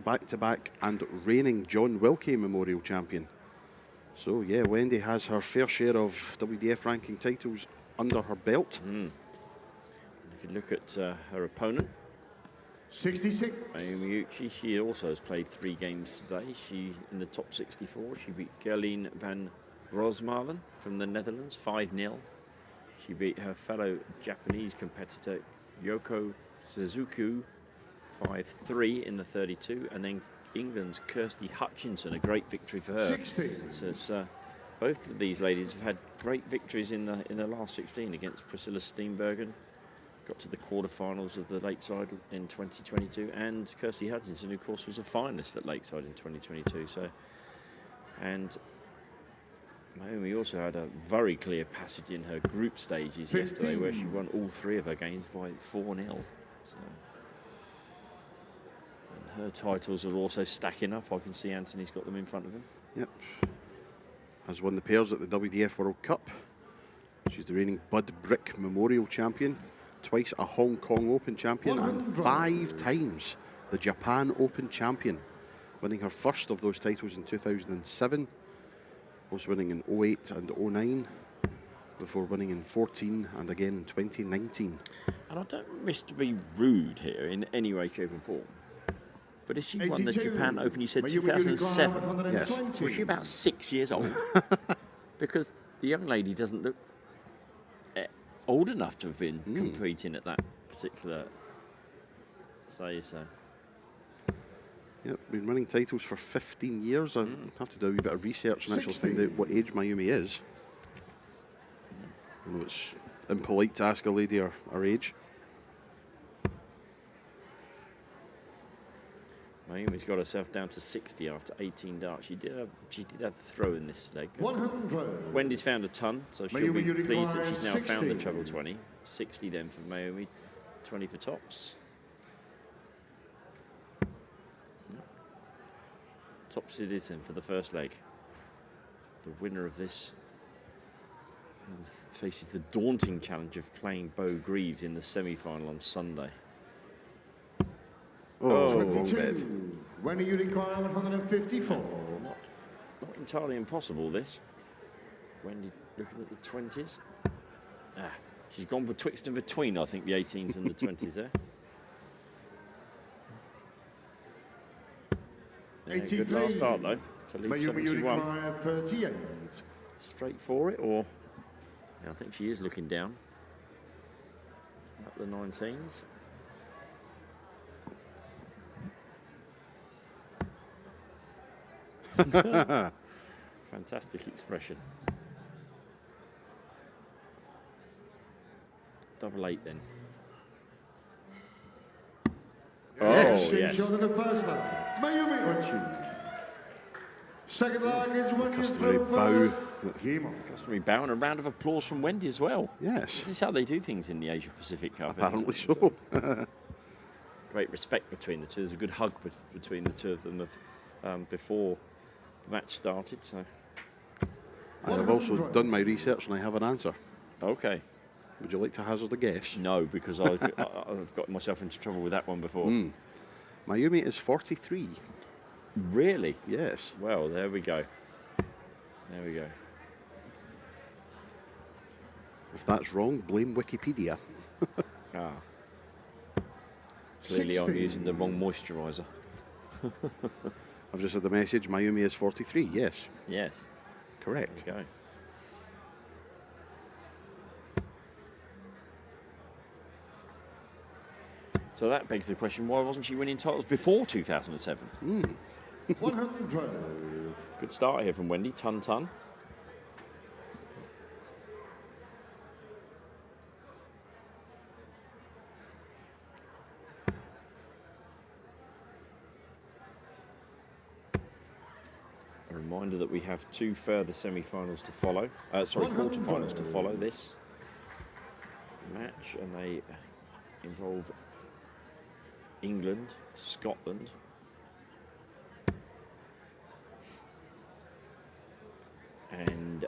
back-to-back and reigning John Wilkie Memorial champion. So yeah, Wendy has her fair share of WDF ranking titles under her belt. If you look at her opponent, 66. Mayumi Uchi, she also has played 3 games today. She, in the top 64, she beat Gerline van Rosmalen from the Netherlands, 5-0. She beat her fellow Japanese competitor, Yoko Suzuki, 5-3 in the 32. And then England's Kirsty Hutchinson, a great victory for her. 16. So it's, both of these ladies have had great victories in the last 16 against Priscilla Steenbergen. Got to the quarterfinals of the Lakeside in 2022, and Kirsty Hutchinson, who of course was a finalist at Lakeside in 2022. So, and Mayumi also had a very clear passage in her group stages 15. yesterday, where she won all 3 of her games by 4-0. So, and her titles are also stacking up. I can see Anthony's got them in front of him. Yep. Has won the pairs at the WDF World Cup. She's the reigning Bud Brick Memorial champion, twice a Hong Kong Open champion, and 5 times the Japan Open champion, winning her first of those titles in 2007, also winning in 08 and 09, before winning in 14 and again in 2019. And I don't wish to be rude here in any way, shape, or form, but if she won the 82. Japan Open, you said Mayumi 2007, 120. was she about 6 years old? Because the young lady doesn't look old enough to have been competing at that particular stage. So. Yep, been winning titles for 15 years. I have to do a wee bit of research and actually 60. find out what age Mayumi is. I know it's impolite to ask a lady her age. Mayumi's got herself down to 60 after 18 darts. She did have the throw in this leg. 100. Wendy's found a ton, so she'll Mayumi be pleased that she's now requires found the 60. treble 20. 60 then for Mayumi, 20 for tops. Tops it is then for the first leg. The winner of this faces the daunting challenge of playing Bo Greaves in the semi-final on Sunday. Oh, wrong bed. 22. When are you require 154? Not entirely impossible, this. Wendy looking at the 20s. She's gone betwixt and between, I think, the 18s and the 20s there. Yeah, good 83. last start though. To leave Mayumi 71. Yurikawa, 38. Straight for it, or yeah, I think she is looking down at the 19s. Fantastic expression. 8-8 then. Yes, Oh, yes. shot in the first leg. Mayumi Uchi. Second leg is when you Customary throw bow. first. Game on. Customary bow and a round of applause from Wendy as well. Yes, Is this how they do things in the Asia Pacific Cup? apparently so. Great respect between the two. There's a good hug between the two of them before the match started. So I've also done my research and I have an answer. okay. Would you like to hazard a guess? No, because I've got myself into trouble with that one before. Mayumi is 43. Really? Yes. Well, there we go. There we go. If that's wrong, blame Wikipedia. Ah. Clearly I'm 60. using the wrong moisturiser. I've just had the message, Mayumi is 43. Yes, Yes. correct. There we go. So that begs the question, why wasn't she winning titles before 2007? 100. Good start here from Wendy. Ton. A reminder that we have two further semi-finals to follow. Quarter-finals to follow this match, and they involve England, Scotland, and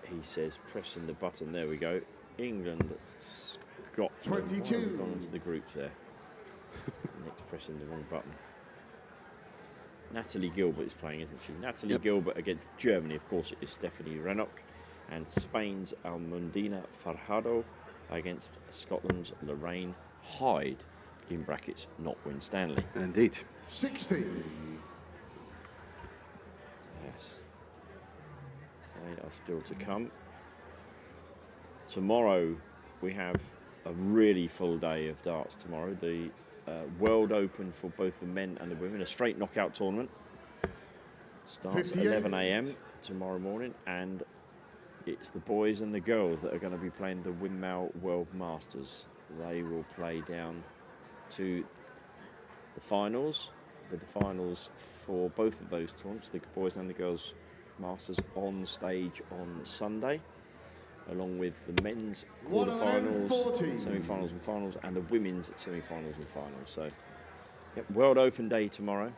he says pressing the button, there we go, England, Scotland. 22. Why have we gone into the groups there? Nick's pressing the wrong button. Natalie Gilbert is playing, isn't she? Natalie Gilbert against Germany, of course, it is Stephanie Rennock, and Spain's Almudena Farjado against Scotland's Lorraine Hyde, in brackets, not Winstanley. Indeed. 60. Yes. They are still to come. Tomorrow we have a really full day of darts tomorrow. The World Open for both the men and the women, a straight knockout tournament. Starts at 58. 11 a.m. tomorrow morning, and it's the boys and the girls that are going to be playing the Windmill World Masters. They will play down to the finals, with the finals for both of those tournaments, the boys and the girls Masters, on stage on Sunday, along with the men's quarterfinals, 140. semi-finals and finals, and the women's semi-finals and finals. So, World Open Day tomorrow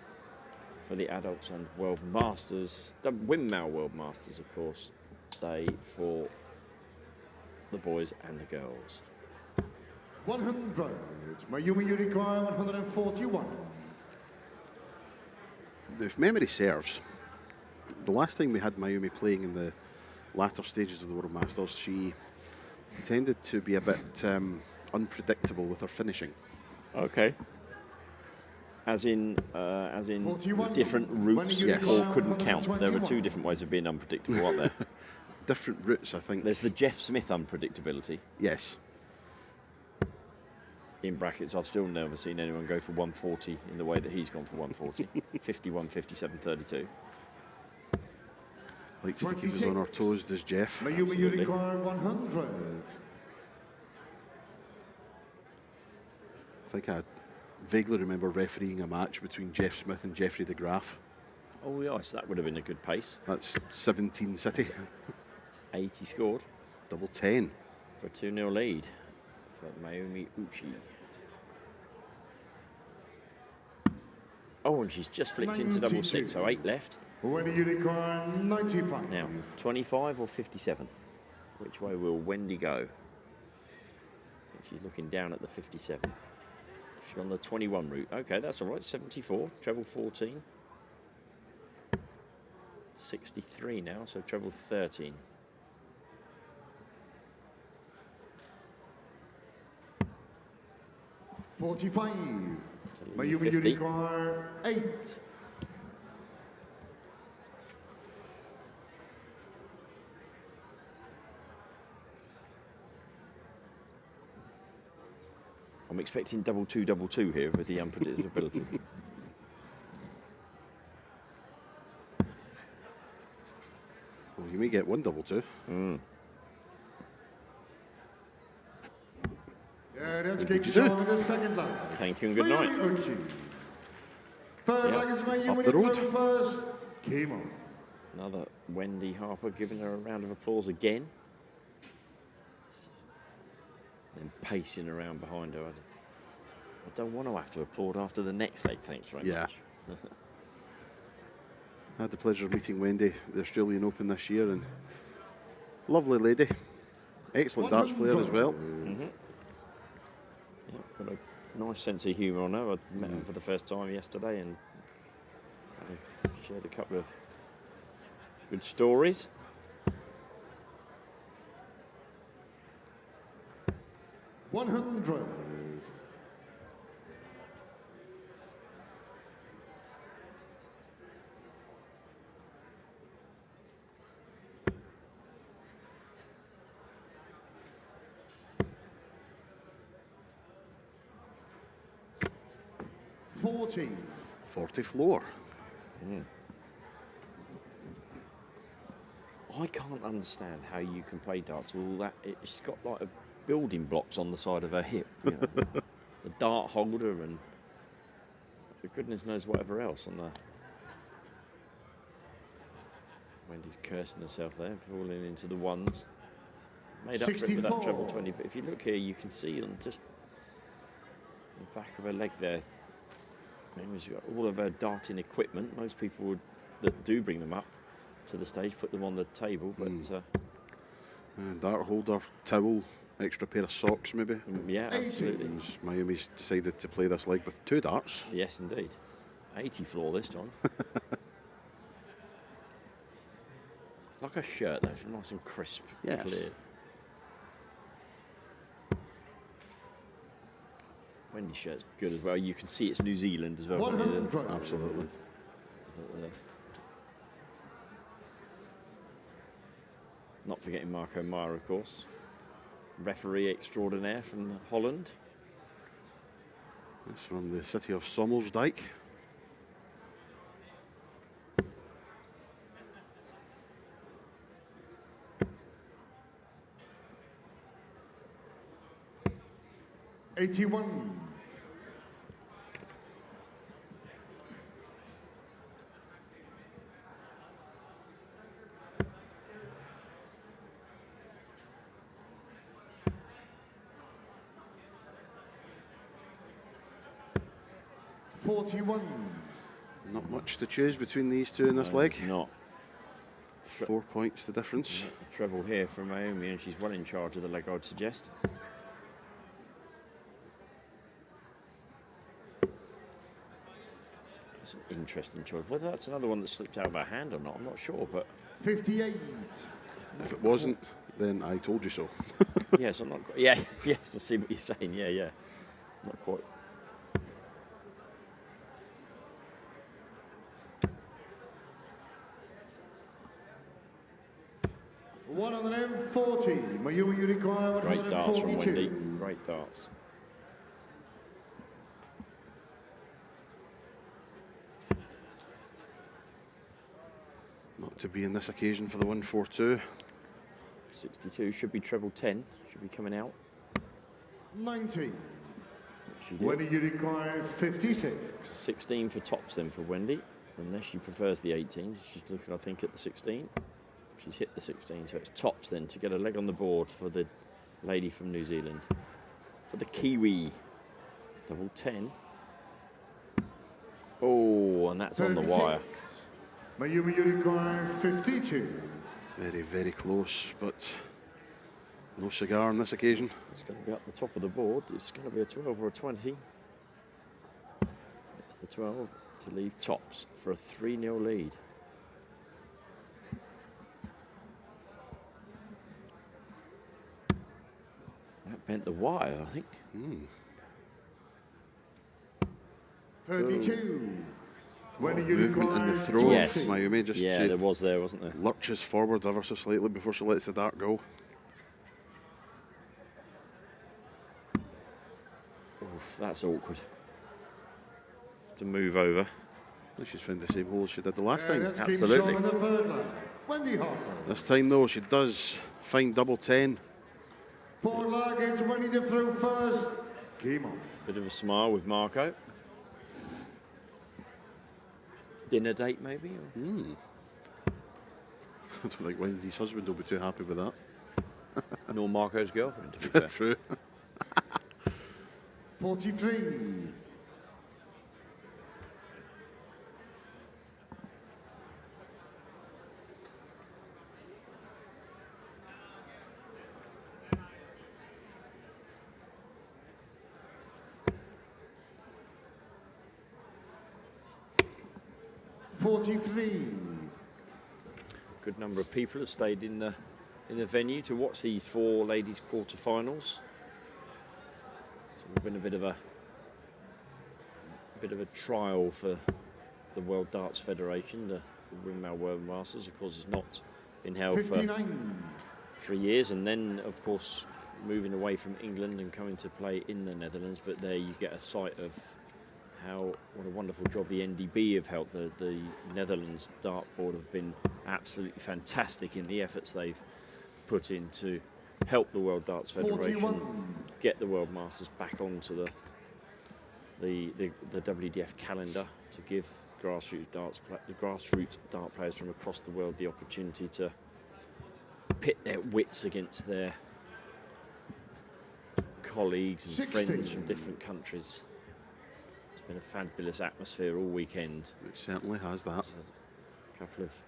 for the adults, and World Masters, the Windmill World Masters, of course, day for the boys and the girls. 100. Mayumi Yurikawa, 141. If memory serves, the last time we had Mayumi playing in the latter stages of the World Masters, she tended to be a bit unpredictable with her finishing. Okay. As in 41. different routes, Yes. or couldn't count. There were two different ways of being unpredictable, aren't there? Different routes, I think. There's the Jeff Smith unpredictability. Yes. In brackets, I've still never seen anyone go for 140 in the way that he's gone for 140. 51, 57, 32. Likes to keep us on our toes, does Jeff. Mayumi Absolutely. Yurikawa, 100. I think I vaguely remember refereeing a match between Jeff Smith and Jeffrey de Graaf. Oh, yes, that would have been a good pace. That's 17 City. 80 scored Double 10. for a 2-0 lead for Mayumi Uchi. Oh, and she's just flicked into double 6, so 8 left. Wendy Yurikawa, 95. Now, 25 or 57? Which way will Wendy go? I think she's looking down at the 57. She's on the 21 route. Okay, that's all right. 74, treble 14. 63 now, so treble 13. $45. Mayumi 50. Yurikawa, 8. I'm expecting 2-2-2-2 here with the unpredictability. Well, you may get 1-2-2. Yeah, that's did kicks you do? on the second leg. Thank you and good night. Mayumi Uchi. Third Yeah. leg is Mayumi Up the road. through first. Came on. Another Wendy Harper giving her a round of applause again. Then pacing around behind her. I don't want to have to applaud after the next leg, thanks very Yeah. much. I had the pleasure of meeting Wendy at the Australian Open this year, and lovely lady. Excellent darts player as well. Yeah, got a nice sense of humour on her. I met her for the first time yesterday and shared a couple of good stories. $100. $40. 40 floor. I can't understand how you can play darts with all that. It's got like building blocks on the side of her hip. You know, the dart holder and goodness knows whatever else on the. Wendy's cursing herself there, falling into the ones. Made up for it with that 64. treble 20. But if you look here, you can see on just the back of her leg there. She's got all of her darting equipment. Most people that do bring them up to the stage put them on the table, but Dart holder, towel, extra pair of socks maybe. yeah, absolutely. Miami's decided to play this leg with 2 darts. Yes, indeed. 80 floor this time. Like a shirt, though, it's nice and crisp, Yes. clear. Wendy's shirt's good as well. You can see it's New Zealand as well. can't you? 100. Absolutely. Not forgetting Marco Meyer, of course. Referee extraordinaire from Holland. That's from the city of Sommelsdijk. $81. $41. Not much to choose between these two in this leg. Not 4 points the difference. a treble here from Naomi, and she's well in charge of the leg, I'd suggest. It's an interesting choice. Whether that's another one that slipped out of her hand or not, I'm not sure, but 58. If it wasn't, then I told you so. yes, I'm not. Yeah, yes, I see what you're saying. Yeah, not quite. $140. Mayumi Unicorn, Great darts from Wendy. 142. Great darts. Not to be in this occasion for the 142. 62 should be treble 10. Should be coming out. 90. She did. Wendy Unicorn, 56. 16 for tops then for Wendy, unless she prefers the 18s. She's looking, I think, at the 16. She's hit the 16, so it's tops then to get a leg on the board for the lady from New Zealand. For the Kiwi, double 10. Oh, and that's on the 36. wire. Mayumi Unicorn, 52. Very, very close, but no cigar on this occasion. It's going to be up the top of the board. It's going to be a 12 or a 20. It's the 12 to leave tops for a 3-0 lead. That bent the wire, I think. 32. Wendy Movement in the Unicorn, throw. 20. Yes. Mayumi just Yeah, she there was there, wasn't there? lurches forward ever so slightly before she lets the dart go. Oh, Oof, that's awkward. To move over. She's found the same hole she did the last time. That's Absolutely. Keem Shaw in the third line. Wendy Harper. This time, though, she does find double 10. Forward lag, it's Wendy to throw first. Keem on. Bit of a smile with Marco. Dinner date, maybe? Or? I don't think Wendy's husband will be too happy with that. Nor Marco's girlfriend, to be fair. True. 43. Good number of people have stayed in the venue to watch these four ladies' quarterfinals. So it's been a bit of a trial for the World Darts Federation. The Windmill World Masters, of course, has not been held 59. for 3 years, and then, of course, moving away from England and coming to play in the Netherlands. But there you get a sight of what a wonderful job the NDB have helped. The Netherlands Dart Board have been absolutely fantastic in the efforts they've put in to help the World Darts Federation 41. get the World Masters back onto the WDF calendar, to give grassroots dart players from across the world the opportunity to pit their wits against their colleagues and 60. friends from different countries. It's been a fabulous atmosphere all weekend. It certainly has that. A couple of...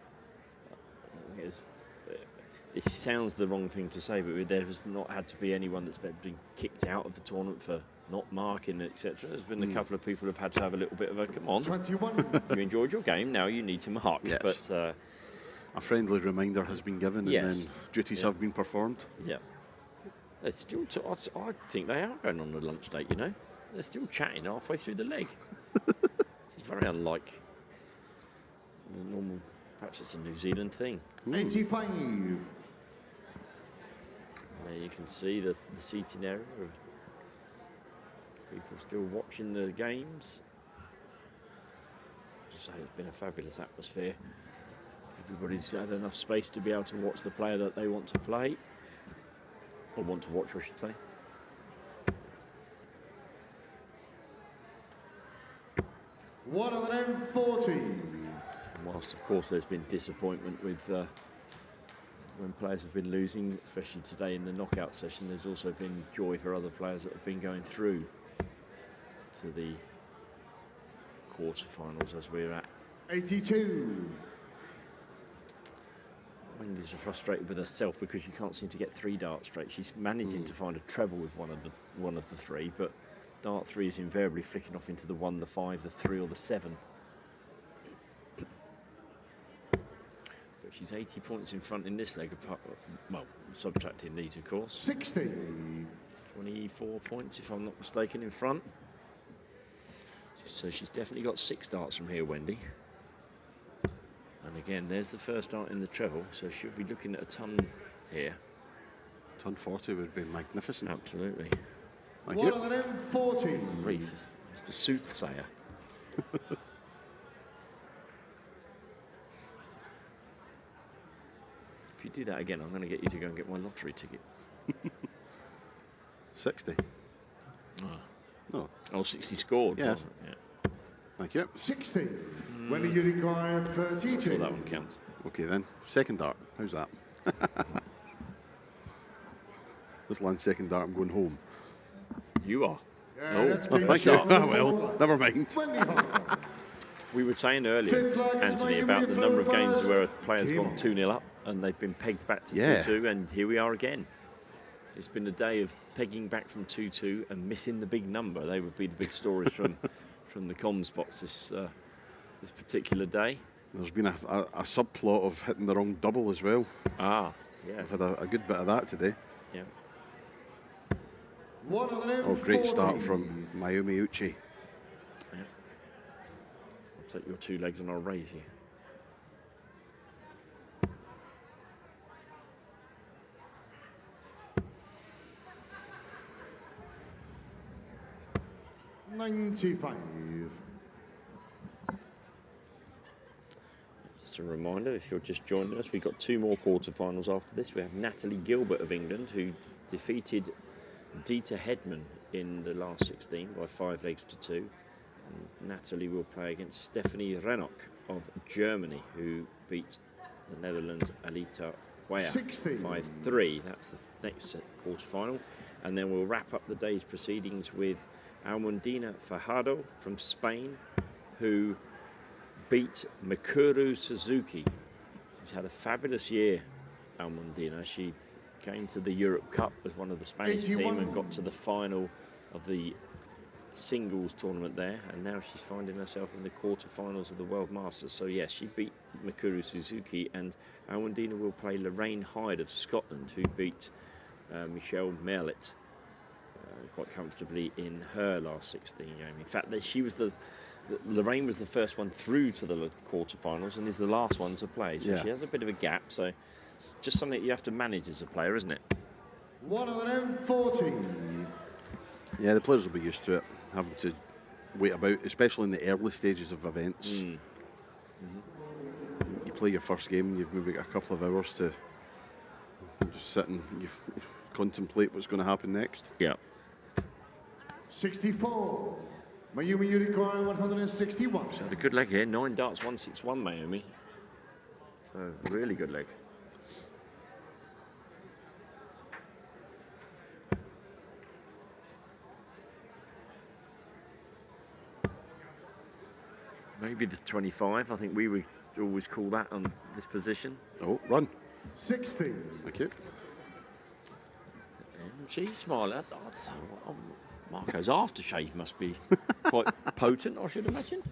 It sounds the wrong thing to say, but there has not had to be anyone that's been kicked out of the tournament for not marking, etc. There's been a couple of people who've had to have a little bit of a, come on, 21. you enjoyed your game, now you need to mark. Yes. But A friendly reminder has been given, Yes. and then duties have been performed. yeah, they're still. I think they are going on a lunch date. You know, they're still chatting halfway through the leg. It's very unlike the normal. Perhaps it's a New Zealand thing. 85. There you can see the seating area of people still watching the games. So it's been a fabulous atmosphere. Everybody's had enough space to be able to watch the player that they want to play, or want to watch, I should say. One of them 40. And whilst, of course, there's been disappointment with when players have been losing, especially today in the knockout session, there's also been joy for other players that have been going through to the quarterfinals as we're at. 82. Wendy's frustrated with herself because she can't seem to get three darts straight. She's managing to find a treble with one of the three, but dart 3 is invariably flicking off into the 1, the 5, the 3 or the 7. But she's 80 points in front in this leg, well, subtracting these, of course. 60. 24 points, if I'm not mistaken, in front. So she's definitely got 6 darts from here, Wendy. And again, there's the first dart in the treble, so she'll be looking at a ton here. Ton 40 would be magnificent. Absolutely. Thank One you. of them 40. Grief, it's the soothsayer. If you do that again, I'm going to get you to go and get my lottery ticket. 60. No. Oh, 60 scored. Yes. wasn't it? Yeah. Thank you. 60. When you require I'm sure 32. that one counts. Okay then. Second dart. How's that? This land's second dart. I'm going home. You are. Yeah, that's Oh, Keem thank you. Shaw on the Well, forward line. never mind. Wendy Harper. We were saying earlier, Fifth leg is Anthony, Megan about the Whitfield number of games first. where a player's Keem gone on. 2-0 up and they've been pegged back to Yeah. 2-2, and here we are again. It's been a day of pegging back from 2-2 and missing the big number. They would be the big stories from the comms box this particular day. There's been a subplot of hitting the wrong double as well. Ah, yeah. I've had a good bit of that today. Yeah. One of them Oh, great 40. start from Mayumi Uchi. Yeah. I'll take your 2 legs and I'll raise you. 95. Just a reminder, if you're just joining us, we've got 2 more quarterfinals after this. We have Natalie Gilbert of England, who defeated Dieter Hedman in the last 16 by 5 legs to 2. And Natalie will play against Stephanie Rennock of Germany, who beat the Netherlands' Alita Weyer 5-3. That's the next quarterfinal. And then we'll wrap up the day's proceedings with Almudena Fajardo from Spain, who beat Mikuru Suzuki. She's had a fabulous year, Almudena. She came to the Europe Cup as one of the Spanish team and got to the final of the singles tournament there, and now she's finding herself in the quarterfinals of the World Masters. So yes, she beat Mikuru Suzuki, and Almudena will play Lorraine Hyde of Scotland, who beat Michelle Merlet quite comfortably in her last 16 game. In fact, Lorraine was the first one through to the quarterfinals and is the last one to play. So she has a bit of a gap. So it's just something that you have to manage as a player, isn't it? 140. Yeah, the players will be used to it, having to wait about, especially in the early stages of events. You play your first game and you've maybe got a couple of hours to just sit and contemplate what's going to happen next. Yeah. 64. Mayumi Unicorn 161. She's had a good leg here. 9 darts, 161, Mayumi. So, really good leg. Maybe the 25. I think we would always call that on this position. Oh, run. 60. Thank you. She's smiling. Marco's aftershave must be quite potent, I should imagine.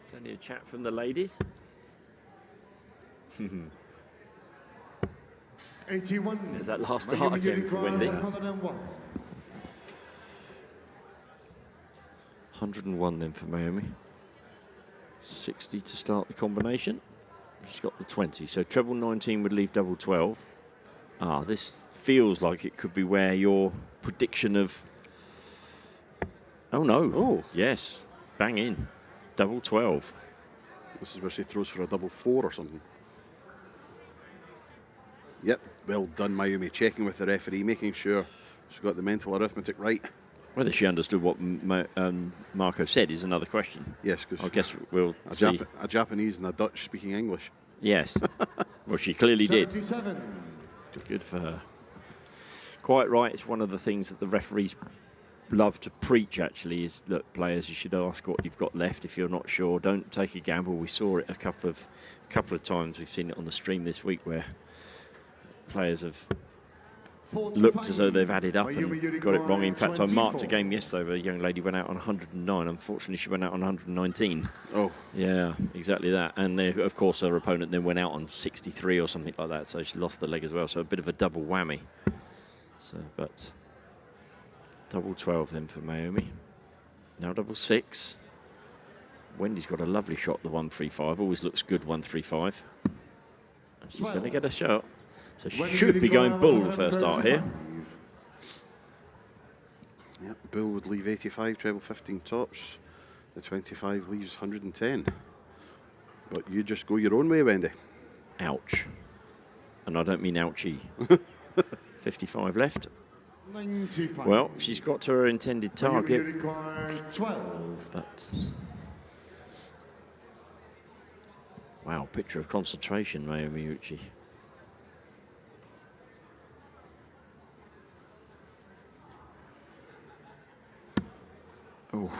Plenty of chat from the ladies. 81. There's that last dart again for Wendy. 101 then for Mayumi. 60 to start the combination. She's got the 20, so treble 19 would leave double 12. This feels like it could be where your prediction of... Oh, no. Oh. Yes. Bang in. Double 12. This is where she throws for a double 4 or something. Yep, well done, Mayumi. Checking with the referee, making sure she's got the mental arithmetic right. Whether she understood what Marco said is another question. Yes, because I guess we'll see. A Japanese and a Dutch speaking English. Yes. Well, she clearly did. 77. Good for her. Quite right. It's one of the things that the referees love to preach, actually, is that players, you should ask what you've got left if you're not sure. Don't take a gamble. We saw it a couple of times. We've seen it on the stream this week where players have 45. looked as though they've added up and got it wrong. In fact, I marked a game yesterday where a young lady went out on 109. Unfortunately, she went out on 119. Oh. Yeah, exactly that. And then, of course, her opponent then went out on 63 or something like that, so she lost the leg as well. So a bit of a double whammy. So, but double 12 then for Mayumi. Now double 6. Wendy's got a lovely shot, the 135. Always looks good, 135. And she's going to get a shot. So she should be going bull the first dart here. Yep, bull would leave 85, treble 15 tops. The 25 leaves 110. But you just go your own way, Wendy. Ouch. And I don't mean ouchie. 55 left. 95. Well, she's got to her intended target. 12. But wow, picture of concentration, Mayumi Uchi. Oh,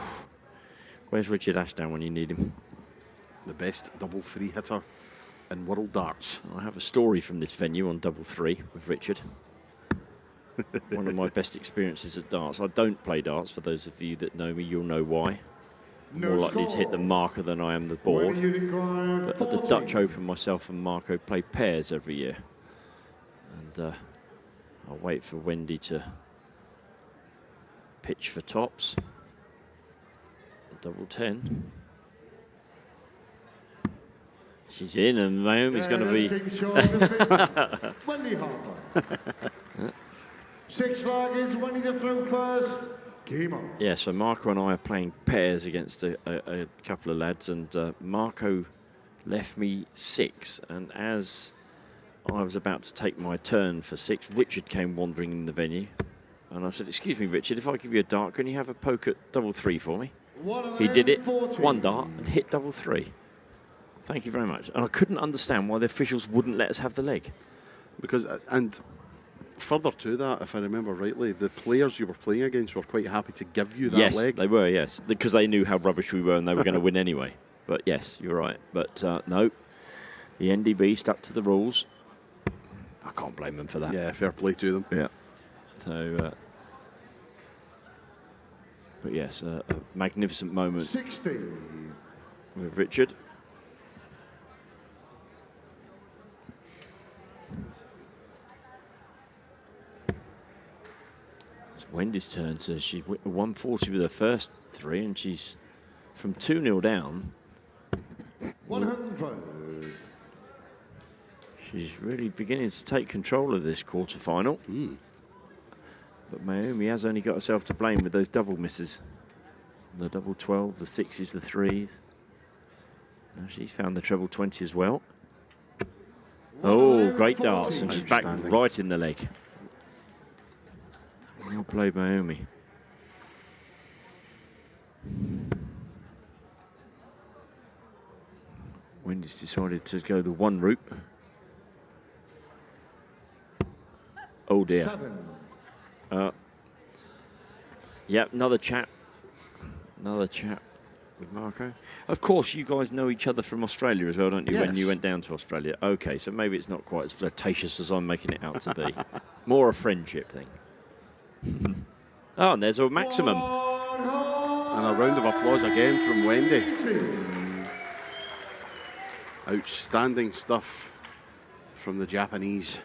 where's Richard Ashdown when you need him? The best double 3 hitter in world darts. I have a story from this venue on double 3 with Richard. One of my best experiences at darts. I don't play darts. For those of you that know me, you'll know why. No More likely score. to hit the marker than I am the board. But at the 40. Dutch Open, myself and Marco play pairs every year. And I'll wait for Wendy to pitch for tops. Double 10. She's in, and Mayumi's going to be... Wendy Harper. 6 lag is Wendy to throw first. Game on. Yeah, so Marco and I are playing pairs against a couple of lads, and Marco left me 6, and as I was about to take my turn for 6, Richard came wandering in the venue, and I said, excuse me, Richard, if I give you a dart, can you have a poke at double 3 for me? He did it, 1 dart, and hit double 3. Thank you very much. And I couldn't understand why the officials wouldn't let us have the leg. Because, and further to that, if I remember rightly, the players you were playing against were quite happy to give you that leg. Yes, they were, yes. Because they knew how rubbish we were and they were going to win anyway. But yes, you're right. But no, the NDB stuck to the rules. I can't blame them for that. Yeah, fair play to them. Yeah. So, but yes, a magnificent moment 60. with Richard. It's Wendy's turn. So she's 140 with her first 3, and she's from 2-0 down. 100. She's really beginning to take control of this quarter-final. But Mayomi has only got herself to blame with those double misses. The double 12, the 6s, the 3s. Now she's found the treble 20 as well. Oh, great darts, and she's back right in the leg. Well played, Mayomi. Wendy's decided to go the 1 route. Oh dear. 7. Yep, another chat with Marco. Of course, you guys know each other from Australia as well, don't you? Yes. When you went down to Australia. Okay, so maybe it's not quite as flirtatious as I'm making it out to be. More a friendship thing. Oh, and there's a maximum. And a round of applause again from Wendy. Outstanding stuff from the Japanese.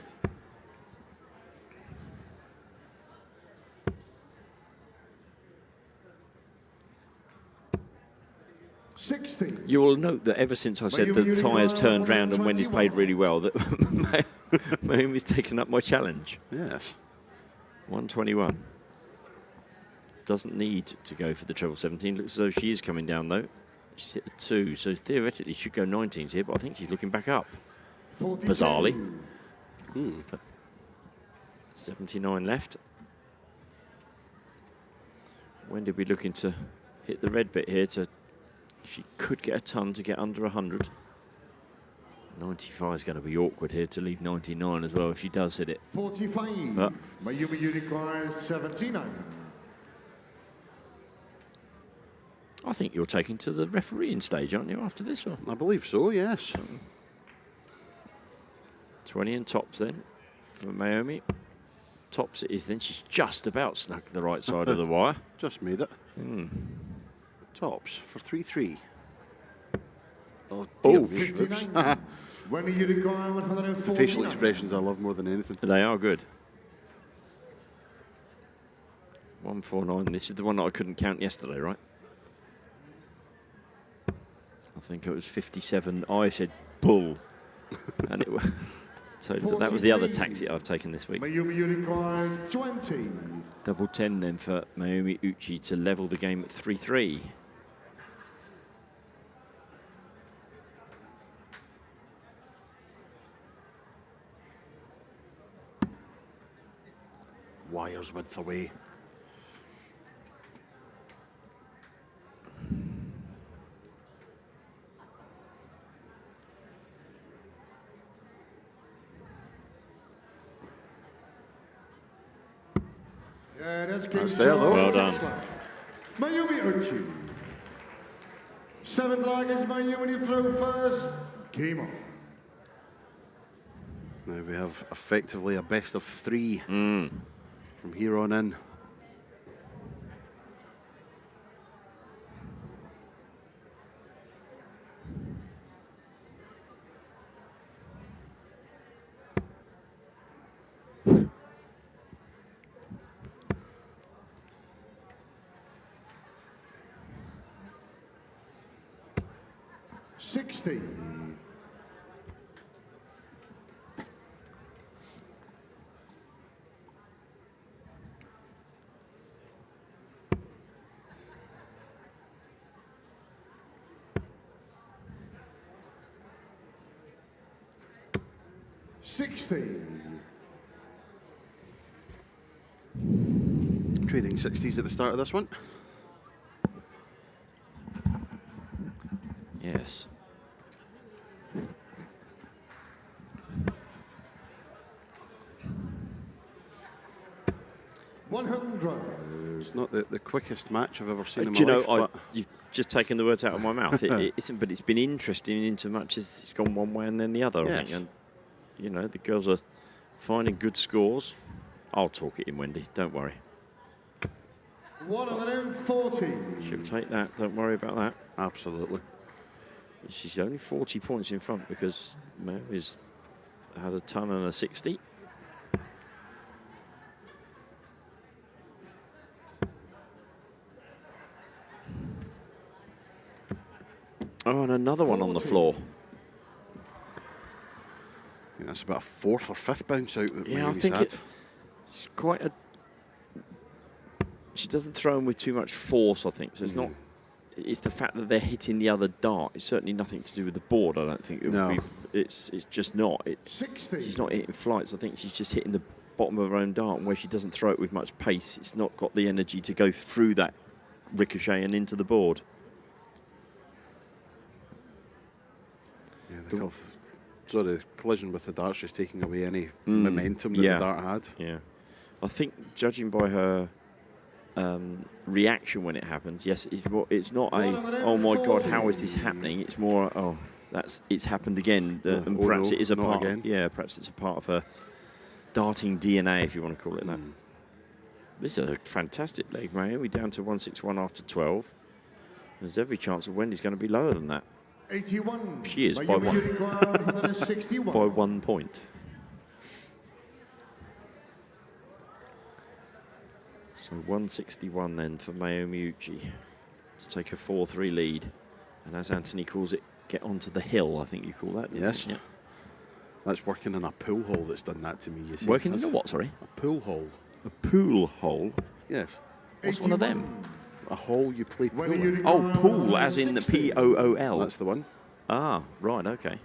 You will note that ever since I said the tie has turned round and Wendy's played really well, that Mayomi's taken up my challenge. Yes. 121. Doesn't need to go for the treble 17. Looks as though she is coming down, though. She's hit the 2, so theoretically she should go 19s here, but I think she's looking back up. 42. Bizarrely. But 79 left. Wendy will be looking to hit the red bit here to... She could get a ton to get under 100. 95 is going to be awkward here to leave 99 as well if she does hit it. 45. But Mayumi Unicorn 79. I think you're taking to the refereeing stage, aren't you, after this one? I believe so, yes. 20 and tops then for Mayomi. Tops it is then. She's just about snuck the right side of the wire. Just made it. Tops for 3-3. Oh, dear. 59. When are you going 149? The facial expressions I love more than anything. They are good. 149. This is the one that I couldn't count yesterday, right? I think it was 57. I said bull. And it was. So that was the other taxi I've taken this week. Mayumi Unicorn 20. Double 10 then for Mayumi Uchi to level the game at 3-3. Wires width away. Yeah, that's there, though. Well done. Mayumi Uchi. 7 lag is Mayumi throw first. Game on. Now we have effectively a best of 3 from here on in. 60. Trading 60s at the start of this one. Yes. It's not the quickest match I've ever seen in my Do you life. know, but you've just taken the words out of my mouth. It isn't, but it's been interesting in so much as it's gone one way and then the other. I think. Yes. And, you know, the girls are finding good scores. I'll talk it in, Wendy. Don't worry. 140. She'll take that. Don't worry about that. absolutely. She's only 40 points in front because Mayomi's had a ton and a 60. Oh, and another one on the floor. I think that's about a fourth or fifth bounce out that Yeah, I Mayomi's think had. it's quite a... She doesn't throw them with too much force, I think. So it's not... It's the fact that they're hitting the other dart. It's certainly nothing to do with the board, I don't think. It No. would be, it's just not. 60. She's not hitting flights. I think she's just hitting the bottom of her own dart, and where she doesn't throw it with much pace, it's not got the energy to go through that ricochet and into the board. Yeah, the collision with the dart, she's taking away any momentum that yeah. the dart had. Yeah. I think, judging by her reaction when it happens, yes, it's not a, oh my God, how is this happening? It's more, oh, it's happened again. And oh perhaps no, it is a not part, again. yeah, perhaps it's a part of her darting DNA, if you want to call it that. This is a fantastic leg, Mayomi, down to 161 after 12. There's every chance that Wendy's going to be lower than that. 81. She is by Mayumi one. Uruguay, 161. By 1 point. So 161 then for Mayomi Uchi to take a 4-3 lead. And as Anthony calls it, get onto the hill, I think you call that. Yes. Yeah. That's working in a pool hole that's done that to me, you see. Working in That's a what, sorry? A pool hole. A pool hole? Yes. What's one of them? A hole you play pool Mayumi in. Uruguay, Oh, pool, as in the 160. P-O-O-L. That's the one. Ah, right, okay.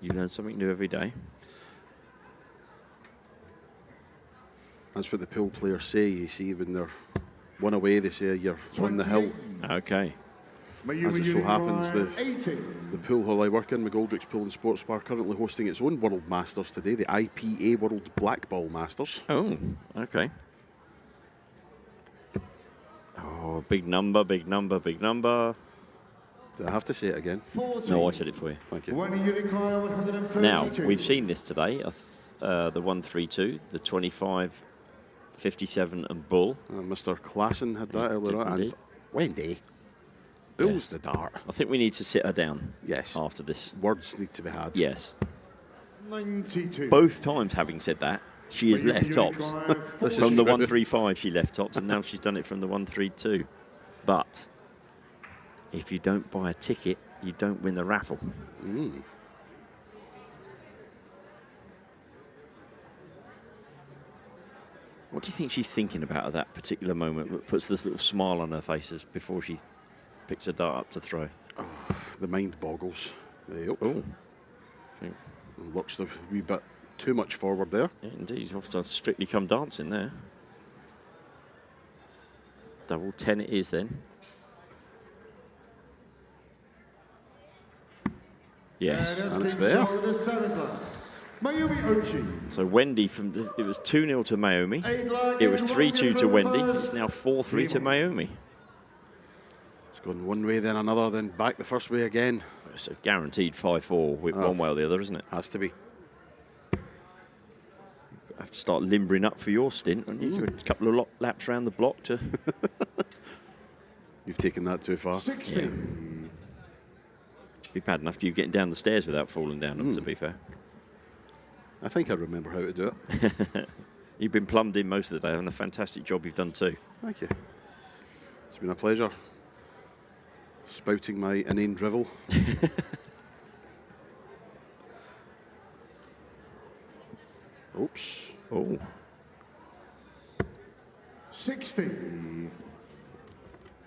You learn something new every day. That's what the pool players say, you see, when they're one away, they say you're on the hill. Okay. Mayumi As it so happens, Uruguay, 80. The pool hall I work in, McGoldrick's Pool and Sports Bar, currently hosting its own World Masters today, the IPA World Black Ball Masters. Oh, okay. Oh, big number, big number, big number. Do I have to say it again? 40. No, I said it for you. Thank you. Mayumi Uruguay, 132. Now, we've seen this today, the 132, the 25, 57 and bull. Mr. Klassen had that earlier did on. And indeed. Wendy, bull's Yes. the dart. I think we need to sit her down Yes. after this. Words need to be had. Yes. 92. Both times, having said that, she has Mayumi left tops. Uruguay, This is From the true. 135, she left tops, and now she's done it from the 132. But if you don't buy a ticket, you don't win the raffle. What do you think she's thinking about at that particular moment that puts this little smile on her face as before she picks a dart up to throw? The mind boggles. Yep. Oh, okay. Looks a wee bit too much forward there. Yeah, indeed. He's off to Strictly Come Dancing there. Double 10 it is then. Yes. And it's there. Mayumi Uchi. So Wendy, it was 2-0 to Mayomi. It was 3-2 to Wendy. It's now 4-3 to Mayomi. It's gone one way, then another, then back the first way again. It's a guaranteed 5-4 with one way or the other, isn't it? Has to be. Have to start limbering up for your stint, don't you? A couple of laps around the block to... You've taken that too far. 60. Yeah. Be bad enough for you getting down the stairs without falling down them, to be fair. I think I remember how to do it. You've been plumbed in most of the day, and a fantastic job you've done too. Thank you. It's been a pleasure spouting my inane drivel. Oops. Oh. 60.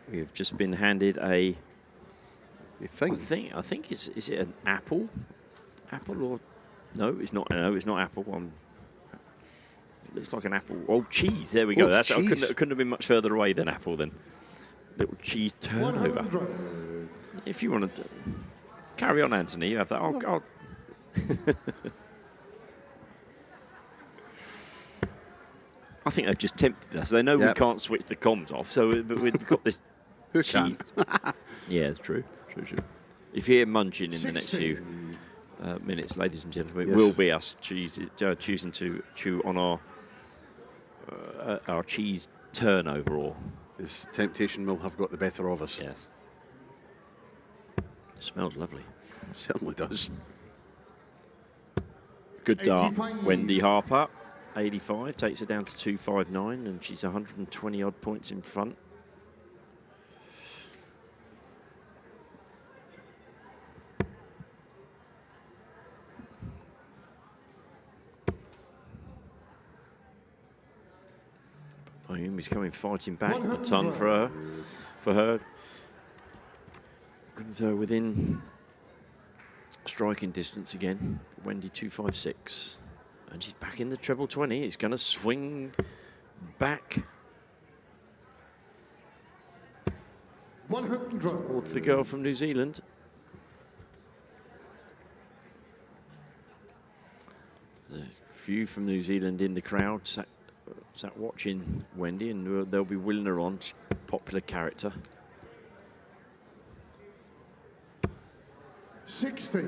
We've just been handed a You think? I think is it an apple? Apple or no? It's not. No, it's not apple. It looks like an apple. Oh, cheese. There we go. Oh, I couldn't have been much further away than apple. Then little cheese turnover. If you want to carry on, Anthony, you have that. I'll I think they've just tempted us. They know we can't switch the comms off, so but we've got this cheese. Yeah, it's true. True. If you hear munching in the next few minutes, ladies and gentlemen, it will be us choosing to chew on our cheese turnover. Or this temptation will have got the better of us. Yes. It smells lovely. It certainly does. Good dart, Wendy Harper. 85 takes her down to 259, and she's 120 odd points in front. Mayumi's coming fighting back a ton for her. Brings her within striking distance again. Wendy 256. And she's back in the treble 20. It's going to swing back towards the girl from New Zealand. There's a few from New Zealand in the crowd sat watching Wendy, and they'll be willing her on. Popular character. 60.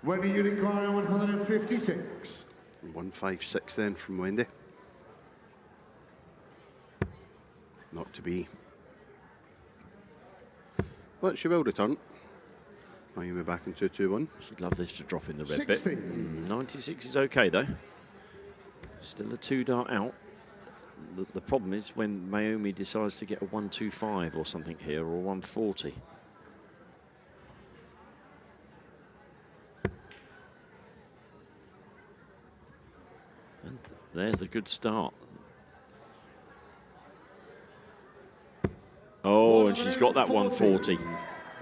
Wendy Unicorn 156. 156 then from Wendy. Not to be. But she will return. Mayumi back in 221. She'd love this to drop in the red 60. bit. 96 is okay though. Still a 2-dart out. The problem is when Mayumi decides to get a 125 or something here, or 140. And there's a good start. Oh, and she's got that 140.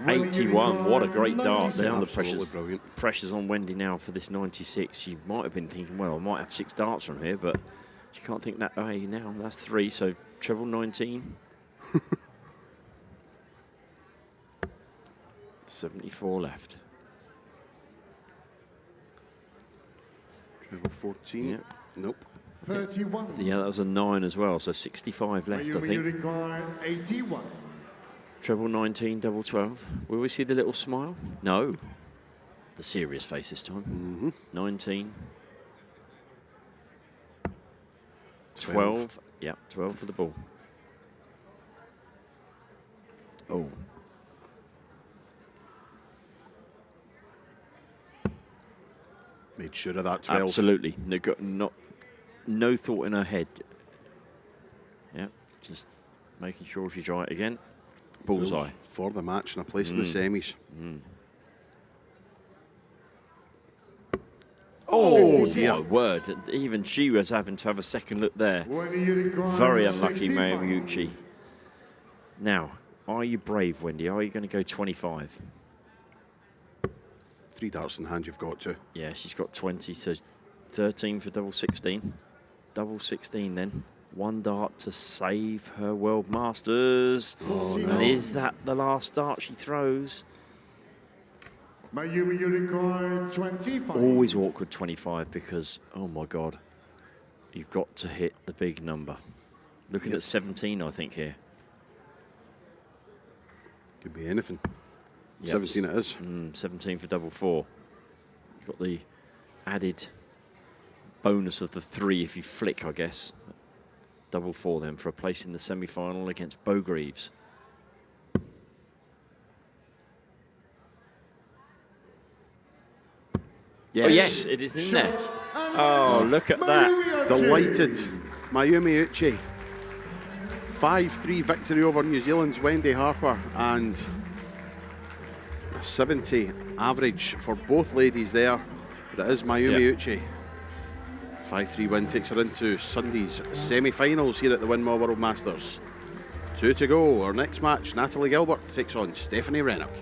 81, what a great dart down. The pressure's on Wendy now for this 96. She might have been thinking, well, I might have 6 darts from here, but she can't think that way now. That's 3, so treble 19. 74 left. Treble 14. Yep. Nope. 31. Yeah, that was a 9 as well, so 65 left, I think. Unicorn 81. Treble 19, double 12. Will we see the little smile? No. The serious face this time. 19. 12. Yeah, 12 for the ball. Oh. Made sure of that 12. Absolutely. No thought in her head. Yeah, just making sure she's right again. Bullseye. For the match and a place in the semis. Oh, my word. Even she was having to have a second look there. Very unlucky, Mayumi. Now, are you brave, Wendy? Are you going to go 25? 3 darts in hand, you've got to. Yeah, she's got 20, so 13 for double 16. Double 16 then. 1 dart to save her World Masters. Oh, no. And is that the last dart she throws? Mayumi Unicorn 25. Always awkward 25 because, oh my God, you've got to hit the big number. Looking at 17, I think, here. Could be anything. Yep. 17 it is. 17 for double 4. You've got the added bonus of the 3 if you flick, I guess. Double 4 then for a place in the semi-final against Bo Greaves. Yes. Oh yes, it is in there. Oh, look at that. Delighted. Mayumi Uchi. 5-3 victory over New Zealand's Wendy Harper, and a 70 average for both ladies there. But it is Mayumi Uchi. 5-3 win takes her into Sunday's semi-finals here at the Winmau World Masters. 2 to go. Our next match, Natalie Gilbert takes on Stephanie Rennock.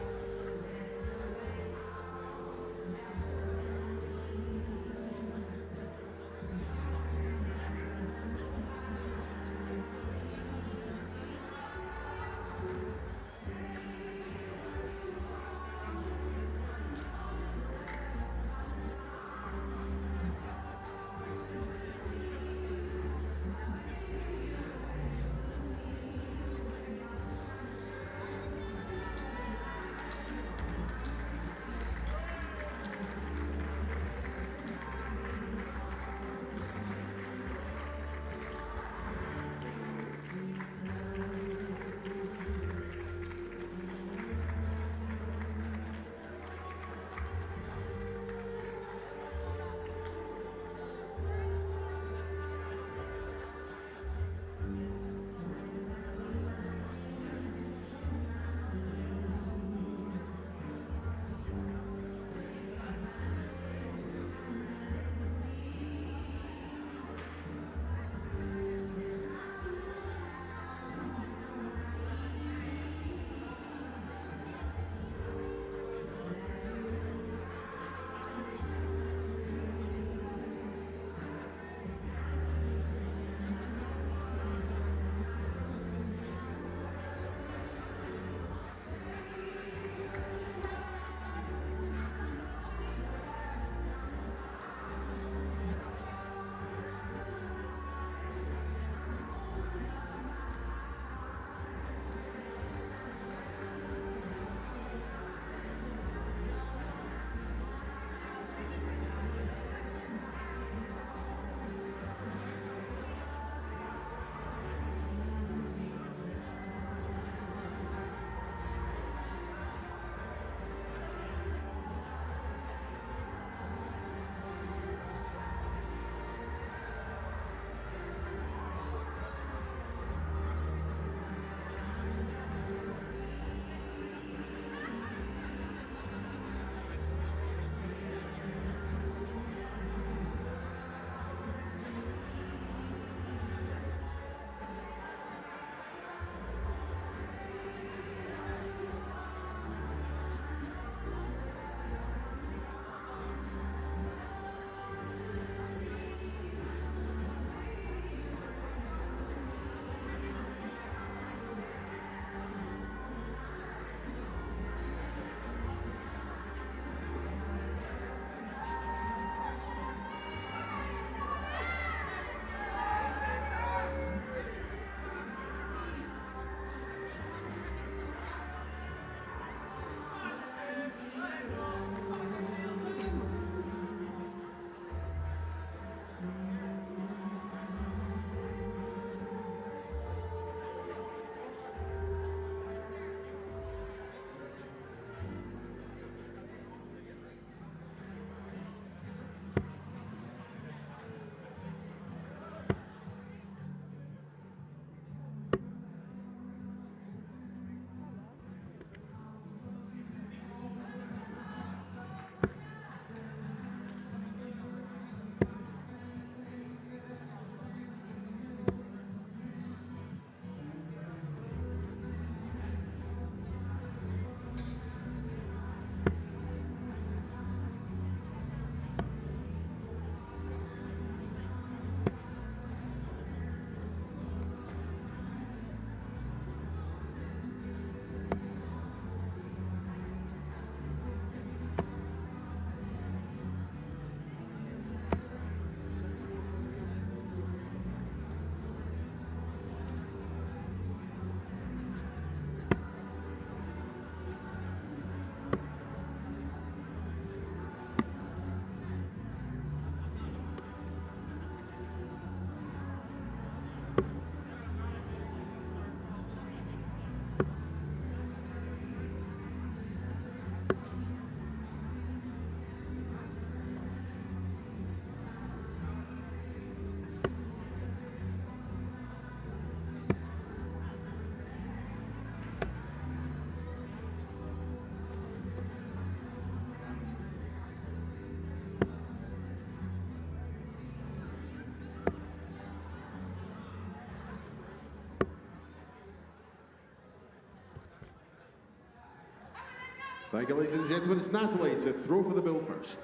Thank you, ladies and gentlemen. It's Natalie to throw for the bill first.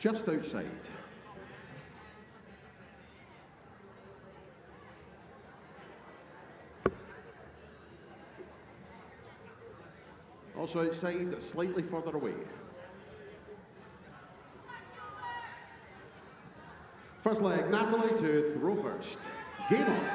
Just outside. Also outside, slightly further away. First leg, Natalie to throw first. Game on.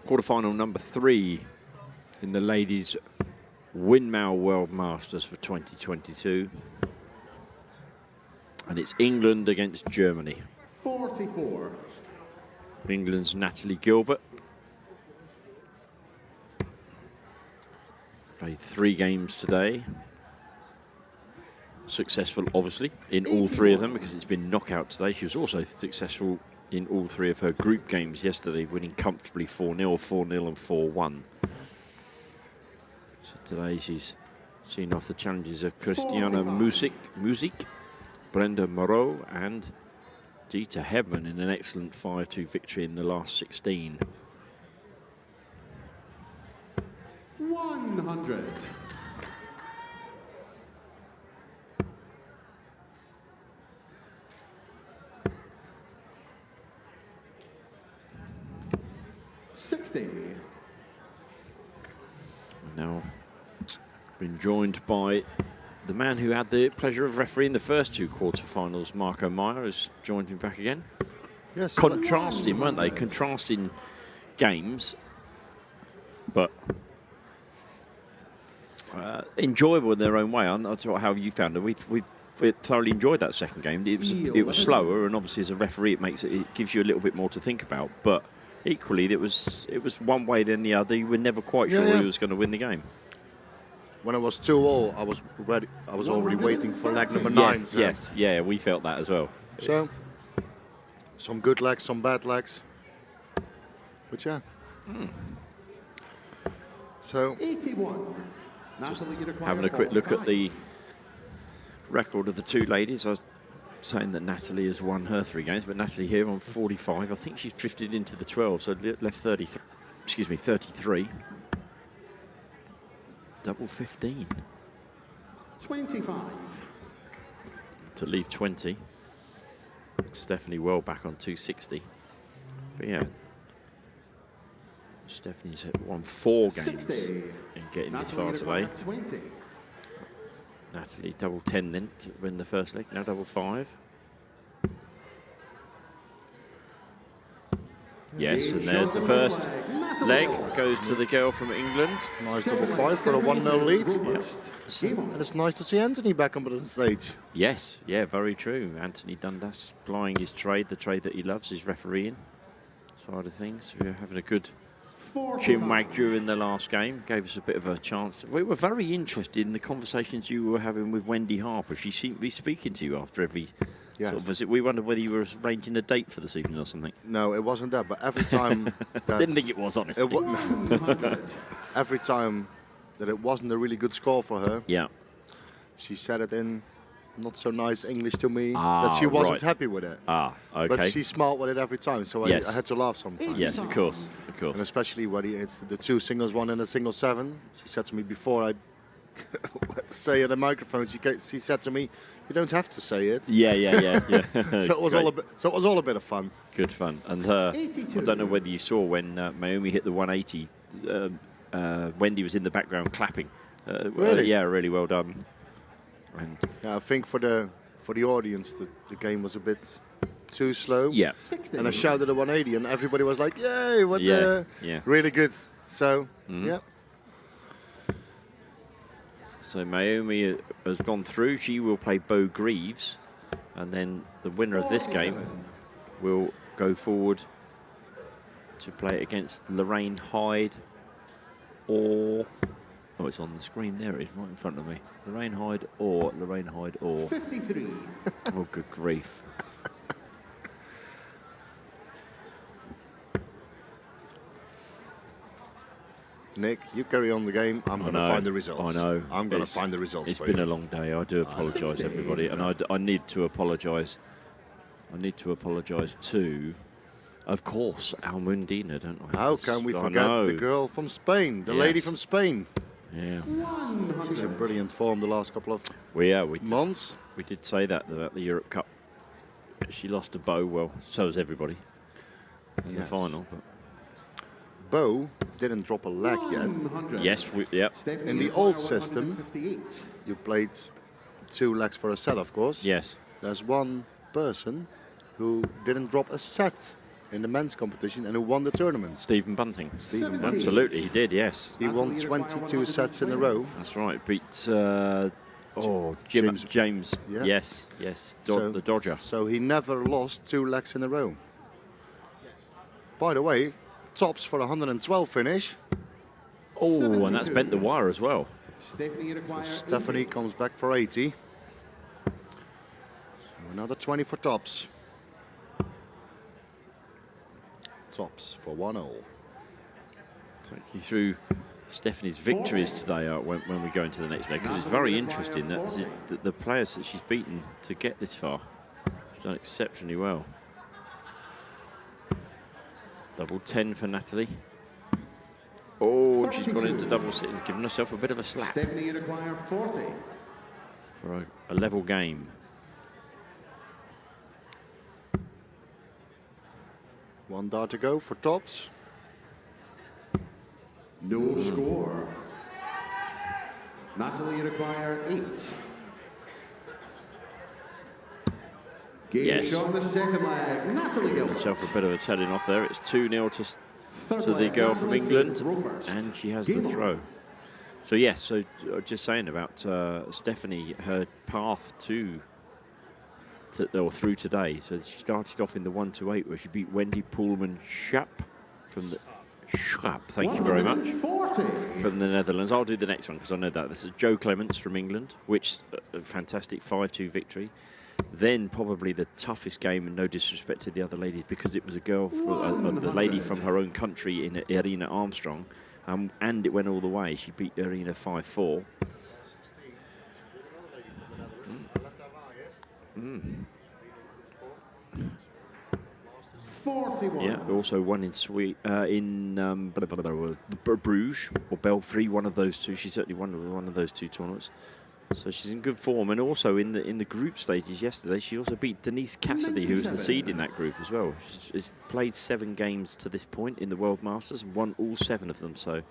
Quarterfinal number 3 in the ladies' Windmill World Masters for 2022. And it's England against Germany. 44. England's Natalie Gilbert. Played 3 games today. Successful, obviously, in all 3 of them because it's been knockout today. She was also successful in all 3 of her group games yesterday, winning comfortably 4-0, 4-0 and 4-1. So today she's seen off the challenges of Christiana Music, Brenda Moreau and Dieter Hebman in an excellent 5-2 victory in the last 16. 100. Now, been joined by the man who had the pleasure of refereeing the first 2 quarterfinals, Marco Meyer, has joined me back again. Yes. Contrasting, weren't they? Contrasting games, but enjoyable in their own way. I'm not sure how you found it. We thoroughly enjoyed that second game. It was slower, and obviously as a referee, it gives you a little bit more to think about. But equally, it was one way then the other. You were never quite sure who was going to win the game. When it was 2-2, I was ready. I was already waiting for leg number 9. Yes, yeah, we felt that as well. So, some good legs, some bad legs. But yeah. So, 81. Just having a quick look at the record of the 2 ladies. I was saying that Natalie has won her 3 games, but Natalie here on 45. I think she's drifted into the 12, so left 33. Excuse me, 33. Double 15. 25. To leave 20. Stephanie well back on 260. But yeah, Stephanie's won 4 games 60. in getting this far today. 20. Natalie double 10 then to win the first leg. Now double 5. Yes, and there's the first leg. Goes to the girl from England. nice double 5 for a 1-0 lead. Yeah. And it's nice to see Anthony back on the stage. Yes, yeah, very true. Anthony Dundas plying his trade, the trade that he loves, his refereeing side of things. We're having a good chinwag during the last game. Gave us a bit of a chance. We were very interested in the conversations you were having with Wendy Harper. She seemed to be speaking to you after every sort of visit. We wondered whether you were arranging a date for this evening or something. No, it wasn't that, but every time... I didn't think it was, honestly. Every time that it wasn't a really good score for her, Yeah. she said it in not so nice English to me that she wasn't happy with it. Okay. But she's smart with it every time, so I had to laugh sometimes. Yes, of course, of course. And especially when it's the 2 singles 1 and a single 7. She said to me before I say it in the microphone, she said to me, "You don't have to say it." Yeah. So it was all a bit of fun. Good fun. And I don't know whether you saw when Naomi hit the 180. Wendy was in the background clapping. Really? Yeah, really well done. And I think for the audience, the game was a bit too slow. yeah, And I shouted a 180, and everybody was like, "Yay! What Yeah. really good." So yeah. So Naomi has gone through. She will play Bo Greaves, and then the winner of this game will go forward to play against Lorraine Hyde or... Oh, it's on the screen there. It is right in front of me. Lorraine Hyde or... 53. Oh, good grief. Nick, you carry on the game. I'm going to find the results. I know. I'm going to find the results It's for been you. a long day. I do apologise, everybody. And I need to apologise. I need to apologise to, of course, Almudena, don't I? How can we forget the girl from Spain, the lady from Spain? Yeah. She's in brilliant form the last couple of months. We did say that about the Europe Cup. She lost to Bo. Well, so has everybody in the final. But Bo didn't drop a leg yet. yes, In the old system, you played 2 legs for a set, of course. Yes. There's one person who didn't drop a set in the men's competition and who won the tournament. Stephen Bunting. Stephen Bunting. Absolutely, he did, yes. He won 22 sets in a row. That's right. Beat James. Yeah. Yes, the Dodger. So he never lost 2 legs in a row. By the way, tops for 112 finish. Oh, and that's bent the wire as well. Stephanie comes back for 80. Another 20 for tops. Tops for 1-0. Take you through Stephanie's victories today when we go into the next leg, because it's very interesting that the players that she's beaten to get this far. She's done exceptionally well. Double 10 for Natalie. Oh, she's gone into double sitting, giving herself a bit of a slap. Stephanie require 40. For a level game. One dart to go for tops. No score. Natalie require 8. Game Yes. on the second leg. Natalie Gilbert. Herself a bit of a telling off there. It's 2-0 to the girl from England, and she has the throw. So yes, so just saying about Stephanie, her path or through today. So she started off in the 1-8 where she beat Wendy Poelman-Schap from the thank you very much, from the Netherlands. I'll do the next one because I know that. This is Jo Clements from England, which a fantastic 5-2 victory. Then probably the toughest game, and no disrespect to the other ladies, because it was a girl, the lady from her own country, in Irina Armstrong, and it went all the way. She beat Irina 5-4. 41. Yeah, also won in Bruges or Belfry, one of those two. She certainly won one of those 2 tournaments. So she's in good form, and also in the group stages yesterday, she also beat Denise Cassidy, who was the seed in that group as well. She's played 7 games to this point in the World Masters and won all 7 of them. So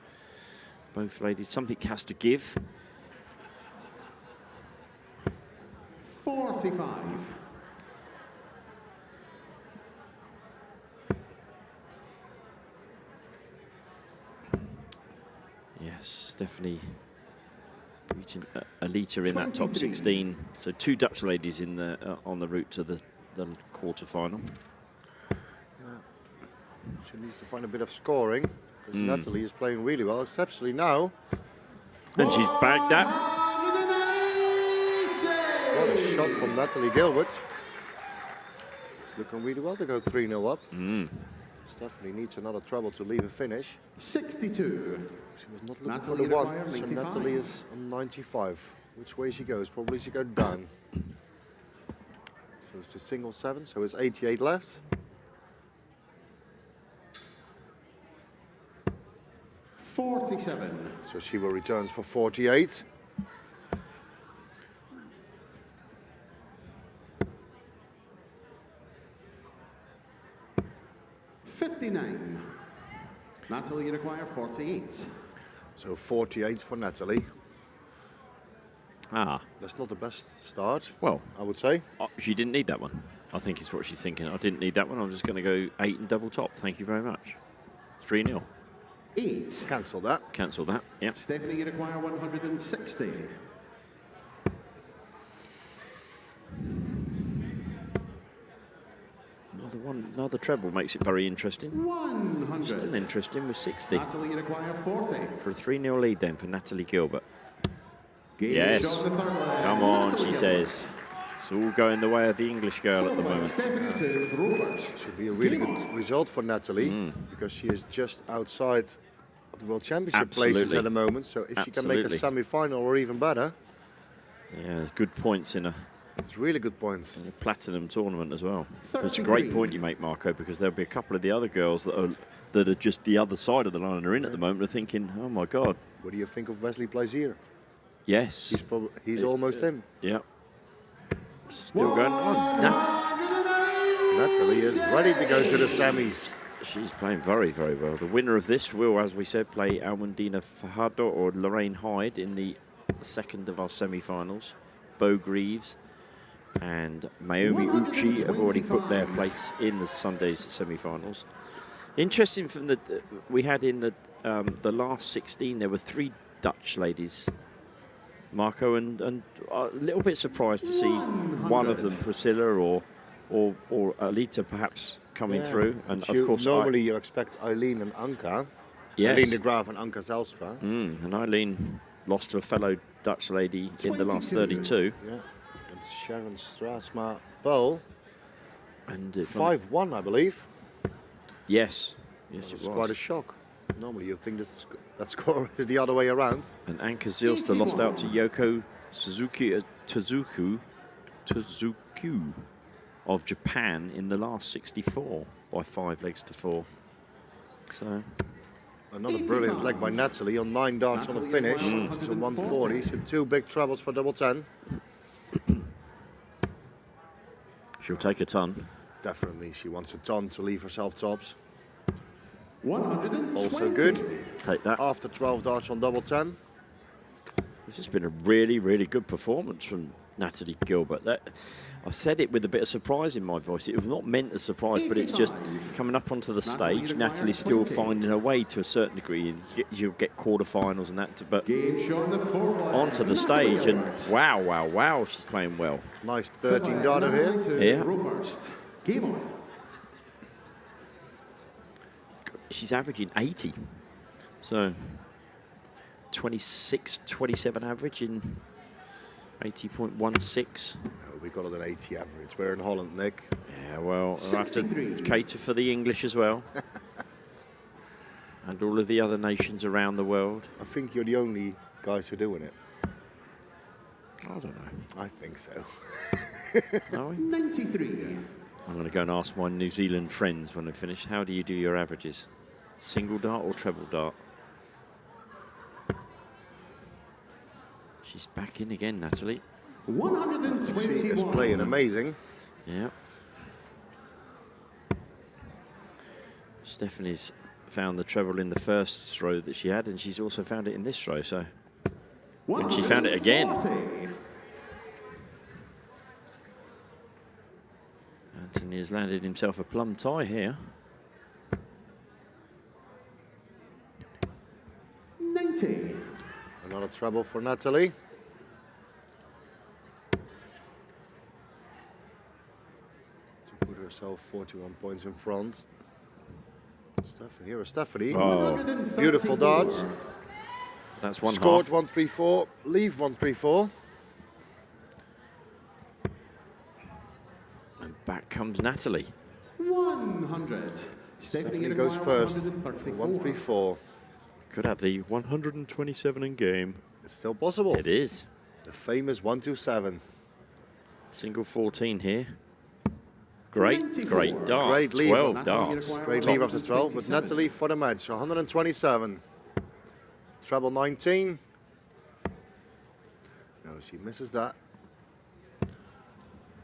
both ladies, something has to give. 45. Yes, Stephanie beating Alita in that top 16. So 2 Dutch ladies in the on the route to the quarter-final. She needs to find a bit of scoring, because Natalie is playing really well, exceptionally now. And she's bagged that. What a shot from Natalie Gilbert. It's looking really well to go 3-0 up. Stephanie needs another treble to leave a finish. 62. She was not looking for the 1, so Natalie is on 95. Which way she goes? Probably she goes down. So it's a single 7, so it's 88 left. 47. So she will return for 48. Natalie require 48. So 48 for Natalie. Ah. That's not the best start, well, I would say. She didn't need that one. I think it's what she's thinking. I didn't need that one. I'm just going to go 8 and double top. Thank you very much. 3-0. 8. Cancel that. Cancel that. Yep. Stephanie, you require 160. Another treble makes it very interesting. 100. Still interesting with 60. Natalie, you require 40. For a 3-0 lead then for Natalie Gilbert. Game yes. Come on, Natalie she says. It's all going the way of the English girl at the moment. Stephanie to throw first. Should be a really good result for Natalie, because she is just outside the World Championship Absolutely. places at the moment. So if she can make a Absolutely. semi-final or even better, Yeah, good points in a it's really good points. platinum tournament as well. It's a great point you make, Marco, because there'll be a couple of the other girls that are just the other side of the line and are in at the moment are thinking, oh my God, What do you think of Wesley Plaisir? yes. He's almost him. Yeah. Still going on. Natalie is ready to go to the semis. She's playing very, very well. The winner of this will, as we said, play Almundina Fajardo or Lorraine Hyde in the second of our semi-finals. Bo Greaves and Mayumi Uchi have already put their place in the Sunday's semi-finals. Interesting from we had in the last 16, there were 3 Dutch ladies, Marco, and a little bit surprised to see one of them, Priscilla or Alita, perhaps coming through. And of course, normally you expect Eileen and Anka. Yes. Eileen de Graaf and Anka Zelstra. And Eileen lost to a fellow Dutch lady in the last 32. Yeah. And Sharon Strasma Bol. And 5-1, I believe. Yes. It Yes, was it was. quite a shock. Normally you think that score is the other way around. And Anka Zilster lost out to Yoko Tsuzuku of Japan in the last 64 by 5 legs to 4. So Another brilliant leg by Natalie on 9 darts on the finish. She's on 140, so 2 big trebles for double 10. she'll take a ton. Definitely, she wants a ton to leave herself tops. 120. Also good. Take that. After 12 darts on double 10. This has been a really, really good performance from Natalie Gilbert. I've said it with a bit of surprise in my voice. It was not meant as surprise, but it's just coming up onto the stage. Natalie's still finding her way to a certain degree. You'll get quarterfinals and that, but onto the stage, and wow, she's playing well. Nice 13 darter here. Yeah. Game on. She's averaging 80. So 26, 27 average in 80.16. We got an 80 average. We're in Holland, Nick. Yeah, well, I'll have to cater for the English as well. And all of the other nations around the world. I think you're the only guys who are doing it. I don't know. I think so. Are we? 93. I'm going to go and ask my New Zealand friends when I finish. How do you do your averages? Single dart or treble dart? She's back in again, Natalie. 121. She is playing amazing. Yeah. Stephanie's found the treble in the first throw that she had, and she's also found it in this throw. So, and she's found it again. 140. Anthony has landed himself a plum tie here. 90. Another treble for Natalie. To put herself 41 points in front. Here is Stephanie. Oh, Beautiful darts. that's one Scored half. 134. Leave 134. And back comes Natalie. 100. Stephanie goes first. 134. Could have the 127 in game. It's still possible. It is. The famous 127. Single 14 here. Great dart. Great leave. 12 darts. Straight leave after 12 with Natalie for the match. 127. Treble 19. No, she misses that.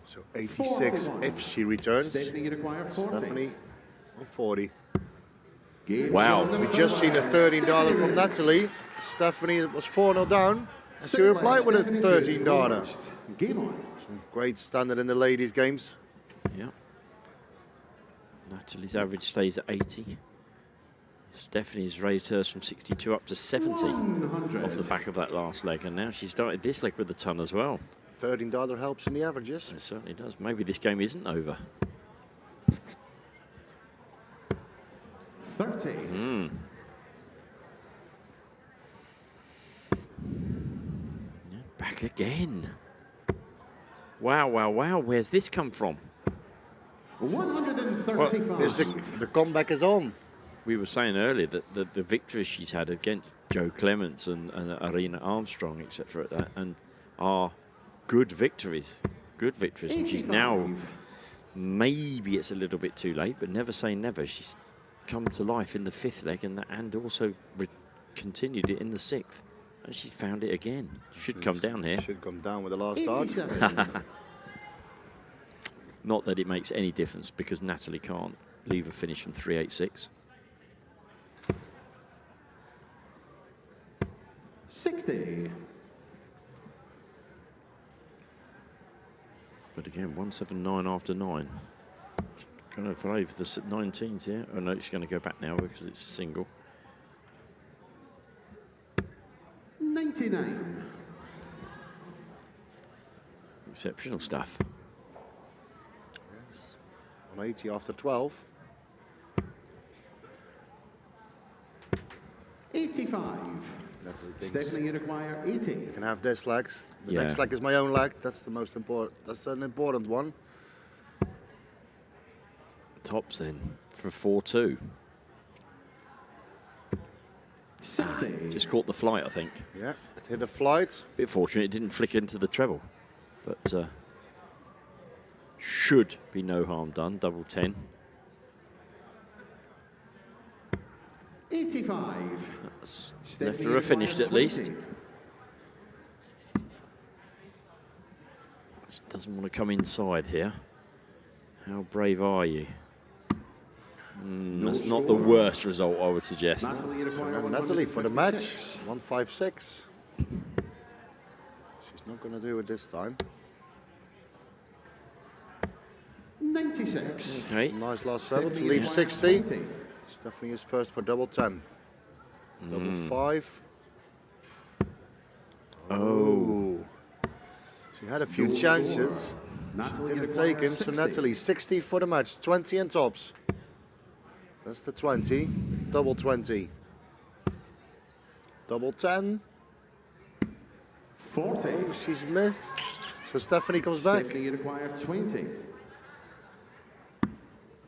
So 86 if she returns. Stephanie, you require 40. Stephanie on 40. Wow. We just seen a $13 from Natalie. Stephanie was 4-0 down. And she replied with a $13. Game on. Some great standard in the ladies' games. Yeah. Natalie's average stays at 80. Stephanie's raised hers from 62 up to 70 100. off the back of that last leg, and now she started this leg with a ton as well. $13 helps in the averages. It certainly does. Maybe this game isn't over. 30. Yeah, back again. Wow. Where's this come from? 135. The comeback is on. we were saying earlier that the victories she's had against Joe Clements and Arena Armstrong, etc., and are good victories. Good victories. And she's now, maybe it's a little bit too late, but never say never. She's come to life in the 5th leg and also continued it in the 6th. And she's found it again. Should come down here. Should come down with the last start. Not that it makes any difference because Natalie can't leave a finish from 3.86. 60. But again, 179 after 9. Going to play for the 19s here. Oh no, it's going to go back now because it's a single. 99. Exceptional stuff. Yes. 180 after 12. 85. Natalie thinks Stephanie, you require 80. you can have this leg. The Yeah. next leg is my own leg. That's the most important. That's an important one. Tops then for 4-2. 60. Just caught the flight, I think. Yeah, it hit a flight. Bit fortunate it didn't flick into the treble. But should be no harm done. Double 10. 85. That's left Stephanie, her you a finished require at least. 20. She doesn't want to come inside here. How brave are you? That's not the worst result, I would suggest. Natalie, you require Natalie for the match. 156. 156. She's not going to do it this time. 96. Okay. Nice last treble to Stephanie, leave you 60. require 20. Stephanie is first for double 10. Double 5. Oh. She had a few chances. Natalie, you Didn't require take him. So 60. Natalie, 60 for the match. 20 and tops. That's the 20. Double 20. Double 10. 40. Oh, she's missed. So Stephanie comes back. Stephanie, you require 20.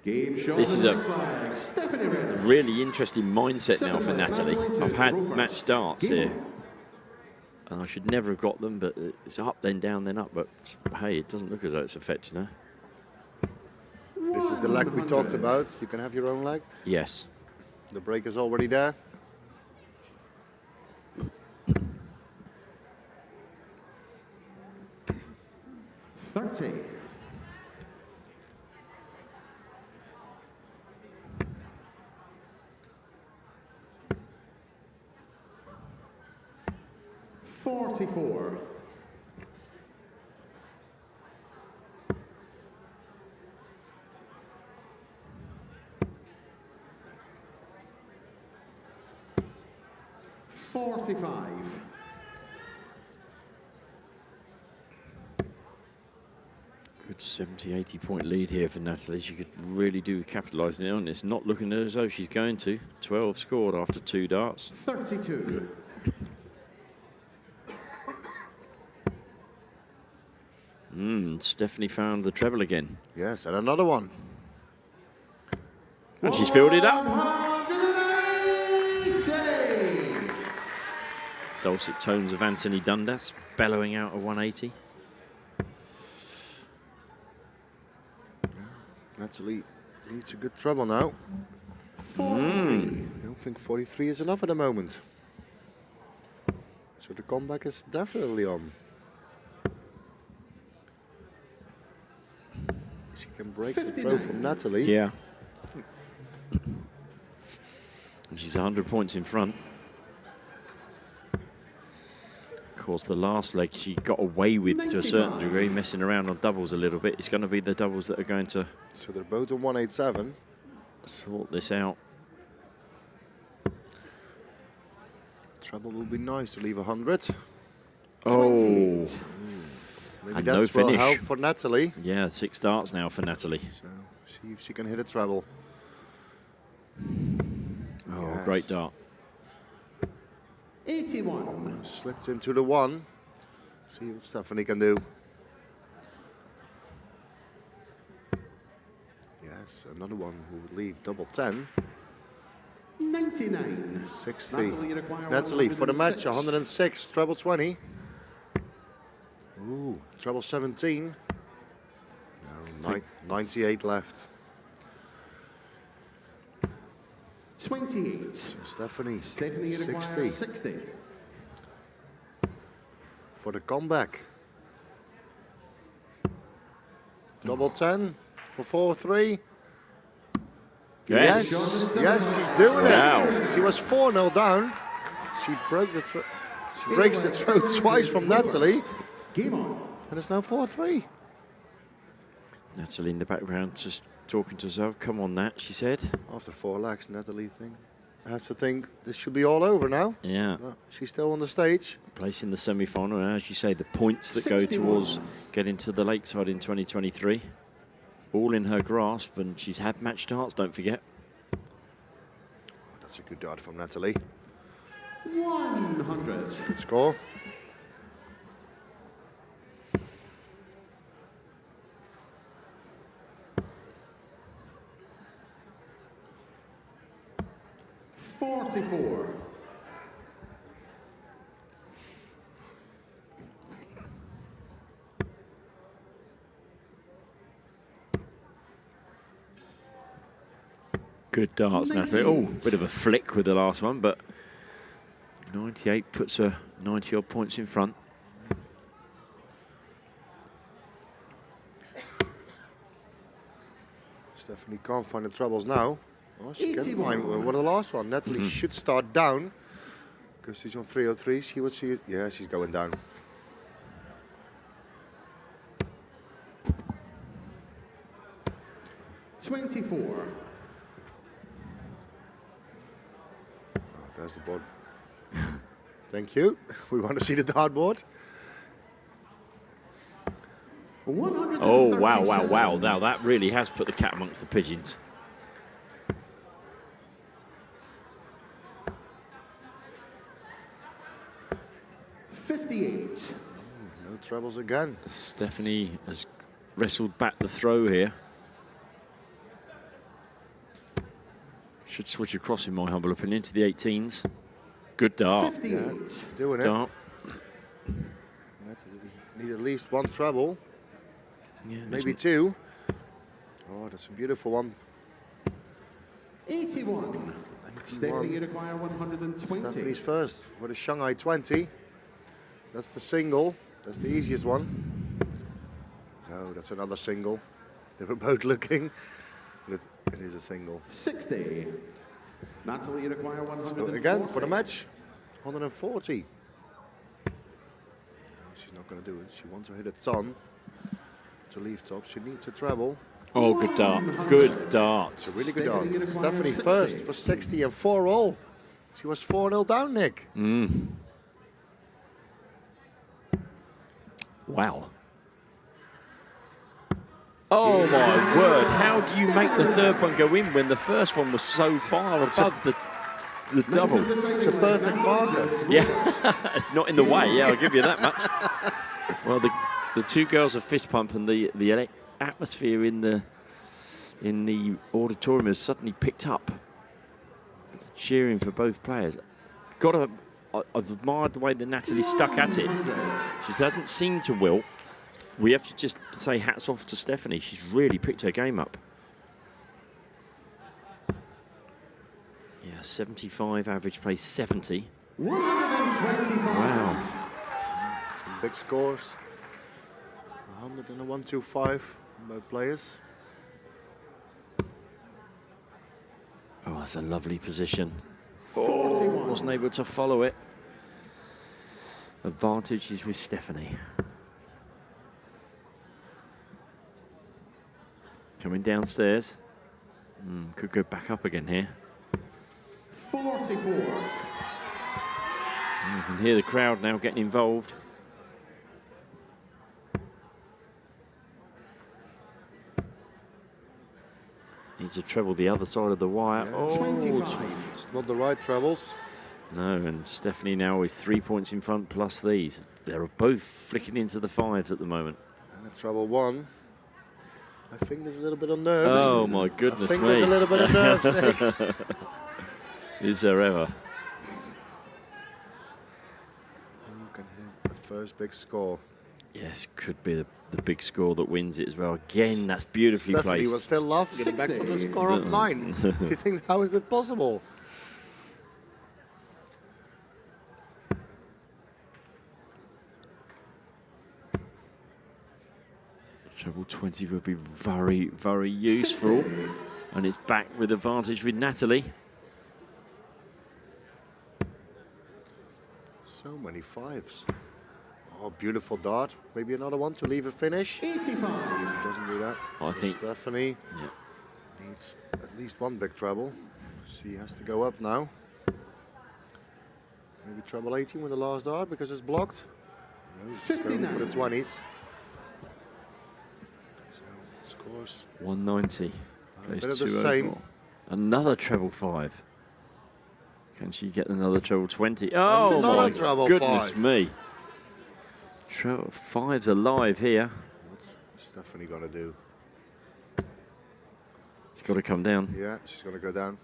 Game shot. This is on a- the next leg. Stephanie Red. Really interesting mindset now for Natalie. I've had match darts here. And I should never have got them, but it's up, then down, then up. But hey, it doesn't look as though it's affecting her. This is the leg we talked about. You can have your own leg. Yes. The break is already there. $30. $44. $45. Good 70, 80 point lead here for Natalie. She could really do capitalising on this. Not looking as though she's going to. 12 scored after 2 darts. 32. Stephanie found the treble again. Yes, and another one. And she's filled it up. 180. Dulcet tones of Anthony Dundas bellowing out a 180. Natalie needs a good treble now. 43. I don't think 43 is enough at the moment. So the comeback is definitely on. She can break the throw 59. from Natalie. Yeah. And she's 100 points in front. Of course, the last leg she got away with to a certain 95. degree, messing around on doubles a little bit. It's going to be the doubles that are going to So they're both on 187. sort this out. Treble will be nice to leave 100. Oh, 28. Maybe And that no will finish. help for Natalie. yeah, 6 darts now for Natalie. So see if she can hit a treble. Oh, Yes. great dart. 81. Slipped into the 1. See what Stephanie can do. Yes, another one who would leave double 10. 29. 60. Natalie, you require Natalie for the match, 106. 106, treble 20. Ooh, treble 17. No, 98 left. 28. So Stephanie, Stephanie, you require 60 60. for the comeback. Double 10 for 4-3. Yes. Yes, she's doing Wow. it. She was 4-0 down. She broke the she breaks the throw twice from Natalie, Game on. and it's now 4-3. Natalie in the background just talking to herself. Come on, Nat, she said. After 4 laps, Natalie I have to think this should be all over now. Yeah. But she's still on the stage. Place in the semi-final, and as you say, the points that go 61. towards getting to the Lakeside in 2023. All in her grasp, and she's had match starts, don't forget. That's a good dart from Natalie. 100. Good score. $44. Good darts, Natalie. Oh, bit of a flick with the last one, but 98 puts her 90-odd points in front. Stephanie can't find the troubles now. Oh, she can 81. find one. What the last one. Natalie should start down because she's on 303. See what she. Yeah, she's going down. $24. Oh, there's the board. Thank you. We want to see the dartboard. 137. Oh, wow, wow, wow. Now, that really has put the cat amongst the pigeons. $58. No troubles again. Stephanie has wrestled back the throw here. Should switch across, in my humble opinion, to the 18s. Good dart. 58. Doing it. Dart. Natalie need at least one treble, Yeah, maybe two. Oh, that's a beautiful one. 81. Stephanie, you require 120. Stephanie's first for the Shanghai 20. That's the single. That's the easiest one. No, that's another single. They were both looking. But it is a single. 60. Natalie, you require 140. So again, for the match, 140. No, she's not going to do it. She wants to hit a ton to leave top. She needs a treble. Oh, good dart. Good dart. It's a really good Stephanie, you dart. require Stephanie 60. first for 60 and 4 all. She was 4-0 down, Nick. Wow. Oh, my word. How do you make the third one go in when the first one was so far above the double? It's a perfect marker. Yeah, it's not in the way. Yeah, I'll give you that much. Well, the two girls are fist pump, and the atmosphere in the auditorium has suddenly picked up, cheering for both players. I've admired the way that Natalie stuck at it. She hasn't seemed to wilt. We have to just say hats off to Stephanie. She's really picked her game up. Yeah, 75 average play, 70. 125. Wow. Some big scores. 100 and a 125 from both players. Oh, that's a lovely position. 41. Wasn't able to follow it. Advantage is with Stephanie. Coming downstairs. Could go back up again here. 44. You can hear the crowd now getting involved. Needs to treble the other side of the wire. Yeah. Oh, 25. It's not the right trebles. no, and Stephanie now is 3 points in front plus these. They're both flicking into the fives at the moment. And a treble 1. I think there's a little bit of nerves. Oh my I goodness think me. there's a little bit of nerves, Nick. Is there ever? Who can hit the first big score? Yes, could be the big score that wins it as well. Again, that's beautifully Stephanie placed. was still laughing at the back from the score of 9. Do you think, how is that possible? Treble 20 would be very, very useful. And it's back with advantage with Natalie. So many 5s. Oh, beautiful dart. Maybe another one to leave a finish. 85. Doesn't do that. I So think- Stephanie needs at least one big treble. She has to go up now. Maybe treble 18 with the last dart because it's blocked. No, she's going for the 20s. So scores 190. a Goes bit of the 204. same. Another treble 5. Can she get another treble 20? Oh, Another my treble goodness 5. me. Treble 5's alive here. What's Stephanie gonna do? It's got to come down. Yeah, she's gonna go down.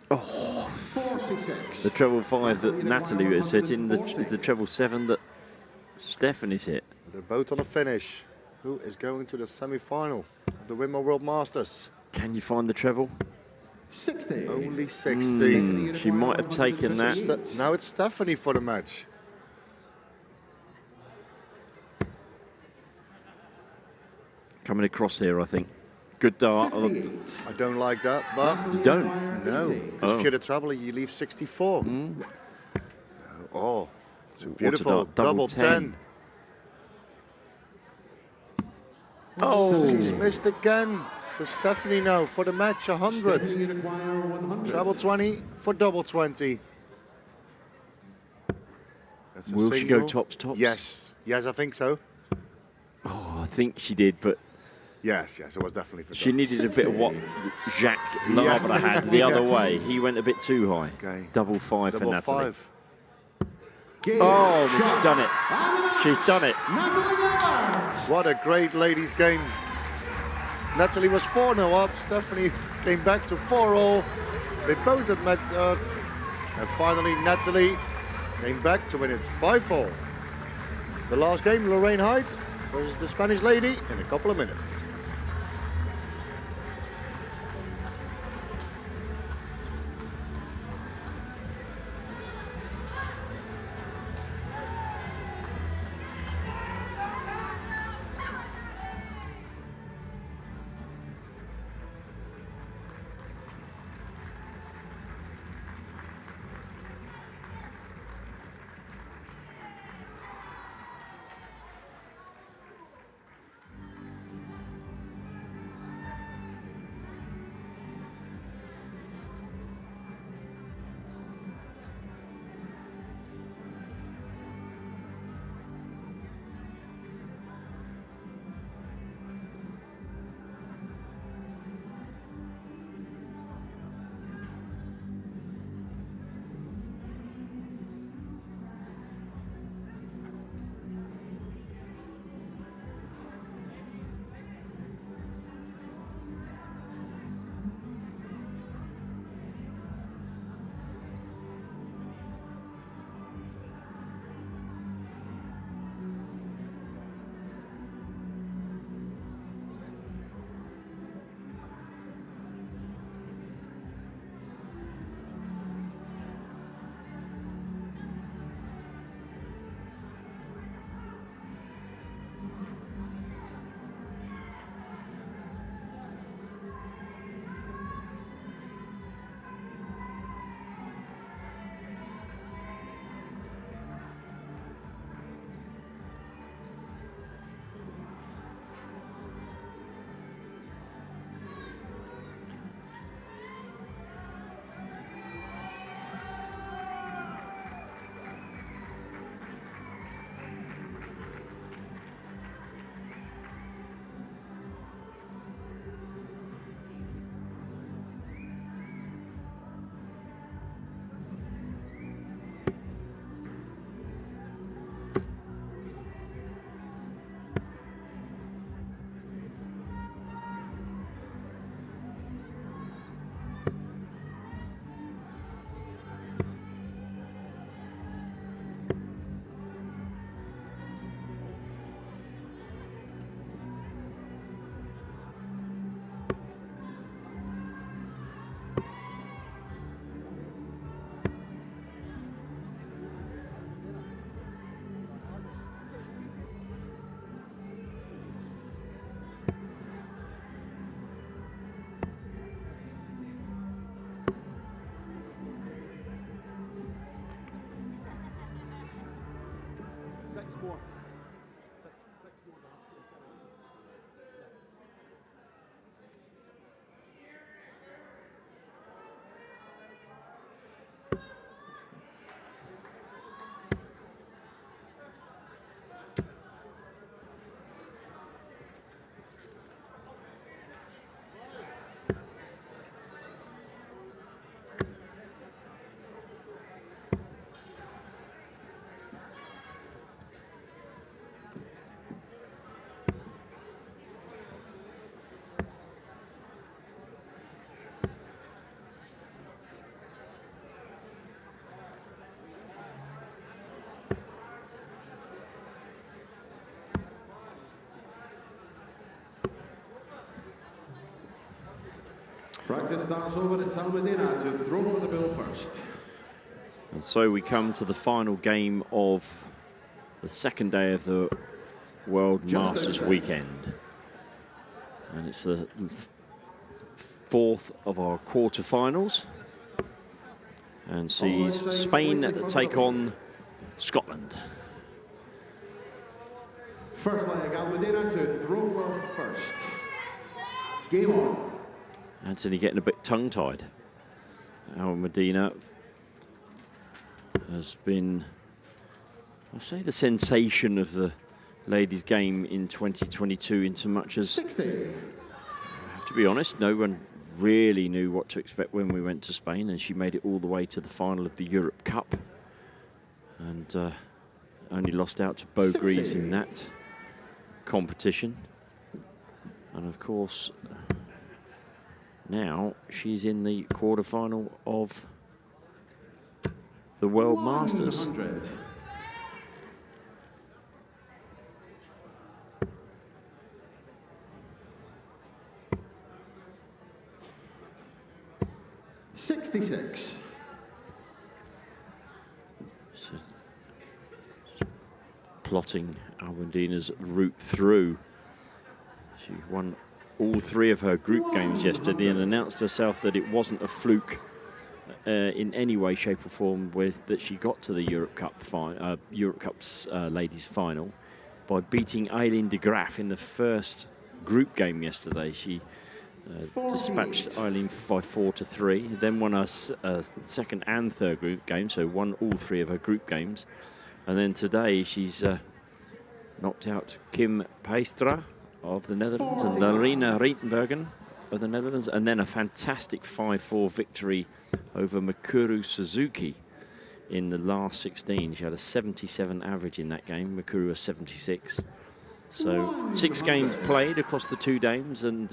46. The treble 5 that Natalie has hit in is the treble 7 that Stephanie's hit. They're both on a finish. Who is going to the semi-final of the Winmore World Masters? Can you find the treble? 60. Only 60. She might have taken that. Now it's Stephanie for the match. Coming across here, I think. Good dart. 58. I don't like that, but You don't? no. 80. Because Oh. if you're the treble, you leave 64. Oh, it's a What's a beautiful dart? double 10. Oh, she's missed again. So Stephanie now for the match 100. Stephanie acquire 100. Treble 20 for double 20. That's a Will she go single. tops? Yes, yes, I think so. Oh, I think she did, but Yes, it was definitely for she double. needed a bit of what Jacques Larbre had the other way. He went a bit too high. Okay. Double 5 for Double Natalie. 5. Game Oh, but shot. she's done it. She's done it. Natalie Gellert. What a great ladies game. Natalie was 4-0 up. Stephanie came back to 4-all. They both had match starts. And finally, Natalie came back to win it 5-4. The last game, Lorraine Height versus the Spanish lady in a couple of minutes. 6 more. Practice starts over at Almudena to throw for the bill first. And so we come to the final game of the second day of the World Masters weekend. And it's the fourth of our quarterfinals. And sees Spain take on Scotland. First leg, Almudena to throw for first. Game on. Anthony getting a bit tongue-tied. Almudena has been, I say, the sensation of the ladies' game in 2022, in so much as, 60. I have to be honest, no one really knew what to expect when we went to Spain, and she made it all the way to the final of the Europe Cup, and only lost out to Bo Greaves in that competition. And of course, now she's in the quarterfinal of the World Masters. 100. $66. So, plotting Almudena's route through. She won all three of her group games yesterday and announced herself that it wasn't a fluke in any way, shape or form that she got to the Europe Cup's ladies final by beating Eileen de Graaf in the first group game yesterday. She dispatched Eileen by 4-3, then won her second and third group game, so won all three of her group games. And then today she's knocked out Kim Paestra of the Netherlands and Larina Rietenbergen of the Netherlands, and then a fantastic 5-4 victory over Mikuru Suzuki in the last 16. She had a 77 average in that game, Mikuru a 76. So 6 games played across the 2 days, and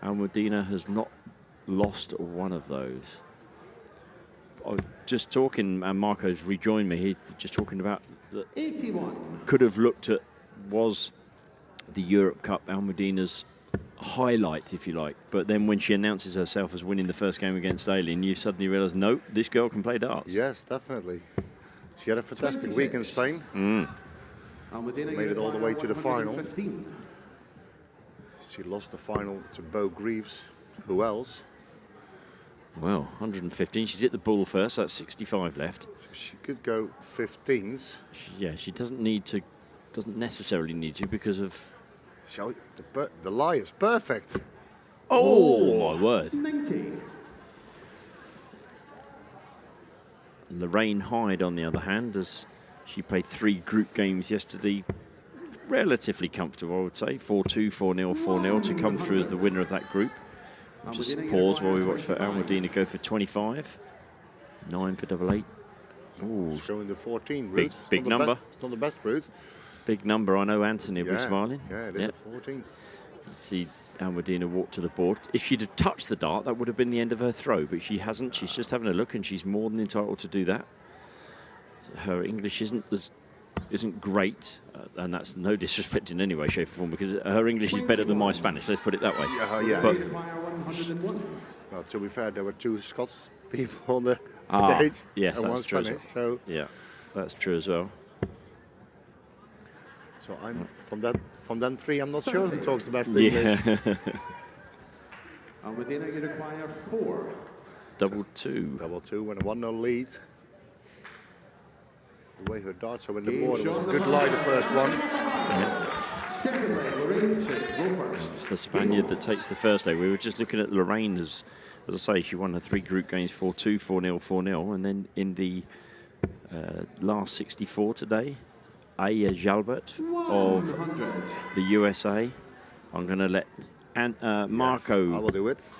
Almudena has not lost one of those. I was just talking, and Marco's rejoined me, he just talking about that 81. Could have looked at, was the Europe Cup Almudena's highlight, if you like, but then when she announces herself as winning the first game against Aileen, you suddenly realise, no, this girl can play darts. Yes, definitely. She had a fantastic 26. week in Spain. Made it all the way to the final. She lost the final to Bo Greaves. Who else? Well, 115. She's hit the ball first. That's 65 left. So she could go 15s. She doesn't need to. Doesn't necessarily need to because of. The lie is perfect. Oh my word! 90. Lorraine Hyde, on the other hand, as she played 3 group games yesterday, relatively comfortable, I would say. 4-2, 4-0, 4-0 to come through as the winner of that group. Just pause while we watch for Almudena go for 25. 9 for double 8. Ooh, showing the 14 route. Big number. It's not the best route. Big number. I know Anthony will be smiling. Yeah, it is a 14. See Almudena walk to the board. If she'd have touched the dart, that would have been the end of her throw, but she hasn't. She's just having a look, and she's more than entitled to do that. Her English isn't great, and that's no disrespect in any way, shape or form, because her English is better than my Spanish, let's put it that way. But, well, to be fair, there were 2 Scots people on the stage. Yes, and that's 1 true. Spanish, so yeah, that's true as well. So I'm from them 3. I'm not sure who talks the best English. Almudena, you require 4. Double 2. Double 2 and a 1-0 lead. The way her darts are in the board, it was a good lie, the first one. Second leg, Lorraine to go first. It's the Spaniard that takes the first leg. We were just looking at Lorraine as I say, she won her 3 group games 4-2, 4-0, 4-0, and then in the last 64 today, Aya Jalbert of the USA. I'm going to let Marco. Yes, I will do it.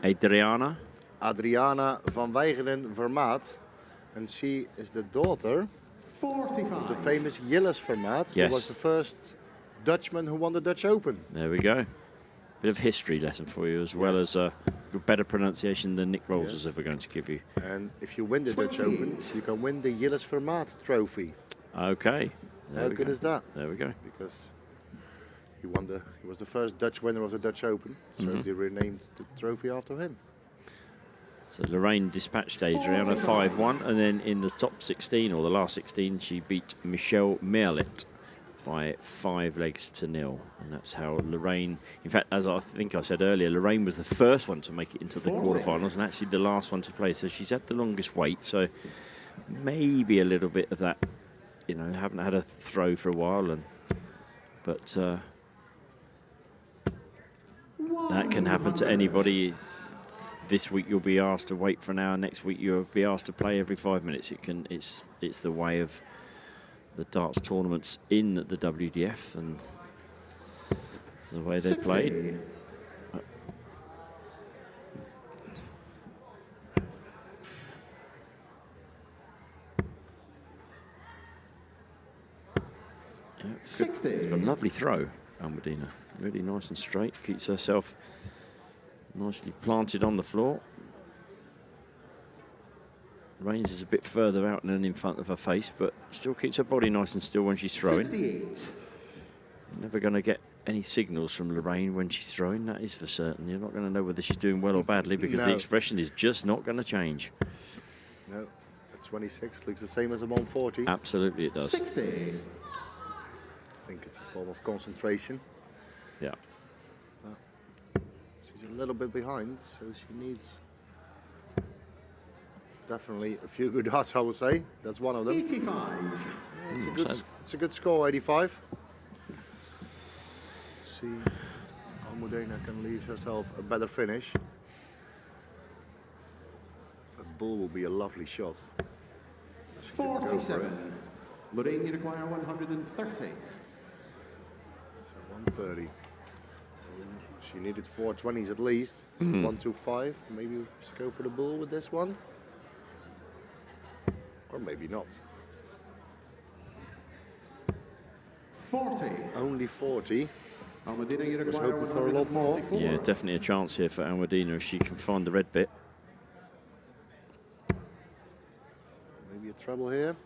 Adriana van Weijeren Vermaat. And she is the daughter 45. of the famous Gilles Vermaat, Yes. who was the first Dutchman who won the Dutch Open. There we go. Bit of history lesson for you, as well as a better pronunciation than Nick Rolls is ever going to give you. And if you win the Dutch Open, you can win the Gilles Vermaat trophy. Okay. How good is that? There we go. Because he was the first Dutch winner of the Dutch Open, so they renamed the trophy after him. So Lorraine dispatched Adriana 5-1, and then in the top 16, or the last 16, she beat Michelle Merlet by 5 legs to 0. And that's how Lorraine, in fact, as I think I said earlier, Lorraine was the first one to make it into the quarterfinals and actually the last one to play. So she's had the longest wait. So maybe a little bit of that, you know, haven't had a throw for a while. But that can happen to anybody. This week you'll be asked to wait for an hour. Next week you'll be asked to play every 5 minutes. It's the way of the darts tournaments in the WDF and the way they're played. Yeah, 60. a lovely throw, Almudena. Really nice and straight. Keeps herself nicely planted on the floor. Reigns is a bit further out and in front of her face, but still keeps her body nice and still when she's throwing. 58. Never going to get any signals from Lorraine when she's throwing, that is for certain. You're not going to know whether she's doing well or badly because the expression is just not going to change. No, at 26 looks the same as a 140. Absolutely it does. 60. I think it's a form of concentration. Yeah. She's a little bit behind, so she needs definitely a few good darts, I would say. That's one of them. 85. It's a good score, 85. See, Almudena can leave herself a better finish. A bull will be a lovely shot. 47. Lorraine, you require 130. So 130. She needed 420s at least. So 125. Maybe we should go for the bull with this one. Or maybe not. 40. Only 40. Almudena, you Was require hoping for a lot more. 144. Yeah, definitely a chance here for Almudena if she can find the red bit. Maybe a treble here.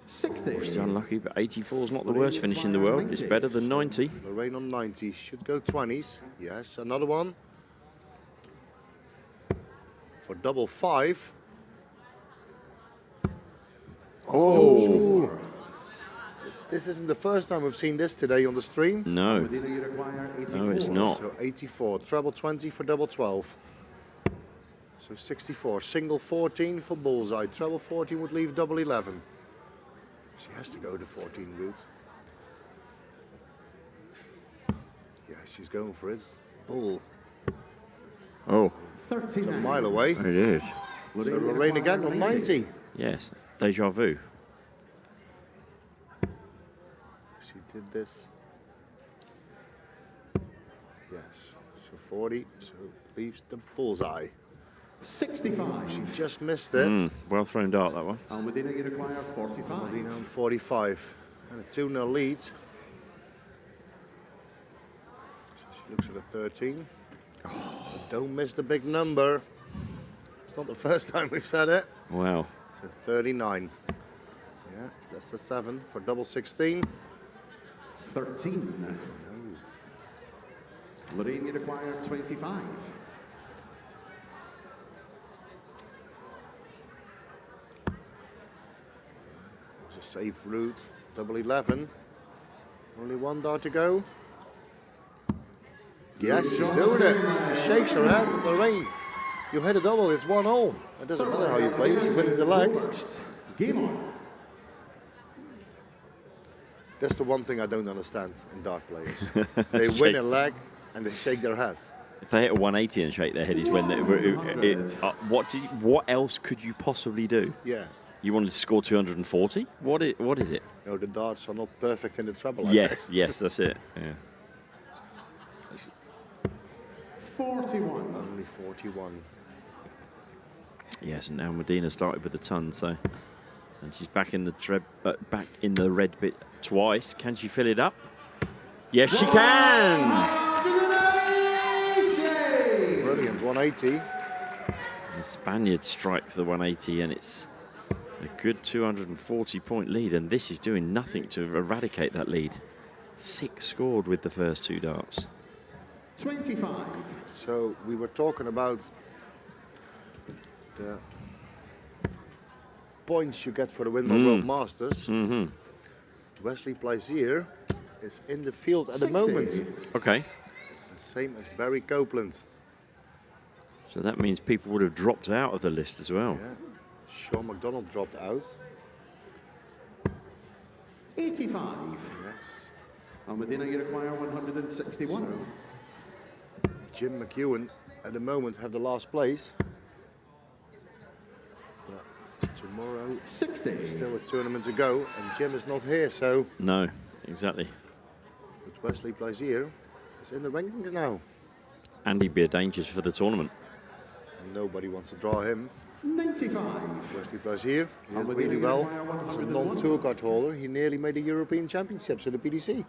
60. She's unlucky, but 84 is not the worst finish in the world. It's better than 90. Lorraine on 90. Should go 20s. Yes, another one. For double 5. Oh! This isn't the first time we've seen this today on the stream. No. Almudena, you require 84. No, it's not. So 84. Treble 20 for double 12. So 64. Single 14 for bullseye. Treble 14 would leave double 11. She has to go the 14 route. Yeah, she's going for it. Bull. Oh, It's a 39. mile away. it is. So Lorraine again on 90. Yes, deja vu. She did this. Yes. So 40. So leaves the bullseye. 65. She just missed it. Well thrown dart, that one. Almudena, you require 45. Almudena on 45. And a 2-0 lead. So she looks at a 13. Don't miss the big number. It's not the first time we've said it. Wow. So 39. Yeah, that's the 7 for double 16. 13. Lorraine, you require 25. It was a safe route. Double 11. Only one dart to go. Yes, she's doing it. She shakes her head with Lorraine. You hit a double, it's 1-0. It doesn't matter how you play, you're winning the legs. Game on. That's the one thing I don't understand in dart players. They win a leg and they shake their head. If they hit a 180 and shake their head, is when what else could you possibly do? Yeah. You wanted to score 240? What is it? No, the darts are not perfect in the treble. Yes, yes, that's it. Yeah. 41. Only 41. Yes, and now Medina started with the ton, so, and she's back in the red bit twice. Can she fill it up? Yes, she can. Brilliant, 180. The Spaniard strikes the 180, and it's a good 240-point lead, and this is doing nothing to eradicate that lead. 6 scored with the first 2 darts. 25. So we were talking about the points you get for the Windmill World Masters. Wesley Plaisir is in the field at the moment. Okay. Same as Barry Copeland. So that means people would have dropped out of the list as well. Yeah. Sean McDonald dropped out. 85. Yes. And Medina, you require 161. So, Jim McEwen at the moment have the last place. But tomorrow, 60. still a tournament to go, and Jim is not here, so. No, exactly. But Wesley Plaisir is in the rankings now. And he'd be a danger for the tournament. And nobody wants to draw him. 95. Wesley Plaisir, he did really well. As a non-tour card holder, he nearly made the European Championships at the PDC.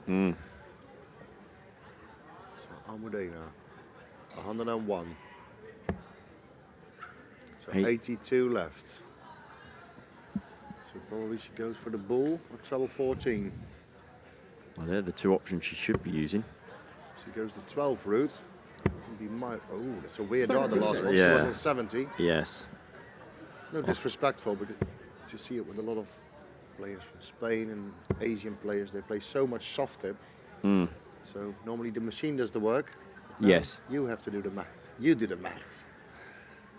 So Almudena, 101. So 82 left. So probably she goes for the bull or treble 14. Well, they're the 2 options she should be using. She goes the 12 route. He might, oh, that's a weird dart, the last one. Yeah. She was on 70. Yes. No disrespectful, but you see it with a lot of players from Spain and Asian players. They play so much soft tip. So normally the machine does the work. Now Yes. You have to do the math. You do the maths.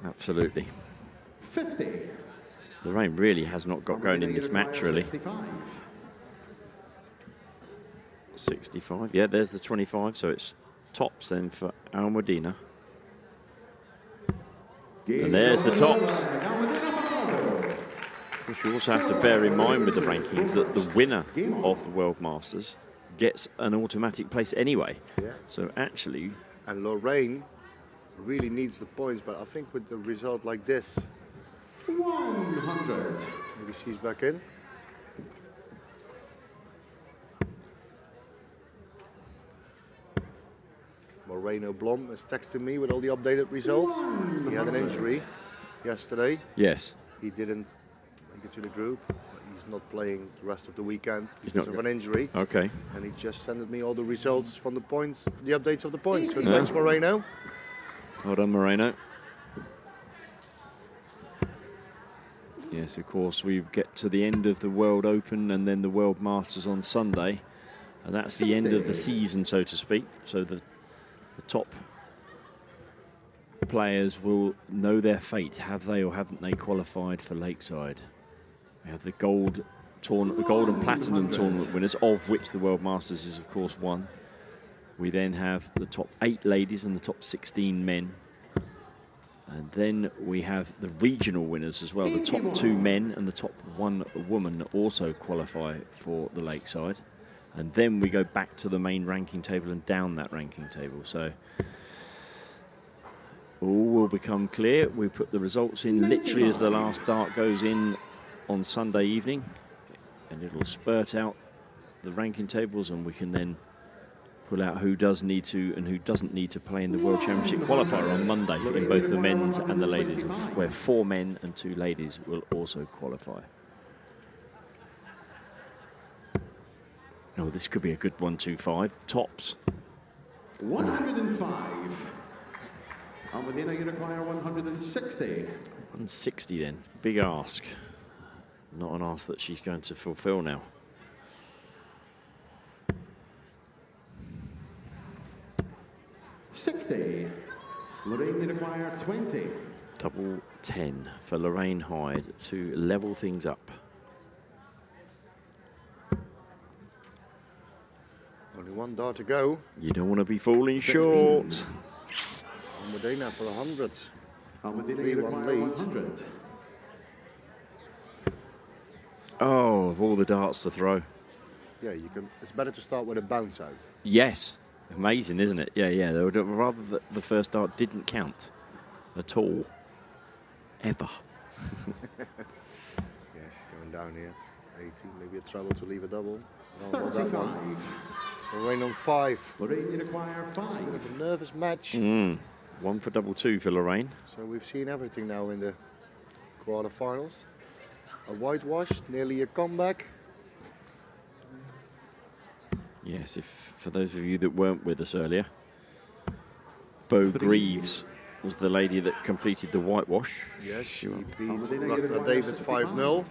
Absolutely. 50. Lorraine really has not got going in this match, really. 65. 65. Yeah, there's the 25, so it's tops then for Almudena. And there's the tops. Which you also have to bear in mind with the rankings that the winner of the World Masters gets an automatic place anyway. Yeah. So actually, And Lorraine really needs the points, but I think with the result like this, 100. maybe she's back in. Moreno Blom is texting me with all the updated results. He had an injury yesterday. yes. He didn't make it to the group. But he's not playing the rest of the weekend not because of an injury. Okay. And he just sent me all the results from the points, the updates of the points. So thanks, Moreno. Well done, Moreno. Yes, of course, we get to the end of the World Open and then the World Masters on Sunday. And that's the end of the season, so to speak. So the top players will know their fate. Have they or haven't they qualified for Lakeside? We have the gold and platinum tournament winners, of which the World Masters is, of course, one. We then have the top 8 ladies and the top 16 men. And then we have the regional winners as well. The top 2 men and the top 1 woman also qualify for the Lakeside. And then we go back to the main ranking table and down that ranking table. So all will become clear. We put the results in literally as the last dart goes in on Sunday evening. And it'll spurt out the ranking tables, and we can then pull out who does need to and who doesn't need to play in the World Championship qualifier on Monday in both the men's and the ladies, where 4 men and 2 ladies will also qualify. Oh, this could be a good 1-2-5. Tops. 105. Almudena, you require 160. 160 then. Big ask. Not an ask that she's going to fulfill now. $60. Lorraine, you require 20. Double 10 for Lorraine Hyde to level things up. Only one dart to go. You don't want to be falling short. Almudena for 100. Almudena 3-1 lead. 100. Oh, of all the darts to throw. Yeah, you can. It's better to start with a bounce out. Yes. Amazing, isn't it? Yeah, yeah. They would rather the first dart didn't count at all. Ever. Yes, he's going down here. 80, maybe a treble to leave a double. No, not that one. 35. Lorraine on 5. Lorraine, you require It's a bit 5. of a nervous match. 1 for double 2 for Lorraine. So we've seen everything now in the quarterfinals. A whitewash, nearly a comeback. Yes, if for those of you that weren't with us earlier, Bo Greaves was the lady that completed the whitewash. Yes, she beat Almudena, you Ragnar require David 65. 5-0.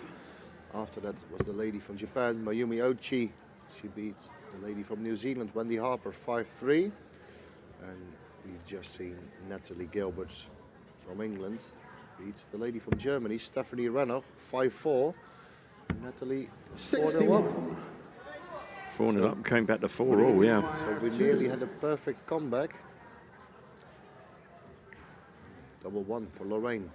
After that was the lady from Japan, Mayumi Ochi. She beat the lady from New Zealand, Wendy Harper, 5-3. And we've just seen Natalie Gilbert from England beats the lady from Germany, Stephanie Renner, 5-4. Natalie 4-0 up. 4-0 up, came back to 4-all, yeah. So we nearly had a perfect comeback. Double 1 for Lorraine.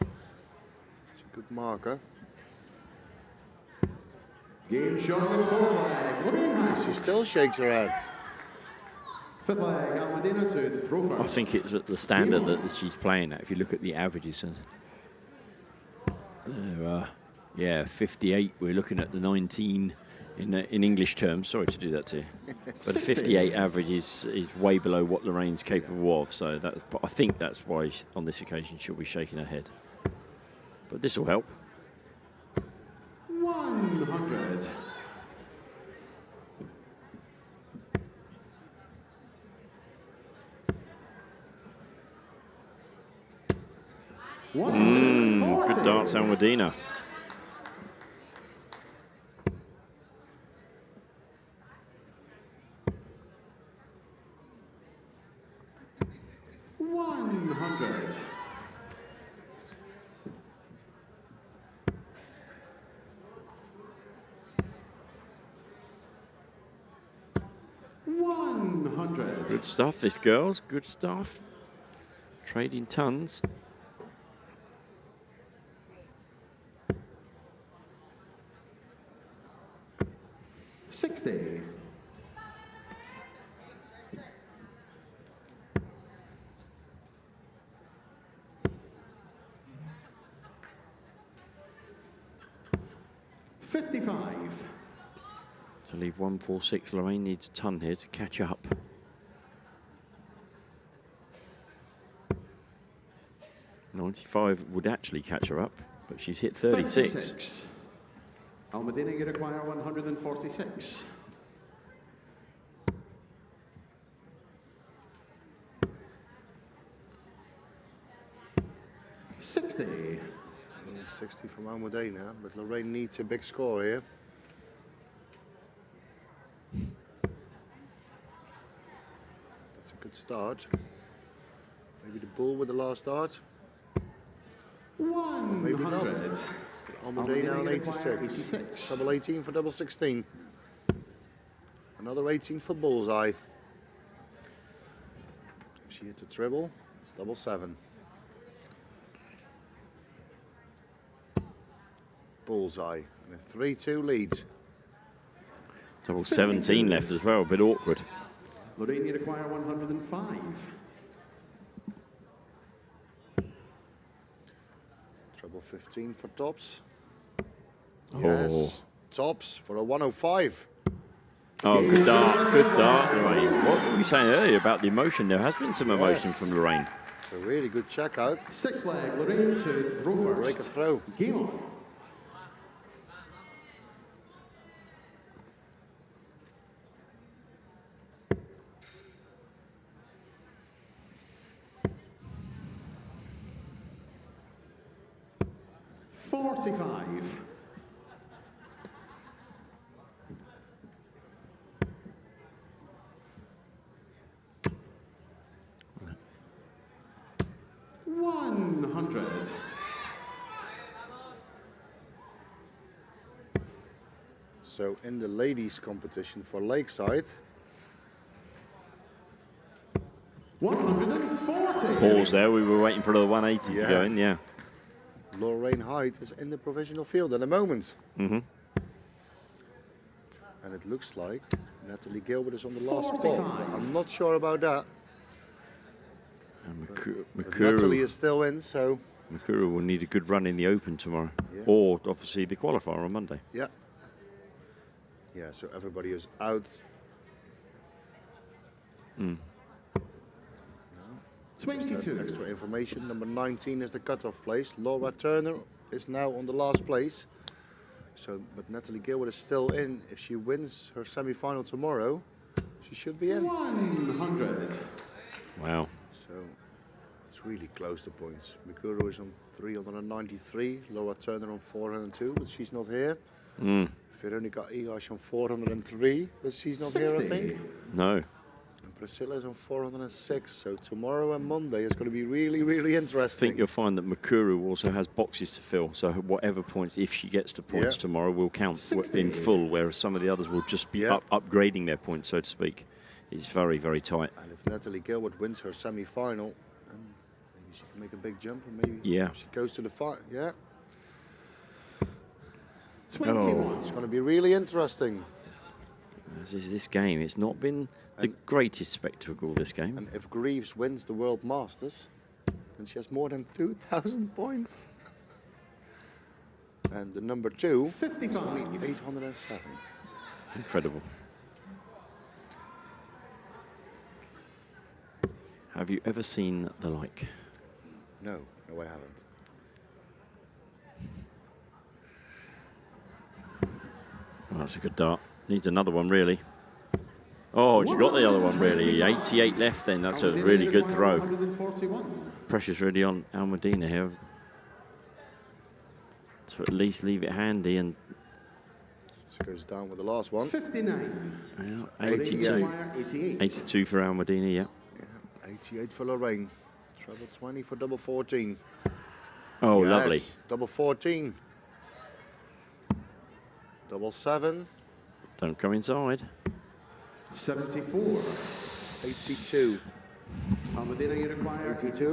It's a good marker. Game shot with 4 leg. Lorraine has She still shakes her head. 5th leg. Almudena to throw first. I think it's at the standard that she's playing at. If you look at the averages, yeah, 58. We're looking at the 19 in English terms. Sorry to do that to you, but a 58 average is way below what Lorraine's capable of. So that's, I think that's why on this occasion she'll be shaking her head. But this will help. 100. Good darts, Almudena. Good stuff, this girls. Good stuff. Trading tons. $60. $55. To leave 146, Lorraine needs a ton here to catch up. $95 would actually catch her up, but she's hit 36. Almudena, you require 146. $60. 60 from Almudena, but Lorraine needs a big score here. That's a good start. Maybe the bull with the last dart. Maybe not. 100. Almudena on you require 86. 86. Double 18 for double 16. Another 18 for bullseye. If she hits a treble, it's double 7. Bullseye and a 3-2 lead. Double 17 left as well, a bit awkward. Lorraine, you require 105. Treble 15 for tops. Oh. Yes, tops for a 105. Oh, good dart, Lorraine. What were you saying earlier about the emotion? There has been some emotion Yes. from Lorraine. It's a really good checkout. 6 leg. Lorraine to throw Break a first. throw. Game on. $45. $100. Also in the ladies competition for Lakeside. 140. Pause there. We were waiting for the 180 to go in. Yeah. Lorraine Hyde is in the provisional field at the moment. Mm-hmm. And it looks like Natalie Gilbert is on the last spot. But I'm not sure about that. And But Natalie Mikuru, is still in, so Mikuru will need a good run in the Open tomorrow. Yeah. Or, obviously, the qualifier on Monday. yeah. Yeah, so everybody is out. 22. Extra information. Number 19 is the cutoff place. Laura Turner is now on the last place. So, but Natalie Gilbert is still in. If she wins her semi-final tomorrow, she should be in. 100. Wow. So it's really close to points. Mikuru is on 393, Laura Turner on 402, but she's not here. Veronica Igash on 403, but she's not here, I think. No. And Priscilla is on 406, so tomorrow and Monday is going to be really, really I interesting. think you'll find that Mikuru also has boxes to fill, so whatever points, if she gets to points Yeah. tomorrow, will count in full, whereas some of the others will just be upgrading their points, so to speak. It's very, very tight. And if Natalie Gilbert wins her semi-final, then maybe she can make a big jump, and maybe Yeah. she goes to the final. Yeah, 21. it's going to be really interesting. As is this game, it's not been the greatest spectacle, this game. And if Greaves wins the World Masters, then she has more than 2,000 points. And the number 2 is 55. only 807. Incredible. Have you ever seen the like? No, I haven't. Oh, that's a good dart. Needs another one, really. Oh, she got the other one, really. 88 left then. That's a really good throw. 141. Pressure's really on Almadina here. To at least leave it handy. And She goes down with the last one. 59. yeah, 82. 88. 82 for Almadina, yeah. 88 for Lorraine. Treble 20 for double 14. Oh, Yes, lovely. Double 14. Double 7. Don't come inside. 74. 82. Almadina, you require 82.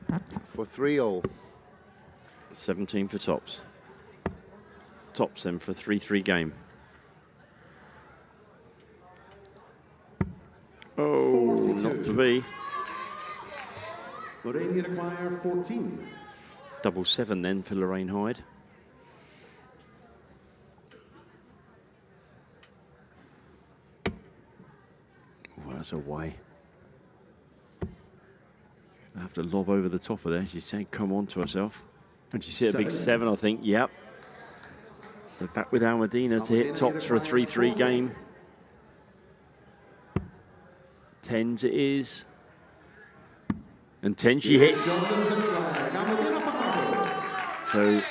82. For 3-all. 17 for tops. Tops then for a 3-3 game. Oh, 42. not to be. Lorraine, you require 14. Double 7 then for Lorraine Hyde. Oh, that's away. I have to lob over the top of there. She's saying come on to herself. And she's hit a big 7, I think. Yep. So back with Almadina to hit tops for a 3-3 game. 10s it is. And 10 she hits. So,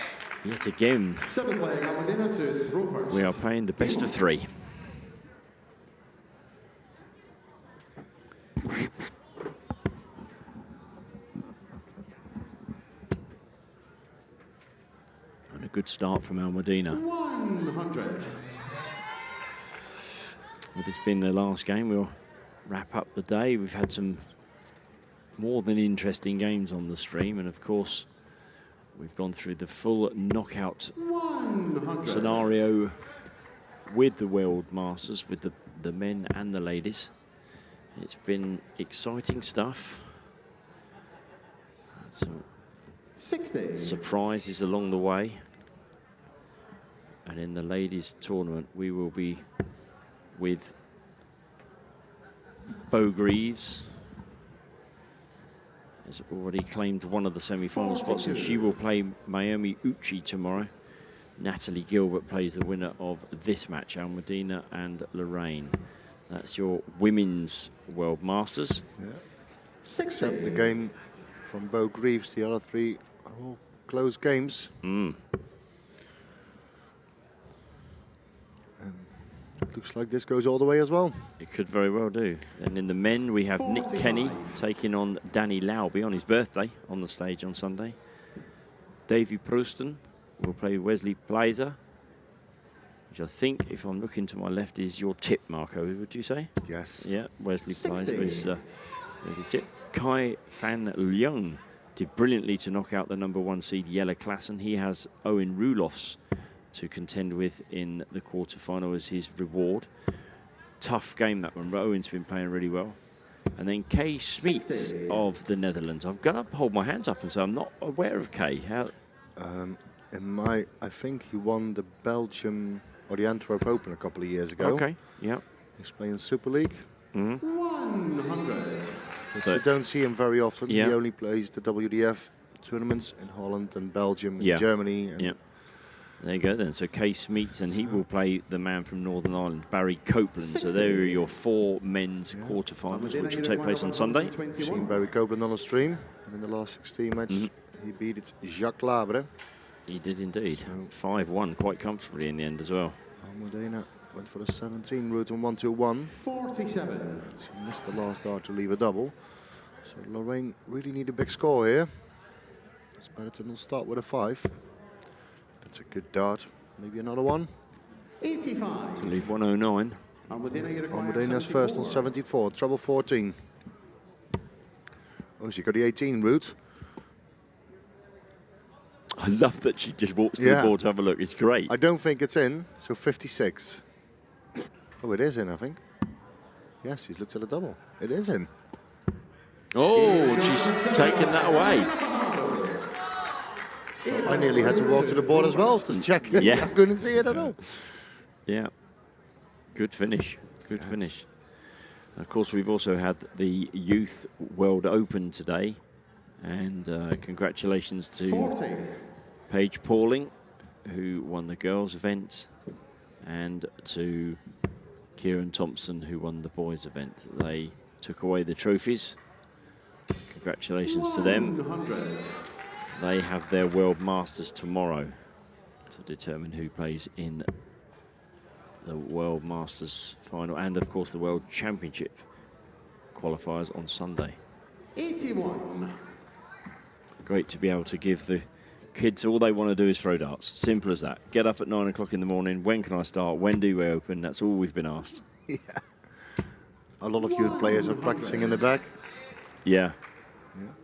yet again, 7th leg, Almadina to throw first. we are playing the best of 3. And a good start from Almadina. 100. With this being the last game, we'll wrap up the day. We've had some more than interesting games on the stream, and of course, we've gone through the full knockout 100. scenario with the World Masters, with the men and the ladies. It's been exciting stuff. Some 60. surprises along the way. And in the ladies tournament, we will be with Bo Greaves. Has already claimed one of the semi-final spots, and she will play Mayumi Uchi tomorrow. Natalie Gilbert plays the winner of this match, Almadina and Lorraine. That's your women's World Masters. Yeah. 60. Except the game from Bo Greaves. The other 3 are all close games. Looks like this goes all the way as well. It could very well do. And in the men, we have Nick Kenny taking on Danny Lauby on his birthday on the stage on Sunday. Davy Prouston will play Wesley Blazer. which I think, if I'm looking to my left, is your tip, Marco, would you say? Yes. Yeah, Wesley plays with his tip. Kai Fan Leung did brilliantly to knock out the #1 seed Jelle Klassen. He has Owen Roelofs to contend with in the quarterfinal as his reward. Tough game, that one. Owen's been playing really well. And then Kay Smeets of the Netherlands. I've got to hold my hands up and say I'm not aware of Kay. How? I think he won the Belgium or the Antwerp Open a couple of years ago. Okay, yeah. He's playing Super League. 100. So you don't see him very often. Yeah. He only plays the WDF tournaments in Holland and Belgium Yeah. and Germany. And Yeah. There you go then. So Kay Smeets, and he will play the man from Northern Ireland, Barry Copeland. So there are your 4 men's quarterfinals, which will take place on Sunday. I've seen Barry Copeland on the stream. And in the last 16 match, he beat Jacques Labre. He did indeed. So 5-1 quite comfortably in the end as well. Almudena went for the 17 route on 1-2-1. 47. She missed the last dart to leave a double. So Lorraine really need a big score here. It's better to not start with a 5. That's a good dart. Maybe another one. 85. To leave 109. Almudena's first on 74. Treble 14. Oh, she got the 18 route. I love that she just walks to the board to have a look. It's great. I don't think it's in, so 56. Oh, it is in, I think. Yes, he's looked at a double. It is in. Oh, she's taken that away. I nearly had to walk to the board as well to check. Yeah. I couldn't see it at all. Yeah. Good finish. Good finish. Of course, we've also had the Youth World Open today. And congratulations to 40. Paige Pauling, who won the girls' event, and to Kieran Thompson, who won the boys' event. They took away the trophies. Congratulations to them. 100. They have their World Masters tomorrow to determine who plays in the World Masters final, and of course the World Championship qualifiers on Sunday. 81. Great to be able to give the kids all they want to do is throw darts. Simple as that. Get up at 9 o'clock in the morning. When can I start? When do we open? That's all we've been asked. Yeah. A lot of youth players are practicing in the back. Yeah.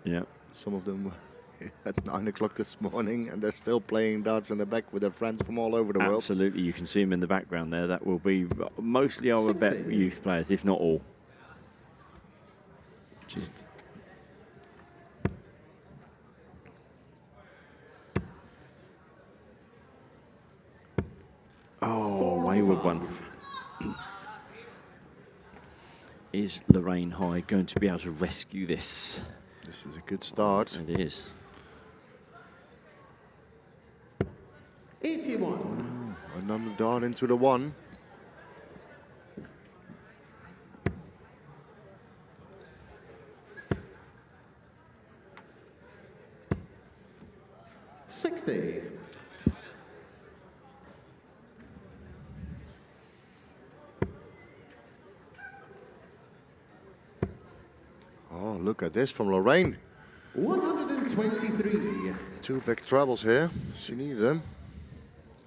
Yeah. Some of them were at 9 o'clock this morning, and they're still playing darts in the back with their friends from all over the world. Absolutely. You can see them in the background there. That will be mostly, I would bet, youth players, if not all. Just. Oh, wayward one. Is Lorraine High going to be able to rescue this? This is a good start. It is. 81. Another dart into the 1. Oh, look at this from Lorraine. 123. 2 big trebles here. She needed them.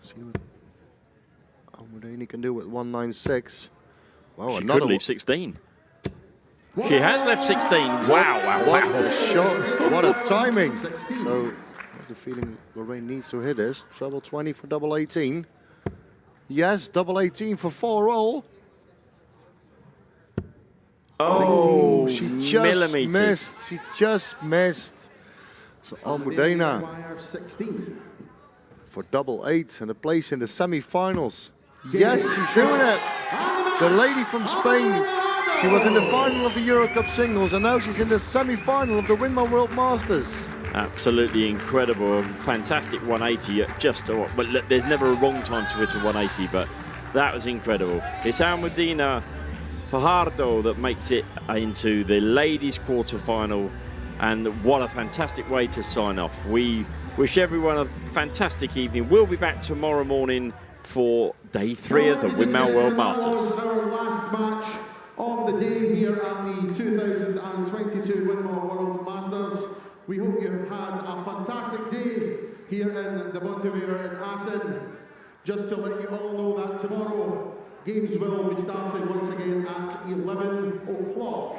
See what Almudena can do with 196. Wow, She another could leave 16. She has left 16. Wow, wow, What wow. a shot. What a timing. So I have the feeling Lorraine needs to hit this. Treble 20 for double 18. Yes, double 18 for 4 all. Oh, She just millimeters. missed. She just missed. So Almudena Wire 16. for double 8 and a place in the semi-finals. Yes, she's doing it. The lady from Spain. She was in the final of the Euro Cup singles, and now she's in the semi-final of the Winmau World Masters. Absolutely incredible. Fantastic 180. But look, there's never a wrong time to hit a 180, but that was incredible. It's Almudena Fajardo that makes it into the ladies' quarter-final, and what a fantastic way to sign off. We wish everyone a fantastic evening. We'll be back tomorrow morning for day 3 of the Winmau World Masters. Our last match of the day here at the 2022 Winmau World Masters. We hope you have had a fantastic day here in the Montevideo in Assen. Just to let you all know that tomorrow, games will be starting once again at 11 o'clock.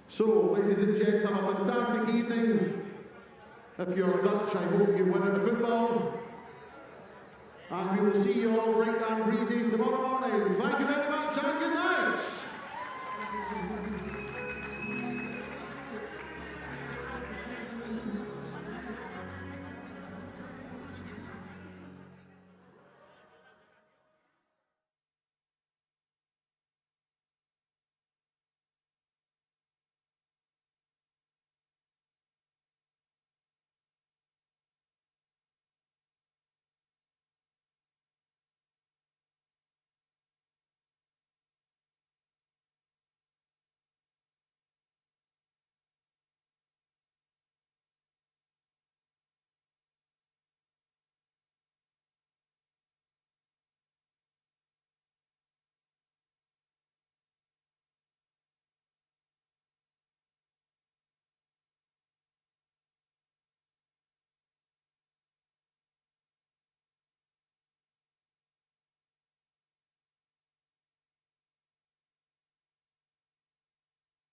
So, ladies and gents, have a fantastic evening. If you're Dutch, I hope you win at the football. And we will see you all bright and breezy tomorrow morning. Thank you very much and good night.